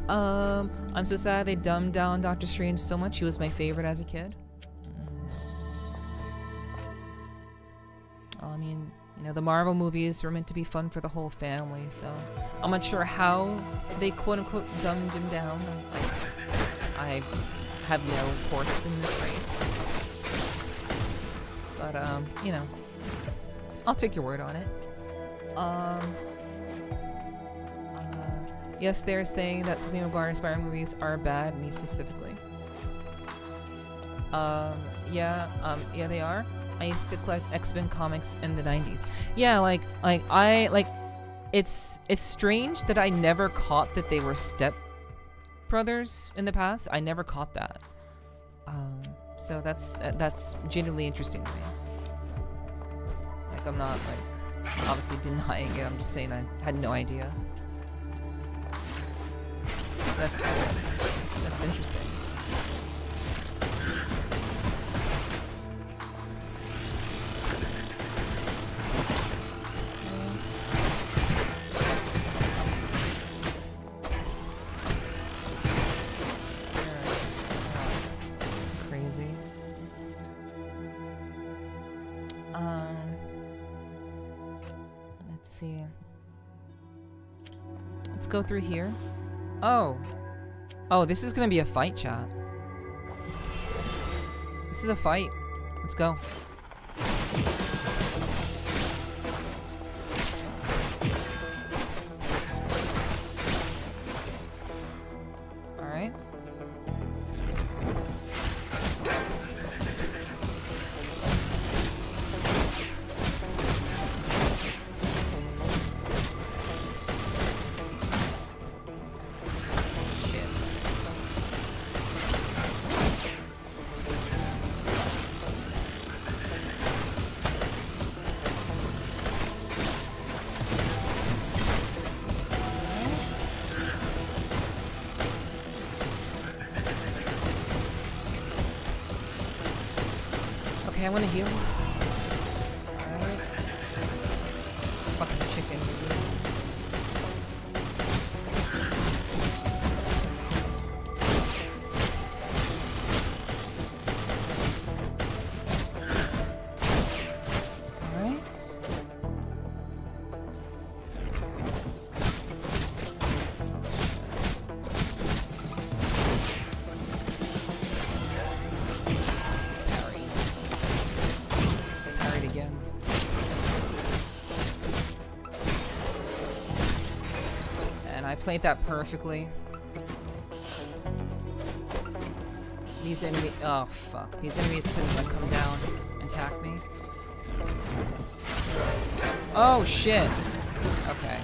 I'm so sad they dumbed down Doctor Strange so much. He was my favorite as a kid. I mean, you know, the Marvel movies were meant to be fun for the whole family, so I'm not sure how they quote-unquote dumbed him down. have no horse in this race. But you know, I'll take your word on it. Yes, they're saying that Tobey Maguire Spider movies are bad, me specifically. Yeah, they are. I used to collect X-Men comics in the 90s. Yeah, it's strange that I never caught that they were step brothers in the past. I never caught that. So that's genuinely interesting to me. Like, I'm not like obviously denying it. I'm just saying I had no idea. That's cool. That's interesting. Let's go through here. Oh, this is gonna be a fight, chat. This is a fight. Let's go. All right. I want to heal. Alright. Fucking chickens, dude. Alright. Played that perfectly. These enemies, oh fuck. These enemies couldn't like come down and attack me. Oh shit. Okay.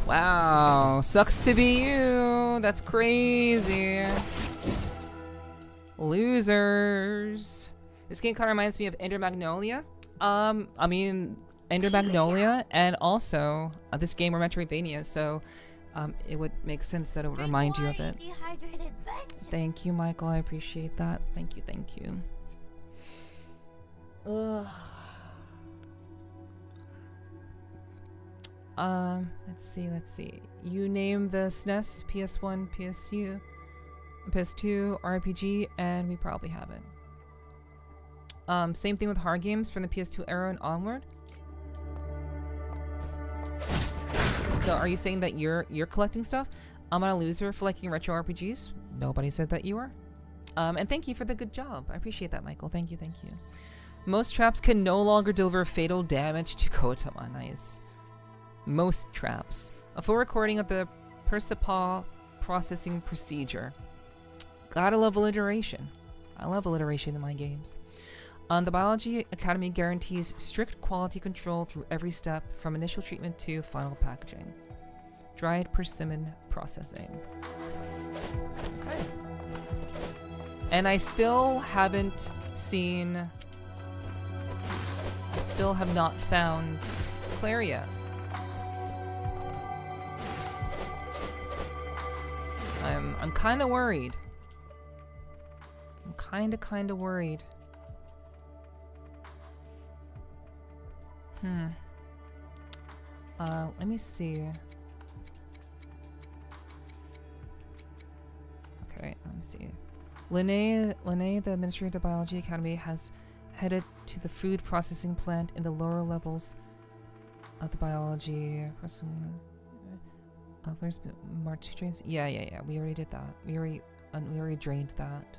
Wow, sucks to be you. That's crazy. Losers. This game kind of reminds me of Ender Magnolia. I mean, Ender Magnolia, and also this game or Metroidvania, so it would make sense that it would remind you of it. Thank you, Michael. I appreciate that. Thank you, thank you. Ugh. Let's see. You name the SNES, PS1, PSU, PS2, RPG, and we probably have it. Same thing with hard games from the PS2 era and onward. So are you saying that you're collecting stuff? I'm not a loser for liking retro RPGs. Nobody said that you were. And thank you for the good job. I appreciate that, Michael. Thank you, thank you. Most traps can no longer deliver fatal damage to KOTAMA. Nice. Most traps. A full recording of the Percival processing procedure. Gotta love alliteration. I love alliteration in my games. The Biology Academy guarantees strict quality control through every step, from initial treatment to final packaging. Dried persimmon processing. Okay. And I still haven't seen. I still have not found Claire yet. I'm kind of worried. I'm kind of worried. Let me see. Okay, let me see. Lene, the Administrator of the Biology Academy, has headed to the food processing plant in the lower levels of the biology. There's more two drains. Yeah. We already did that. We already drained that.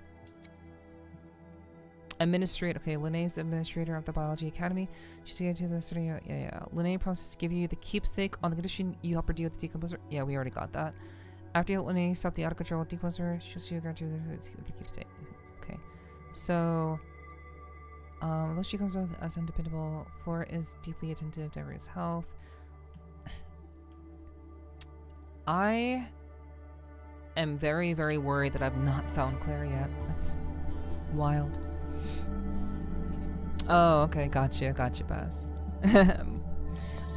Administrator. Okay, Lene's the Administrator of the Biology Academy. She's going to the studio. Yeah. Lene promises to give you the keepsake on the condition you help her deal with the decomposer. Yeah, we already got that. After you help Lene stop the out of control decomposer, she'll see you guarantee the keepsake. Okay, so although she comes out as undependable, Flora is deeply attentive to everyone's health. I am very, very worried that I've not found Claire yet. That's wild. Oh, okay, gotcha, Baz.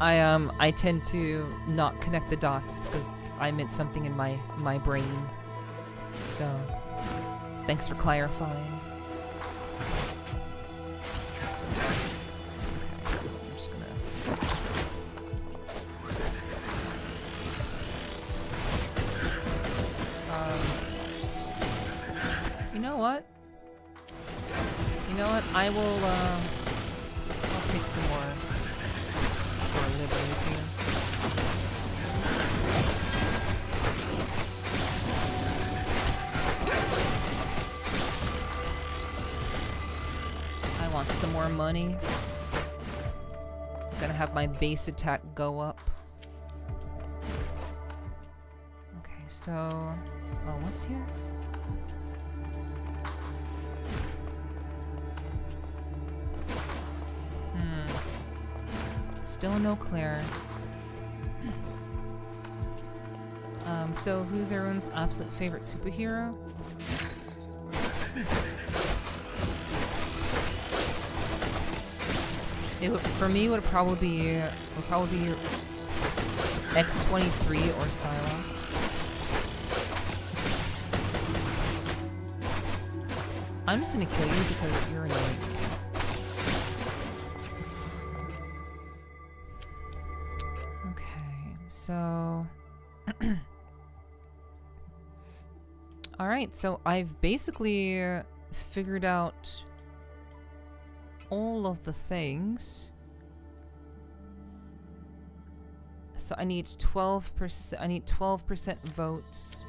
I tend to not connect the dots because I meant something in my brain. So, thanks for clarifying. Okay, I'm just gonna. You know what? I will. I'll take some more. Liberties here. I want some more money. I'm gonna have my base attack go up. Okay, so what's here? Still no Claire. So who's everyone's absolute favorite superhero? For me, would probably be X-23 or Schala. I'm just gonna kill you because you're annoying. So, alright, so I've basically figured out all of the things. So I need 12%, I need 12% votes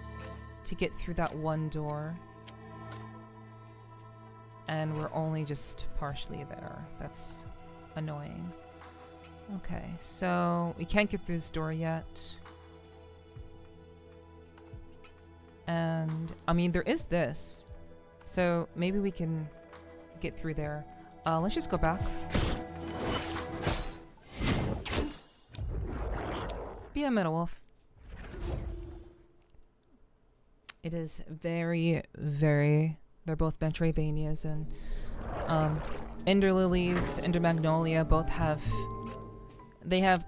to get through that one door. And we're only just partially there. That's annoying. Okay, so we can't get through this door yet. And, I mean, there is this. So maybe we can get through there. Let's just go back. Be a Metal Wolf. It is very, very... They're both Metroidvanias, and Ender Lilies, Ender Magnolia both have... They have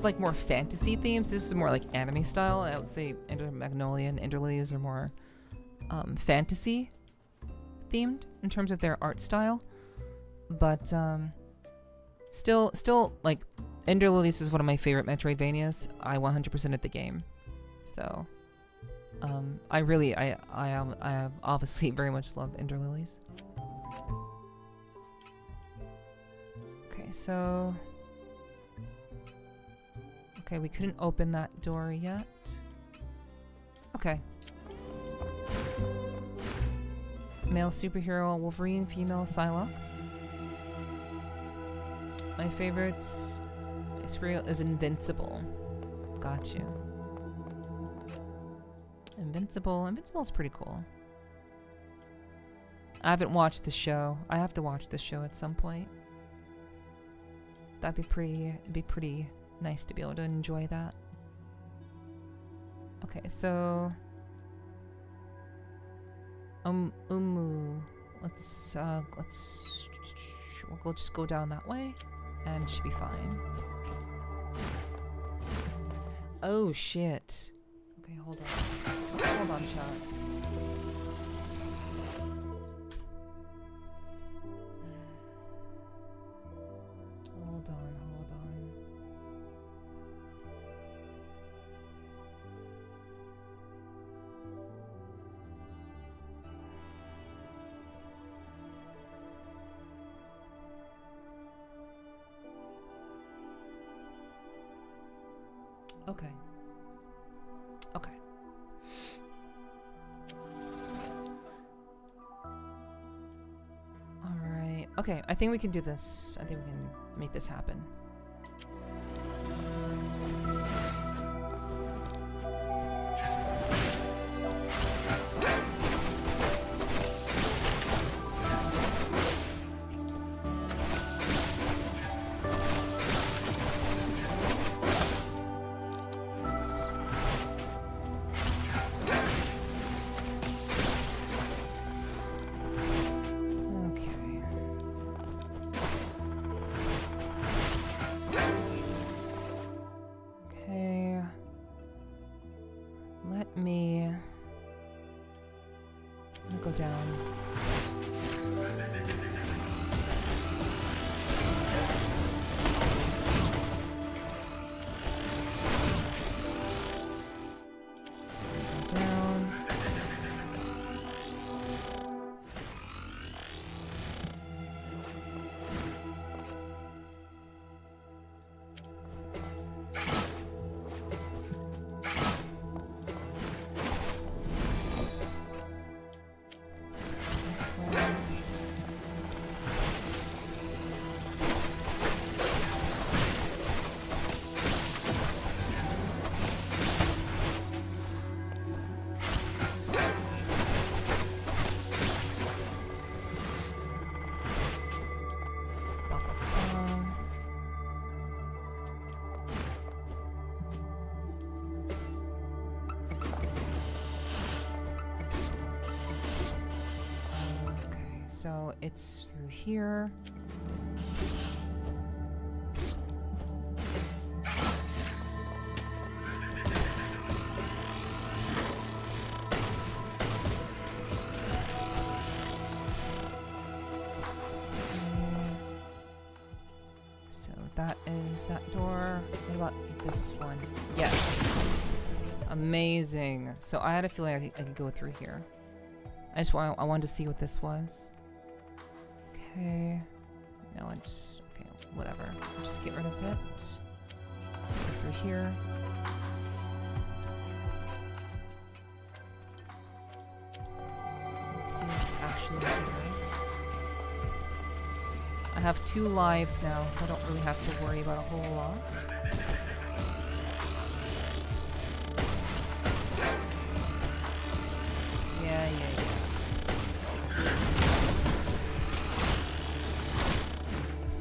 like more fantasy themes. This is more like anime style. I would say Ender Magnolia and Ender Lilies are more fantasy themed in terms of their art style. But still like Ender Lilies is one of my favorite Metroidvanias. I 100%ed the game. So I have obviously very much love Ender Lilies. Okay, so okay, we couldn't open that door yet. Okay. Male superhero Wolverine, female Psylocke. My favorites is Invincible. Got you. Invincible is pretty cool. I haven't watched the show. I have to watch the show at some point. It'd be pretty nice to be able to enjoy that. Okay, so let's We'll just go down that way, and it should be fine. Oh shit. Okay, hold on. Hold on, chat. Hold on. Okay. Alright. Okay, I think we can do this. I think we can make this happen. Go down. Down. So it's through here. So that is that door. What about this one? Yes. Amazing. So I had a feeling I could go through here. I wanted to see what this was. Okay. No, I just... Okay, whatever. Just get rid of it. Go through here. Let's see what's actually here. I have 2 lives now, so I don't really have to worry about a whole lot. Yeah.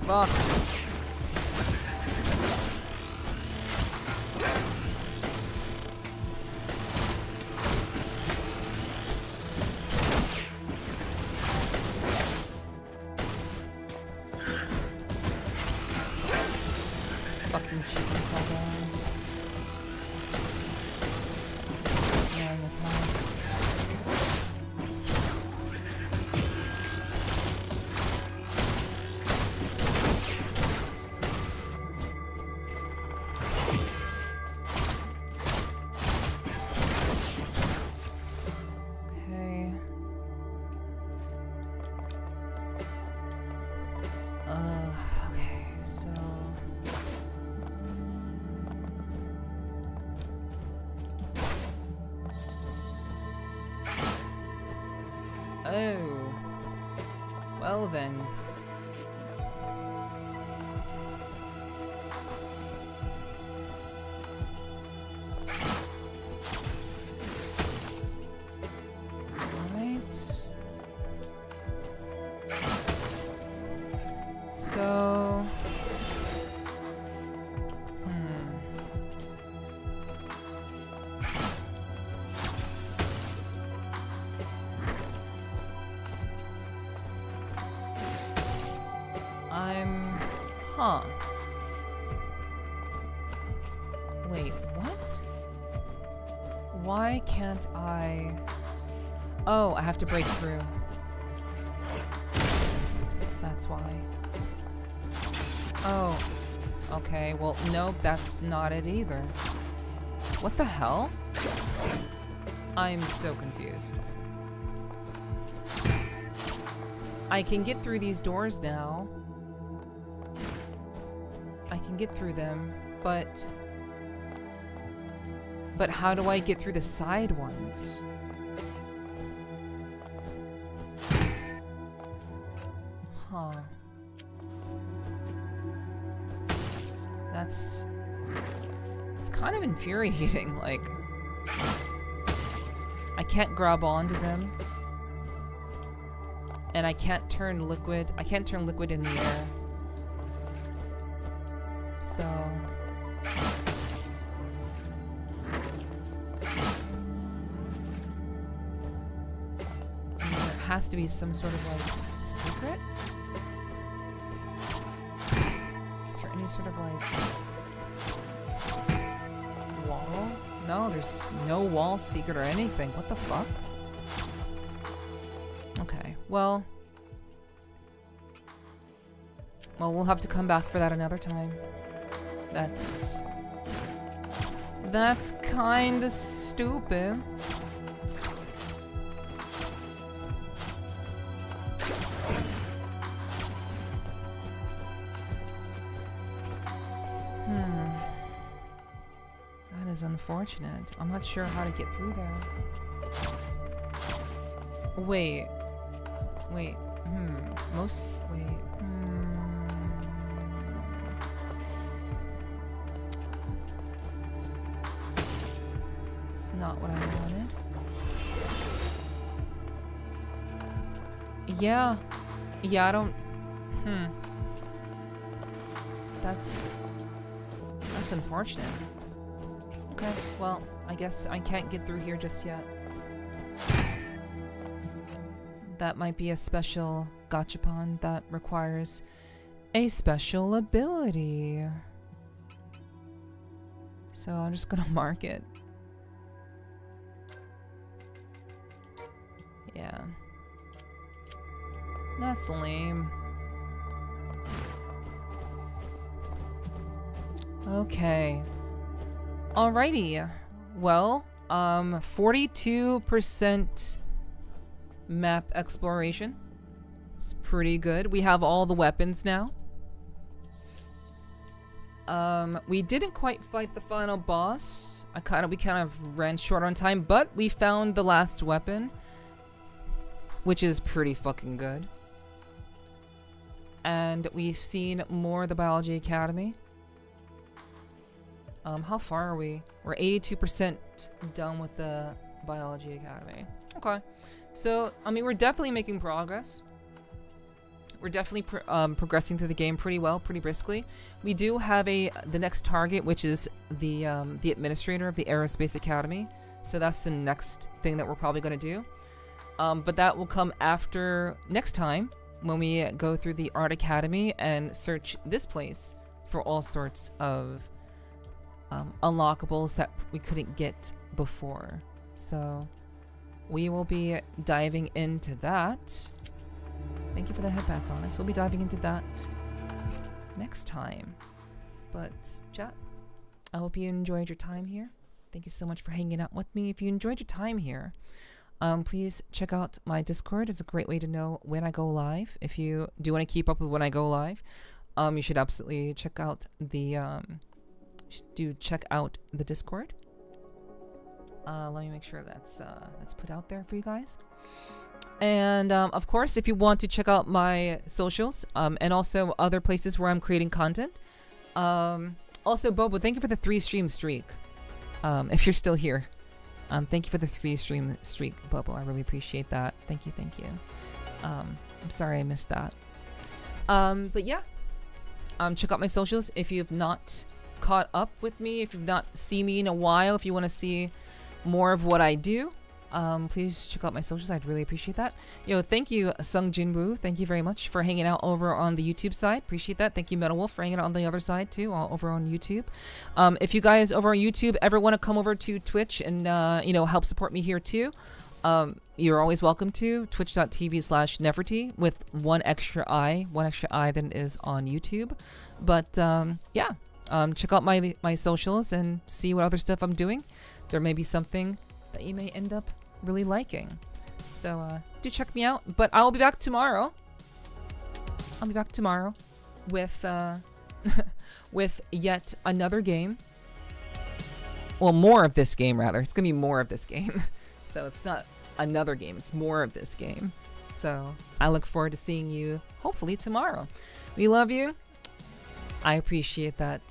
Fuck. Fucking chicken fell down. Annoying as hell. Oh. Well then. Alright. So... Huh. Wait, what? Why can't I... Oh, I have to break through. That's why. Oh. Okay, well, nope, that's not it either. What the hell? I'm so confused. I can get through these doors now. I can get through them, but how do I get through the side ones? Huh. It's kind of infuriating, like I can't grab onto them. And I can't turn liquid in the air. So there has to be some sort of like secret? Is there any sort of like wall? No, there's no wall secret or anything. What the fuck? Okay, well, we'll have to come back for that another time. That's kinda stupid. That is unfortunate. I'm not sure how to get through there. Wait. It's not what I wanted. Yeah, I don't... That's unfortunate. Okay, well, I guess I can't get through here just yet. That might be a special gachapon that requires a special ability. So I'm just gonna mark it. Yeah. That's lame. Okay. Alrighty. Well, 42% map exploration. It's pretty good. We have all the weapons now. We didn't quite fight the final boss. We kind of ran short on time, but we found the last weapon, which is pretty fucking good. And we've seen more of the Biology Academy. How far are we? We're 82% done with the Biology Academy. Okay. So, I mean, we're definitely making progress. We're definitely progressing through the game pretty well, pretty briskly. We do have the next target, which is the administrator of the Aerospace Academy. So that's the next thing that we're probably going to do. But that will come after next time when we go through the Art Academy and search this place for all sorts of unlockables that we couldn't get before. So we will be diving into that. Thank you for the headbats, Onyx. We'll be diving into that next time. But, chat, I hope you enjoyed your time here. Thank you so much for hanging out with me. If you enjoyed your time here, please check out my Discord. It's a great way to know when I go live. If you do want to keep up with when I go live, you should absolutely check out the Discord. Let me make sure that's put out there for you guys. And of course, if you want to check out my socials and also other places where I'm creating content. Also, Bobo, thank you for the 3-stream streak. If you're still here, thank you for the 3-stream streak, Bobo. I really appreciate that. Thank you. I'm sorry I missed that. But yeah, check out my socials if you've not caught up with me, if you've not seen me in a while, if you want to see more of what I do. please check out my socials. I'd really appreciate that. Thank you, Sung Jinwoo. Thank you very much for hanging out over on the YouTube side. Appreciate that. Thank you, Metal Wolf, for hanging out on the other side too, all over on YouTube. If you guys over on YouTube ever want to come over to Twitch and help support me here too, you're always welcome to. Twitch.tv/Nepherti with one extra I than is on YouTube. But check out my socials and see what other stuff I'm doing. There may be something that you may end up really liking. So do check me out. But I'll be back tomorrow. With with yet another game. Well, more of this game rather. It's gonna be more of this game. So it's not another game, it's more of this game. So I look forward to seeing you hopefully tomorrow. We love you. I appreciate that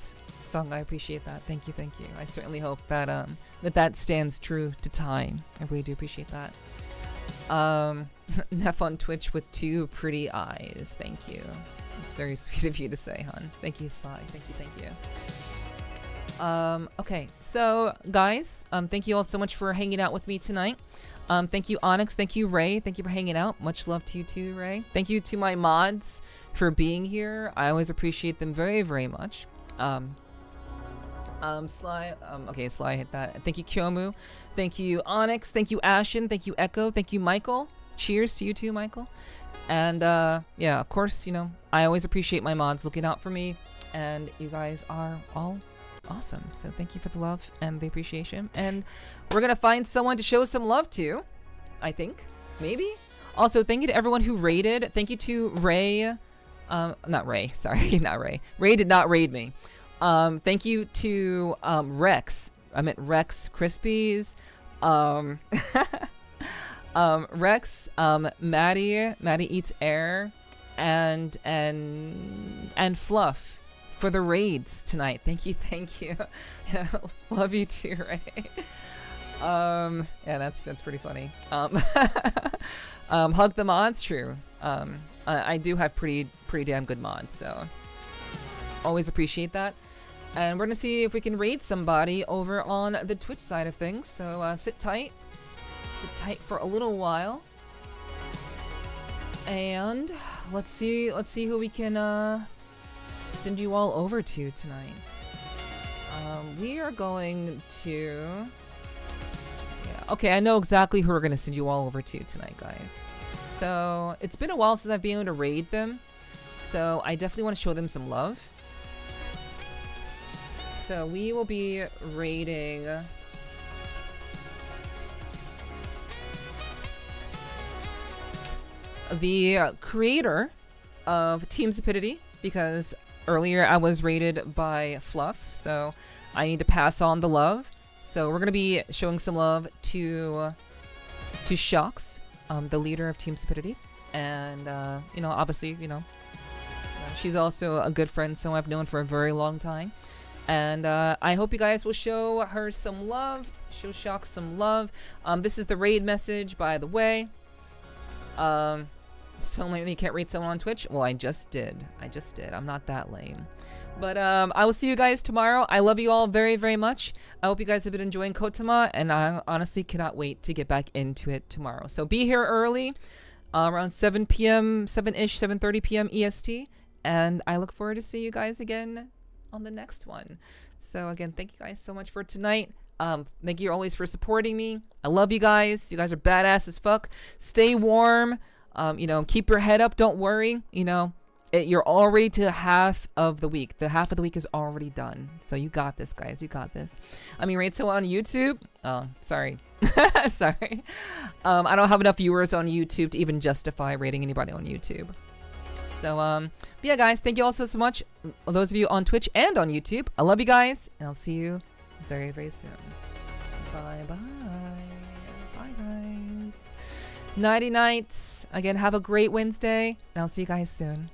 song. I appreciate that. Thank you. I certainly hope that that stands true to time. I really do appreciate that. Neff on Twitch with 2 pretty eyes. Thank you. It's very sweet of you to say, hon. Thank you, Sly. Thank you. Okay, so guys, thank you all so much for hanging out with me tonight. Thank you, Onyx. Thank you, Ray. Thank you for hanging out. Much love to you too, Ray. Thank you to my mods for being here. I always appreciate them very, very much. Sly, okay, Sly hit that. Thank you, Kyomu. Thank you, Onyx. Thank you, Ashen. Thank you, Echo. Thank you, Michael. Cheers to you too, Michael. And, yeah, of course, I always appreciate my mods looking out for me, and you guys are all awesome. So thank you for the love and the appreciation. And we're gonna find someone to show some love to, I think. Maybe? Also, thank you to everyone who raided. Thank you to Ray. Not Ray. Sorry, not Ray. Ray did not raid me. Thank you to Rex. I meant Rex Krispies. Rex, Maddie Eats Air, and Fluff for the raids tonight. Thank you. Love you too, Ray. Yeah, that's pretty funny. Hug the mods, true. I do have pretty damn good mods, so always appreciate that. And we're gonna see if we can raid somebody over on the Twitch side of things. So sit tight for a little while, and let's see who we can send you all over to tonight. We are going to, yeah, okay, I know exactly who we're gonna send you all over to tonight, guys. So it's been a while since I've been able to raid them, so I definitely want to show them some love. So we will be raiding the creator of Team Stupidity, because earlier I was raided by Fluff, so I need to pass on the love. So we're gonna be showing some love to Shocks, the leader of Team Stupidity, and obviously, she's also a good friend, so I've known for a very long time. And I hope you guys will show her some love, show Shocks some love. This is the raid message, by the way. So lame you can't raid someone on Twitch? Well, I just did. I'm not that lame. But I will see you guys tomorrow. I love you all very, very much. I hope you guys have been enjoying KOTAMA, and I honestly cannot wait to get back into it tomorrow. So be here early, around 7 p.m., 7-ish, 7:30 p.m. EST. And I look forward to see you guys again on the next one. So again, thank you guys so much for tonight. Thank you always for supporting me. I love you guys. You guys are badass as fuck. Stay warm. Keep your head up. Don't worry. You're already to half of the week. The half of the week is already done. So you got this, guys. You got this. I mean, rate someone on YouTube. Oh, sorry. Sorry. I don't have enough viewers on YouTube to even justify rating anybody on YouTube. So, but yeah, guys, thank you all so much. Those of you on Twitch and on YouTube, I love you guys, and I'll see you very, very soon. Bye-bye. Bye, guys. Nighty nights. Again, have a great Wednesday, and I'll see you guys soon.